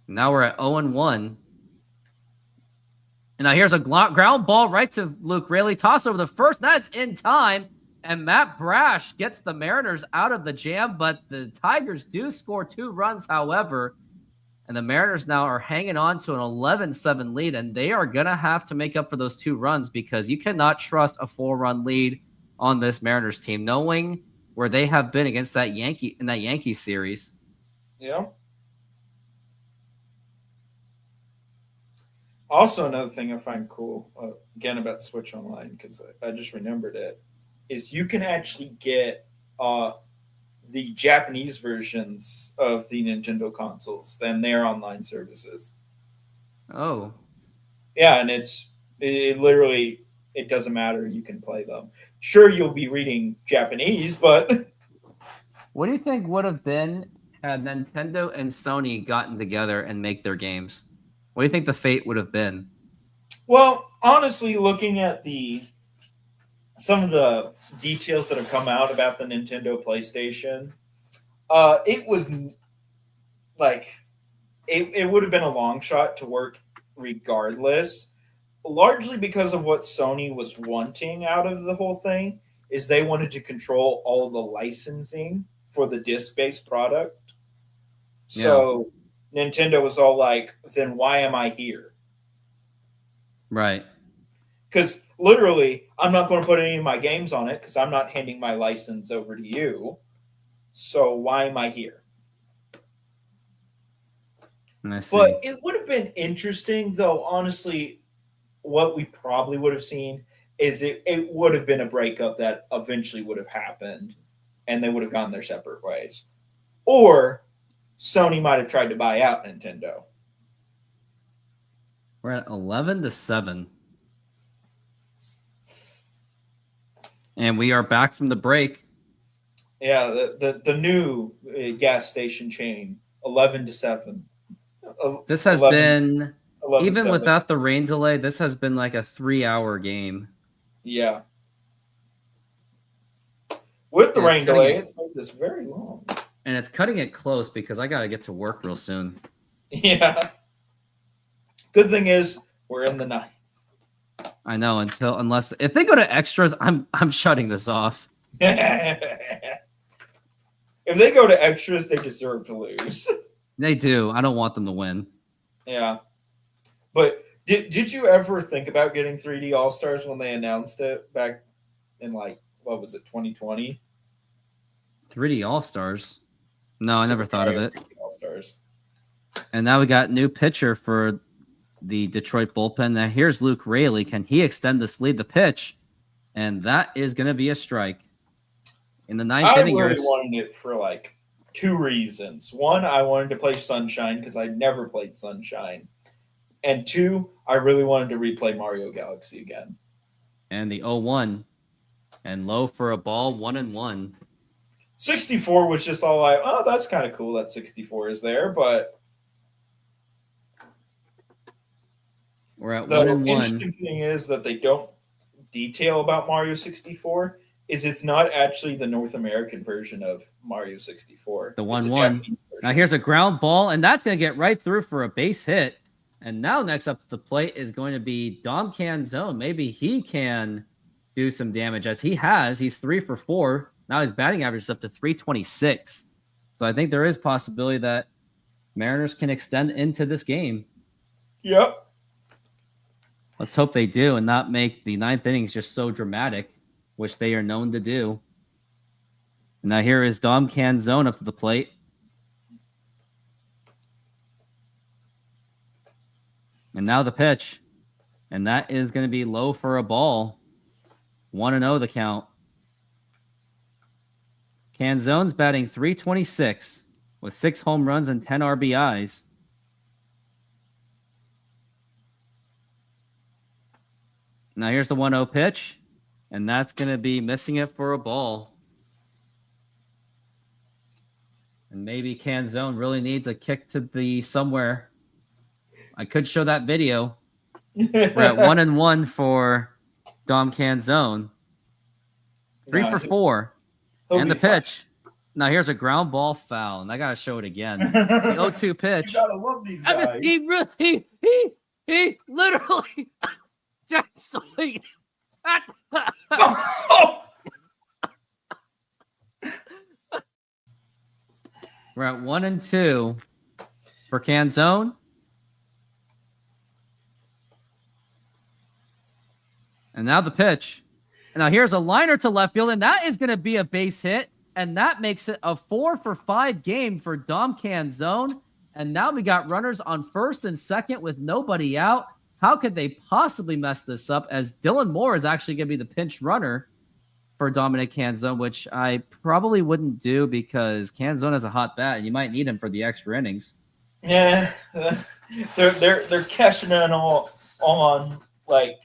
Now we're at 0-1. And now here's a ground ball right to Luke Raley. Toss over the first. That is in time. And Matt Brash gets the Mariners out of the jam, but the Tigers do score 2 runs, however. And the Mariners now are hanging on to an 11-7 lead, and they are going to have to make up for those 2 runs because you cannot trust a 4-run lead on this Mariners team, knowing where they have been against that Yankee series. Yeah. Also, another thing I find cool, again, about Switch Online, because I just remembered it, is you can actually get the Japanese versions of the Nintendo consoles than their online services. Oh. Yeah, and it literally, it doesn't matter. You can play them. Sure, you'll be reading Japanese, but... What do you think would have been had Nintendo and Sony gotten together and make their games? What do you think the fate would have been? Well, honestly, looking at some of the details that have come out about the Nintendo PlayStation, it was like it would have been a long shot to work regardless, largely because of what Sony was wanting out of the whole thing is they wanted to control all of the licensing for the disc-based product. So Nintendo was all like, then why am I here? Right. Because literally, I'm not going to put any of my games on it because I'm not handing my license over to you. So why am I here? But it would have been interesting, though, honestly, what we probably would have seen is it would have been a breakup that eventually would have happened and they would have gone their separate ways. Or Sony might have tried to buy out Nintendo. We're at 11-7. And we are back from the break. Yeah, the new gas station chain, 11-7. This has 11, been, even 7. without the rain delay, this has been like a 3-hour game. Yeah. With the And rain delay, it's made this very long. And it's cutting it close because I got to get to work real soon. Yeah. Good thing is we're in the ninth. I know, unless if they go to extras, I'm shutting this off. If they go to extras, they deserve to lose. They do. I don't want them to win. Yeah. But did you ever think about getting 3D All-Stars when they announced it back in what was it, 2020? 3D All-Stars? No, I never thought of it. 3D All-Stars. And now we got new pitcher for the Detroit bullpen. Now here's Luke Raley. Can he extend this lead? The pitch, and that is going to be a strike. In the ninth inning, I really wanted it for 2 reasons. One, I wanted to play Sunshine because I never played Sunshine. And 2, I really wanted to replay Mario Galaxy again. And the 0-1. And low for a ball, 1-1. 64 was just all that's kind of cool that 64 is there. But we're at the 1-1. interesting thing is that they don't detail about Mario 64 is it's not actually the North American version of Mario 64. The 1-1. Now here's a ground ball, and that's going to get right through for a base hit. And now next up to the plate is going to be Dom Canzone. Maybe he can do some damage as he has. He's 3 for 4. Now his batting average is up to 326. So I think there is possibility that Mariners can extend into this game. Yep. Let's hope they do and not make the ninth innings just so dramatic, which they are known to do. Now here is Dom Canzone up to the plate. And now the pitch. And that is going to be low for a ball. 1-0 the count. Canzone's batting .326 with 6 home runs and 10 RBIs. Now here's the 1-0 pitch. And that's going to be missing it for a ball. And maybe Canzone really needs a kick to the somewhere. I could show that video. We're at 1-1 for Dom Canzone. 3 for 4. And the pitch. Now here's a ground ball foul. And I got to show it again. The 0-2 pitch. You gotta love these guys. He literally just swing. We're at 1-2 for Canzone. And now the pitch. And now here's a liner to left field, and that is going to be a base hit. And that makes it a 4 for 5 game for Dom Canzone. And now we got runners on first and second with nobody out. How could they possibly mess this up as Dylan Moore is actually going to be the pinch runner for Dominic Canzone, which I probably wouldn't do because Canzone has a hot bat and you might need him for the extra innings. Yeah, they're cashing in all on the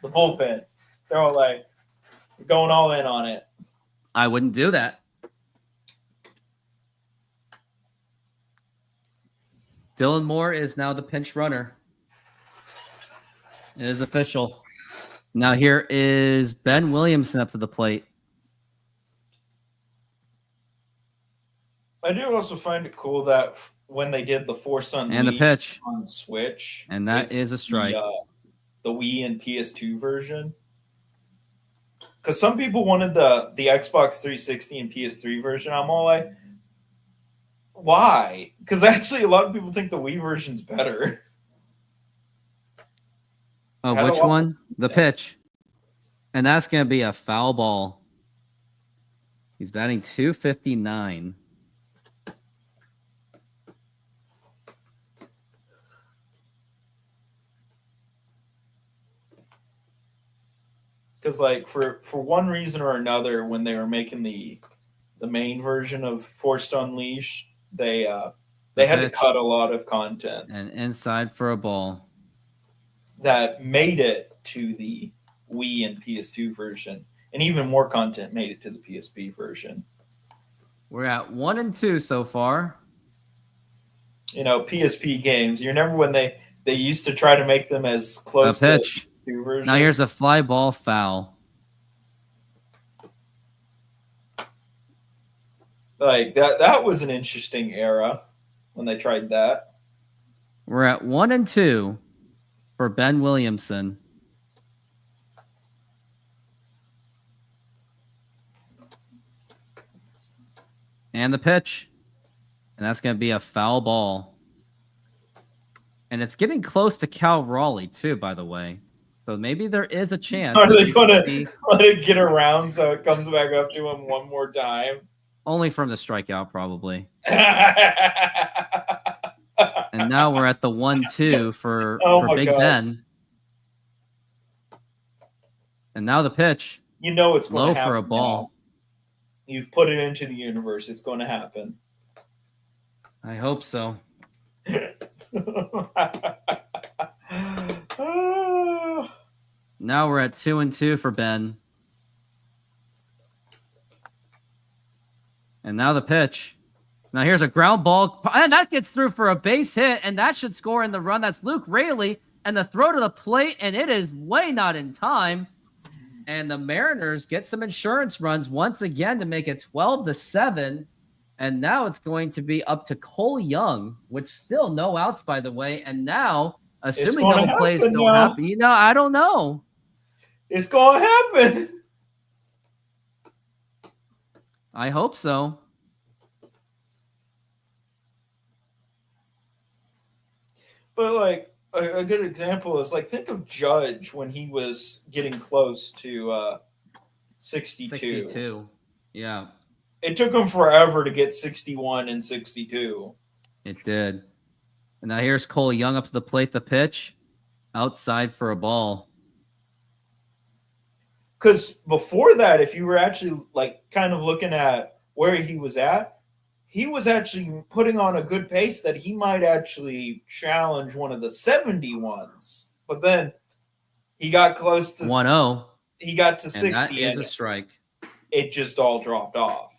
bullpen. They're all going all in on it. I wouldn't do that. Dylan Moore is now the pinch runner. It is official. Now here is Ben Williamson up to the plate. I do also find it cool that when they did the Force Unleashed And the pitch. on Switch, And that it's is a strike. The Wii and PS2 version. Because some people wanted the Xbox 360 and PS3 version. I'm all like, why? Because actually, a lot of people think the Wii version's better. Oh, Had a which lot- one? The pitch. And that's going to be a foul ball. He's batting .259. Because like for one reason or another, when they were making the main version of Forced Unleashed, they had to pitch. cut a lot of content And inside for a ball. that made it to the Wii and PS2 version, and even more content made it to the PSP version. We're at 1-2 so far. You know, PSP games. You remember when they used to try to make them as close to the pitch. PS2 version? Now here's a fly ball foul. Like that was an interesting era when they tried that. We're at 1-2 for Ben Williamson. And the pitch. And that's going to be a foul ball. And it's getting close to Cal Raleigh, too, by the way. So maybe there is a chance. Are that they he going could to be let it get around so it comes back up to him one more time? only from the strikeout, probably. And And now we're at the 1-2 for my Big God. Ben. And now the pitch. you know it's going Low to happen for a ball. now. You've put it into the universe. It's going to happen. I hope so. Now we're at 2-2 for Ben. And now the pitch. Now here's a ground ball. And that gets through for a base hit. And that should score in the run. That's Luke Raley. And the throw to the plate. And it is way not in time. And the Mariners get some insurance runs once again to make it 12-7. And now it's going to be up to Cole Young, which still no outs, by the way. And now, assuming gonna double plays happen don't now. happen, you know, I don't know. It's going to happen. I hope so. But like a good example is like think of Judge when he was getting close to 62. 62. Yeah, It took him forever to get 61 and 62. it did. And now here's Cole Young up to the plate, the pitch. Outside for a ball. Because before that, if you were actually like kind of looking at where he was actually putting on a good pace that he might actually challenge one of the 71s. But then he got close to 1-0. He got to And 60 that is and a strike. it just all dropped off.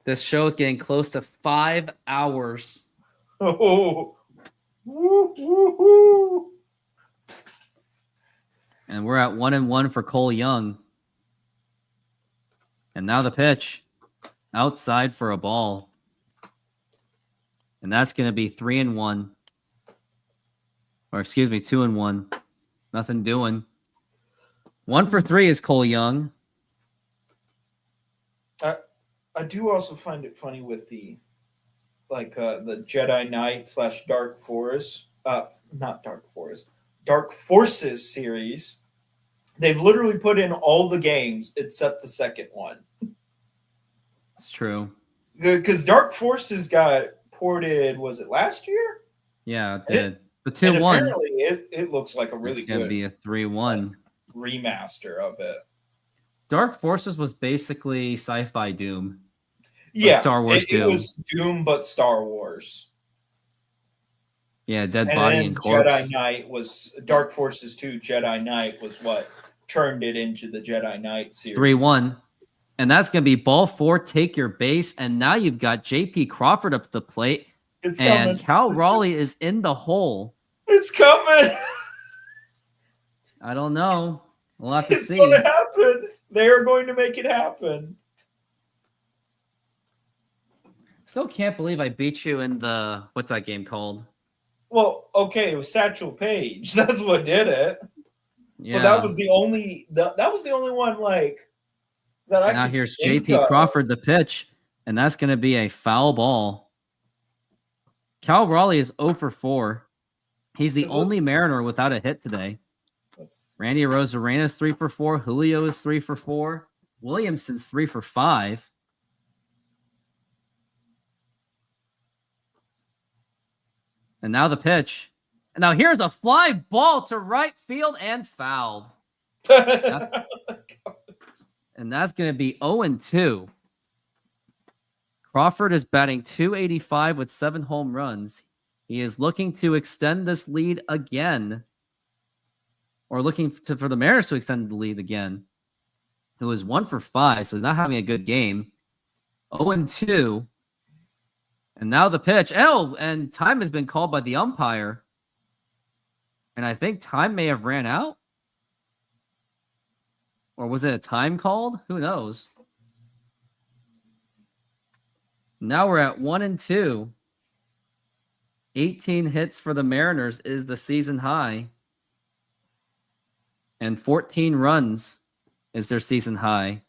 This show is getting close to 5 hours. Oh, woo, woo, woo. And we're at 1-1 for Cole Young. And now the pitch. Outside for a ball. And that's going to be 3-1. Or excuse me, 2-1. Nothing doing. 1 for 3 is Cole Young. I do also find it funny with the Jedi Knight / Dark Forest, not Dark Forest, Dark Forces series. They've literally put in all the games except the second one. It's true. Because Dark Forces got ported, was it last year? Yeah, it did. The And 2-1. apparently it looks like a really It's going to good be a 3-1. remaster of it. Dark Forces was basically sci-fi Doom. Yeah, Star Wars it Doom. was Doom, but Star Wars. Yeah, Dead And Body then and Corpse. Jedi Knight was Dark Forces 2. Jedi Knight was what turned it into the Jedi Knight series. 3-1. And that's going to be ball 4, take your base. And now you've got J.P. Crawford up to the plate. It's And coming. Cal It's Raleigh is in the hole. It's coming. I don't know. We'll have to It's see. going to happen. They are going to make it happen. Still can't believe I beat you in the what's that game called? Well, okay, it was Satchel Paige. That's what did it. Yeah. But that was the only one like that I Now could here's think JP of. Crawford, the pitch, and that's going to be a foul ball. Cal Raleigh is 0 for 4. He's the 'Cause only Mariner without a hit today. Randy Arozarena is 3 for 4. Julio is 3 for 4. Williamson's 3 for 5. And now the pitch. And now here's a fly ball to right field and fouled. And that's going to be 0-2. Crawford is batting .285 with 7 home runs. He is looking to extend this lead again. Or looking for the Mariners to extend the lead again. Who is 1 for 5, so he's not having a good game. 0-2. And now the pitch. Oh, and time has been called by the umpire. And I think time may have ran out. Or was it a time called? Who knows? Now we're at 1-2. 18 hits for the Mariners is the season high. And 14 runs is their season high.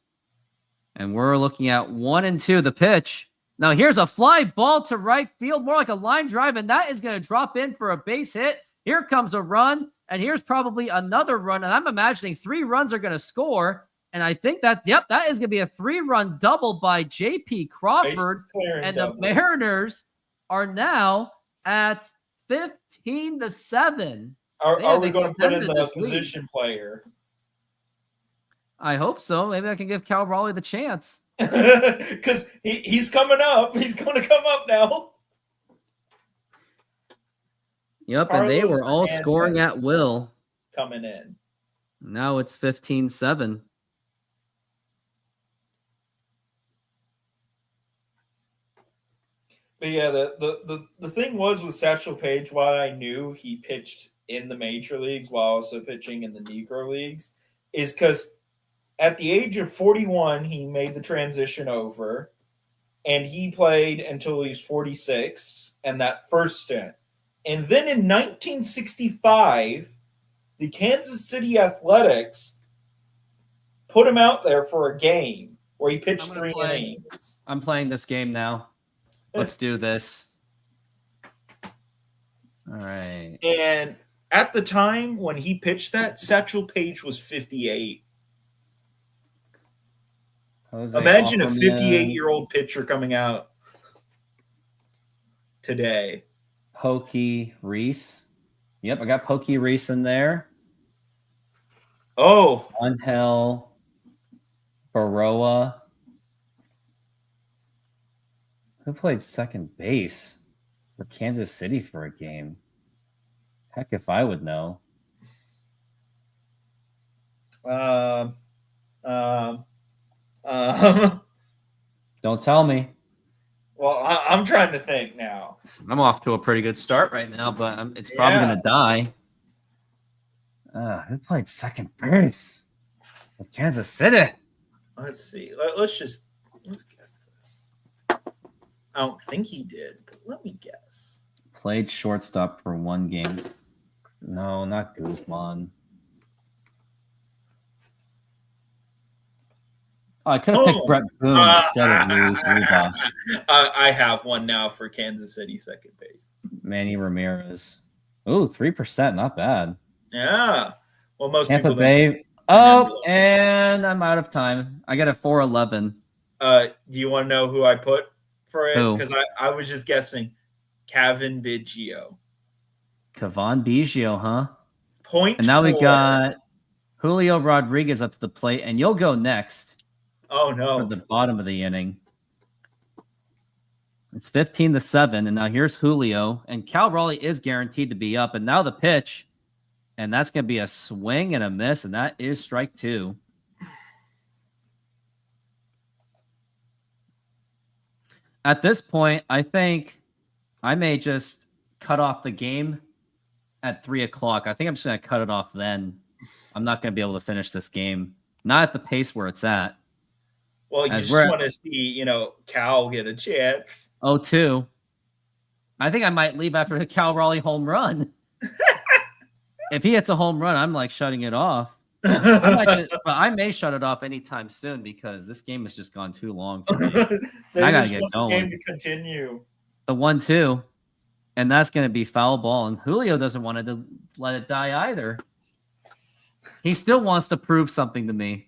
And we're looking at 1-2. The pitch. Now here's a fly ball to right field, more like a line drive, and that is going to drop in for a base hit. Here comes a run, and here's probably another run, and I'm imagining 3 runs are going to score, and I think that, yep, that is going to be a 3-run double by J.P. Crawford, and the Mariners are now at 15-7. Are we going to put in the position player? I hope so. Maybe I can give Cal Raleigh the chance. Because he's coming up. He's going to come up now. Yep, and they were all scoring at will. Coming in. Now it's 15-7. But yeah, the thing was with Satchel Paige, why I knew he pitched in the major leagues while also pitching in the Negro leagues, is because at the age of 41, he made the transition over, and he played until he was 46, and that first stint. And then in 1965, the Kansas City Athletics put him out there for a game where he pitched 3 innings. I'm playing this game now. Let's do this. All right. And at the time when he pitched that, Satchel Paige was 58. Imagine a 58-year-old pitcher coming out today. Pokey Reese. Yep, I got Pokey Reese in there. Oh. Angel Baroa. Who played second base for Kansas City for a game? Heck, if I would know. Don't tell me. Well, I'm trying to think now. I'm off to a pretty good start right now, but it's probably going to die. Who played second base for Kansas City? Let's see. Let's guess this. I don't think he did, but let me guess. Played shortstop for 1 game. No, not Guzman. Oh, I could have picked Brett Boone instead of Luis Rivas. I have one now for Kansas City second base. Manny Ramirez. Ooh, 3%, not bad. Yeah. Well, most Tampa people Bay. Oh, and I'm out of time. I got a 4-11. Do you want to know who I put for it? Who? Because I was just guessing. Kevin Biggio. Kevon Biggio, huh? Point. And now we got Julio Rodriguez up to the plate, and you'll go next. Oh no! For the bottom of the inning. It's 15-7, and now here's Julio, and Cal Raleigh is guaranteed to be up, and now the pitch, and that's going to be a swing and a miss, and that is strike 2. At this point, I think I may just cut off the game at 3 o'clock. I think I'm just going to cut it off then. I'm not going to be able to finish this game. Not at the pace where it's at. Well, you As just we're- want to see, Cal get a chance. 0-2. I think I might leave after the Cal Raleigh home run. If he hits a home run, I'm like shutting it off. But I may shut it off anytime soon because this game has just gone too long for me. I gotta get The going. game to continue. The 1-2, and that's going to be foul ball. And Julio doesn't want to let it die either. He still wants to prove something to me.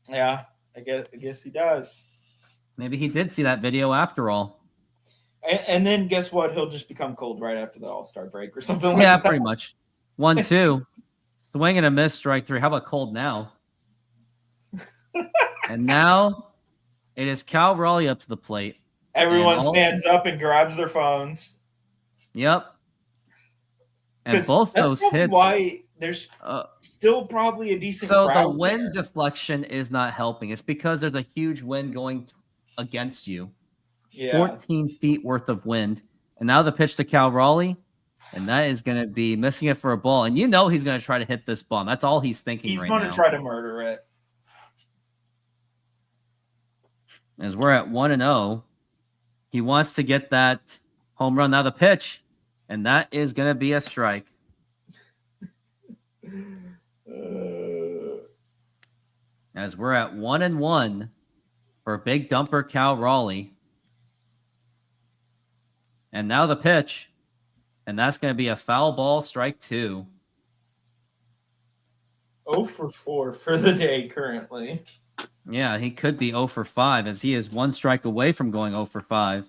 Yeah, I guess he does. Maybe he did see that video after all. And then guess what? He'll just become cold right after the All-Star break or something like Yeah, that. pretty much. 1-2, swing and a miss, strike 3. How about cold now? And now it is Cal Raleigh up to the plate. Everyone And all- stands up and grabs their phones. Yep. And 'Cause both that's those probably hits. why there's Uh, still probably a decent so the crowd wind there. deflection is not helping. It's because there's a huge wind going against you. Yeah. 14 feet worth of wind. And now the pitch to Cal Raleigh. And that is going to be missing it for a ball. And you know he's going to try to hit this ball. That's all he's thinking He's right going now. to try to murder it. As we're at 1-0, he wants to get that home run. Now the pitch. And that is going to be a strike. As we're at 1-1 for big dumper Cal Raleigh. And now the pitch. And that's going to be a foul ball, strike 2. 0 for 4 for the day currently. Yeah, he could be 0 for 5 as he is 1 strike away from going 0 for 5.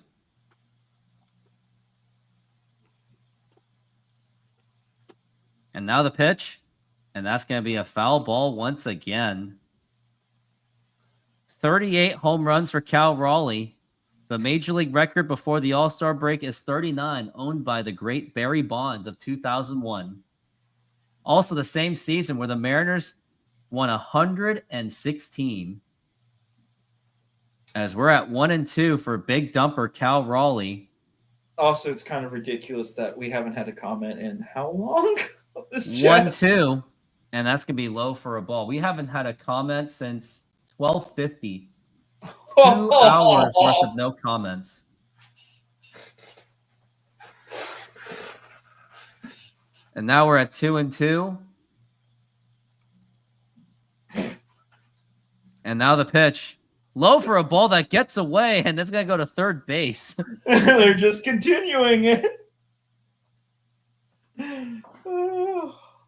And now the pitch. And that's going to be a foul ball once again. 38 home runs for Cal Raleigh. The major league record before the All-Star break is 39, owned by the great Barry Bonds of 2001. Also the same season where the Mariners won 116. As we're at 1-2 for big dumper Cal Raleigh. Also, it's kind of ridiculous that we haven't had a comment in how long? This chat. 1-2. And that's going to be low for a ball. We haven't had a comment since 12:50. 2 hours worth of no comments. And now we're at 2-2. And now the pitch. Low for a ball that gets away, and that's going to go to third base. They're just continuing it.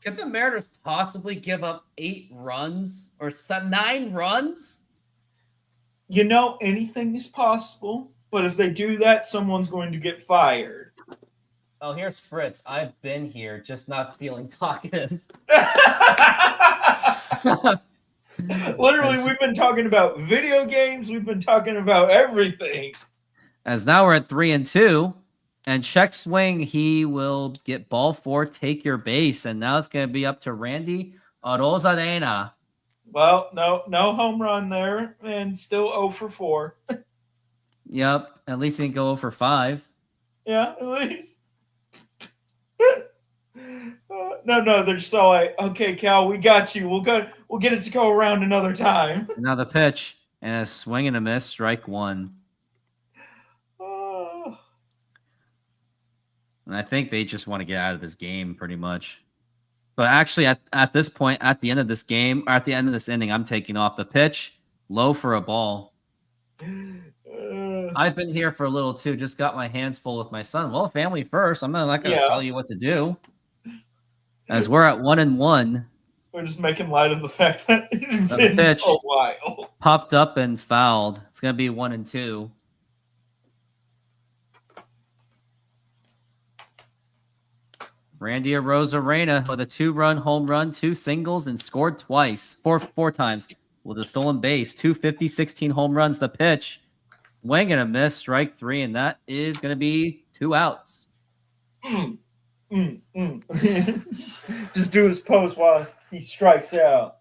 Could the Mariners possibly give up 8 runs or 9 runs? Anything is possible, but if they do that, someone's going to get fired. Oh, here's Fritz. I've been here, just not feeling talkative. Literally, we've been talking about video games. We've been talking about everything. As now we're at 3-2, and check swing, he will get ball 4, take your base, and now it's going to be up to Randy Arozarena. Well, no home run there, and still 0 for 4. Yep, at least he can go 0 for 5. Yeah, at least. No, they're just all like, okay, Cal, we got you. We'll get it to go around another time. Now the pitch, and a swing and a miss, strike 1. And I think they just want to get out of this game pretty much. But actually, at this point, at the end of this game, or at the end of this inning, I'm taking off the pitch. Low for a ball. I've been here for a little too. Just got my hands full with my son. Well, family first. I'm not going to tell you what to do. As we're at 1-1. We're just making light of the fact that it's The been pitch a while. popped up and fouled. It's going to be 1-2. Randy Arozarena with a 2-run home run, 2 singles, and scored twice, four times with a stolen base. 250, 16 home runs. The pitch, swing and a miss, strike 3, and that is going to be 2 outs. Just do his pose while he strikes out.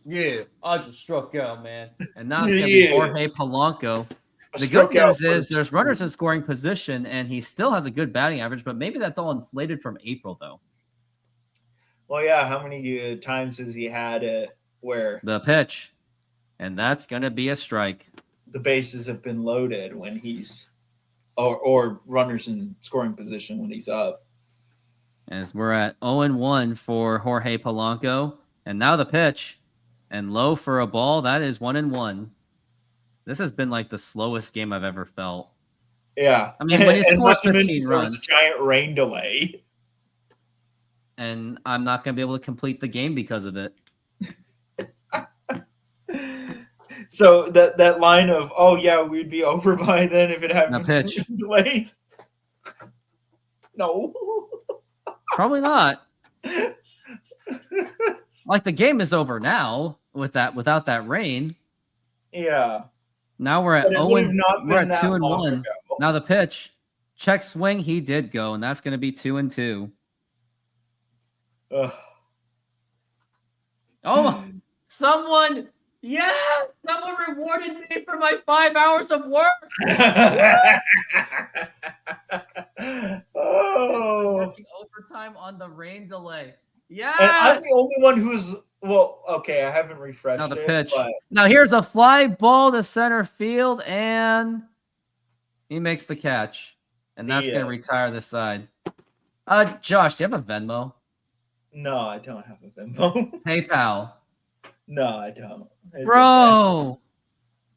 Yeah, I just struck out, man. And now it's going to be Jorge Polanco. The good struck out news is first. there's runners in scoring position, and he still has a good batting average, but maybe that's all inflated from April, though. Well, yeah. How many times has he had it where The pitch, and that's going to be a strike. the bases have been loaded when he's or runners in scoring position when he's up? As we're at 0-1 for Jorge Polanco, and now the pitch, and low for a ball. That is 1-1. This has been like the slowest game I've ever felt. Yeah. I mean, when he And scores not to mention 15 there was a runs. giant rain delay. And I'm not going to be able to complete the game because of it. So that line of, oh yeah, we'd be over by then if it hadn't Now been pitch. delayed. No. Probably not. Like the game is over now without that rain. Yeah. Now we're at But it would have 0 not we're been at that 2-1. long ago. Now the pitch. Check swing, he did go, and that's going to be 2-2. Ugh. Oh, someone rewarded me for my 5 hours of work. Oh. Working overtime on the rain delay. And I'm Yes. the only one who's okay, I haven't refreshed Now the it, pitch. but Now here's a fly ball to center field, and he makes the catch. And that's going to retire this side. Josh, do you have a Venmo? no, I don't have a Venmo. PayPal. No, I don't. It's Bro.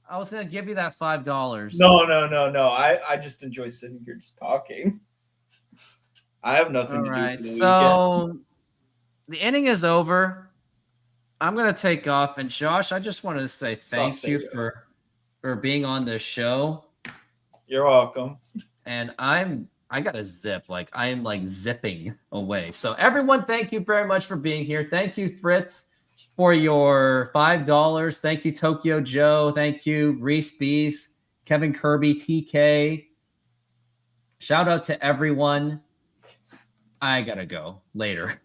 I was going to give you that $5. okay. No. I just enjoy sitting here just talking. I have nothing All to right. do for the weekend. So the inning is over. I'm going to take off. And Josh, I just wanted to say thank you for being on this show. You're welcome. And I got to zip. Like I am like zipping away. So everyone, thank you very much for being here. Thank you, Fritz, for your $5. Thank you, Tokyo Joe. Thank you, Reese Bees, Kevin Kirby, TK. Shout out to everyone. I gotta go later.